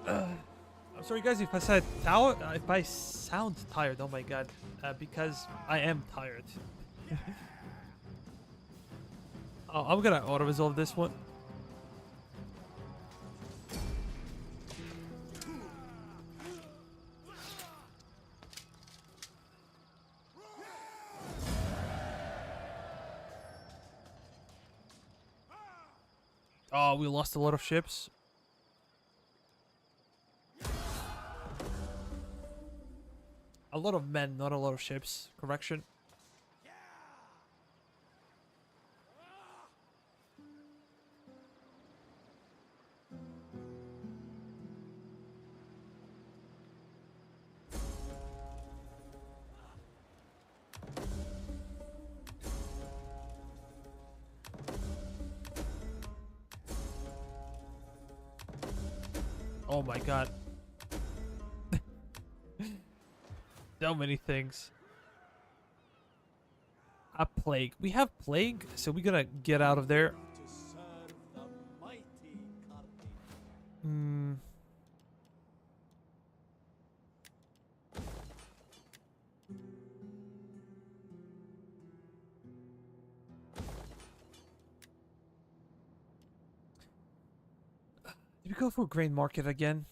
I'm sorry guys if I said if I sound tired, oh my god, because I am tired. Oh, I'm gonna auto-resolve this one. Oh, we lost a lot of ships. A lot of men, not a lot of ships. Correction. Oh my god. So many things. A plague. We have plague, so we're gonna get out of there. To serve the mighty Carthage. Hmm. Did we go for grain market again?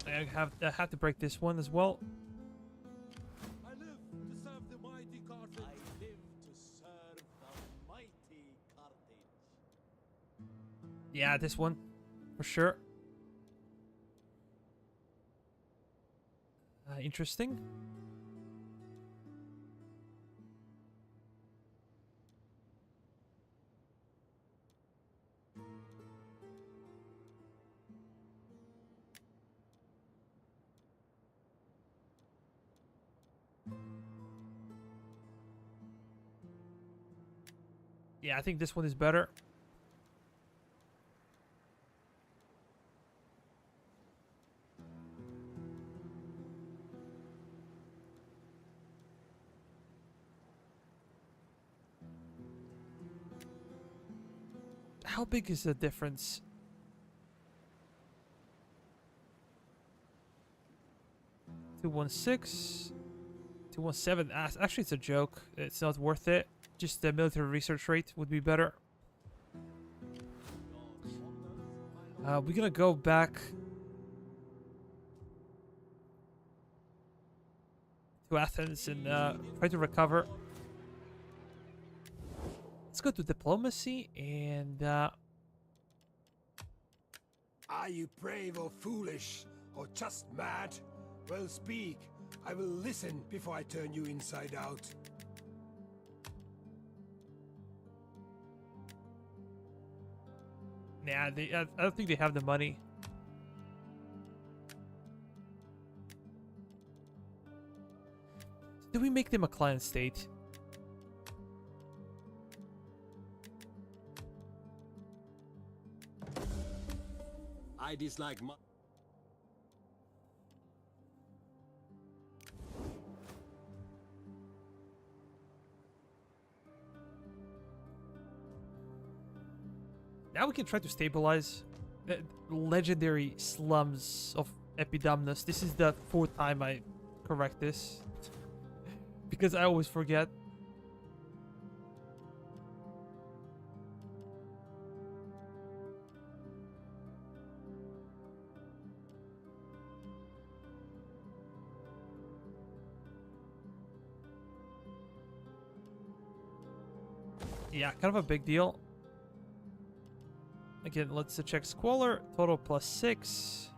I have to break this one as well. I live to serve the mighty Carthage. I live to serve the mighty Carthage. Yeah, this one for sure. Interesting. Yeah, I think this one is better. How big is the difference? $216, $217. Actually, it's a joke. It's not worth it. Just the military research rate would be better. We're gonna go back to Athens and try to recover. Let's go to diplomacy and Are you brave or foolish, or just mad? Well, speak. I will listen before I turn you inside out. nah, I don't think they have the money. Do we make them a client state? I dislike my... Now we can try to stabilize the legendary slums of Epidamnus. This is the fourth time I correct this. Because I always forget. Yeah, kind of a big deal. Again, let's check Squalor. Total +6.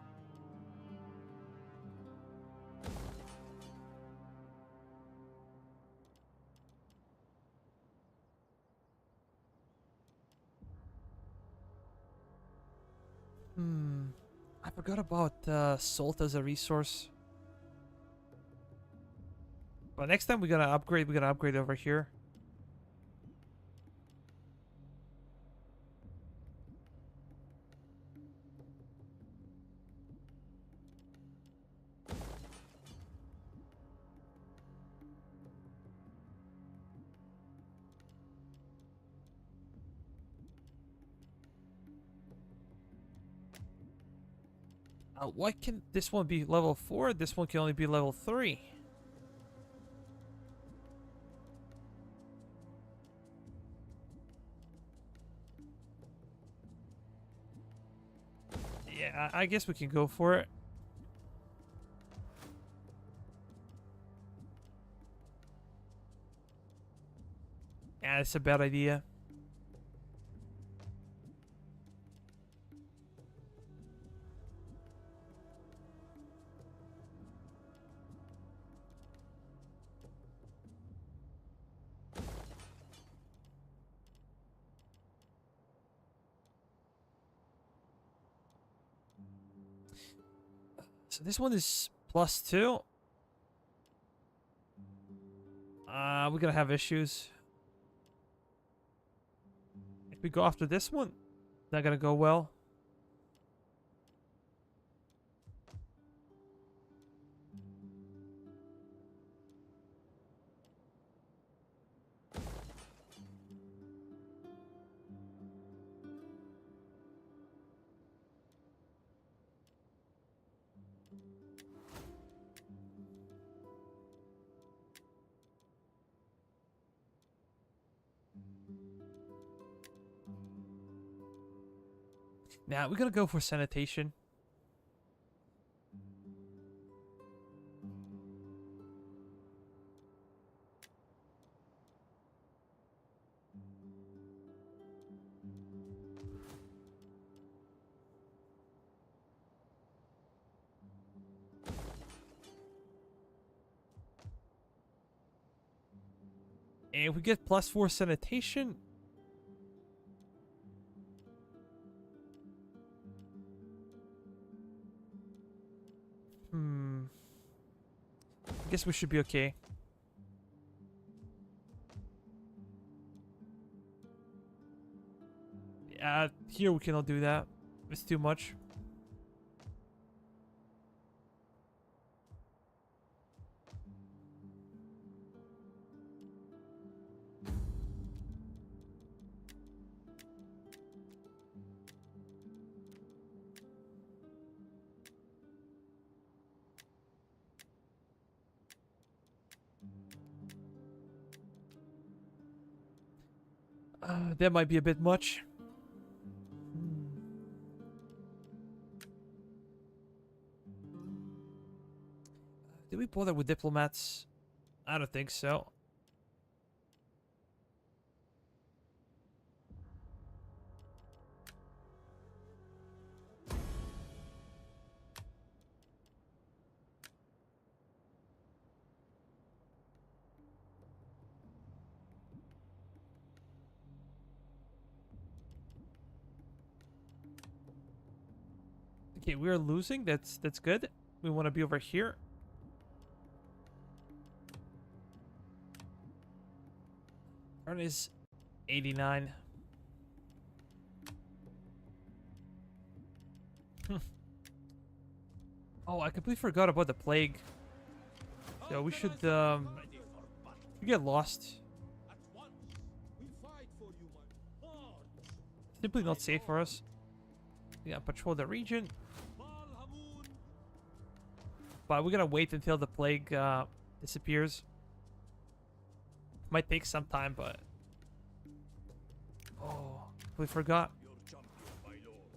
I forgot about salt as a resource. But next time we're gonna upgrade over here. Why can this one be level 4? This one can only be level 3. Yeah, I guess we can go for it. Yeah, it's a bad idea. So this one is +2. We're gonna have issues. If we go after this one, not gonna go well. Now we're gonna go for sanitation. And if we get +4 sanitation, I guess we should be okay. Here we cannot do that. It's too much. That might be a bit much. Did we bother with diplomats? I don't think so. Okay, we're losing. That's good. We want to be over here. Turn is 89. Oh, I completely forgot about the plague. So we should we get lost. Simply not safe for us. Yeah, patrol the region. but we're gonna wait until the plague disappears. Might take some time, but oh, we forgot. Your champion, my lord.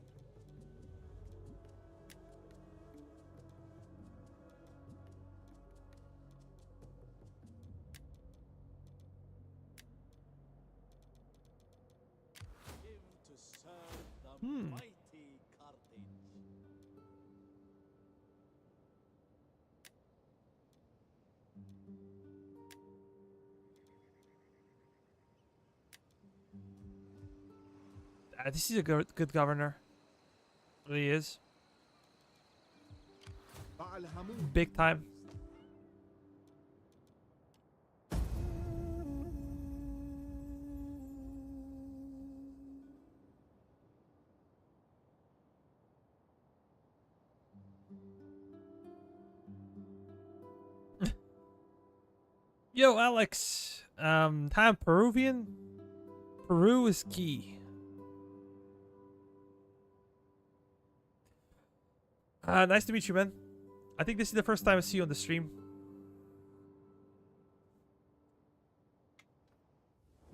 Came to serve the mighty Carthage. This is a good governor. Really is. Big time. Yo, Alex. Time Peruvian? Peru is key. Nice to meet you, man. I think this is the first time I see you on the stream.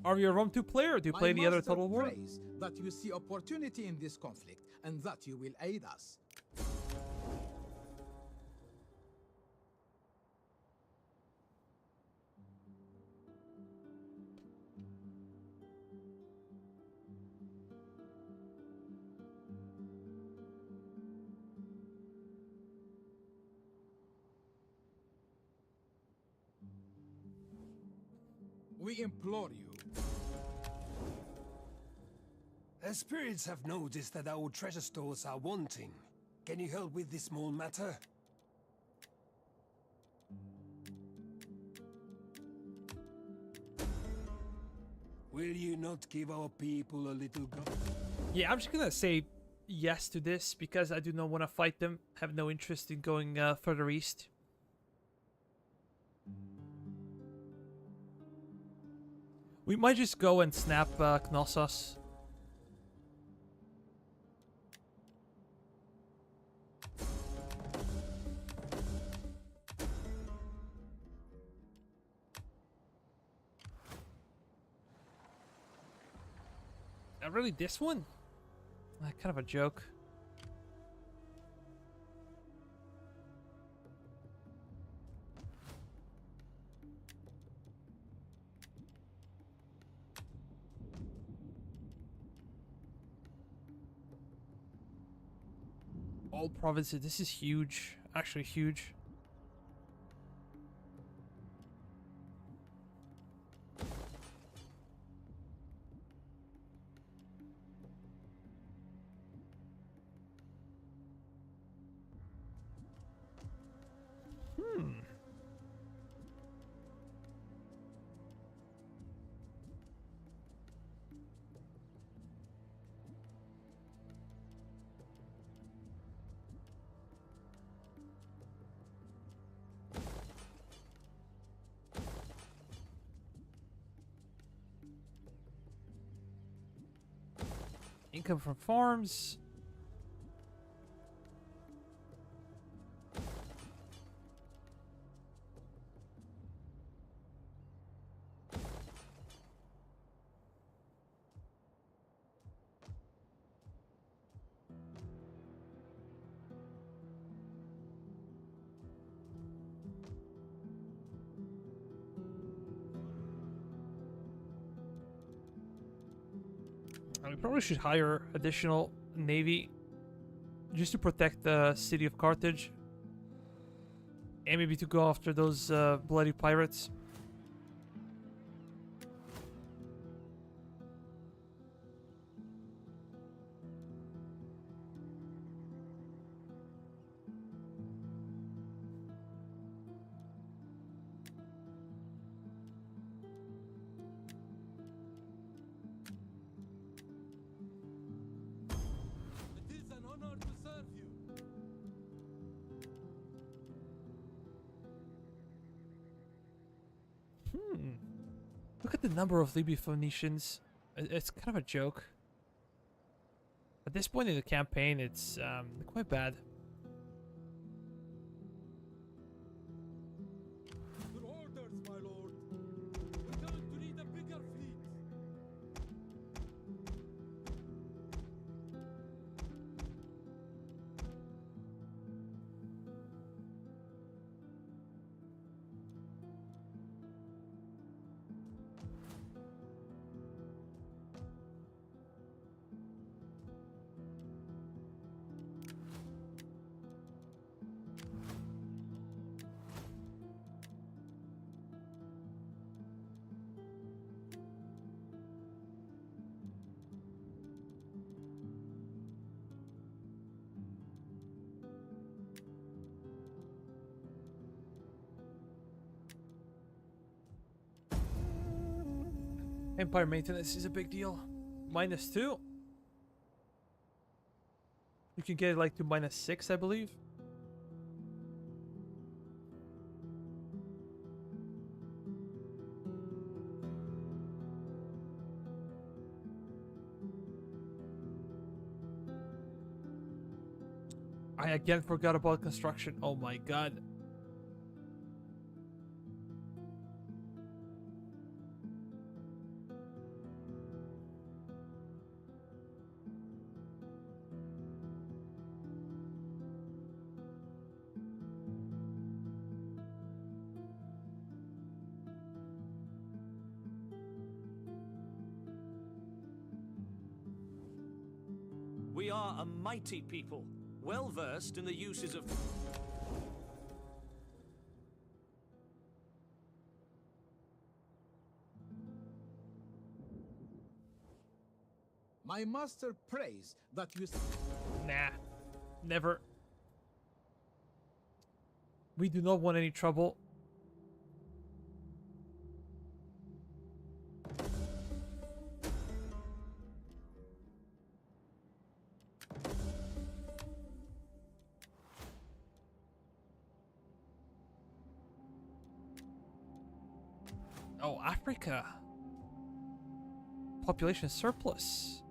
Are you a Rome 2 player, or do you play the other Total War? Prays that you see opportunity in this conflict and that you will aid us. We implore you. The spirits have noticed that our treasure stores are wanting. Can you help with this small matter? Will you not give our people a little go? Yeah, I'm just gonna say yes to this because I do not want to fight them. Have no interest in going further east. We might just go and snap Knossos. Really, this one? Kind of a joke. All provinces. This is huge. Actually huge. Income from farms. We probably should hire additional navy just to protect the city of Carthage, and maybe to go after those bloody pirates. It is an honor to serve you. Look at the number of Libyan Phoenicians. It's kind of a joke. At this point in the campaign, it's quite bad. Empire maintenance is a big deal. -2. You can get it like to -6, I believe. I again forgot about construction. Oh my god. We are a mighty people, well versed in the uses of... My master prays that you... Nah. Never. We do not want any trouble. Oh, Africa. Population surplus.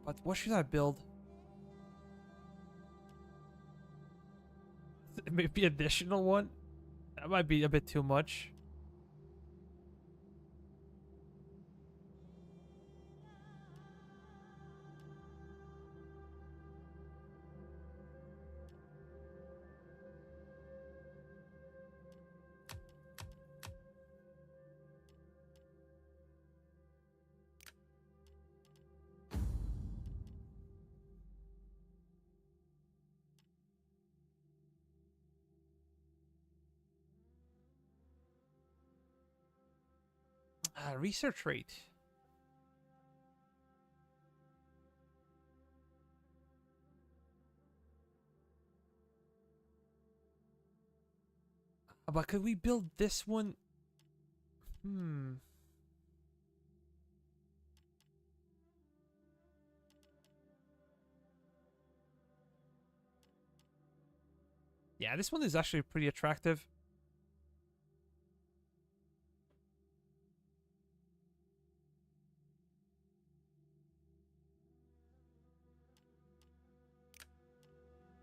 But what should I build? Maybe additional one? That might be a bit too much. Research rate. But could we build this one? Yeah, this one is actually pretty attractive.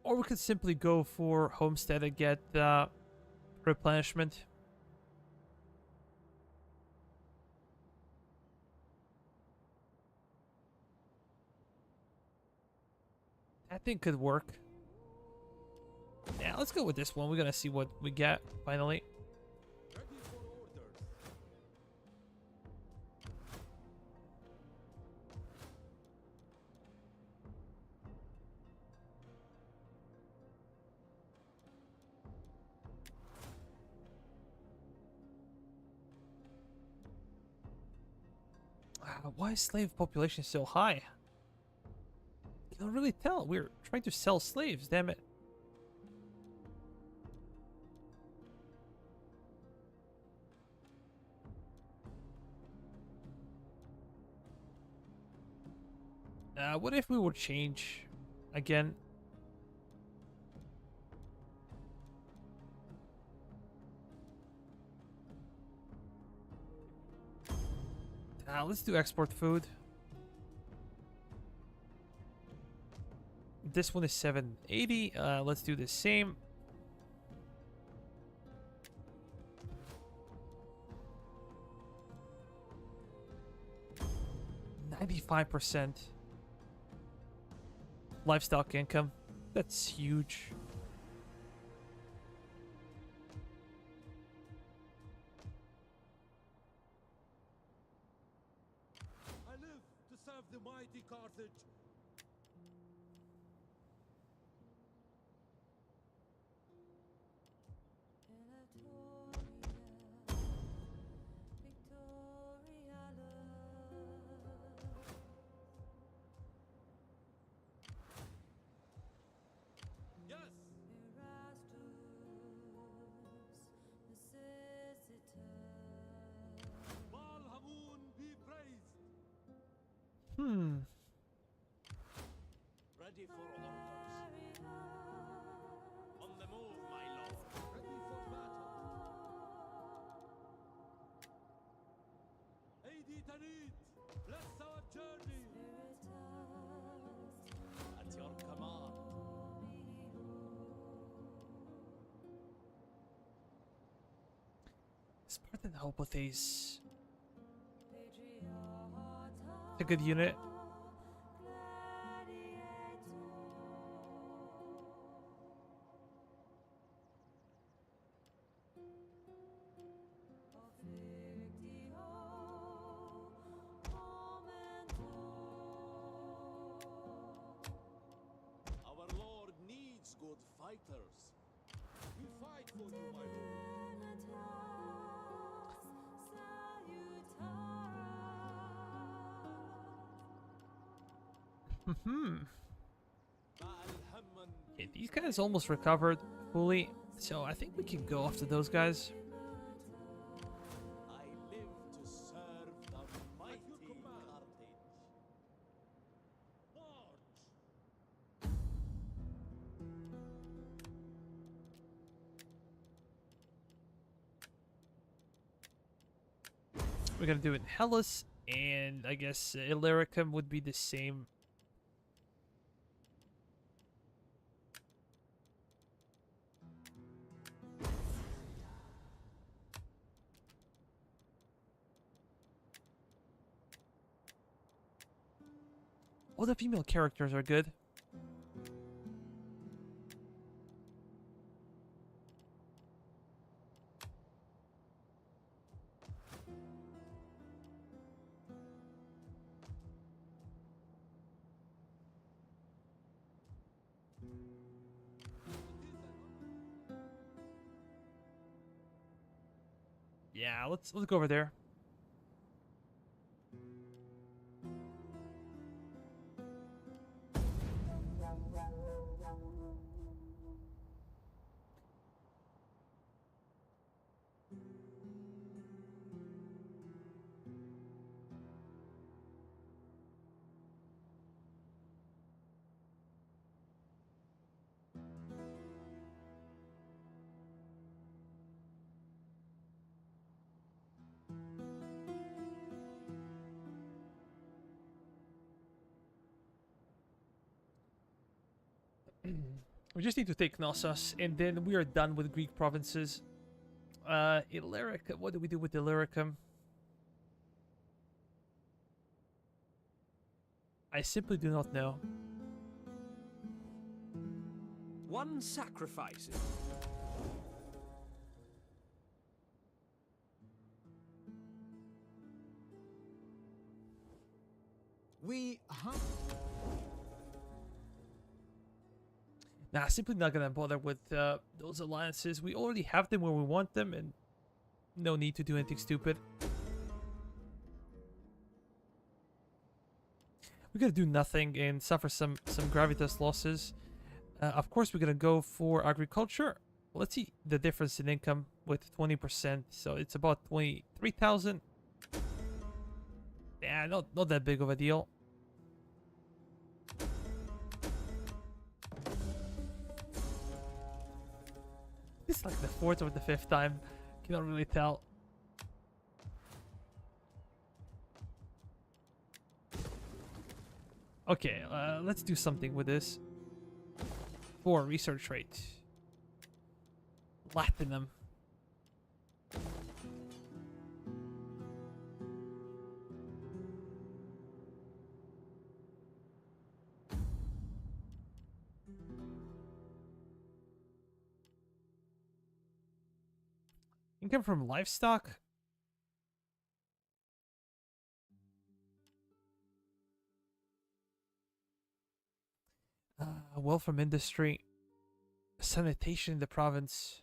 Or we could simply go for homestead and get replenishment. That thing could work. Yeah, let's go with this one. We're gonna see what we get finally. Ready for orders. Why is slave population so high? Can't really tell. We're trying to sell slaves, damn it. What if we would change again? Let's do export food. This one is 780. Let's do the same. $95% livestock income. That's huge. I live to serve the mighty Carthage. Ready for orders. On the move, my lord. Ready for battle. Aidit Anit, bless our journey. At your command. Spartan Hypothesis. It's a good unit. Our lord needs good fighters. We fight for you, my lord. Yeah, these guys almost recovered fully, so I think we can go after those guys. I live to serve the mighty Carthage. We're gonna do it in Hellas, and I guess Illyricum would be the same. All the female characters are good. Yeah, let's go over there. We just need to take Knossos, and then we are done with Greek provinces. Illyricum. What do we do with Illyricum? I simply do not know. One sacrifice. We Nah, simply not gonna bother with those alliances. We already have them where we want them, and no need to do anything stupid. We're gonna do nothing and suffer some gravitas losses. Of course, we're gonna go for agriculture. Let's see the difference in income with 20%. So it's about 23,000. Yeah, not that big of a deal. It's like the fourth or the fifth time. Cannot really tell. Okay, let's do something with this. For research rate. Platinum. Income from livestock. Wealth from industry. Sanitation in the province.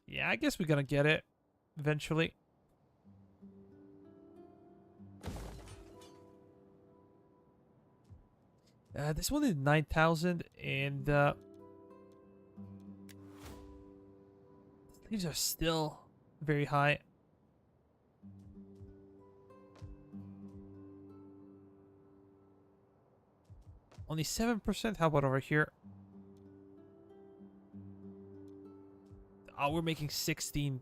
Yeah, I guess we're gonna get it eventually. This one is 9,000, and these are still very high. Only 7%. How about over here? Oh, we're making 16.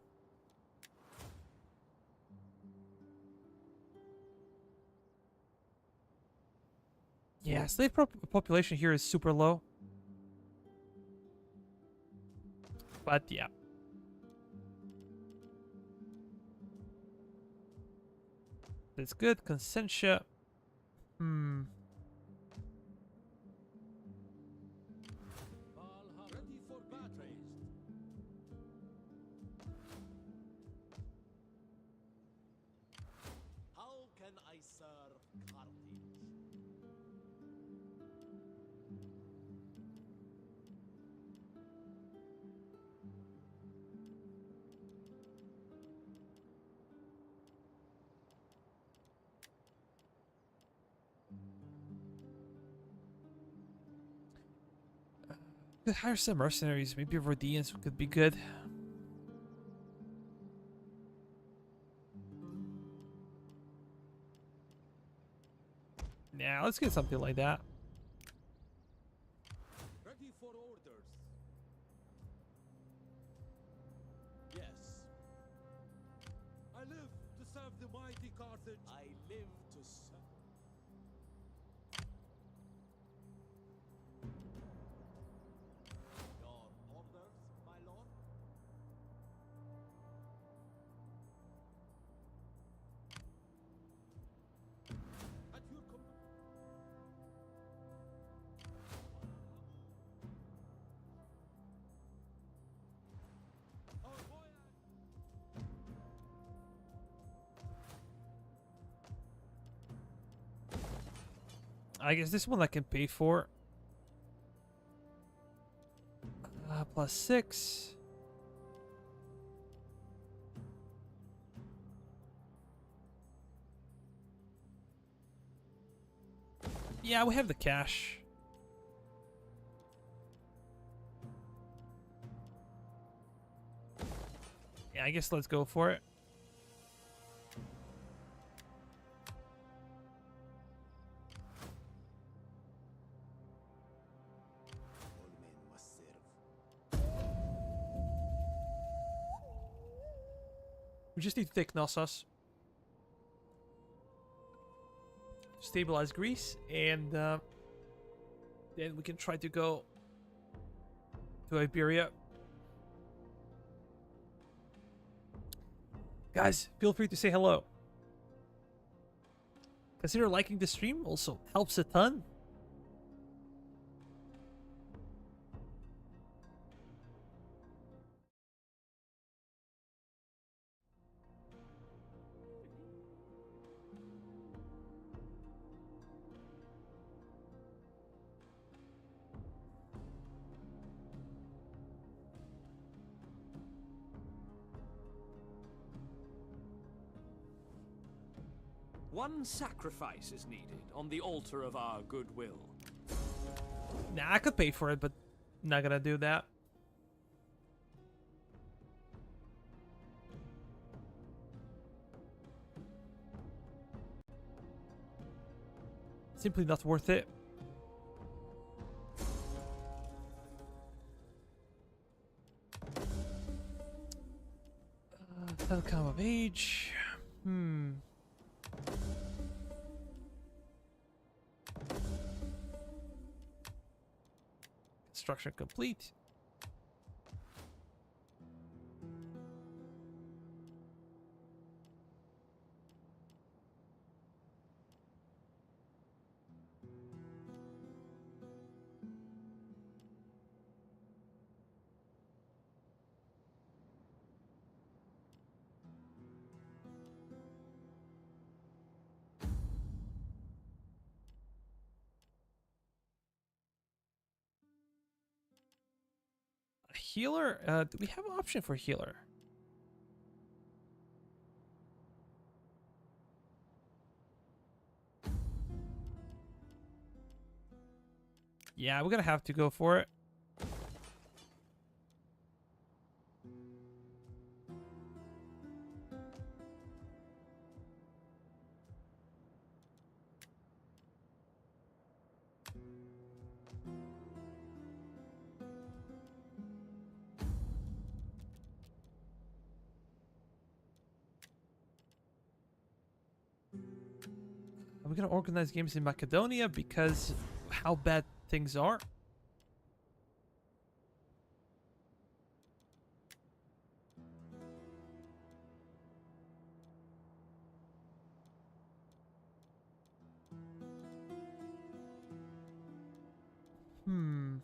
Yeah, slave population here is super low. But yeah. That's good. Consentia. Hmm. Ready for battle. How can I serve Carthage? Could hire some mercenaries. Maybe Rhodians could be good. Yeah, let's get something like that. Ready for orders. Yes. I live to serve the mighty Carthage. I live to serve. Your orders, my lord? At your command. Our voyage. I guess this one I can pay for. Plus 6. Yeah, we have the cash. Yeah, I guess let's go for it. All men must serve. We just need to take Knossos. Stabilize Greece, and then we can try to go to Iberia. Guys, feel free to say hello. Consider liking the stream, also helps a ton. One sacrifice is needed on the altar of our goodwill. Nah, I could pay for it, but not gonna do that. Simply not worth it. Telecom of Age. Construction complete. A healer? Do we have an option for healer? Yeah, we're gonna have to go for it. We're gonna organize games in Macedonia because how bad things are. Hmm.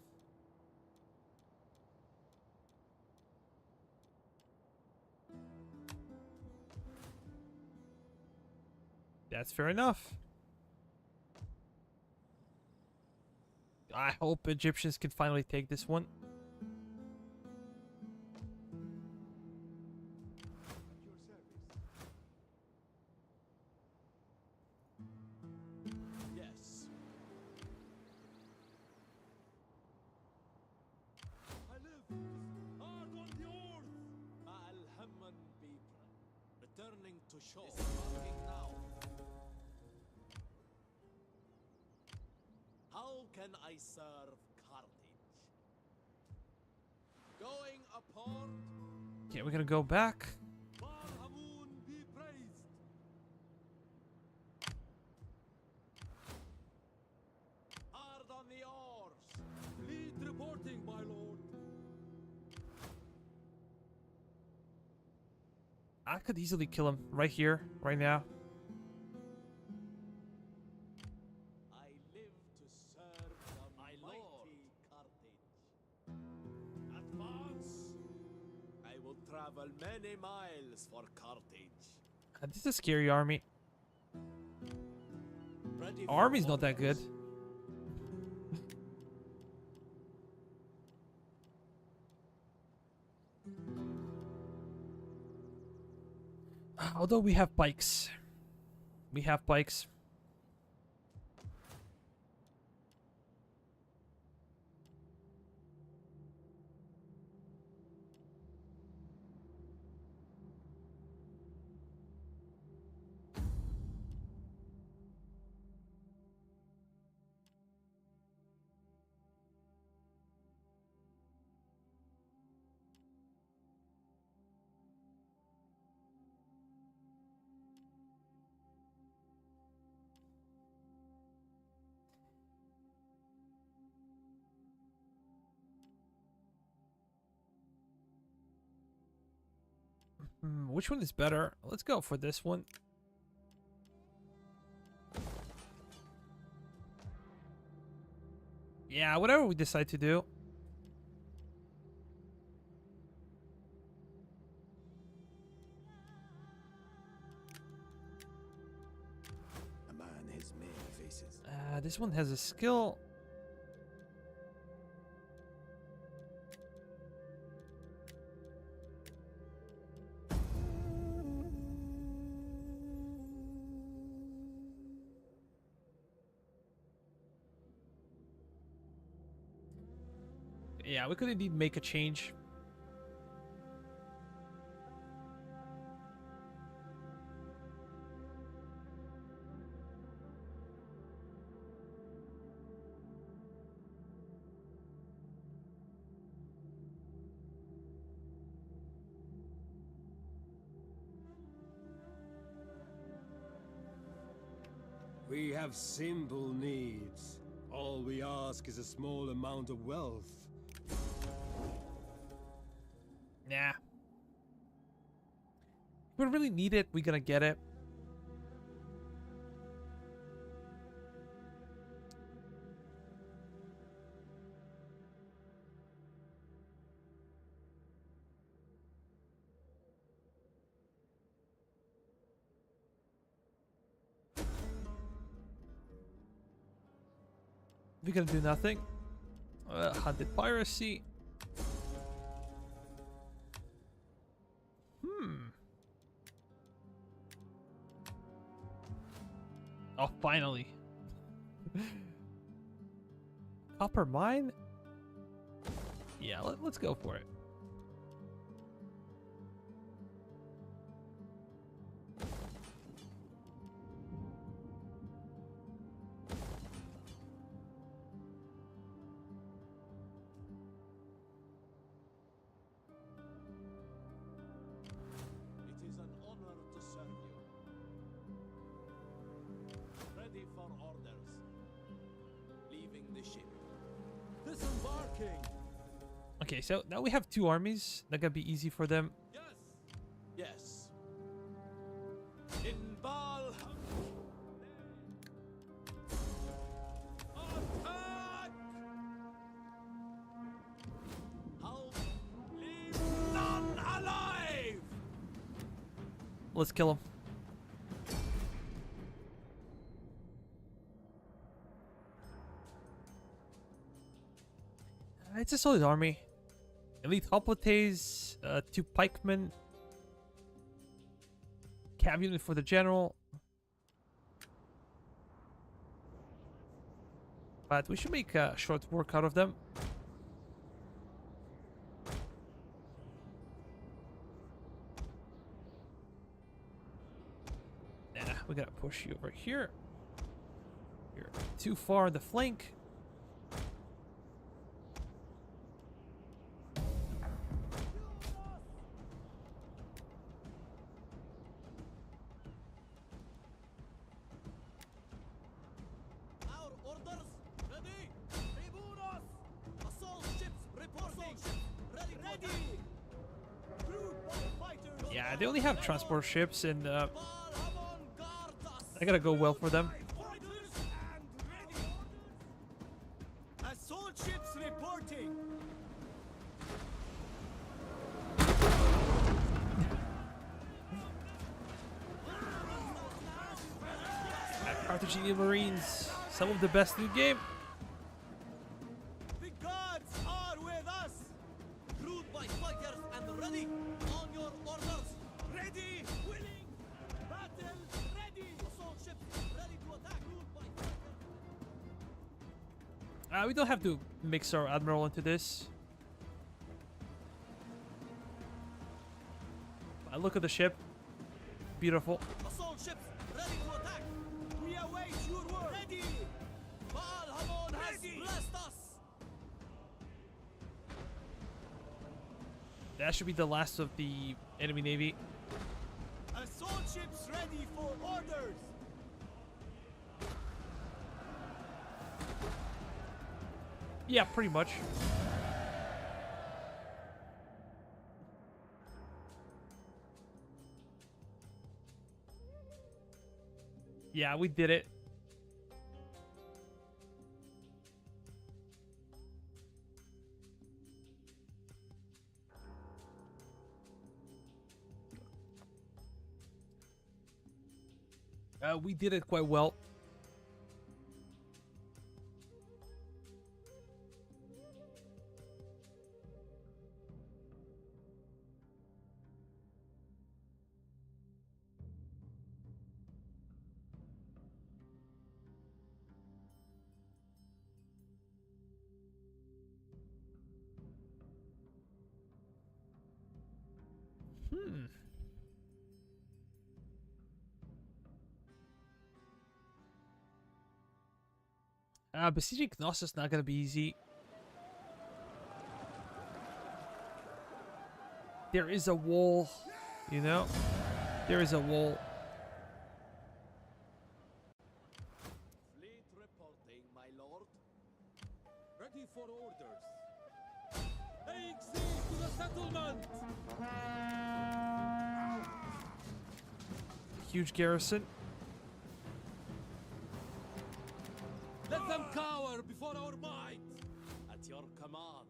That's fair enough. I hope Egyptians can finally take this one. Yes. I live hard on the earth. Ma'al Hamman Bipra. Returning to shore. Disembarking now. How can I serve Carthage? Going upon Okay, we're gonna go back. Barhamun be praised. Hard on the oars. Fleet reporting, my lord. I could easily kill him right here, right now. I live to serve the My mighty lord. Carthage. Advance! I will travel many miles for Carthage. This is a scary army. Ready for Army's not that good. orders. Although we have bikes. We have bikes. Which one is better? Let's go for this one. Yeah, whatever we decide to do. A man has many faces. This one has a skill. Yeah, we could indeed make a change. We have simple needs. All we ask is a small amount of wealth. Nah. If we really need it, we're gonna get it. We're gonna do nothing. Hunted piracy. Oh, finally. Copper mine? Yeah, let's go for it. It is an honor to serve you. Ready for orders. Leaving the ship. Disembarking. Okay, so now we have 2 armies. That gonna be easy for them. Yes. Yes. In Bal. Attack! How leave none alive. Let's kill him. It's a solid army. Elite hoplites, 2 pikemen, cav unit for the general. But we should make short work out of them. Nah, we gotta push you over here. You're too far on the flank. Our orders ready. Tribunos. Assault ships reporting. Ready. Ready. Crude fighters. Yeah, they only have transport ships, and Bal Hamon guard us. I gotta go well for them. Orders and ready. Assault ships reporting. Carthaginian Marines, some of the best in the game. The gods are with us. Crewed by fighters and ready. On your orders. Ready. Willing. Battle ready. Assault ships ready to attack. Crewed by fighters. We don't have to mix our admiral into this. Look at the ship. Beautiful. Assault ships ready to attack. We await your word. Ready. Bal Hamon has blessed us. That should be the last of the enemy navy. Assault ships ready for orders. Yeah, pretty much. Yeah, we did it. We did it quite well. Besieging Knossos is not gonna be easy. There is a wall, you know? There is a wall. Fleet reporting, my lord. Ready for orders. Laying siege to the settlement. Huge garrison. Let them cower before our might. At your command.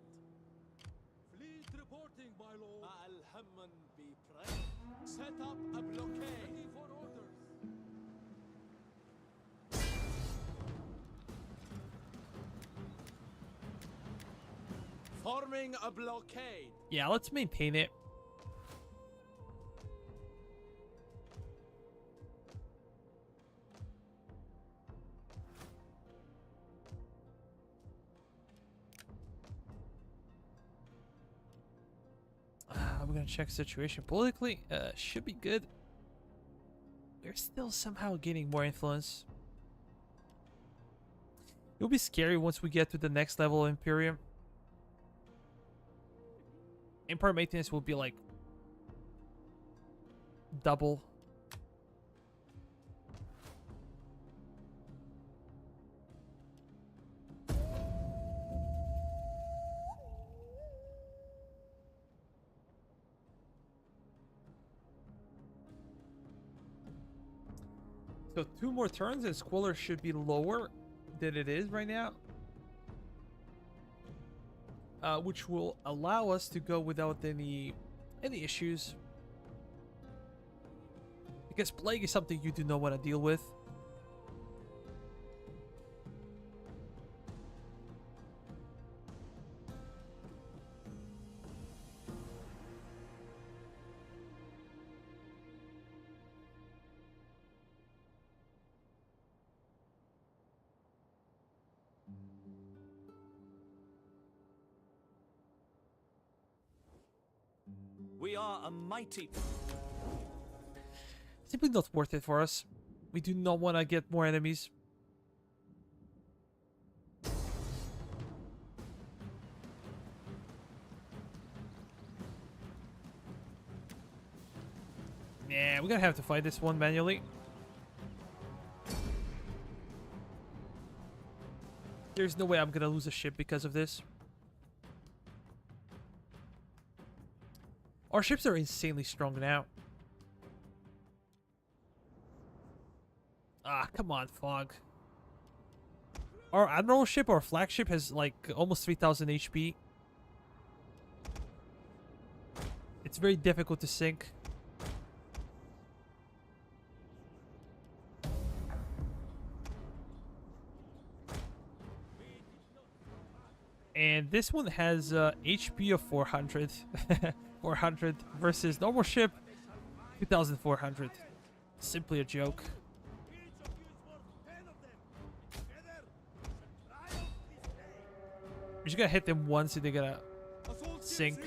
Fleet reporting, my lord. Bal Hamon be present. Set up a blockade. Ready for orders. Forming a blockade. Yeah, let's maintain it. We're gonna check situation politically. Should be good. We're still somehow gaining more influence. It'll be scary once we get to the next level of Imperium. Empire maintenance will be like double. So 2 more turns and Squalor should be lower than it is right now. Which will allow us to go without any issues. Because Plague is something you do not want to deal with. We are a mighty... Simply not worth it for us. We do not want to get more enemies. Yeah, we're gonna have to fight this one manually. There's no way I'm gonna lose a ship because of this. Our ships are insanely strong now. Ah, come on, Fog. Our Admiral ship, our flagship, has like almost 3000 HP. It's very difficult to sink. And this one has HP of 400. 400 versus normal ship 2400. Simply a joke. We're just gonna hit them once and they're gonna sink.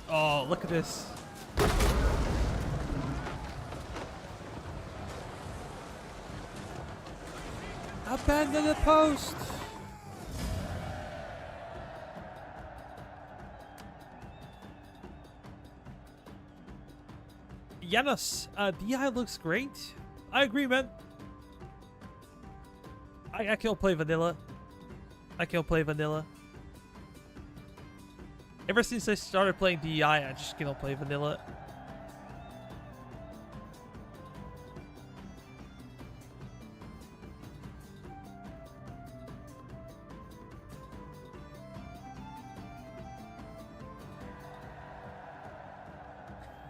Oh, look at this. Abandon the post! Janos, D.E.I looks great. I agree, man. I can't play vanilla. I can't play vanilla. Ever since I started playing D.E.I, I just cannot play vanilla.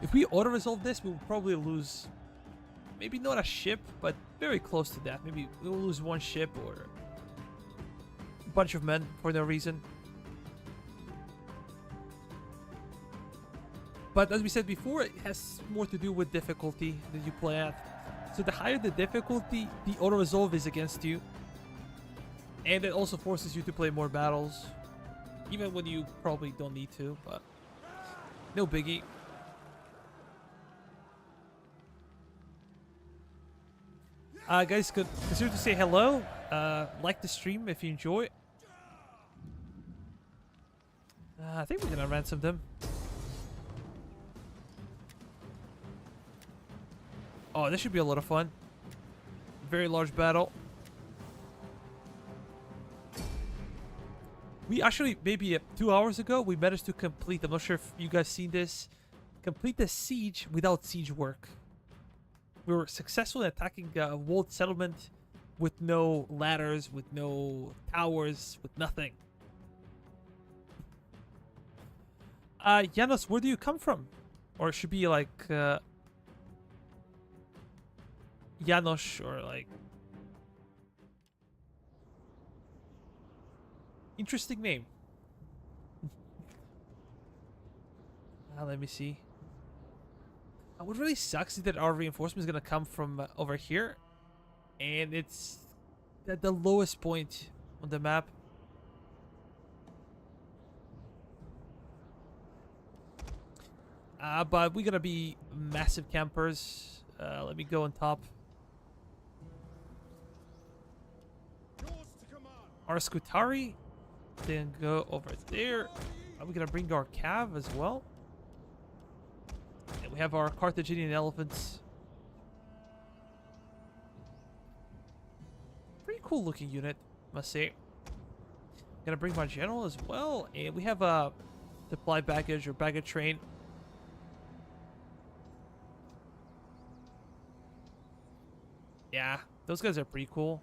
If we auto-resolve this, we'll probably lose, maybe not a ship, but very close to that. Maybe we'll lose 1 ship or a bunch of men for no reason. But as we said before, it has more to do with difficulty that you play at. So the higher the difficulty, the auto-resolve is against you. And it also forces you to play more battles, even when you probably don't need to, but no biggie. Guys, consider to say hello. Like the stream if you enjoy it. I think we're gonna ransom them. Oh, this should be a lot of fun. Very large battle. We actually, maybe 2 hours ago, we managed to complete, I'm not sure if you guys seen this, complete the siege without siege work. We were successful in attacking a walled settlement with no ladders, with no towers, with nothing. Janos, where do you come from? Or it should be like Janos or like... Interesting name. Let me see. What really sucks is that our reinforcement is gonna come from over here, and it's at the lowest point on the map. But we're gonna be massive campers. Let me go on top. Our Scutari then go over there. Are we gonna bring our cav as well? And we have our Carthaginian elephants. Pretty cool looking unit, must say. Gonna bring my general as well, and we have a supply baggage or baggage train. Yeah, those guys are pretty cool.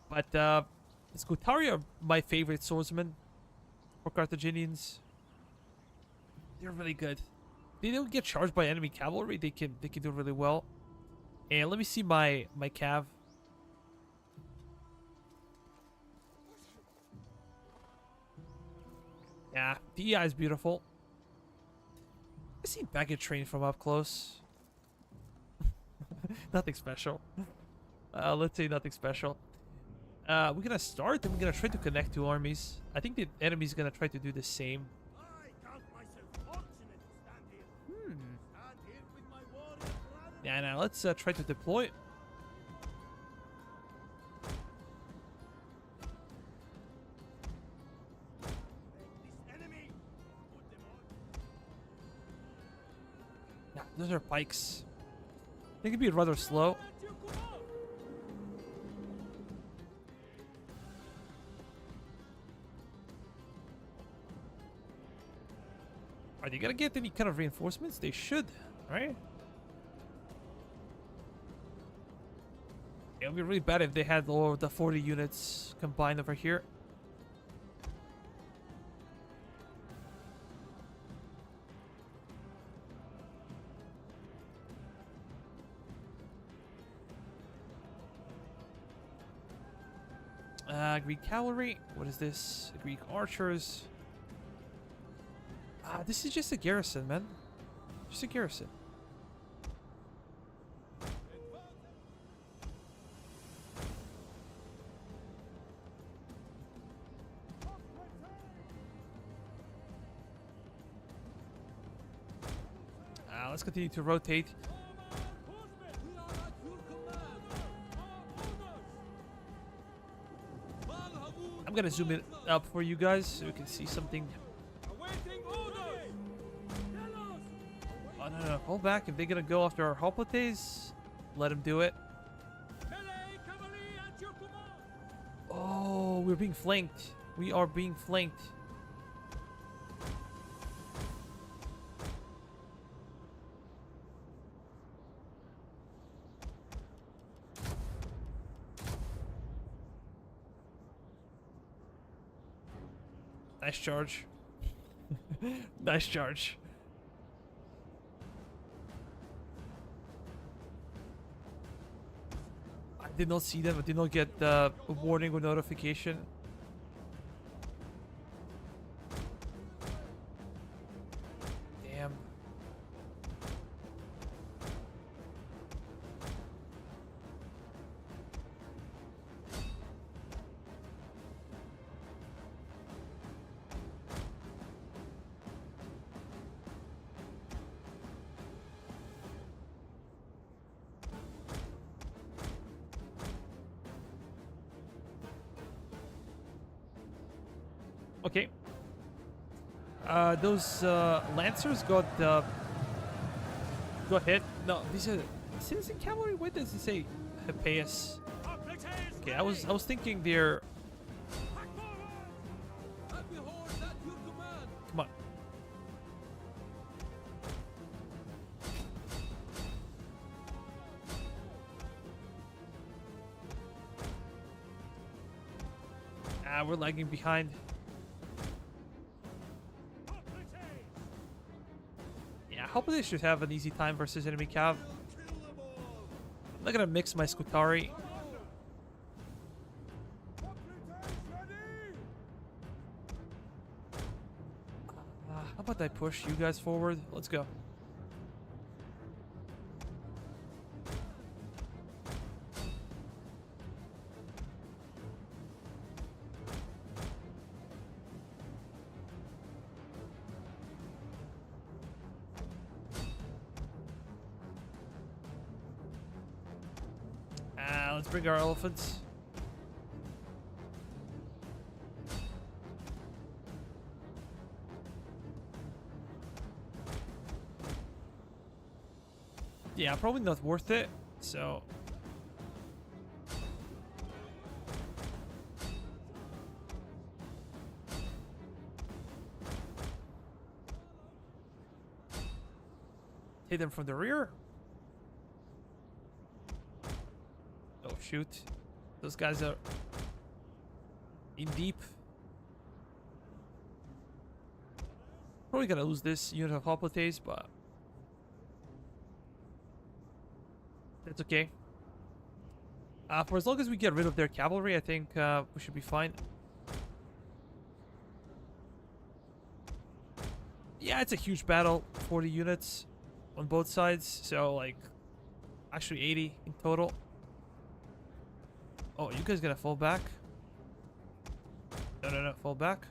But Scutari are my favorite swordsmen for Carthaginians. They're really good. They don't get charged by enemy cavalry. They can do really well. And let me see my cav. Yeah, D.E.I is beautiful. I see baggage train from up close. Nothing special. Let's say nothing special. We're gonna start and we're gonna try to connect two armies. I think the enemy's gonna try to do the same. Yeah, now let's try to deploy. Yeah, those are pikes. They could be rather slow. Are they gonna get any kind of reinforcements? They should, right? It would be really bad if they had all the 40 units combined over here. Greek cavalry. What is this? Greek archers. This is just a garrison, man. Just a garrison. Let's continue to rotate. I'm gonna zoom it up for you guys so you can see something. Oh, no. Hold back. If they're gonna go after our hoplites, let them do it. Oh, we're being flanked. We are being flanked. Nice charge. Nice charge. I did not see them. I did not get the warning or notification. Damn. Okay. Those lancers got hit. No, these are citizen cavalry. What does it say? Hippeus. Okay, I was thinking they're. Come on. We're lagging behind. Hopefully they should have an easy time versus enemy cav. I'm not gonna mix my Scutari. How about I push you guys forward? Let's go. Let's bring our elephants. Yeah, probably not worth it. So hit them from the rear. Oh shoot. Those guys are in deep. Probably gonna lose this unit of hoplites, but that's okay. For as long as we get rid of their cavalry, I think we should be fine. Yeah, it's a huge battle. 40 units on both sides, so like actually 80 in total. Oh, you guys gonna fall back? No, fall back.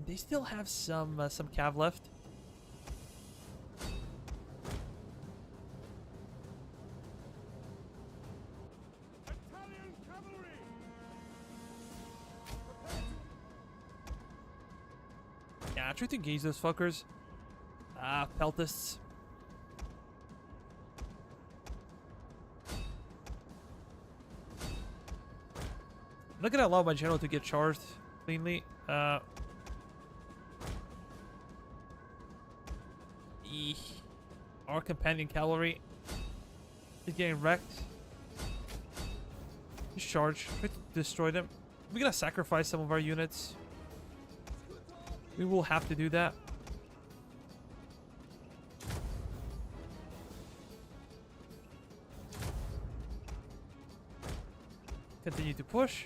They still have some cav left. Italian cavalry! Yeah, try to engage those fuckers. Peltists. I'm not gonna allow my general to get charged cleanly. Our companion cavalry is getting wrecked. Just charge. Try to destroy them. We're gonna sacrifice some of our units. We will have to do that. Continue to push.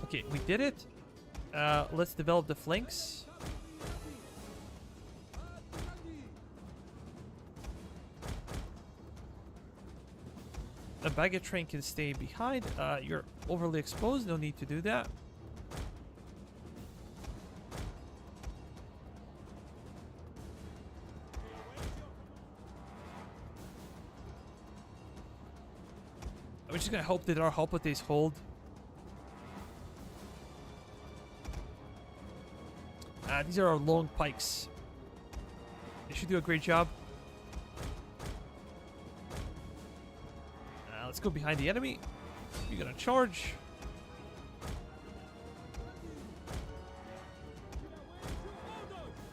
Okay, we did it. Let's develop the flanks. The baggage train can stay behind. You're overly exposed. No need to do that. I'm just gonna hope that our hoplites hold. These are our long pikes. They should do a great job. Let's go behind the enemy. You're gonna charge.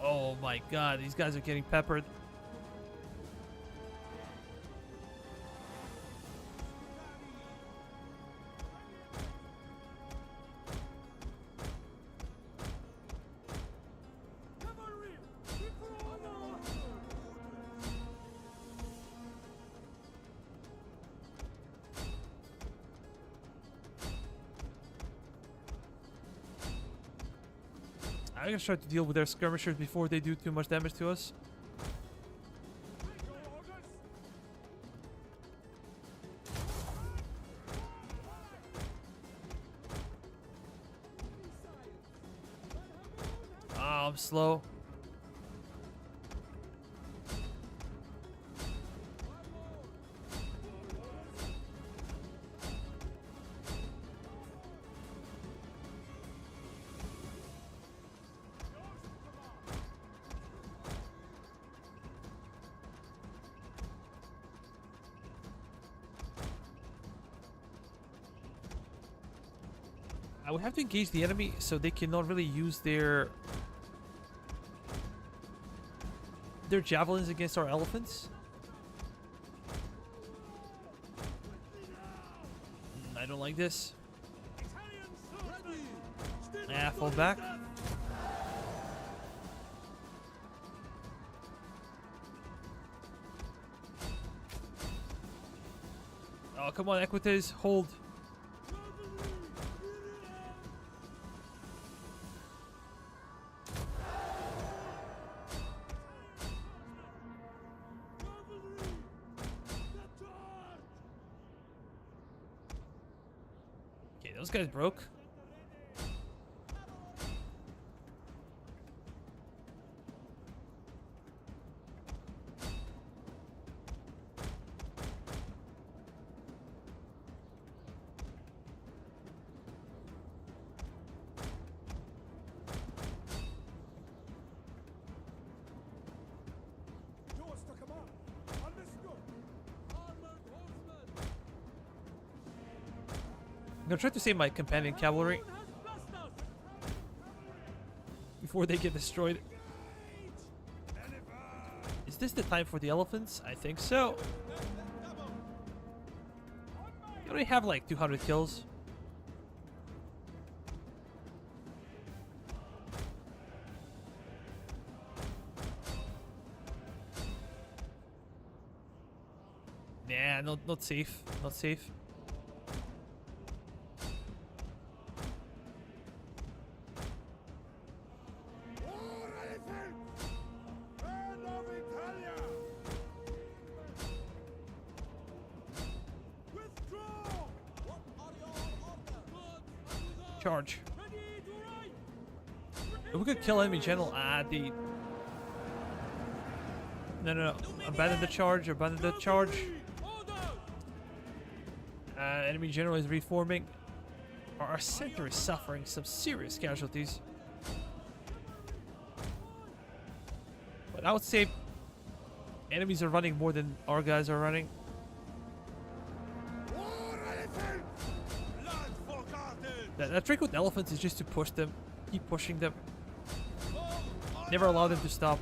Oh my god, these guys are getting peppered. I'm gonna try to deal with their skirmishers before they do too much damage to us. Oh, I'm slow. We have to engage the enemy so they cannot really use their javelins against our elephants. I don't like this. Yeah, fall back. Oh, come on, Equites, hold. Those guys broke. I'm gonna try to save my companion cavalry before they get destroyed. Is this the time for the elephants? I think so. You only have like 200 kills. Nah, not safe. Not safe. Charge. If we could kill enemy general, no. Abandon the charge. Abandon the charge. Enemy general is reforming. Our center is suffering some serious casualties. But I would say enemies are running more than our guys are running. That trick with elephants is just to push them. Keep pushing them. Never allow them to stop.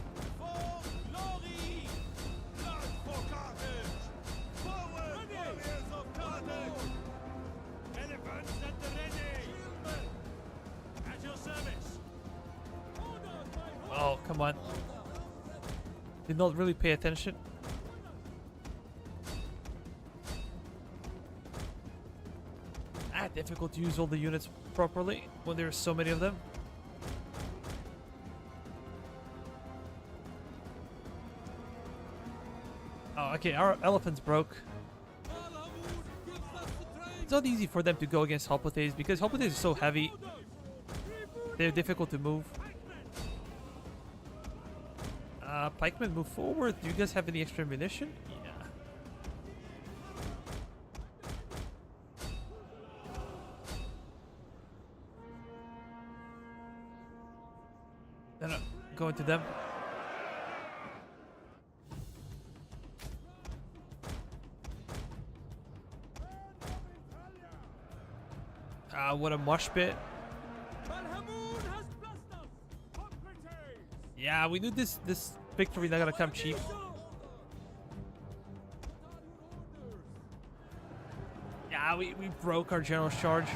Oh, come on. Did not really pay attention. Difficult to use all the units properly when there are so many of them. Oh, okay, our elephants broke. It's not easy for them to go against Hoplites because Hoplites are so heavy. They're difficult to move. Pikemen, move forward. Do you guys have any extra ammunition? No, go into them. What a mush pit. Yeah, we knew this victory not gonna come cheap. Yeah, we broke our general's charge.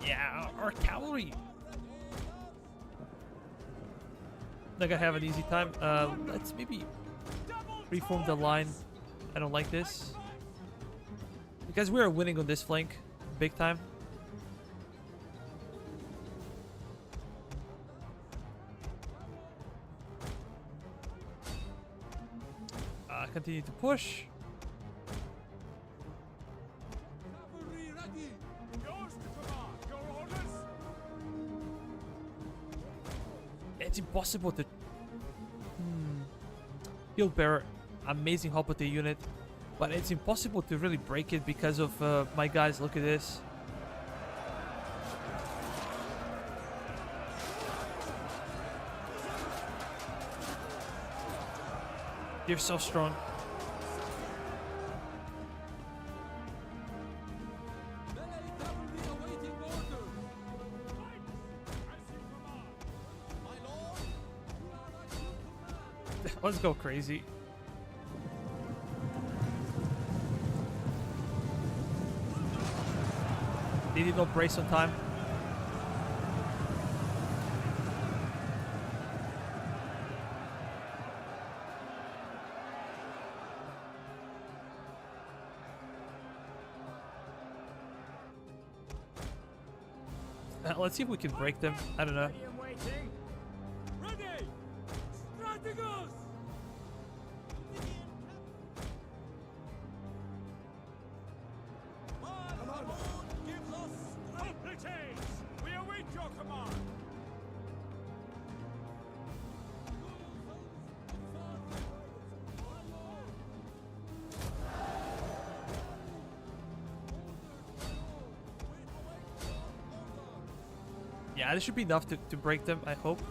Yeah, our cavalry. Not gonna have an easy time. Let's maybe reform the line. I don't like this. Because we are winning on this flank. Big time. Continue to push. It's impossible to... Field Bearer, amazing Hoplite unit. But it's impossible to really break it because of my guys. Look at this. They're so strong. Let's go crazy. They did not brace on time. Let's see if we can break them. I don't know. Yeah, this should be enough to break them, I hope.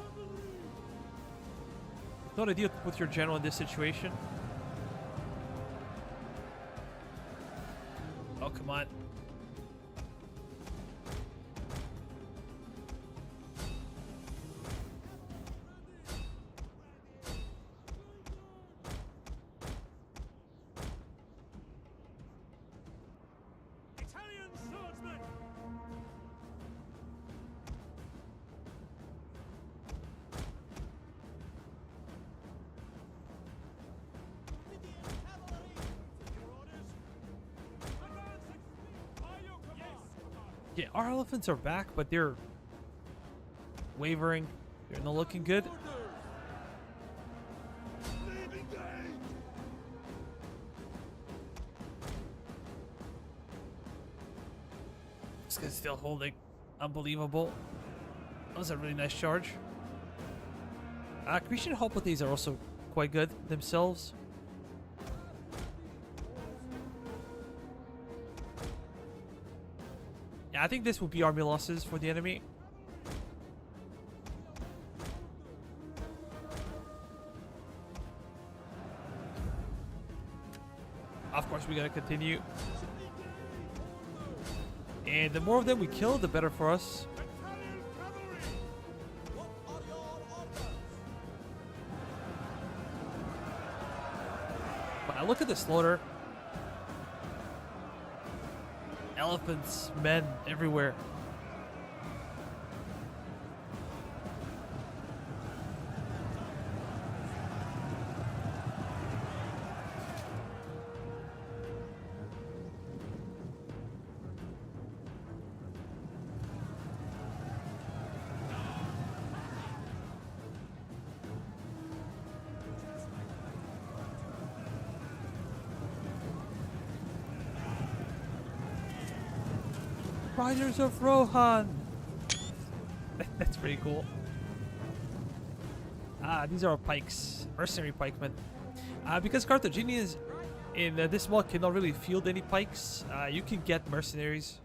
It's not ideal to put your general in this situation. Oh, come on. Italian swordsman! Yeah, our elephants are back, but they're wavering. They're not looking good. This guy's still holding. Unbelievable. That was a really nice charge. Creation help with these are also quite good themselves. Yeah, I think this will be army losses for the enemy. Of course, we gotta continue. And the more of them we kill, the better for us. But I look at the slaughter. Elephants, men everywhere. Riders of Rohan. That's pretty cool. These are pikes, mercenary pikemen. Because Carthaginians in this mod cannot really field any pikes, you can get mercenaries.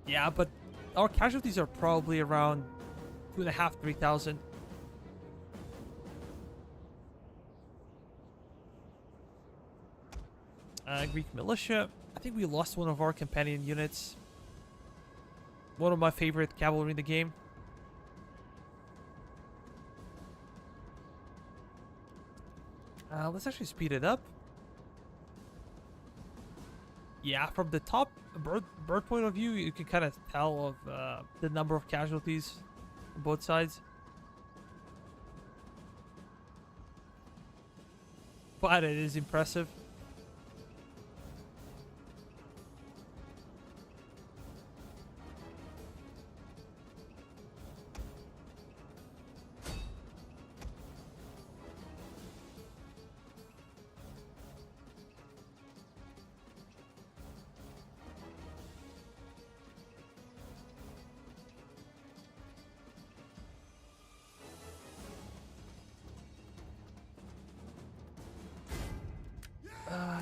Yeah, but our casualties are probably around 2,500, 3,000. Greek militia. I think we lost one of our companion units. One of my favorite cavalry in the game. Let's actually speed it up. Yeah, from the top bird point of view, you can kind of tell of the number of casualties on both sides. But it is impressive.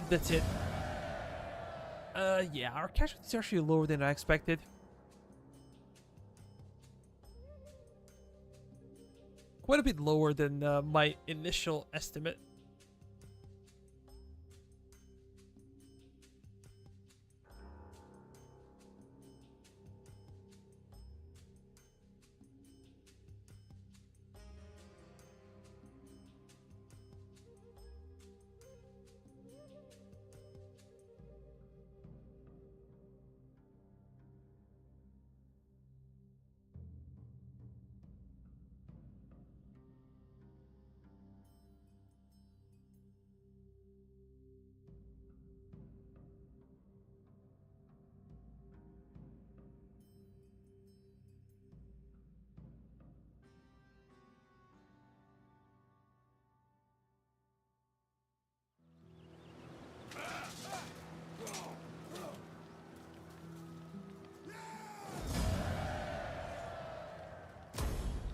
That's it. Yeah, our casualties are actually lower than I expected. Quite a bit lower than my initial estimate.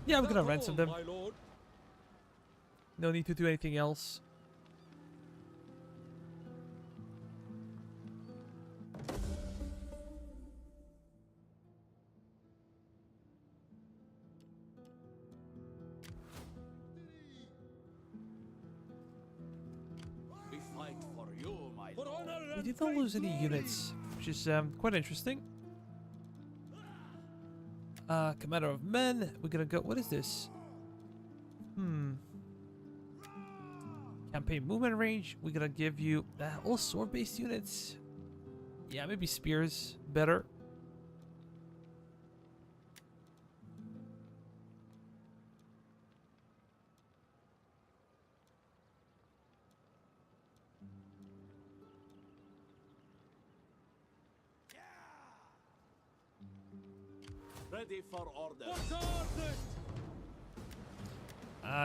Yeah, we're gonna ransom them. No need to do anything else. did not lose any units, which is quite interesting. Commander of men. We're gonna go. What is this? Campaign movement range. We're gonna give you all sword-based units. Yeah, maybe spears better. Ready for orders.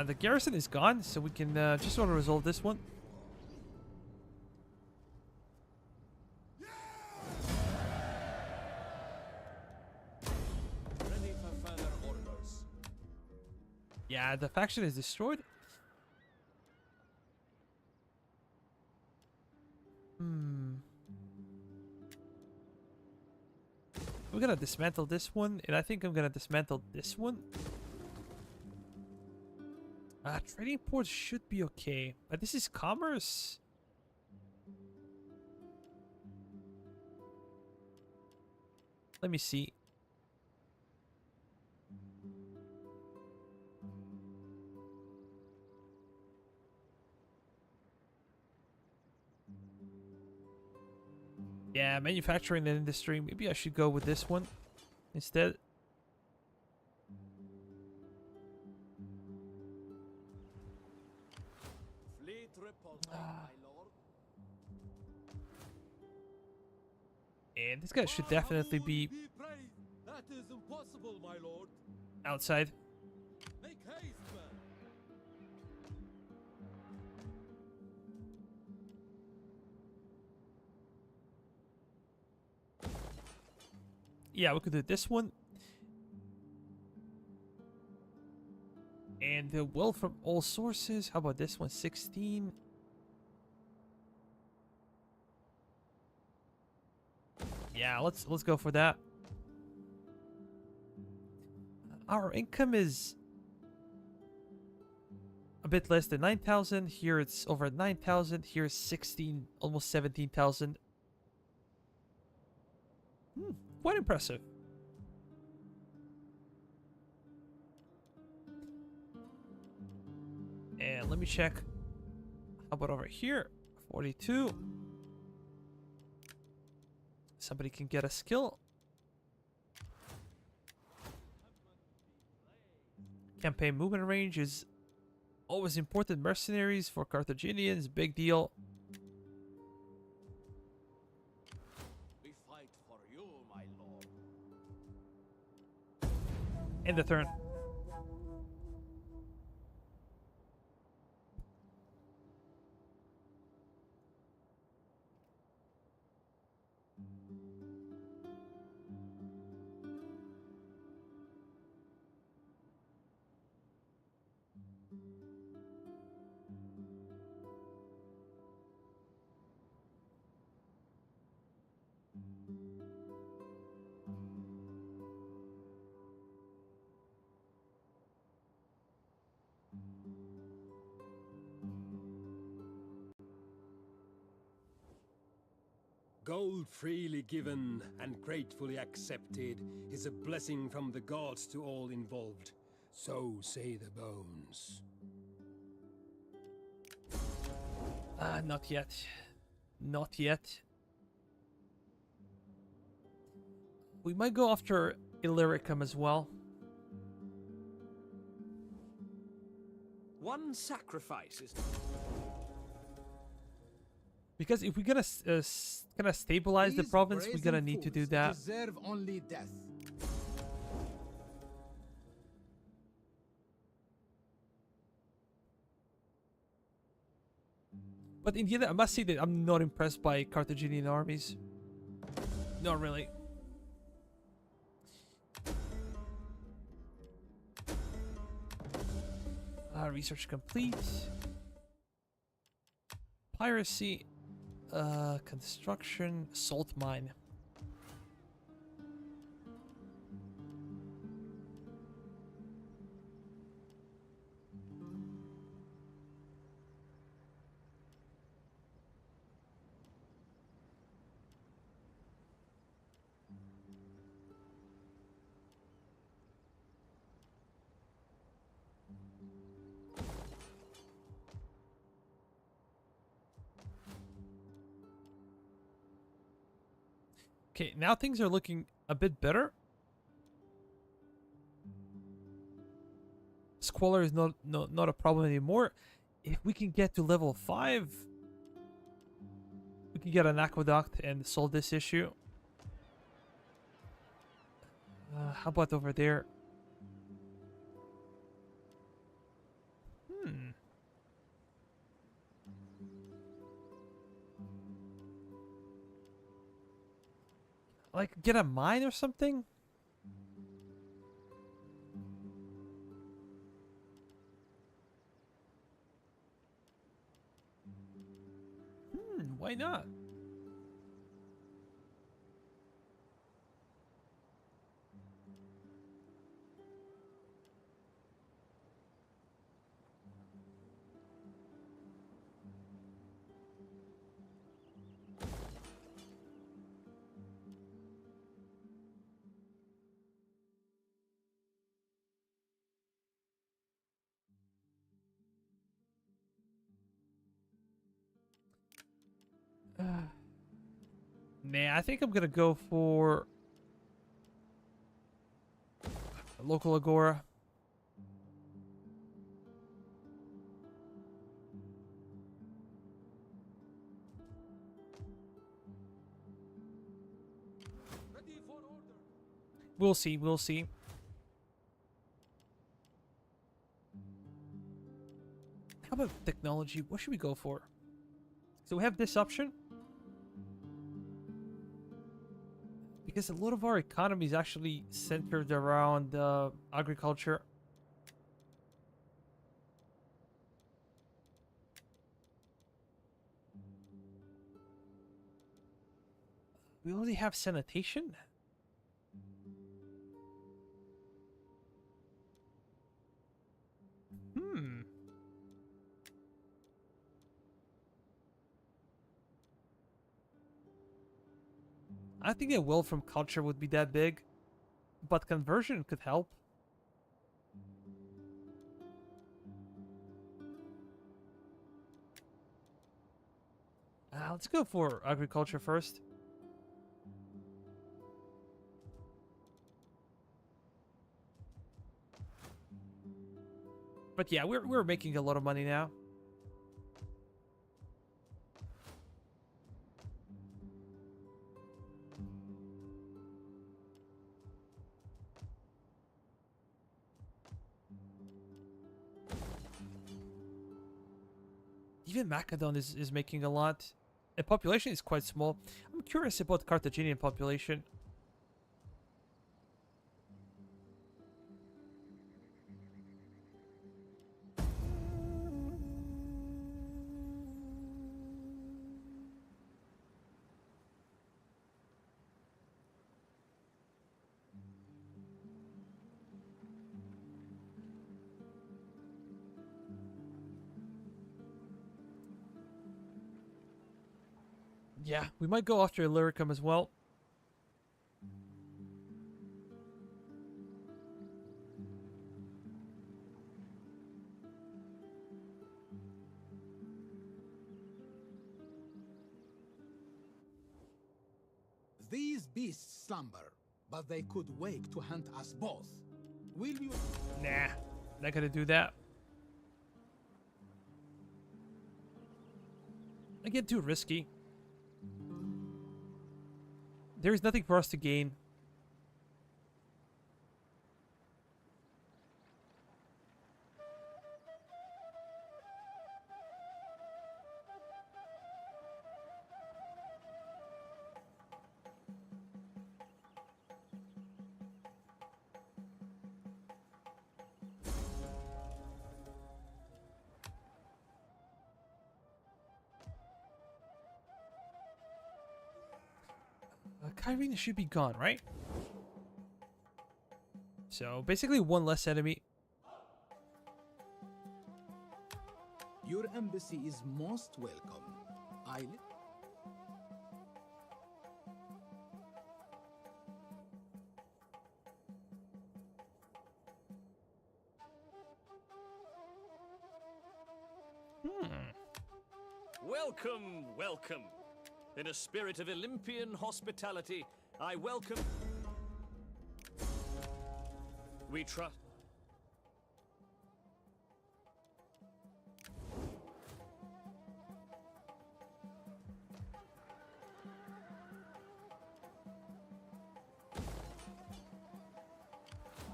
The garrison is gone, so we can just sort of resolve this one. Ready for further orders. Yeah, the faction is destroyed. We're gonna dismantle this one, and I think I'm gonna dismantle this one. Trading ports should be okay, but this is commerce. Let me see. Yeah, manufacturing and industry. Maybe I should go with this one instead. Fleet reporting, my lord. And this guy should definitely be That is impossible, my lord. outside. Make haste, man. Yeah, we could do this one. And the wealth from all sources. How about this one? 16. Yeah, let's go for that. Our income is a bit less than 9,000. Here it's over 9,000. Here's 16, almost 17,000. Quite impressive. And let me check. How about over here? 42. Somebody can get a skill. Campaign movement range is always important. Mercenaries for Carthaginians, big deal. We fight for you, my lord. End the turn. Gold freely given and gratefully accepted is a blessing from the gods to all involved. So say the bones. Not yet. Not yet. We might go after Illyricum as well. One sacrifice is... Because if we're gonna gonna stabilize the These province, we're brazen gonna need to do fools that. Deserve only death. But in the end, I must say that I'm not impressed by Carthaginian armies. Not really. Research complete. Piracy. Construction. Salt mine. Okay, now things are looking a bit better. Squalor is not a problem anymore. If we can get to level 5, we can get an aqueduct and solve this issue. How about over there? Like, get a mine or something? Why not? Nah, I think I'm gonna go for a local agora. Ready for order. We'll see, we'll see. How about technology? What should we go for? So we have this option. Because a lot of our economy is actually centered around agriculture. We already have sanitation. I think a will from culture would be that big, but conversion could help. Let's go for agriculture first. But yeah, we're making a lot of money now. Even Macedon is making a lot. The population is quite small. I'm curious about Carthaginian population. Yeah, we might go after Illyricum as well. These beasts slumber, but they could wake to hunt us both. Will you? Nah, not gonna do that. I get too risky. There is nothing for us to gain. Kyrene should be gone, right? So basically one less enemy. Your embassy is most welcome. Welcome, welcome. In a spirit of Olympian hospitality, I welcome... We trust...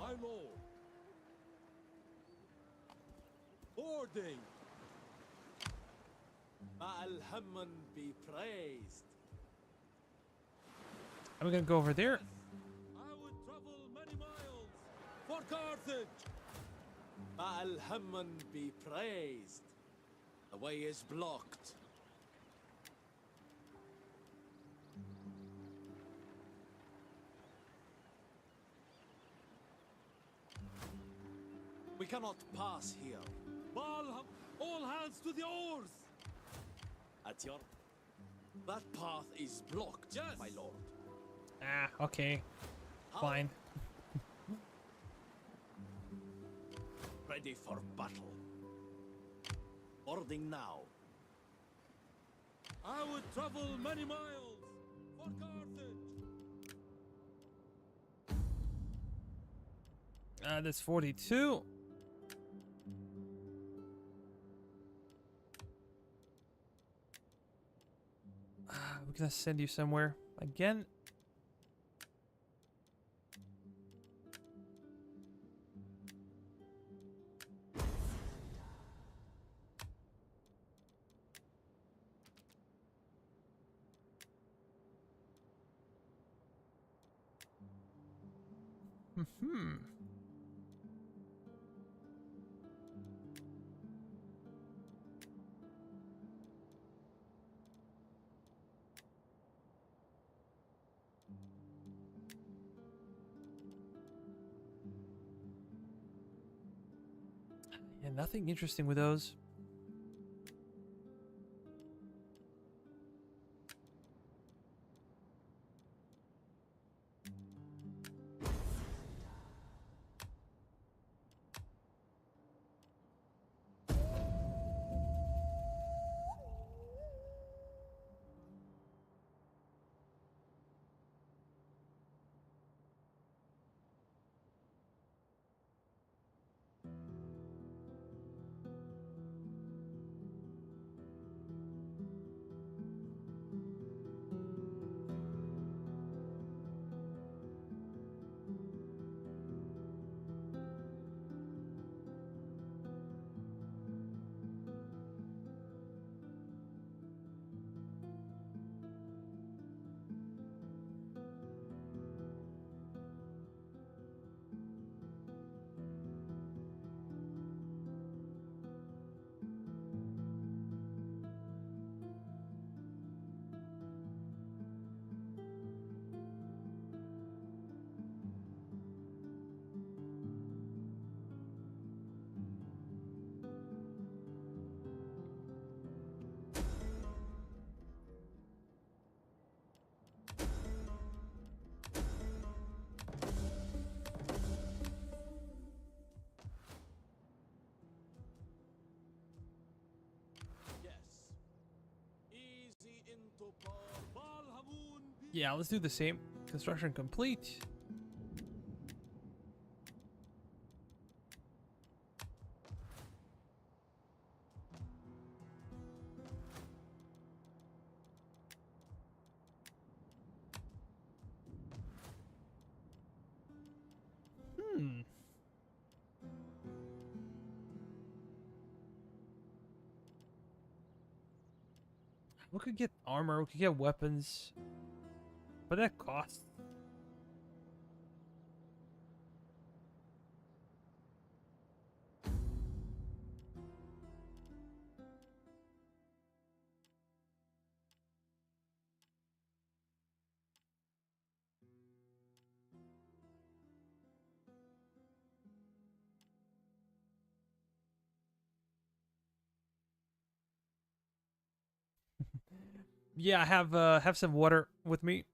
My lord. Boarding. Al-Hamman be praised. I'm gonna go over there. I would travel many miles for Carthage. Al-Hamman be praised. The way is blocked. We cannot pass here. Balham, all hands to the oars. At your... That path is blocked, Yes. my lord. Ah, okay. Fine. Ready for battle. Boarding now. I would travel many miles for Carthage. That's 42. We're gonna send you somewhere again. Hmm. Yeah, nothing interesting with those. Yeah, let's do the same. Construction complete. Hmm. We could get armor, we could get weapons. But that costs. Yeah, I have some water with me.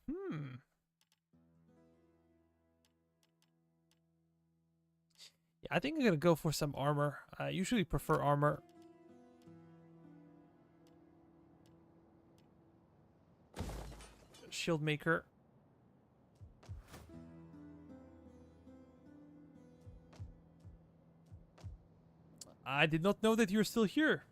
Hmm. Yeah, I think I'm gonna go for some armor. I usually prefer armor. shield maker. I did not know that you're still here.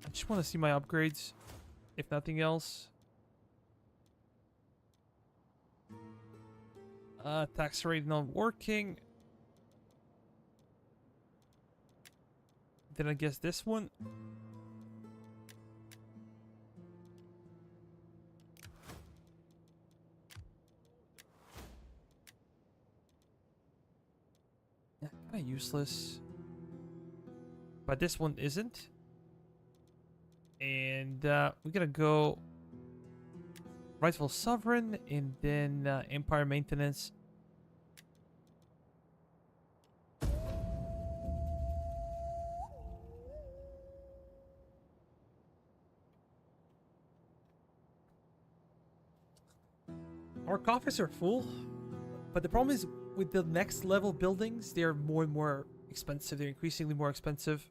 I just want to see my upgrades, if nothing else. Tax rate not working. Then I guess this one. Yeah, kind of useless. But this one isn't. And we're gonna go rightful sovereign and then empire maintenance. Our coffers are full, but the problem is with the next level buildings, they're more and more expensive. They're increasingly more expensive.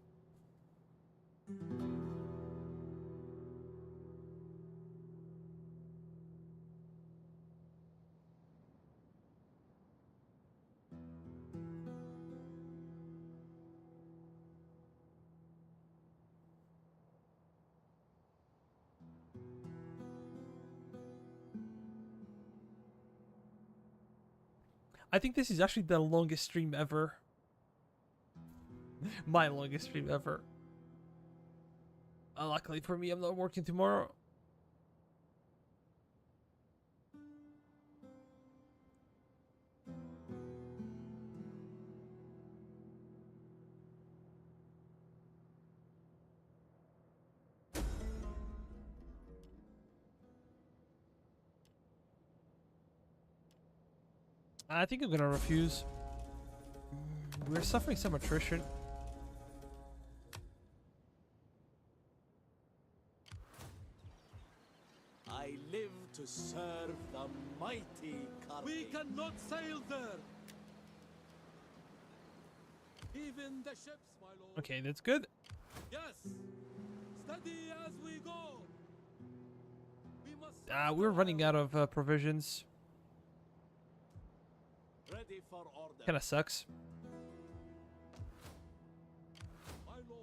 I think this is actually the longest stream ever. My longest stream ever. Luckily for me, I'm not working tomorrow. I think I'm gonna refuse. We're suffering some attrition. I live to serve the mighty Carthage. We cannot sail there. Even the ships, my lord. Okay, that's good. Yes. Steady as we go. We must. We're running out of provisions. Ready for order. Kinda sucks. My lord.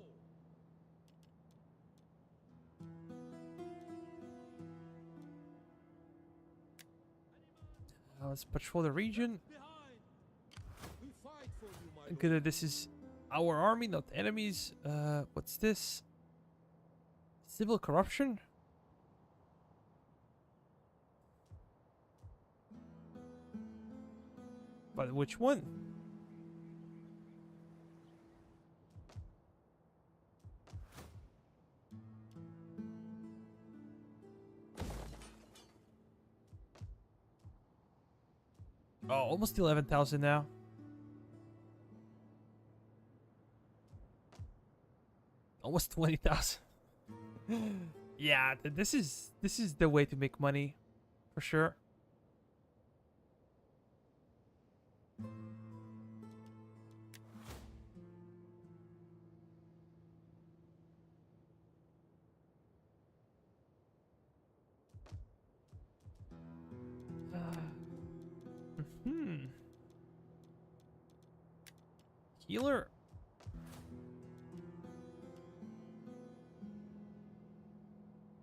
Let's patrol the region. Behind. We fight for you, my lord. Good that this is our army, not enemies. What's this? Civil corruption? But which one? Oh, almost 11,000 now. Almost 20,000. Yeah, this is the way to make money, for sure. Healer.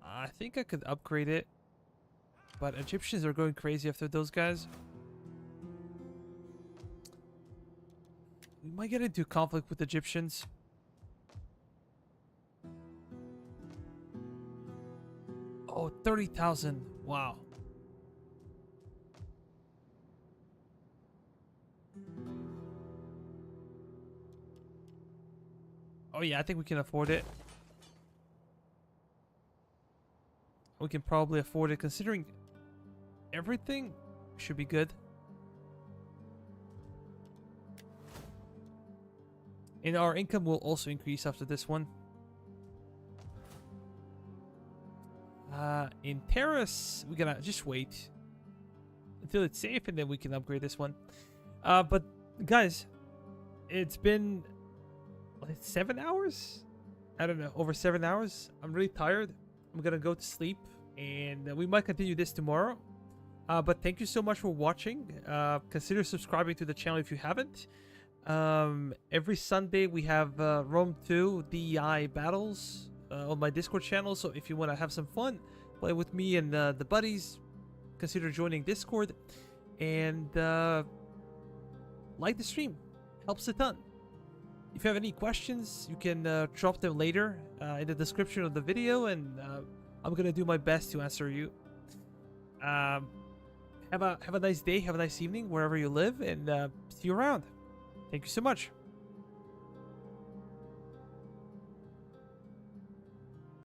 I think I could upgrade it, but Egyptians are going crazy after those guys. We might get into conflict with Egyptians. Oh, 30,000. Wow. Oh yeah, I think we can afford it. We can probably afford it considering everything should be good. And our income will also increase after this one. In Terrace, we're gonna just wait until it's safe, and then we can upgrade this one. But guys, it's been like 7 hours. I don't know, over 7 hours. I'm really tired. I'm gonna go to sleep, and we might continue this tomorrow. But thank you so much for watching. Consider subscribing to the channel if you haven't. Every Sunday we have Rome 2 D.E.I battles on my Discord channel. So if you want to have some fun, play with me and the buddies, consider joining Discord. And like the stream, helps a ton. If you have any questions, you can drop them later in the description of the video, and I'm gonna do my best to answer you. Have a nice day, have a nice evening wherever you live, and see you around. Thank you so much.